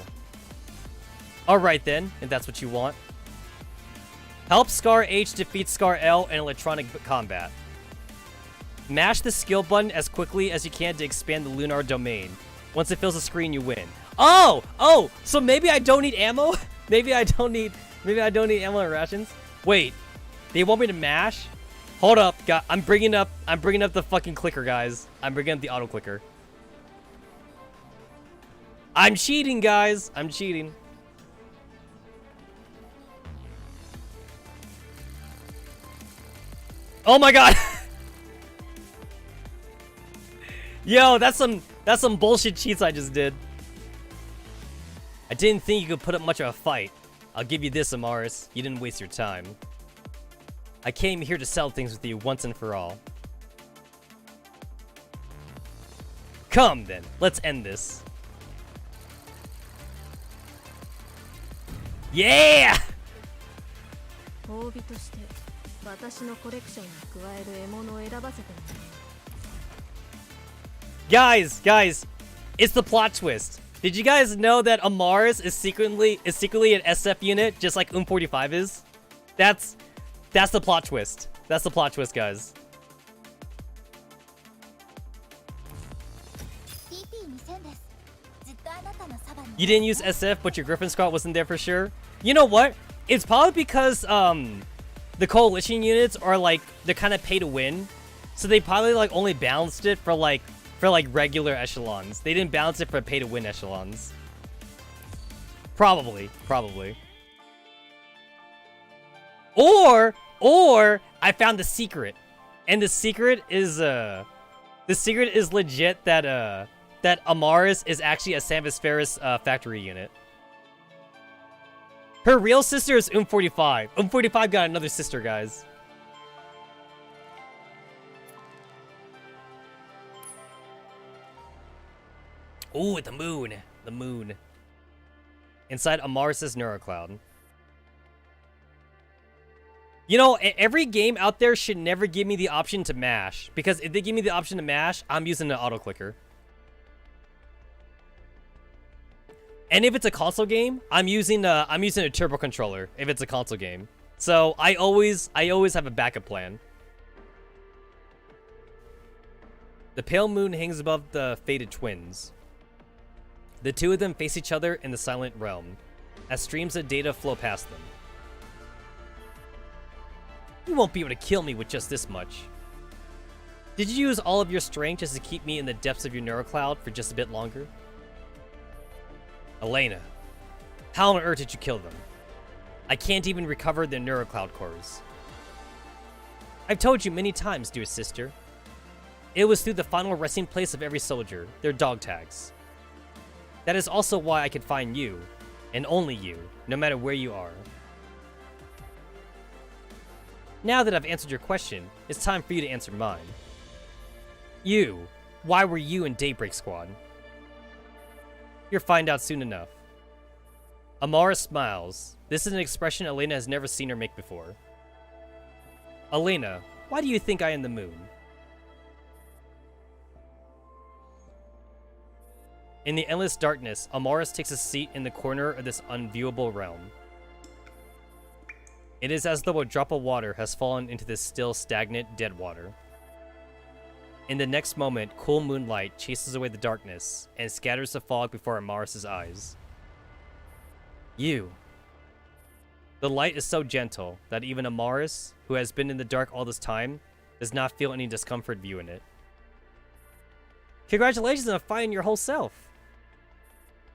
Alright then, if that's what you want. Help Scar H defeat Scar L in electronic combat. Mash the skill button as quickly as you can to expand the lunar domain. Once it fills the screen, you win. Oh, so maybe I don't need ammo? maybe I don't need ammo and rations? Wait, they want me to mash? Hold up, I'm bringing up the fucking clicker, guys. I'm bringing up the auto clicker. I'm cheating, guys. I'm cheating. Oh my god. Yo, that's some bullshit cheats I just did. I didn't think you could put up much of a fight. I'll give you this, Amaris. You didn't waste your time. I came here to sell things with you once and for all. Come then, let's end this. Yeah! う。褒美として私のコレクションに加える獲物を選ばせてもらう。 Guys, it's the plot twist. Did you guys know that Amaris is secretly an SF unit, just like 45 is? That's the plot twist. That's the plot twist, guys. You didn't use SF, but your Griffin Squad wasn't there for sure. You know what? It's probably because the coalition units are like they're kind of pay to win, so they probably like only balanced it for like regular echelons. They didn't balance it for pay to win echelons. Probably. Or I found the secret, and the secret is legit that that Amaris is actually a Samus Ferris factory unit. Her real sister is 45. 45 got another sister, guys. Ooh, the moon. The moon. Inside Amaris' Neurocloud. You know, every game out there should never give me the option to mash. Because if they give me the option to mash, I'm using the auto clicker. And if it's a console game, I'm using a turbo controller if it's a console game. So I always have a backup plan. The pale moon hangs above the fated twins. The two of them face each other in the silent realm, as streams of data flow past them. You won't be able to kill me with just this much. Did you use all of your strength just to keep me in the depths of your neurocloud for just a bit longer? Elena, how on earth did you kill them? I can't even recover their neurocloud cores. I've told you many times, dear sister. It was through the final resting place of every soldier, their dog tags. That is also why I could find you, and only you, no matter where you are. Now that I've answered your question, it's time for you to answer mine. You, why were you in Daybreak Squad? You'll find out soon enough. Amara smiles. This is an expression Elena has never seen her make before. Elena, why do you think I am the moon? In the endless darkness, Amaris takes a seat in the corner of this unviewable realm. It is as though a drop of water has fallen into this still, stagnant, dead water. In the next moment, cool moonlight chases away the darkness and scatters the fog before Amaris' eyes. You. The light is so gentle that even Amaris, who has been in the dark all this time, does not feel any discomfort viewing it. Congratulations on finding your whole self.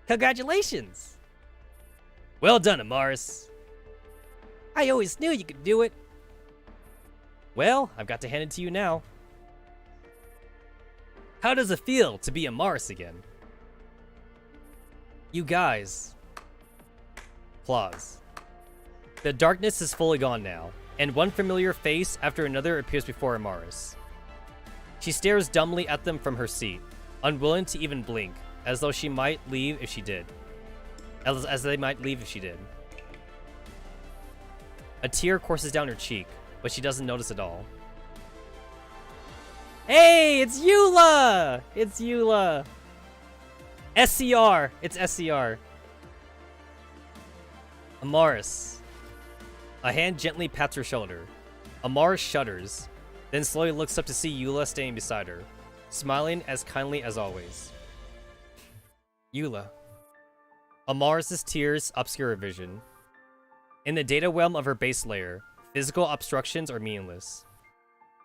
Congratulations! Well done, Amaris. I always knew you could do it. Well, I've got to hand it to you now. How does it feel to be Amaris again? You guys. Applause. The darkness is fully gone now, and one familiar face after another appears before Amaris. She stares dumbly at them from her seat, unwilling to even blink, as though she might leave if she did. As they might leave if she did. A tear courses down her cheek, but she doesn't notice at all. Hey, it's Eula! It's Eula! SCR! It's SCR. Amaris. A hand gently pats her shoulder. Amaris shudders, then slowly looks up to see Eula standing beside her, smiling as kindly as always. Eula. Amaris' tears obscure her vision. In the data realm of her base layer, physical obstructions are meaningless.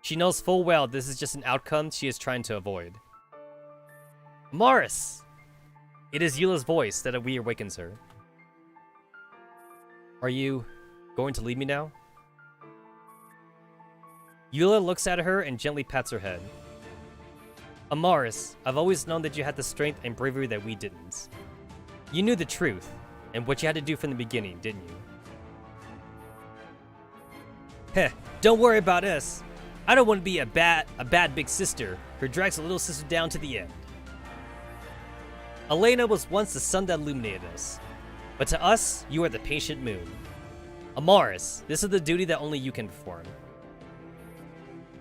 She knows full well this is just an outcome she is trying to avoid. Amaris! It is Eula's voice that reawakens her. Are you going to leave me now? Eula looks at her and gently pats her head. Amaris, I've always known that you had the strength and bravery that we didn't. You knew the truth, and what you had to do from the beginning, didn't you? Heh, don't worry about us. I don't want to be a bad big sister who drags a little sister down to the end. Elena was once the sun that illuminated us, but to us, you are the patient moon. Amaris, this is the duty that only you can perform.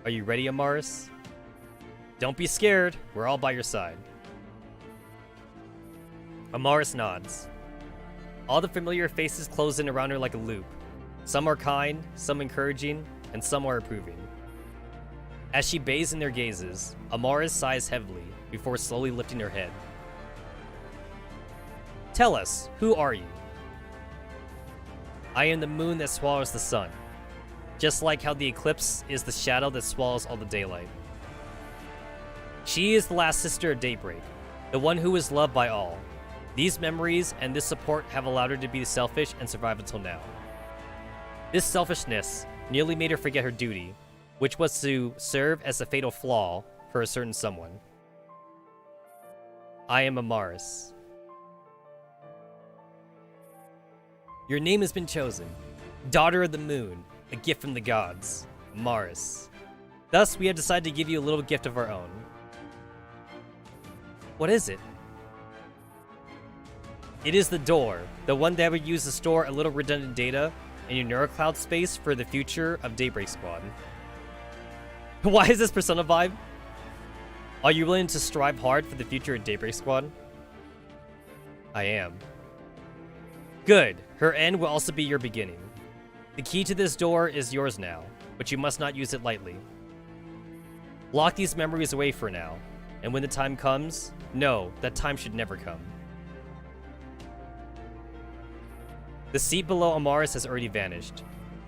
Are you ready, Amaris? Don't be scared, we're all by your side. Amaris nods. All the familiar faces close in around her like a loop. Some are kind, some encouraging, and some are approving. As she bathes in their gazes, Amaris sighs heavily before slowly lifting her head. Tell us, who are you? I am the moon that swallows the sun, just like how the eclipse is the shadow that swallows all the daylight. She is the last sister of daybreak, the one who is loved by all. These memories and this support have allowed her to be selfish and survive until now. This selfishness nearly made her forget her duty, which was to serve as a fatal flaw for a certain someone. I am Amaris. Your name has been chosen. Daughter of the Moon, a gift from the gods. Amaris. Thus, we have decided to give you a little gift of our own. What is it? It is the door, the one that would use to store a little redundant data in your neurocloud space for the future of Daybreak Squad. Why is this Persona vibe? Are you willing to strive hard for the future of Daybreak Squad? I am. Good. Her end will also be your beginning. The key to this door is yours now, but you must not use it lightly. Lock these memories away for now, and when the time comes, know that time should never come. The seat below Amaris has already vanished.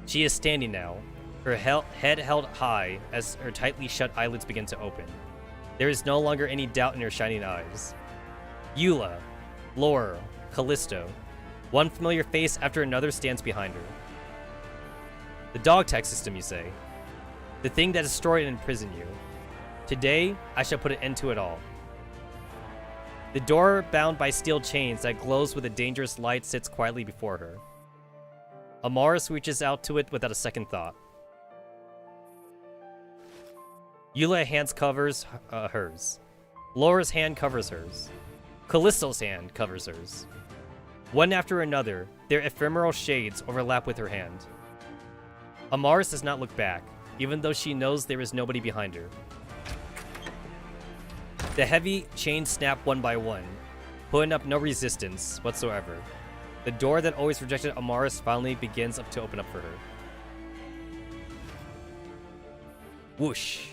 She is standing now, her head held high as her tightly shut eyelids begin to open. There is no longer any doubt in her shining eyes. Eula, Laurel, Callisto, one familiar face after another stands behind her. The dog tag system, you say? The thing that destroyed and imprisoned you. Today, I shall put an end to it all. The door, bound by steel chains that glows with a dangerous light, sits quietly before her. Amaris reaches out to it without a second thought. Eula's hand covers hers. Laura's hand covers hers. Callisto's hand covers hers. One after another, their ephemeral shades overlap with her hand. Amaris does not look back, even though she knows there is nobody behind her. The heavy chains snap one by one, putting up no resistance whatsoever. The door that always rejected Amaris finally begins to open up for her. Whoosh.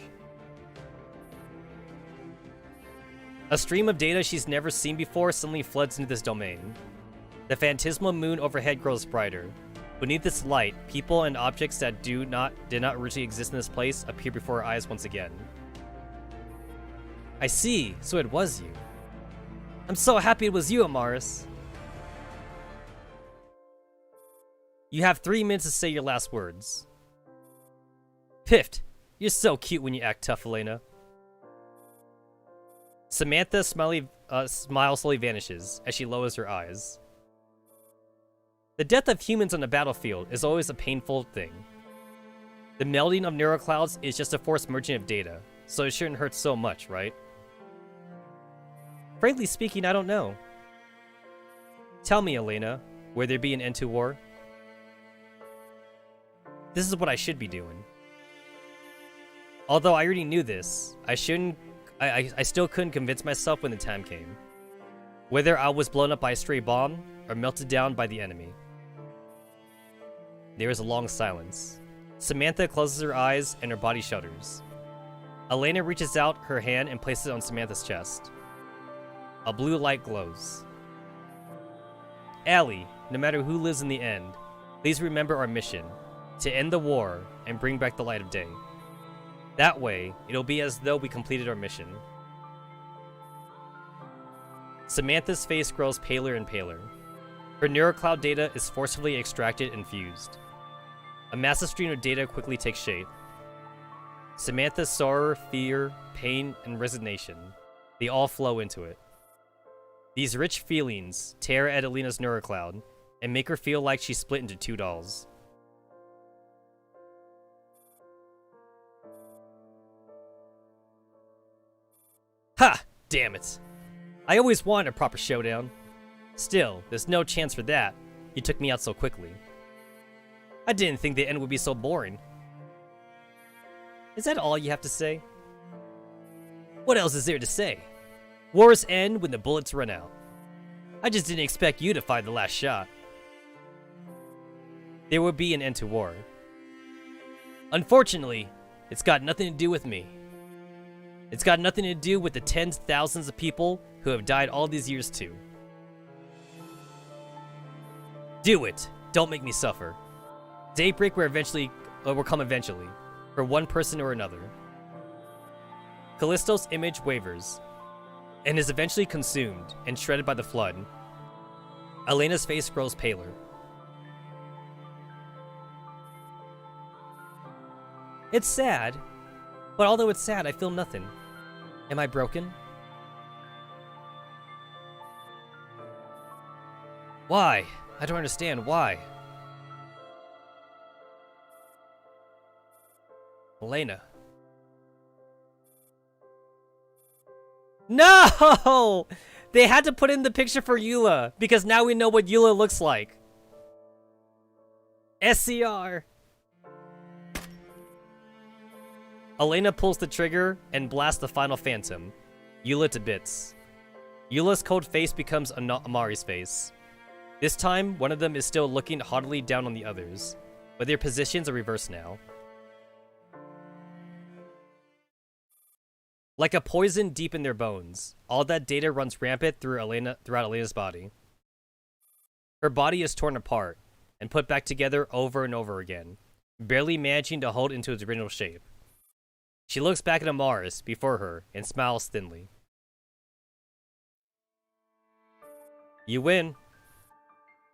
A stream of data she's never seen before suddenly floods into this domain. The phantasmal moon overhead grows brighter. Beneath its light, people and objects that did not originally exist in this place appear before her eyes once again. I see, so it was you. I'm so happy it was you, Amaris. You have 3 minutes to say your last words. Piffed, you're so cute when you act tough, Elena. Samantha's smile slowly vanishes as she lowers her eyes. The death of humans on the battlefield is always a painful thing. The melding of neuroclouds is just a forced merging of data, so it shouldn't hurt so much, right? Frankly speaking, I don't know. Tell me, Elena, will there be an end to war? This is what I should be doing. Although I already knew this, I still couldn't convince myself when the time came. Whether I was blown up by a stray bomb or melted down by the enemy. There is a long silence. Samantha closes her eyes and her body shudders. Elena reaches out her hand and places it on Samantha's chest. A blue light glows. Allie, no matter who lives in the end, please remember our mission, to end the war and bring back the light of day. That way, it'll be as though we completed our mission. Samantha's face grows paler and paler. Her neurocloud data is forcibly extracted and fused. A massive stream of data quickly takes shape. Samantha's sorrow, fear, pain, and resignation, they all flow into it. These rich feelings tear at Alina's neurocloud and make her feel like she's split into two dolls. Ha! Damn it. I always wanted a proper showdown. Still, there's no chance for that. You took me out so quickly. I didn't think the end would be so boring. Is that all you have to say? What else is there to say? Wars end when the bullets run out. I just didn't expect you to fire the last shot. There would be an end to war. Unfortunately, it's got nothing to do with me. It's got nothing to do with the tens of thousands of people who have died all these years too. Do it. Don't make me suffer. Daybreak will come eventually, for one person or another. Callisto's image wavers, and is eventually consumed and shredded by the flood. Elena's face grows paler. It's sad, but although it's sad, I feel nothing. Am I broken? Why? I don't understand. Why? Elena. No! They had to put in the picture for Eula, because now we know what Eula looks like. SCR. Elena pulls the trigger and blasts the final phantom, Eula to bits. Eula's cold face becomes Amari's face. This time, one of them is still looking haughtily down on the others, but their positions are reversed now. Like a poison deep in their bones, all that data runs rampant throughout Elena's body. Her body is torn apart and put back together over and over again, barely managing to hold into its original shape. She looks back at Amaris before her and smiles thinly. You win.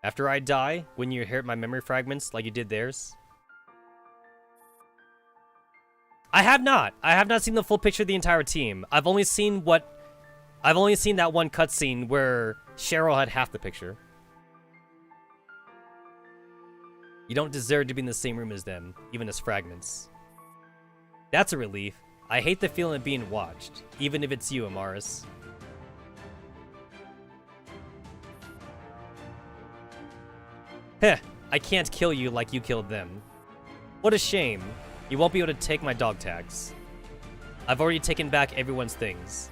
After I die, when you inherit my memory fragments like you did theirs. I have not seen the full picture of the entire team. I've only seen that one cutscene where Cheryl had half the picture. You don't deserve to be in the same room as them, even as fragments. That's a relief. I hate the feeling of being watched, even if it's you, Amaris. Heh, I can't kill you like you killed them. What a shame. You won't be able to take my dog tags. I've already taken back everyone's things.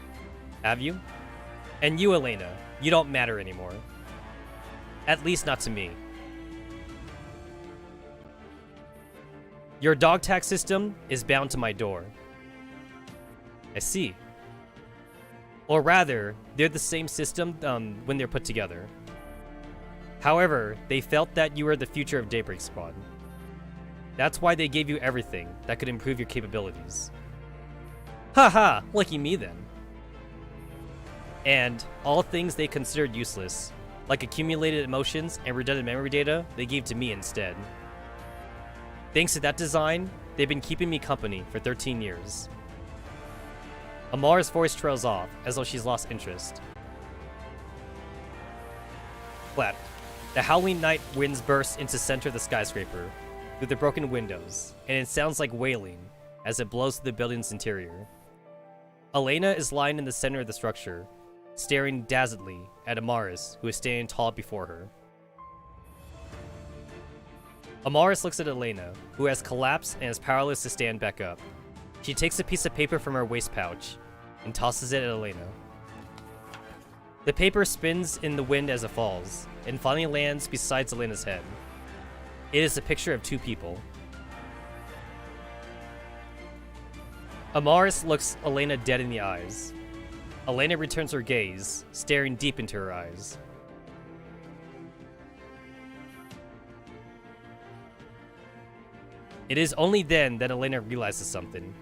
Have you? And you, Elena, you don't matter anymore. At least not to me. Your dog tag system is bound to my door. I see. Or rather, they're the same system when they're put together. However, they felt that you were the future of Daybreak Squad. That's why they gave you everything that could improve your capabilities. Haha, lucky me then. And all things they considered useless, like accumulated emotions and redundant memory data, they gave to me instead. Thanks to that design, they've been keeping me company for 13 years. Amar's voice trails off, as though she's lost interest. Clap. The howling night winds burst into center of the skyscraper, through the broken windows, and it sounds like wailing as it blows through the building's interior. Elena is lying in the center of the structure, staring dazzledly at Amaris, who is standing tall before her. Amaris looks at Elena, who has collapsed and is powerless to stand back up. She takes a piece of paper from her waist pouch and tosses it at Elena. The paper spins in the wind as it falls, and finally lands beside Elena's head. It is a picture of two people. Amaris looks Elena dead in the eyes. Elena returns her gaze, staring deep into her eyes. It is only then that Elena realizes something.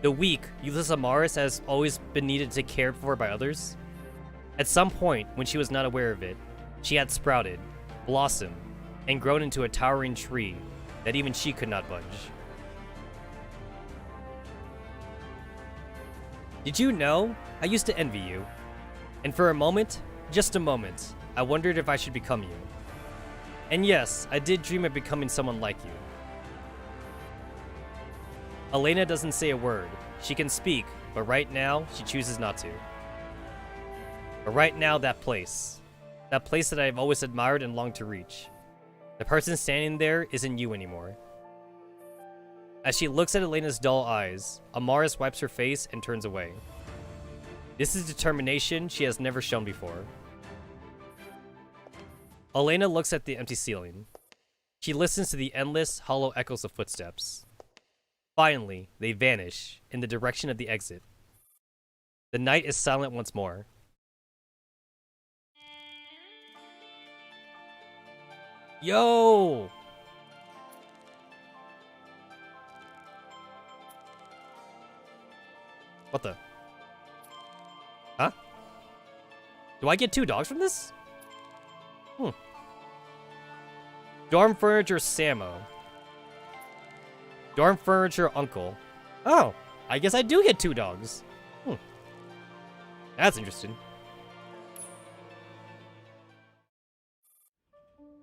The weak, useless Amaris has always been needed to care for by others. At some point, when she was not aware of it, she had sprouted, blossomed, and grown into a towering tree that even she could not budge. Did you know? I used to envy you. And for a moment, just a moment, I wondered if I should become you. And yes, I did dream of becoming someone like you. Elena doesn't say a word. She can speak, but right now, she chooses not to. But right now, that place that I've always admired and longed to reach. The person standing there isn't you anymore. As she looks at Elena's dull eyes, Amaris wipes her face and turns away. This is determination she has never shown before. Elena looks at the empty ceiling. She listens to the endless, hollow echoes of footsteps. Finally, they vanish in the direction of the exit. The night is silent once more. Yo! What the? Huh? Do I get 2 dogs from this? Dorm furniture Samo. Dorm furniture uncle. Oh, I guess I do get 2 dogs. That's interesting.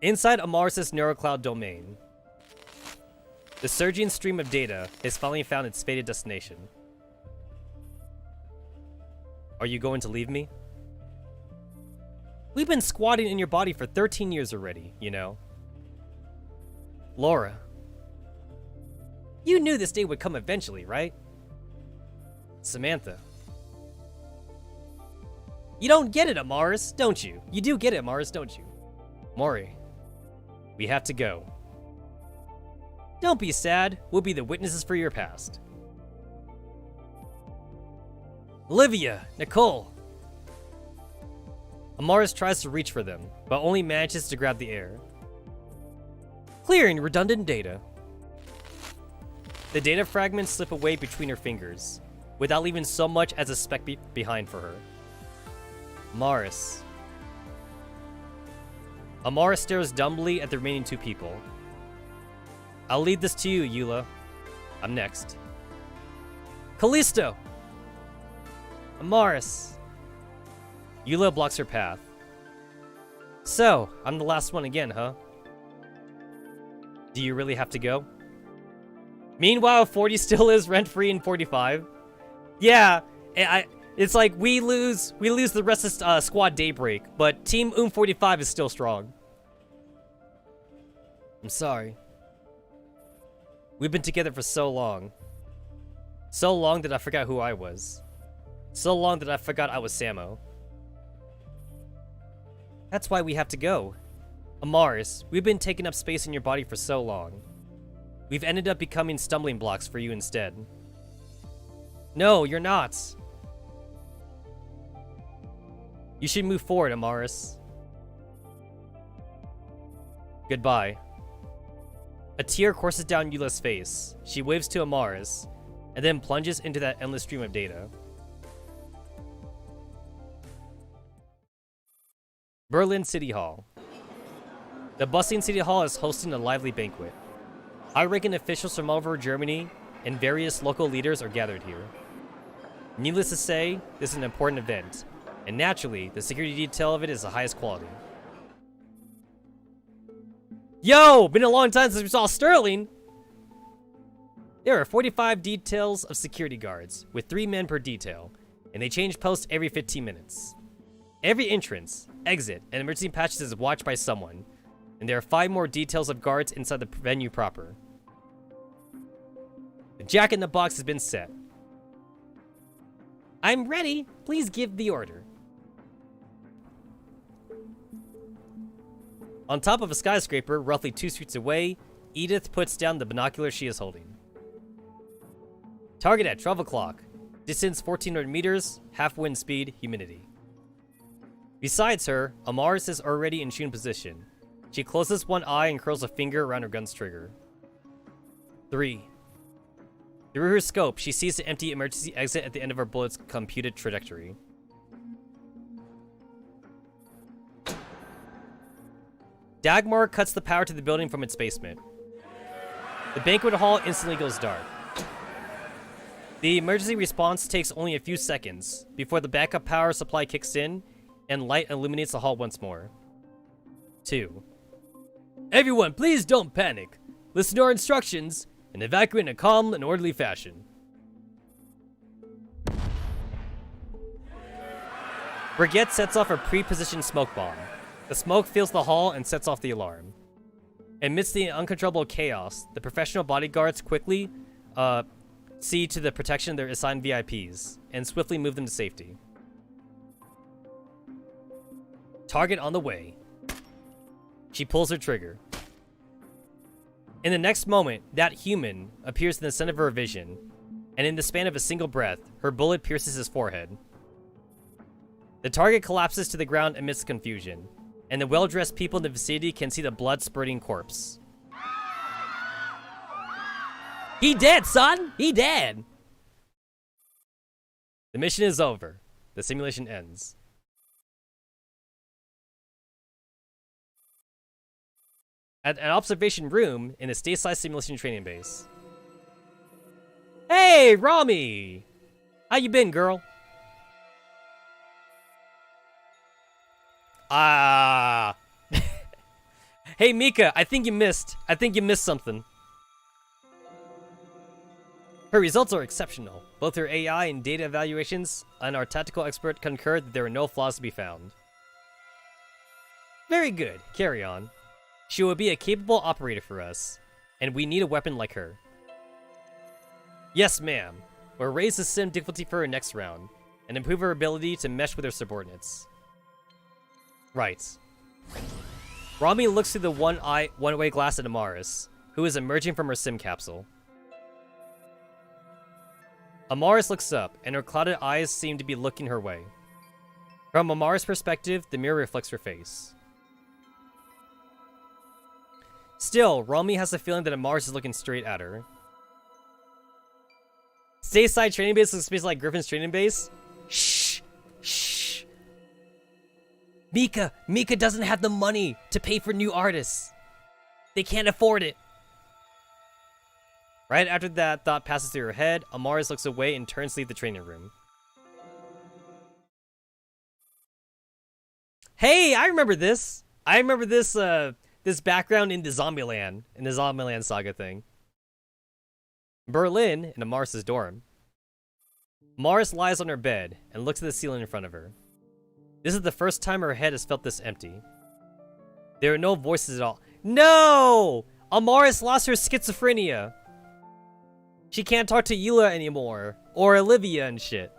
Inside Amaris' neurocloud domain, the surging stream of data has finally found its fated destination. Are you going to leave me? We've been squatting in your body for 13 years already, you know. Laura. You knew this day would come eventually, right? Samantha. You don't get it, Amaris, don't you? You do get it, Amaris, don't you? Mori. We have to go. Don't be sad. We'll be the witnesses for your past. Olivia, Nicole. Amaris tries to reach for them, but only manages to grab the air. Clearing redundant data. The data fragments slip away between her fingers, without leaving so much as a speck behind for her. Amaris. Amaris stares dumbly at the remaining 2 people. I'll leave this to you, Eula. I'm next. Callisto! Amaris. Eula blocks her path. So, I'm the last one again, huh? Do you really have to go? Meanwhile, 40 still is rent-free in 45. Yeah, it's like we lose the rest of Squad Daybreak, but Team 45 is still strong. I'm sorry. We've been together for so long. So long that I forgot who I was. So long that I forgot I was Samo. That's why we have to go. Amaris, we've been taking up space in your body for so long. We've ended up becoming stumbling blocks for you instead. No, you're not. You should move forward, Amaris. Goodbye. A tear courses down Eula's face. She waves to Amaris, and then plunges into that endless stream of data. Berlin City Hall. The bustling City Hall is hosting a lively banquet. High-ranking officials from all over Germany and various local leaders are gathered here. Needless to say, this is an important event, and naturally, the security detail of it is the highest quality. Yo! Been a long time since we saw Sterling! There are 45 details of security guards, with 3 men per detail, and they change posts every 15 minutes. Every entrance, exit, and emergency patches is watched by someone, and there are 5 more details of guards inside the venue proper. The Jack in the Box has been set. I'm ready. Please give the order. On top of a skyscraper, roughly 2 streets away, Edith puts down the binoculars she is holding. Target at 12 o'clock. Distance 1,400 meters, half wind speed, humidity. Besides her, Amaris is already in tune position. She closes one eye and curls a finger around her gun's trigger. 3. Through her scope, she sees the empty emergency exit at the end of her bullet's computed trajectory. Dagmar cuts the power to the building from its basement. The banquet hall instantly goes dark. The emergency response takes only a few seconds before the backup power supply kicks in and light illuminates the hall once more. 2. Everyone, please don't panic. Listen to our instructions and evacuate in a calm and orderly fashion. Brigitte sets off her pre-positioned smoke bomb. The smoke fills the hall and sets off the alarm. Amidst the uncontrollable chaos, the professional bodyguards quickly see to the protection of their assigned VIPs and swiftly move them to safety. Target on the way. She pulls her trigger. In the next moment, that human appears in the center of her vision, and in the span of a single breath, her bullet pierces his forehead. The target collapses to the ground amidst confusion, and the well-dressed people in the vicinity can see the blood-spurting corpse. He dead, son! He dead! The mission is over. The simulation ends. At an observation room in a stateside simulation training base. Hey, Rami! How you been, girl? Hey, Mica, I think you missed something. Her results are exceptional. Both her AI and data evaluations and our tactical expert concur that there are no flaws to be found. Very good. Carry on. She will be a capable operator for us, and we need a weapon like her. Yes, ma'am. We'll raise the sim difficulty for her next round, and improve her ability to mesh with her subordinates. Right. Rami looks through the one-way glass at Amaris, who is emerging from her sim capsule. Amaris looks up, and her clouded eyes seem to be looking her way. From Amaris' perspective, the mirror reflects her face. Still, Rami has the feeling that Amaris is looking straight at her. Stateside training base looks basically like Griffin's training base. Shh! Shh! Mica doesn't have the money to pay for new artists. They can't afford it. Right after that thought passes through her head, Amaris looks away and turns to leave the training room. Hey, I remember this. This background in the Zombieland saga thing. Berlin, in Amaris' dorm. Amaris lies on her bed and looks at the ceiling in front of her. This is the first time her head has felt this empty. There are no voices at all. No! Amaris lost her schizophrenia. She can't talk to Eula anymore, or Olivia and shit.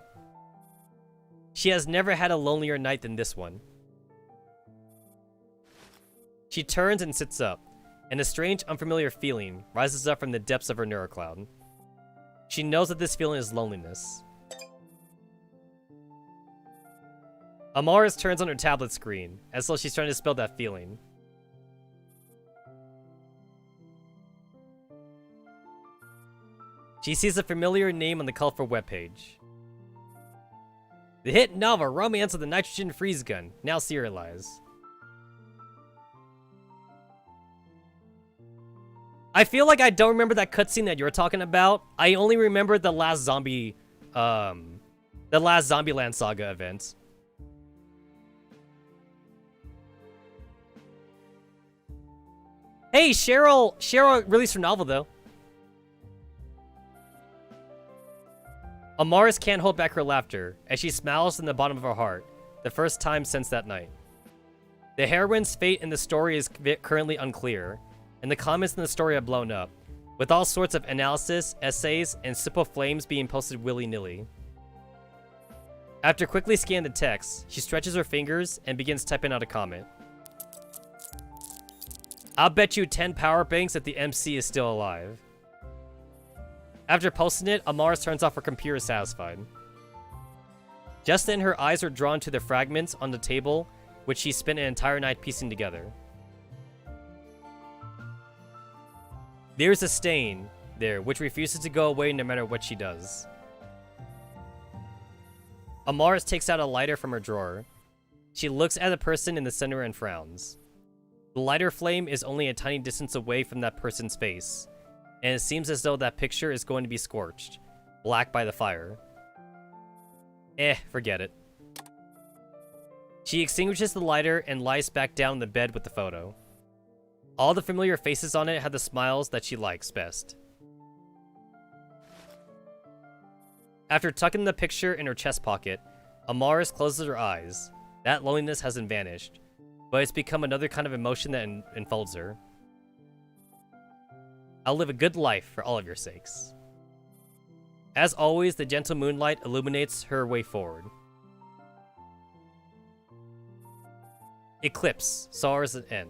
She has never had a lonelier night than this one. She turns and sits up, and a strange, unfamiliar feeling rises up from the depths of her neurocloud. She knows that this feeling is loneliness. Amaris turns on her tablet screen, as though she's trying to spell that feeling. She sees a familiar name on the colorful webpage. The hit novel Romance of the Nitrogen Freeze Gun, now serialized. I feel like I don't remember that cutscene that you're talking about. I only remember the last Zombieland Saga event. Hey, Cheryl released her novel though. Amaris can't hold back her laughter as she smiles in the bottom of her heart, the first time since that night. The heroine's fate in the story is currently unclear, and the comments in the story have blown up, with all sorts of analysis, essays, and simple flames being posted willy-nilly. After quickly scanning the text, she stretches her fingers and begins typing out a comment. I'll bet you 10 power banks that the MC is still alive. After posting it, Amaris turns off her computer satisfied. Just then, her eyes are drawn to the fragments on the table, which she spent an entire night piecing together. There's a stain there, which refuses to go away no matter what she does. Amaris takes out a lighter from her drawer. She looks at the person in the center and frowns. The lighter flame is only a tiny distance away from that person's face, and it seems as though that picture is going to be scorched, black by the fire. Forget it. She extinguishes the lighter and lies back down in the bed with the photo. All the familiar faces on it have the smiles that she likes best. After tucking the picture in her chest pocket, Amaris closes her eyes. That loneliness hasn't vanished, but it's become another kind of emotion that enfolds her. I'll live a good life for all of your sakes. As always, the gentle moonlight illuminates her way forward. Eclipse, Saros end.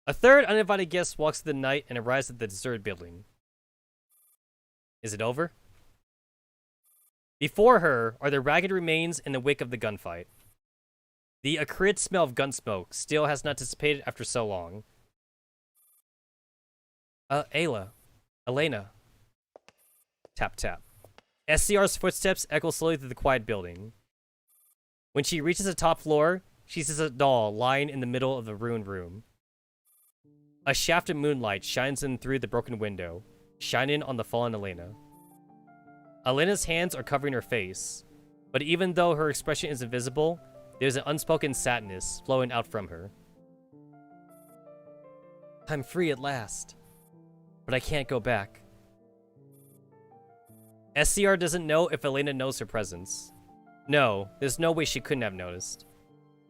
A third uninvited guest walks through the night and arrives at the deserted building. Is it over? Before her are the ragged remains in the wake of the gunfight. The acrid smell of gun smoke still has not dissipated after so long. Elena. Tap tap. SCR's footsteps echo slowly through the quiet building. When she reaches the top floor, she sees a doll lying in the middle of the ruined room. A shaft of moonlight shines in through the broken window, shining on the fallen Elena. Elena's hands are covering her face, but even though her expression is invisible, there's an unspoken sadness flowing out from her. I'm free at last, but I can't go back. SCR doesn't know if Elena knows her presence. No, there's no way she couldn't have noticed.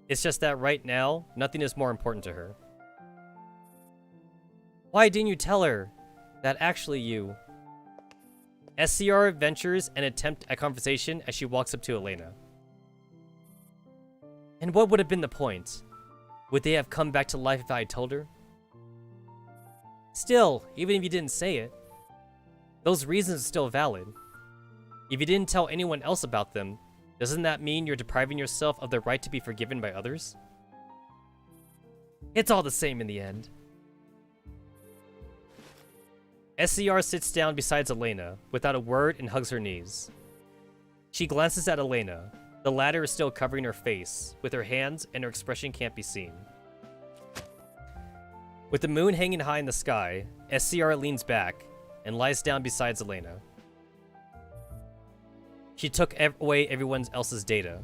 It's just that right now, nothing is more important to her. Why didn't you tell her that actually you? SCR ventures an attempt at conversation as she walks up to Elena. And what would have been the point? Would they have come back to life if I had told her? Still, even if you didn't say it, those reasons are still valid. If you didn't tell anyone else about them, doesn't that mean you're depriving yourself of the right to be forgiven by others? It's all the same in the end. SCR sits down beside Elena, without a word, and hugs her knees. She glances at Elena. The latter is still covering her face, with her hands, and her expression can't be seen. With the moon hanging high in the sky, SCR leans back, and lies down beside Elena. She took away everyone else's data.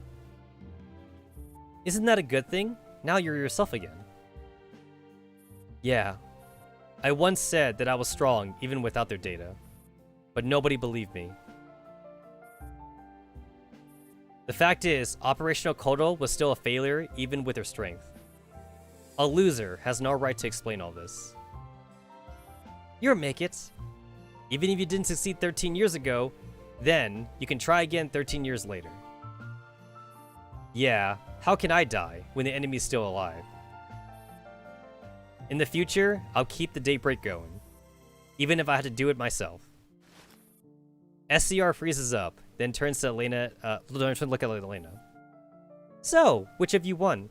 Isn't that a good thing? Now you're yourself again. Yeah. I once said that I was strong even without their data, but nobody believed me. The fact is, Operational Kodo was still a failure even with her strength. A loser has no right to explain all this. You'll make it. Even if you didn't succeed 13 years ago, then you can try again 13 years later. Yeah, how can I die when the enemy's still alive? In the future, I'll keep the daybreak going, even if I had to do it myself. SCR freezes up, then turns to Elena, turns to look at Elena. So, which of you won?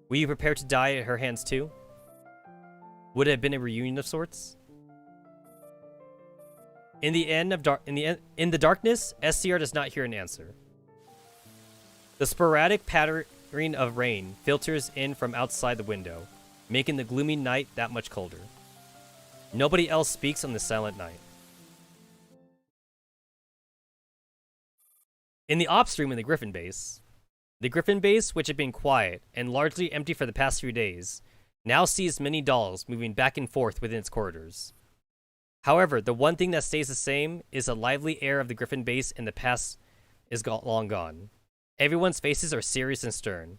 Were you prepared to die at her hands too? Would it have been a reunion of sorts? In the darkness, SCR does not hear an answer. The sporadic pattering of rain filters in from outside the window, making the gloomy night that much colder. Nobody else speaks on the silent night. In the ops room in the Griffin base, which had been quiet and largely empty for the past few days, now sees many dolls moving back and forth within its corridors. However, the one thing that stays the same is the lively air of the Griffin base in the past is long gone. Everyone's faces are serious and stern.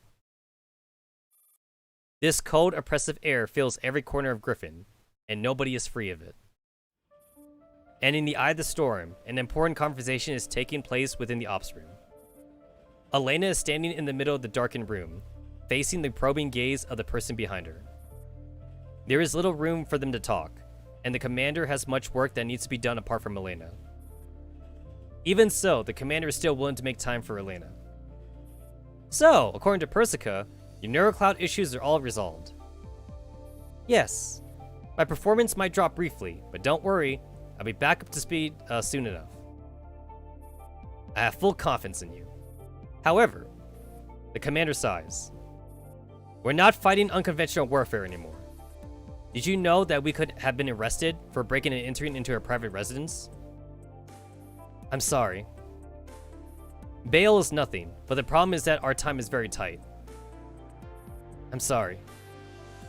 This cold, oppressive air fills every corner of Griffin, and nobody is free of it. And in the eye of the storm, an important conversation is taking place within the ops room. Elena is standing in the middle of the darkened room, facing the probing gaze of the person behind her. There is little room for them to talk, and the commander has much work that needs to be done apart from Elena. Even so, the commander is still willing to make time for Elena. So, according to Persica, your neurocloud issues are all resolved. Yes, my performance might drop briefly, but don't worry, I'll be back up to speed soon enough. I have full confidence in you. However, the commander sighs. We're not fighting unconventional warfare anymore. Did you know that we could have been arrested for breaking and entering into her private residence? I'm sorry. Bail is nothing, but the problem is that our time is very tight. I'm sorry.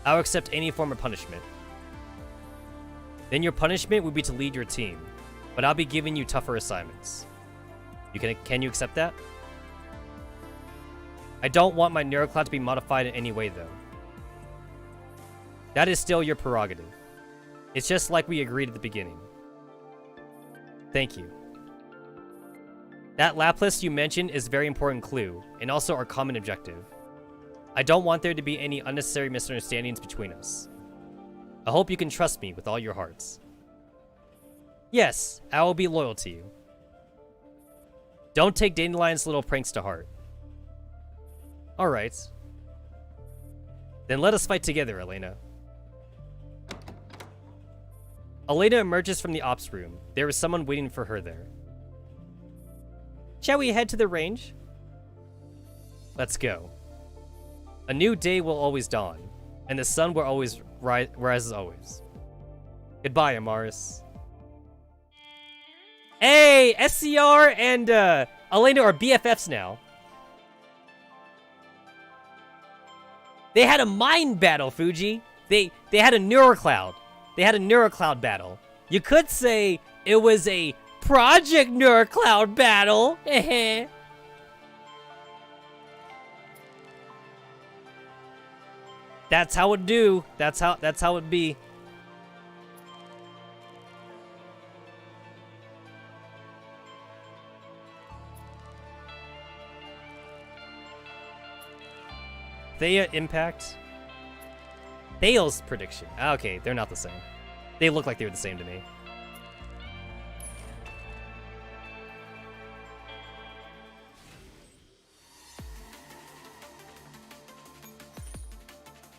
I'll accept any form of punishment. Then your punishment would be to lead your team, but I'll be giving you tougher assignments. Can you accept that? I don't want my neurocloud to be modified in any way, though. That is still your prerogative. It's just like we agreed at the beginning. Thank you. That Laplace you mentioned is a very important clue, and also our common objective. I don't want there to be any unnecessary misunderstandings between us. I hope you can trust me with all your hearts. Yes, I will be loyal to you. Don't take Dandelion's little pranks to heart. Alright. Then let us fight together, Elena. Elena emerges from the ops room. There is someone waiting for her there. Shall we head to the range? Let's go. A new day will always dawn, and the sun will always rise as always. Goodbye, Amaris. Hey, SCR and Elena are BFFs now. They had a mind battle, Fuji. They had a neurocloud. They had a neurocloud battle. You could say it was a Project Neurocloud battle. That's how it do. That's how it be. Thea Impact. Thales prediction. Okay, they're not the same. They look like they were the same to me.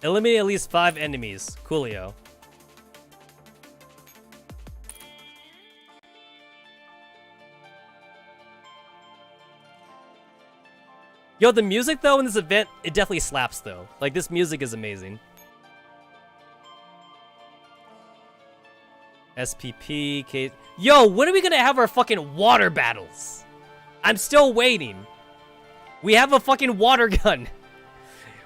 Eliminate at least 5 enemies. Coolio. Yo, the music though in this event, it definitely slaps though. Like, this music is amazing. SPP, K. Yo, when are we gonna have our fucking water battles? I'm still waiting. We have a fucking water gun.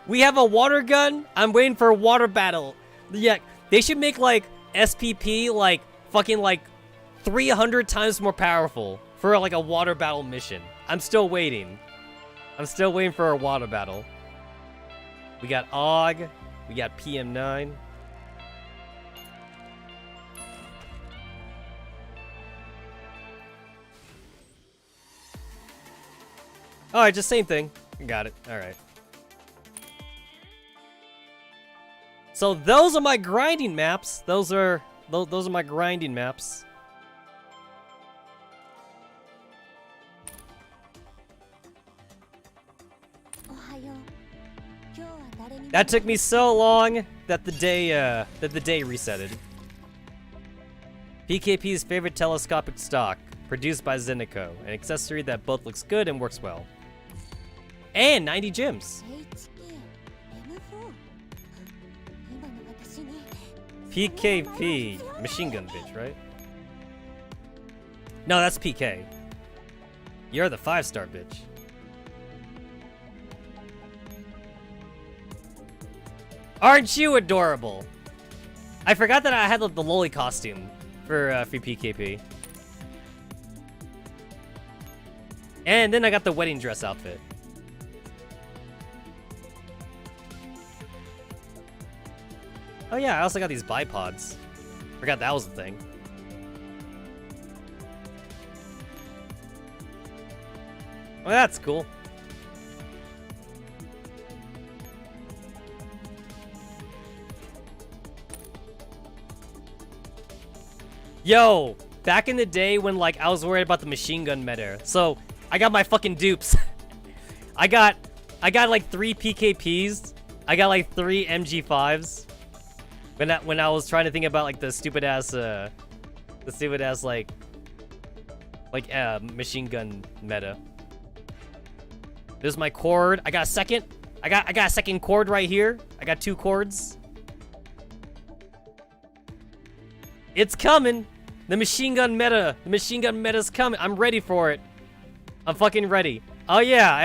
We have a water gun. I'm waiting for a water battle. Yeah, they should make like SPP like fucking like 300 times more powerful for like a water battle mission. I'm still waiting. I'm still waiting for a water battle. We got AUG. We got PM9. Alright, just same thing. Got it. Alright. So those are my grinding maps. Those are my grinding maps. That took me so long that the day resetted. PKP's favorite telescopic stock, produced by Zenico, an accessory that both looks good and works well. And 90 gems. PKP, machine gun bitch, right? No, that's PK. You're the 5-star bitch. Aren't you adorable? I forgot that I had the loli costume for PKP. And then I got the wedding dress outfit. Oh yeah, I also got these bipods. Forgot that was the thing. Well, that's cool. Yo, back in the day when like I was worried about the machine gun meta, so I got my fucking dupes. I got like 3 PKPs. I got like 3 MG5s. When I was trying to think about like the stupid ass like machine gun meta. There's my cord. I got a second. I got a second cord right here. I got 2 cords. It's coming. The machine gun meta. The machine gun meta's coming. I'm ready for it. I'm fucking ready. Oh yeah,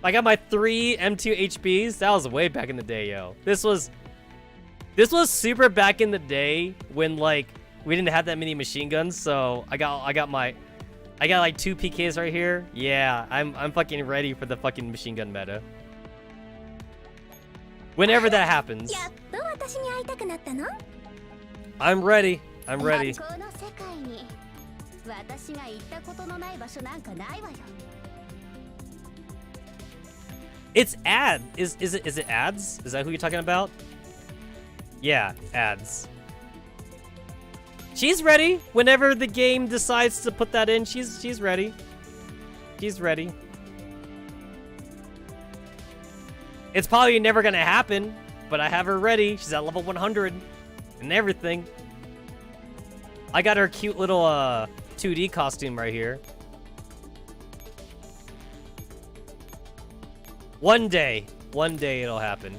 I got my 3 M2 HBs. That was way back in the day, yo. This was super back in the day when like we didn't have that many machine guns. So I got like 2 PKs right here. Yeah, I'm fucking ready for the fucking machine gun meta. Whenever that happens. I'm ready. I'm ready. It's ad. Is it ads? Is that who you're talking about? Yeah, ads. She's ready. Whenever the game decides to put that in, she's ready. She's ready. It's probably never gonna happen, but I have her ready. She's at level 100 and everything. I got her cute little 2D costume right here. One day it'll happen.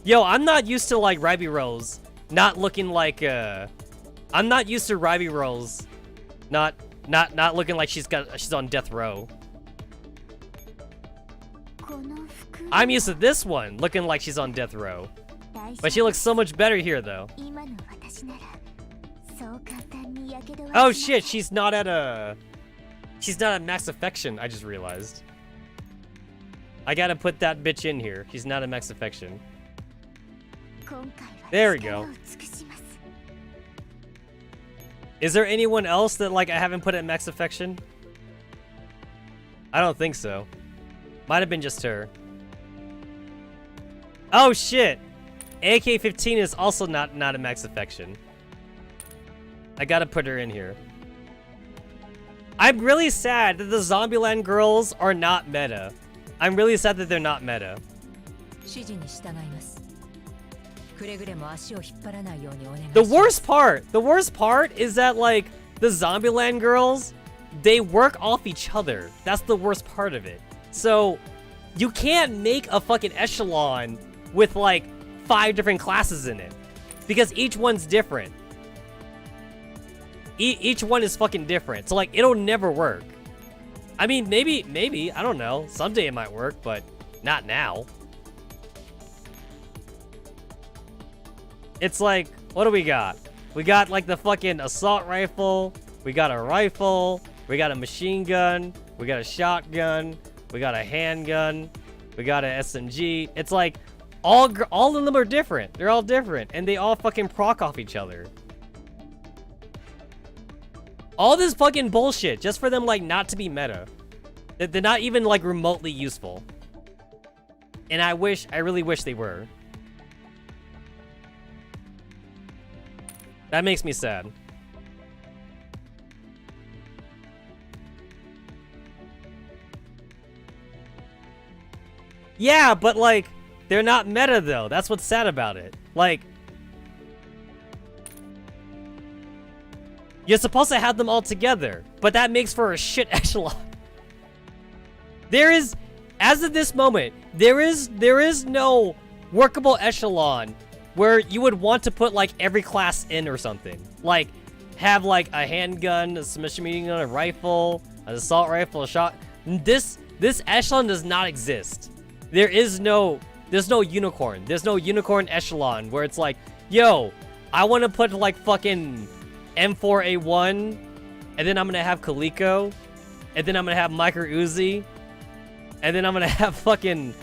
Yo, I'm not used to like Ryby Rose not looking like I'm not used to Ryby Rose not looking like she's on death row. I'm used to this one looking like she's on death row. But she looks so much better here though. Oh shit, she's not at max affection, I just realized. I gotta put that bitch in here. She's not at max affection. There we go. Is there anyone else that like I haven't put at max affection? I don't think so. Might have been just her. Oh shit! AK-15 is also not at max affection. I gotta put her in here. I'm really sad that the Zombieland girls are not meta. I'm really sad that they're not meta. The worst part is that like the Zombieland girls, they work off each other. That's the worst part of it. So you can't make a fucking echelon with like 5 different classes in it because each one's different. Each one is fucking different. So like it'll never work. I mean, maybe, I don't know. Someday it might work, but not now. It's like, what do we got? We got like the fucking assault rifle. We got a rifle. We got a machine gun. We got a shotgun. We got a handgun. We got an SMG. It's like all of them are different. They're all different, and they all fucking proc off each other. All this fucking bullshit just for them like not to be meta. They're not even like remotely useful. And I really wish they were. That makes me sad. Yeah, but like they're not meta though. That's what's sad about it. Like you're supposed to have them all together, but that makes for a shit echelon. There is, as of this moment, there is no workable echelon where you would want to put like every class in or something. Like have like a handgun, a machine gun, a rifle, an assault rifle, a shot. This echelon does not exist. there's no unicorn. There's no unicorn echelon where it's like, yo, I want to put like fucking M4A1, and then I'm gonna have Kaliko, and then I'm gonna have Mica Uzi, and then I'm gonna have fucking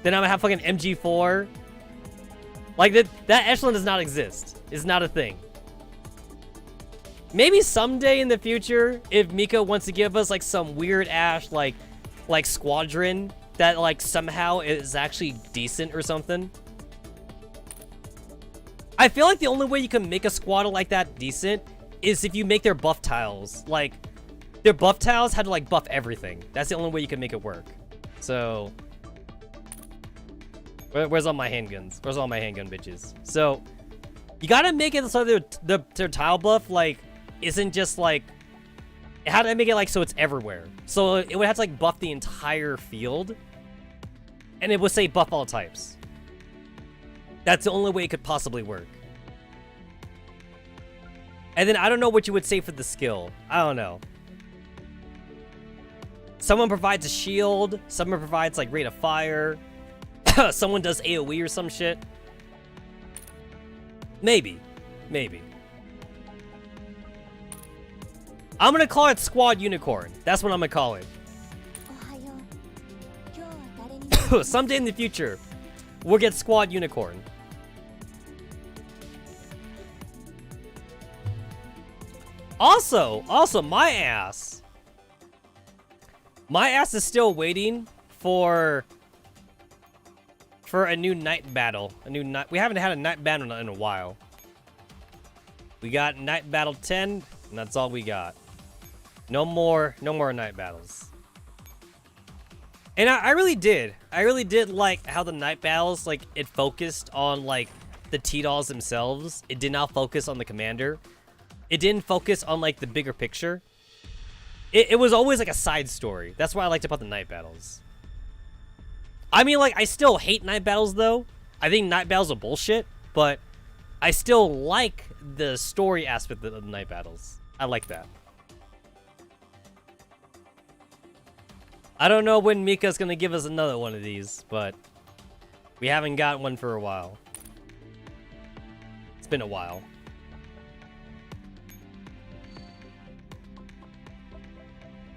MG4. Like that echelon does not exist. It's not a thing. Maybe someday in the future, if Mica wants to give us like some weird ass like squadron that like somehow is actually decent or something. I feel like the only way you can make a squad like that decent is if you make their buff tiles. Like, their buff tiles had to like buff everything. That's the only way you can make it work. So, where's all my handguns? Where's all my handgun bitches? So, you gotta make it so their tile buff like isn't just like. How do I make it like so it's everywhere? So it would have to like buff the entire field, and it would say buff all types. That's the only way it could possibly work. And then I don't know what you would say for the skill. I don't know. Someone provides a shield. Someone provides like rate of fire. Someone does AoE or some shit. Maybe. Maybe. I'm gonna call it Squad Unicorn. That's what I'm gonna call it. Someday in the future, we'll get Squad Unicorn. Also, my ass is still waiting for a new night battle. We haven't had a night battle in a while. We got Night Battle 10, and that's all we got. No more night battles. And I really did like how the night battles, like, it focused on, like, the T-Dolls themselves. It did not focus on the commander. It didn't focus on, like, the bigger picture. It was always, like, a side story. That's what I liked about the night battles. I mean, like, I still hate night battles, though. I think night battles are bullshit, but I still like the story aspect of the night battles. I like that. I don't know when Mica's gonna give us another one of these, but we haven't got one for a while. It's been a while.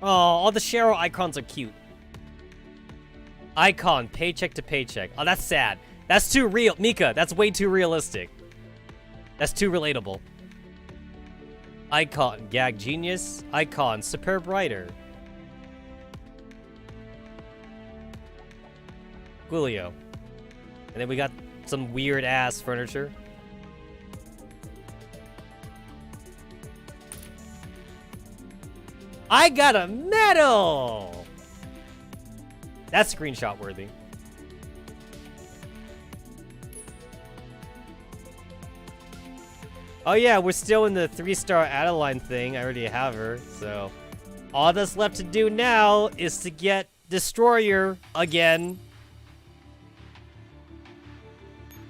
Oh, all the Cheryl icons are cute. Icon, paycheck to paycheck. Oh, that's sad. That's too real. Mica, that's way too realistic. That's too relatable. Icon, gag genius. Icon, superb writer. Julio. And then we got some weird ass furniture. I got a medal! That's screenshot worthy. Oh yeah, we're still in the 3-star Adeline thing. I already have her, so all that's left to do now is to get Destroyer again.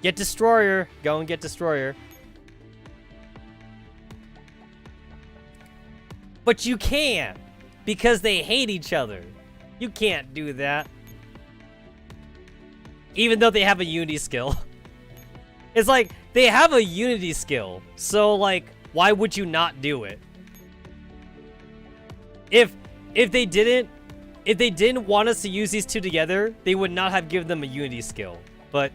Get Destroyer. Go and get Destroyer. But you can't, because they hate each other. You can't do that. Even though they have a unity skill. It's like, they have a unity skill. So, like, why would you not do it? If they didn't want us to use these two together, they would not have given them a unity skill. But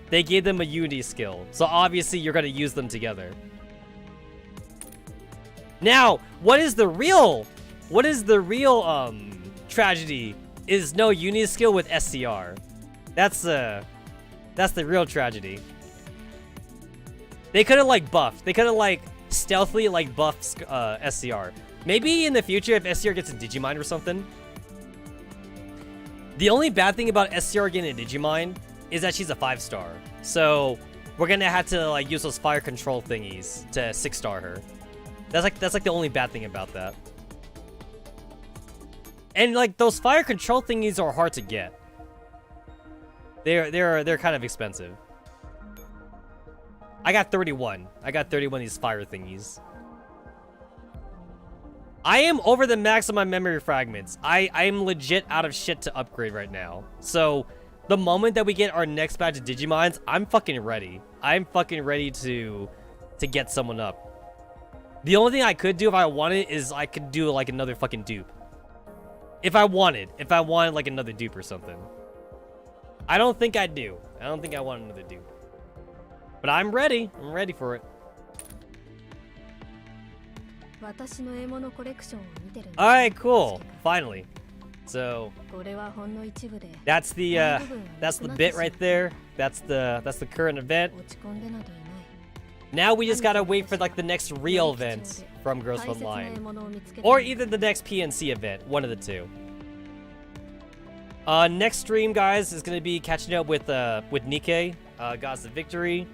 they gave them a unity skill. So obviously you're gonna use them together. Now, what is the real tragedy is no unity skill with SCR. That's the real tragedy. They could have like buffed. They could have like stealthily like buffed SCR. Maybe in the future if SCR gets a Digimind or something. The only bad thing about SCR getting a Digimind is that she's a 5-star. So we're gonna have to like use those fire control thingies to 6-star her. That's like the only bad thing about that. And like those fire control thingies are hard to get. They're kind of expensive. I got 31. I got 31 of these fire thingies. I am over the max of my memory fragments. I am legit out of shit to upgrade right now. So the moment that we get our next batch of Digimons, I'm fucking ready. I'm fucking ready to get someone up. The only thing I could do if I wanted is I could do like another fucking dupe. If I wanted like another dupe or something. I don't think I do. I don't think I want another dupe. But I'm ready. I'm ready for it. 私の獲物コレクションを見てるんです。 Alright, cool. Finally. So これはほんの一部で that's the bit right there. That's the current event. 落ち込んでなどいない。 Now we just gotta wait for like the next real event from Girls Frontline. Or either the next PNC event, one of the two. Next stream, guys, is gonna be catching up with Nikkei, Gods of Victory.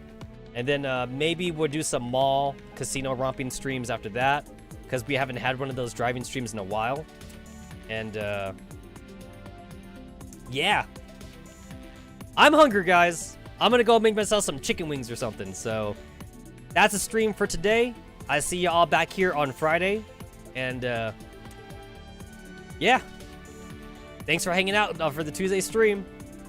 And then maybe we'll do some mall casino romping streams after that. Because we haven't had one of those driving streams in a while. And yeah. I'm hungry, guys. I'm gonna go make myself some chicken wings or something, so that's a stream for today. I see you all back here on Friday. And, yeah. Thanks for hanging out for the Tuesday stream.